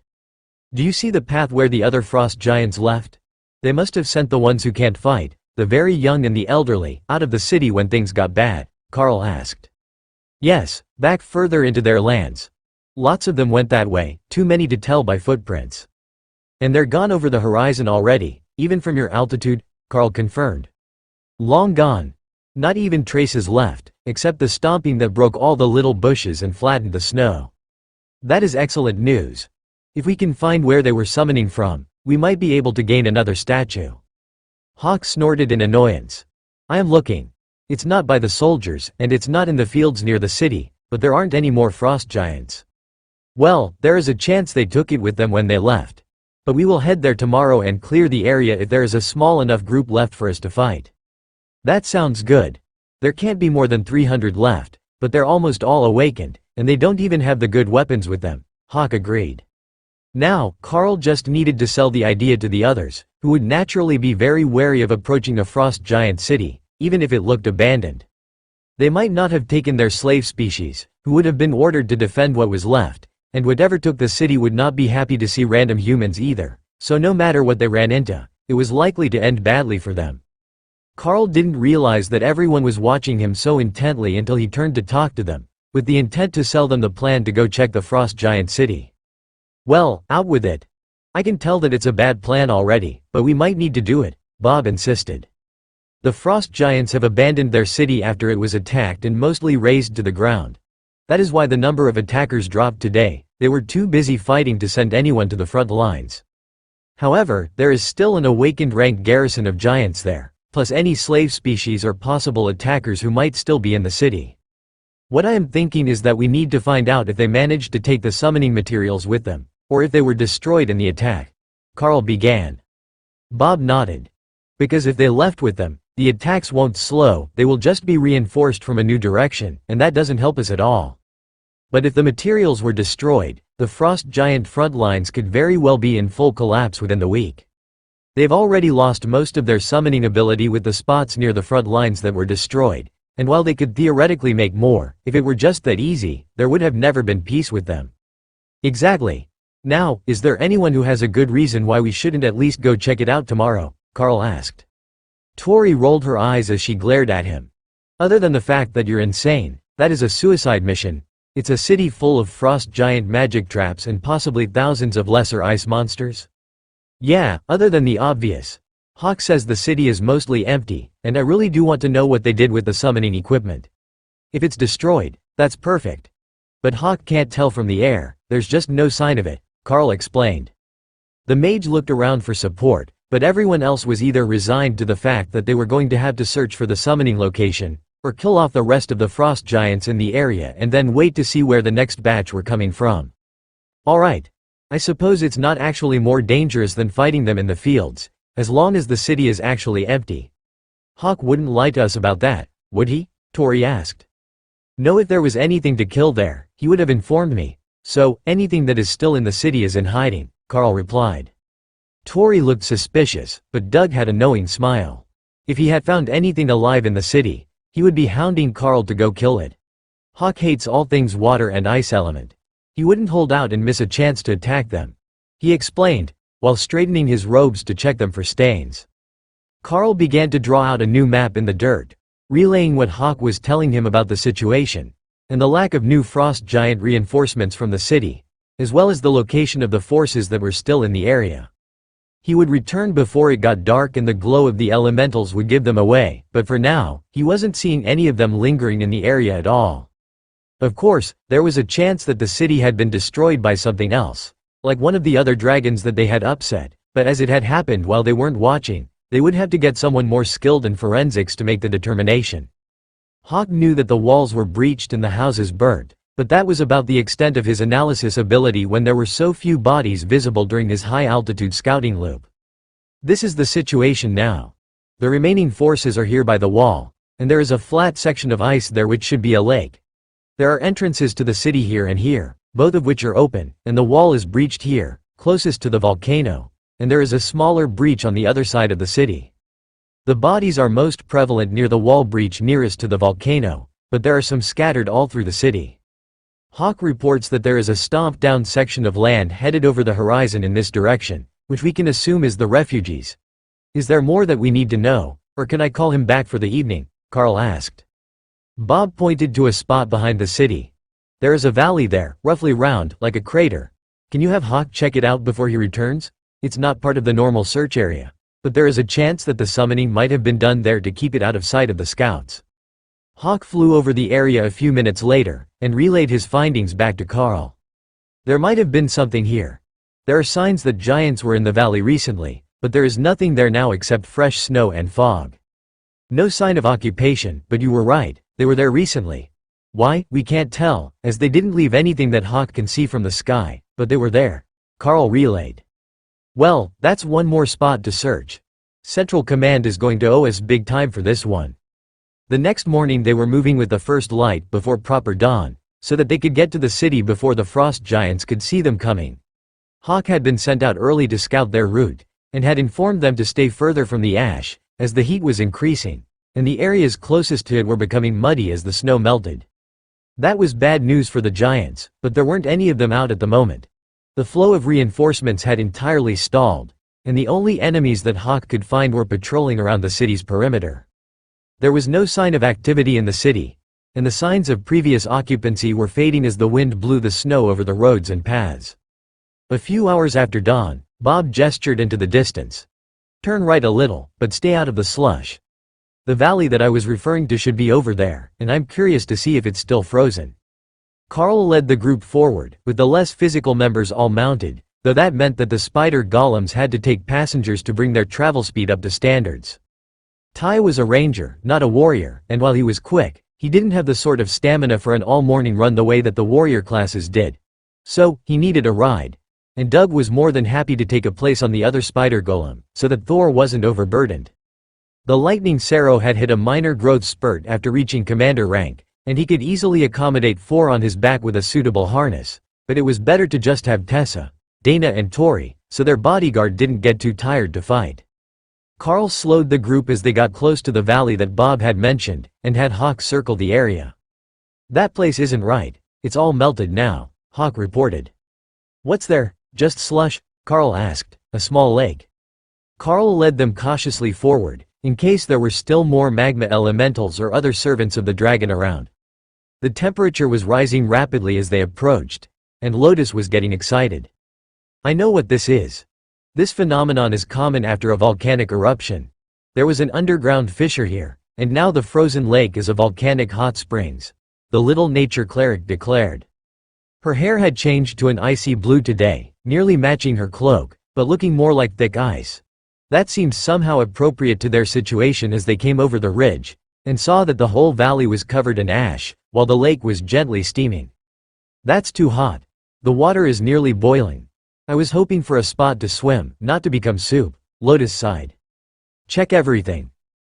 "Do you see the path where the other frost giants left? They must have sent the ones who can't fight, the very young and the elderly, out of the city when things got bad," Carl asked. "Yes, back further into their lands. Lots of them went that way, too many to tell by footprints. And they're gone over the horizon already, even from your altitude," Carl confirmed. "Long gone. Not even traces left, except the stomping that broke all the little bushes and flattened the snow. That is excellent news. If we can find where they were summoning from, we might be able to gain another statue." Hawk snorted in annoyance. "I am looking. It's not by the soldiers, and it's not in the fields near the city, but there aren't any more frost giants." "Well, there is a chance they took it with them when they left. But we will head there tomorrow and clear the area if there is a small enough group left for us to fight." "That sounds good. There can't be more than 300 left, but they're almost all awakened, and they don't even have the good weapons with them," Hawk agreed. Now, Carl just needed to sell the idea to the others, who would naturally be very wary of approaching a frost giant city, even if it looked abandoned. They might not have taken their slave species, who would have been ordered to defend what was left, and whatever took the city would not be happy to see random humans either, so no matter what they ran into, it was likely to end badly for them. Carl didn't realize that everyone was watching him so intently until he turned to talk to them, with the intent to sell them the plan to go check the frost giant city. "Well, out with it. I can tell that it's a bad plan already, but we might need to do it," Bob insisted. "The frost giants have abandoned their city after it was attacked and mostly razed to the ground. That is why the number of attackers dropped today. They were too busy fighting to send anyone to the front lines. However, there is still an awakened ranked garrison of giants there, plus any slave species or possible attackers who might still be in the city. What I am thinking is that we need to find out if they managed to take the summoning materials with them, or if they were destroyed in the attack," Carl began. Bob nodded. "Because if they left with them, the attacks won't slow, they will just be reinforced from a new direction, and that doesn't help us at all. But if the materials were destroyed, the frost giant front lines could very well be in full collapse within the week. They've already lost most of their summoning ability with the spots near the front lines that were destroyed, and while they could theoretically make more, if it were just that easy, there would have never been peace with them." "Exactly. Now, is there anyone who has a good reason why we shouldn't at least go check it out tomorrow?" Carl asked. Tori rolled her eyes as she glared at him. "Other than the fact that you're insane, that is a suicide mission. It's a city full of frost giant magic traps and possibly thousands of lesser ice monsters." "Yeah, other than the obvious. Hawk says the city is mostly empty, and I really do want to know what they did with the summoning equipment. If it's destroyed, that's perfect. But Hawk can't tell from the air, there's just no sign of it," Carl explained. The mage looked around for support, but everyone else was either resigned to the fact that they were going to have to search for the summoning location, or kill off the rest of the frost giants in the area and then wait to see where the next batch were coming from. "Alright. I suppose it's not actually more dangerous than fighting them in the fields, as long as the city is actually empty." "Hawk wouldn't lie to us about that, would he?" Tori asked. "No, if there was anything to kill there, he would have informed me. So, anything that is still in the city is in hiding," Carl replied. Tori looked suspicious, but Doug had a knowing smile. If he had found anything alive in the city, he would be hounding Carl to go kill it. Hawk hates all things water and ice element. He wouldn't hold out and miss a chance to attack them, he explained, while straightening his robes to check them for stains. Carl began to draw out a new map in the dirt, relaying what Hawk was telling him about the situation, and the lack of new frost giant reinforcements from the city, as well as the location of the forces that were still in the area. He would return before it got dark and the glow of the elementals would give them away, but for now, he wasn't seeing any of them lingering in the area at all. Of course, there was a chance that the city had been destroyed by something else, like one of the other dragons that they had upset, but as it had happened while they weren't watching, they would have to get someone more skilled in forensics to make the determination. Hawk knew that the walls were breached and the houses burnt, but that was about the extent of his analysis ability when there were so few bodies visible during his high-altitude scouting loop. This is the situation now. The remaining forces are here by the wall, and there is a flat section of ice there which should be a lake. There are entrances to the city here and here, both of which are open, and the wall is breached here, closest to the volcano, and there is a smaller breach on the other side of the city. The bodies are most prevalent near the wall breach nearest to the volcano, but there are some scattered all through the city. Hawk reports that there is a stomped-down section of land headed over the horizon in this direction, which we can assume is the refugees. Is there more that we need to know, or can I call him back for the evening? Carl asked. Bob pointed to a spot behind the city. There is a valley there, roughly round, like a crater. Can you have Hawk check it out before he returns? It's not part of the normal search area, but there is a chance that the summoning might have been done there to keep it out of sight of the scouts. Hawk flew over the area a few minutes later, and relayed his findings back to Carl. There might have been something here. There are signs that giants were in the valley recently, but there is nothing there now except fresh snow and fog. No sign of occupation, but you were right, they were there recently. Why, we can't tell, as they didn't leave anything that Hawk can see from the sky, but they were there. Carl relayed. Well, that's one more spot to search. Central Command is going to owe us big time for this one. The next morning they were moving with the first light before proper dawn, so that they could get to the city before the frost giants could see them coming. Hawk had been sent out early to scout their route, and had informed them to stay further from the ash, as the heat was increasing, and the areas closest to it were becoming muddy as the snow melted. That was bad news for the giants, but there weren't any of them out at the moment. The flow of reinforcements had entirely stalled, and the only enemies that Hawk could find were patrolling around the city's perimeter. There was no sign of activity in the city, and the signs of previous occupancy were fading as the wind blew the snow over the roads and paths. A few hours after dawn, Bob gestured into the distance. Turn right a little, but stay out of the slush. The valley that I was referring to should be over there, and I'm curious to see if it's still frozen. Carl led the group forward, with the less physical members all mounted, though that meant that the spider golems had to take passengers to bring their travel speed up to standards. Ty was a ranger, not a warrior, and while he was quick, he didn't have the sort of stamina for an all-morning run the way that the warrior classes did. So, he needed a ride. And Doug was more than happy to take a place on the other spider golem, so that Thor wasn't overburdened. The lightning Saro had hit a minor growth spurt after reaching commander rank, and he could easily accommodate 4 on his back with a suitable harness, but it was better to just have Tessa, Dana and Tori, so their bodyguard didn't get too tired to fight. Carl slowed the group as they got close to the valley that Bob had mentioned, and had Hawk circle the area. That place isn't right, it's all melted now, Hawk reported. What's there? Just slush? Carl asked. A small lake. Carl led them cautiously forward, in case there were still more magma elementals or other servants of the dragon around. The temperature was rising rapidly as they approached, and Lotus was getting excited. I know what this is. This phenomenon is common after a volcanic eruption. There was an underground fissure here, and now the frozen lake is a volcanic hot springs, the little nature cleric declared. Her hair had changed to an icy blue today, nearly matching her cloak, but looking more like thick ice. That seemed somehow appropriate to their situation as they came over the ridge, and saw that the whole valley was covered in ash, while the lake was gently steaming. That's too hot. The water is nearly boiling. I was hoping for a spot to swim, not to become soup, Lotus sighed. Check everything.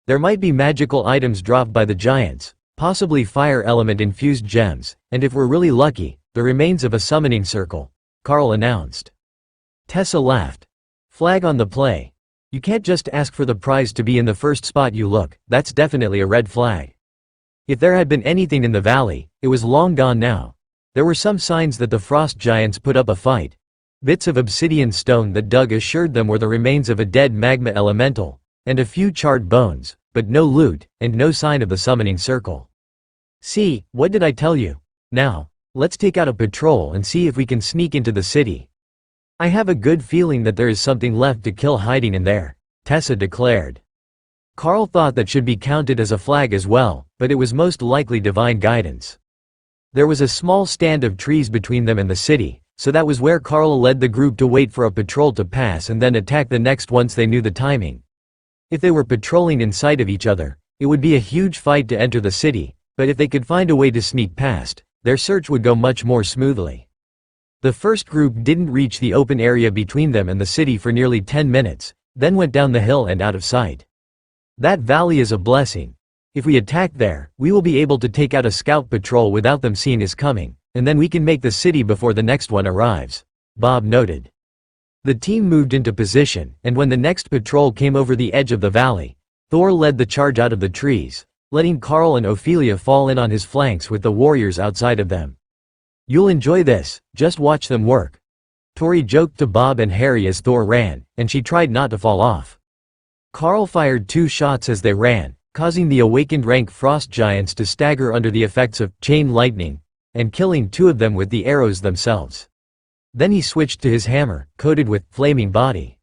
There might be magical items dropped by the giants, possibly fire element infused gems, and if we're really lucky, the remains of a summoning circle, Carl announced. Tessa laughed. Flag on the play. You can't just ask for the prize to be in the first spot you look, that's definitely a red flag. If there had been anything in the valley, it was long gone now. There were some signs that the frost giants put up a fight. Bits of obsidian stone that Doug assured them were the remains of a dead magma elemental, and a few charred bones, but no loot, and no sign of the summoning circle. See, what did I tell you? Now, Let's take out a patrol and see if we can sneak into the city. I have a good feeling that there is something left to kill hiding in there, Tessa declared. Carl thought that should be counted as a flag as well, but it was most likely divine guidance. There was a small stand of trees between them and the city, so that was where Carl led the group to wait for a patrol to pass and then attack the next once they knew the timing. If they were patrolling in sight of each other, it would be a huge fight to enter the city, but if they could find a way to sneak past, their search would go much more smoothly. The first group didn't reach the open area between them and the city for nearly 10 minutes, then went down the hill and out of sight. That valley is a blessing. If we attack there, we will be able to take out a scout patrol without them seeing us coming, and then we can make the city before the next one arrives, Bob noted. The team moved into position, and when the next patrol came over the edge of the valley, Thor led the charge out of the trees, letting Carl and Ophelia fall in on his flanks with the warriors outside of them. You'll enjoy this, just watch them work. Tori joked to Bob and Harry as Thor ran, and she tried not to fall off. Carl fired 2 shots as they ran, causing the awakened rank frost giants to stagger under the effects of chain lightning, and killing 2 of them with the arrows themselves. Then he switched to his hammer, coated with flaming body.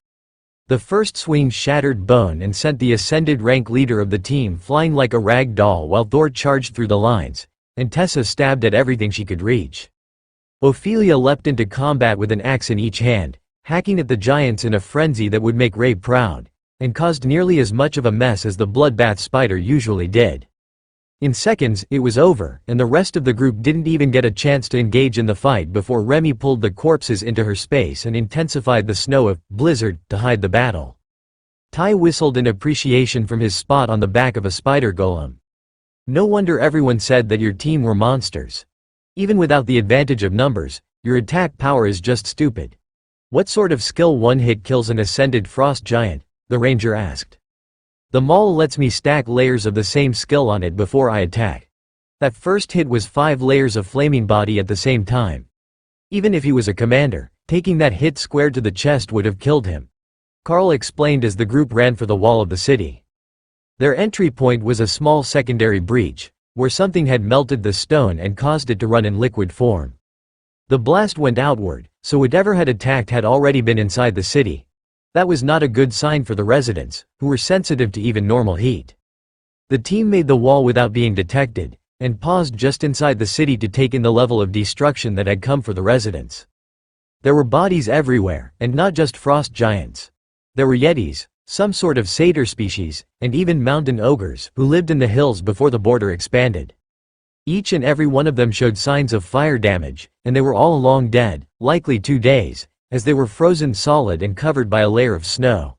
The first swing shattered bone and sent the ascended rank leader of the team flying like a rag doll while Thor charged through the lines, and Tessa stabbed at everything she could reach. Ophelia leapt into combat with an axe in each hand, hacking at the giants in a frenzy that would make Ray proud, and caused nearly as much of a mess as the bloodbath spider usually did. In seconds, it was over, and the rest of the group didn't even get a chance to engage in the fight before Remy pulled the corpses into her space and intensified the snow of blizzard to hide the battle. Ty whistled in appreciation from his spot on the back of a spider golem. No wonder everyone said that your team were monsters. Even without the advantage of numbers, your attack power is just stupid. What sort of skill one-hit kills an ascended frost giant? The ranger asked. The maul lets me stack layers of the same skill on it before I attack. That first hit was 5 layers of flaming body at the same time. Even if he was a commander, taking that hit square to the chest would have killed him. Carl explained as the group ran for the wall of the city. Their entry point was a small secondary breach, where something had melted the stone and caused it to run in liquid form. The blast went outward, so whatever had attacked had already been inside the city. That was not a good sign for the residents, who were sensitive to even normal heat. The team made the wall without being detected, and paused just inside the city to take in the level of destruction that had come for the residents. There were bodies everywhere, and not just frost giants. There were yetis, some sort of satyr species, and even mountain ogres who lived in the hills before the border expanded. Each and every one of them showed signs of fire damage, and they were all long dead, likely 2 days, as they were frozen solid and covered by a layer of snow.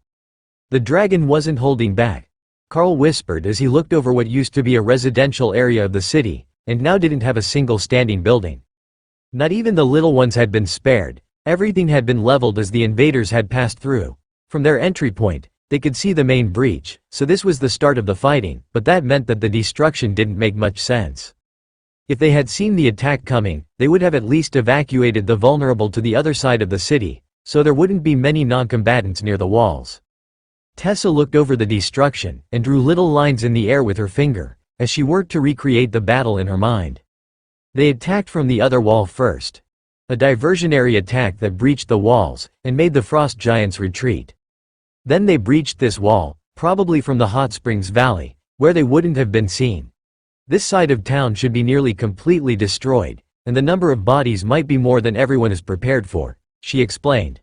The dragon wasn't holding back, Carl whispered as he looked over what used to be a residential area of the city, and now didn't have a single standing building. Not even the little ones had been spared, everything had been leveled as the invaders had passed through. From their entry point, they could see the main breach, so this was the start of the fighting, but that meant that the destruction didn't make much sense. If they had seen the attack coming, they would have at least evacuated the vulnerable to the other side of the city, so there wouldn't be many non-combatants near the walls. Tessa looked over the destruction, and drew little lines in the air with her finger, as she worked to recreate the battle in her mind. They attacked from the other wall first. A diversionary attack that breached the walls, and made the frost giants retreat. Then they breached this wall, probably from the hot springs valley, where they wouldn't have been seen. This side of town should be nearly completely destroyed, and the number of bodies might be more than everyone is prepared for, she explained.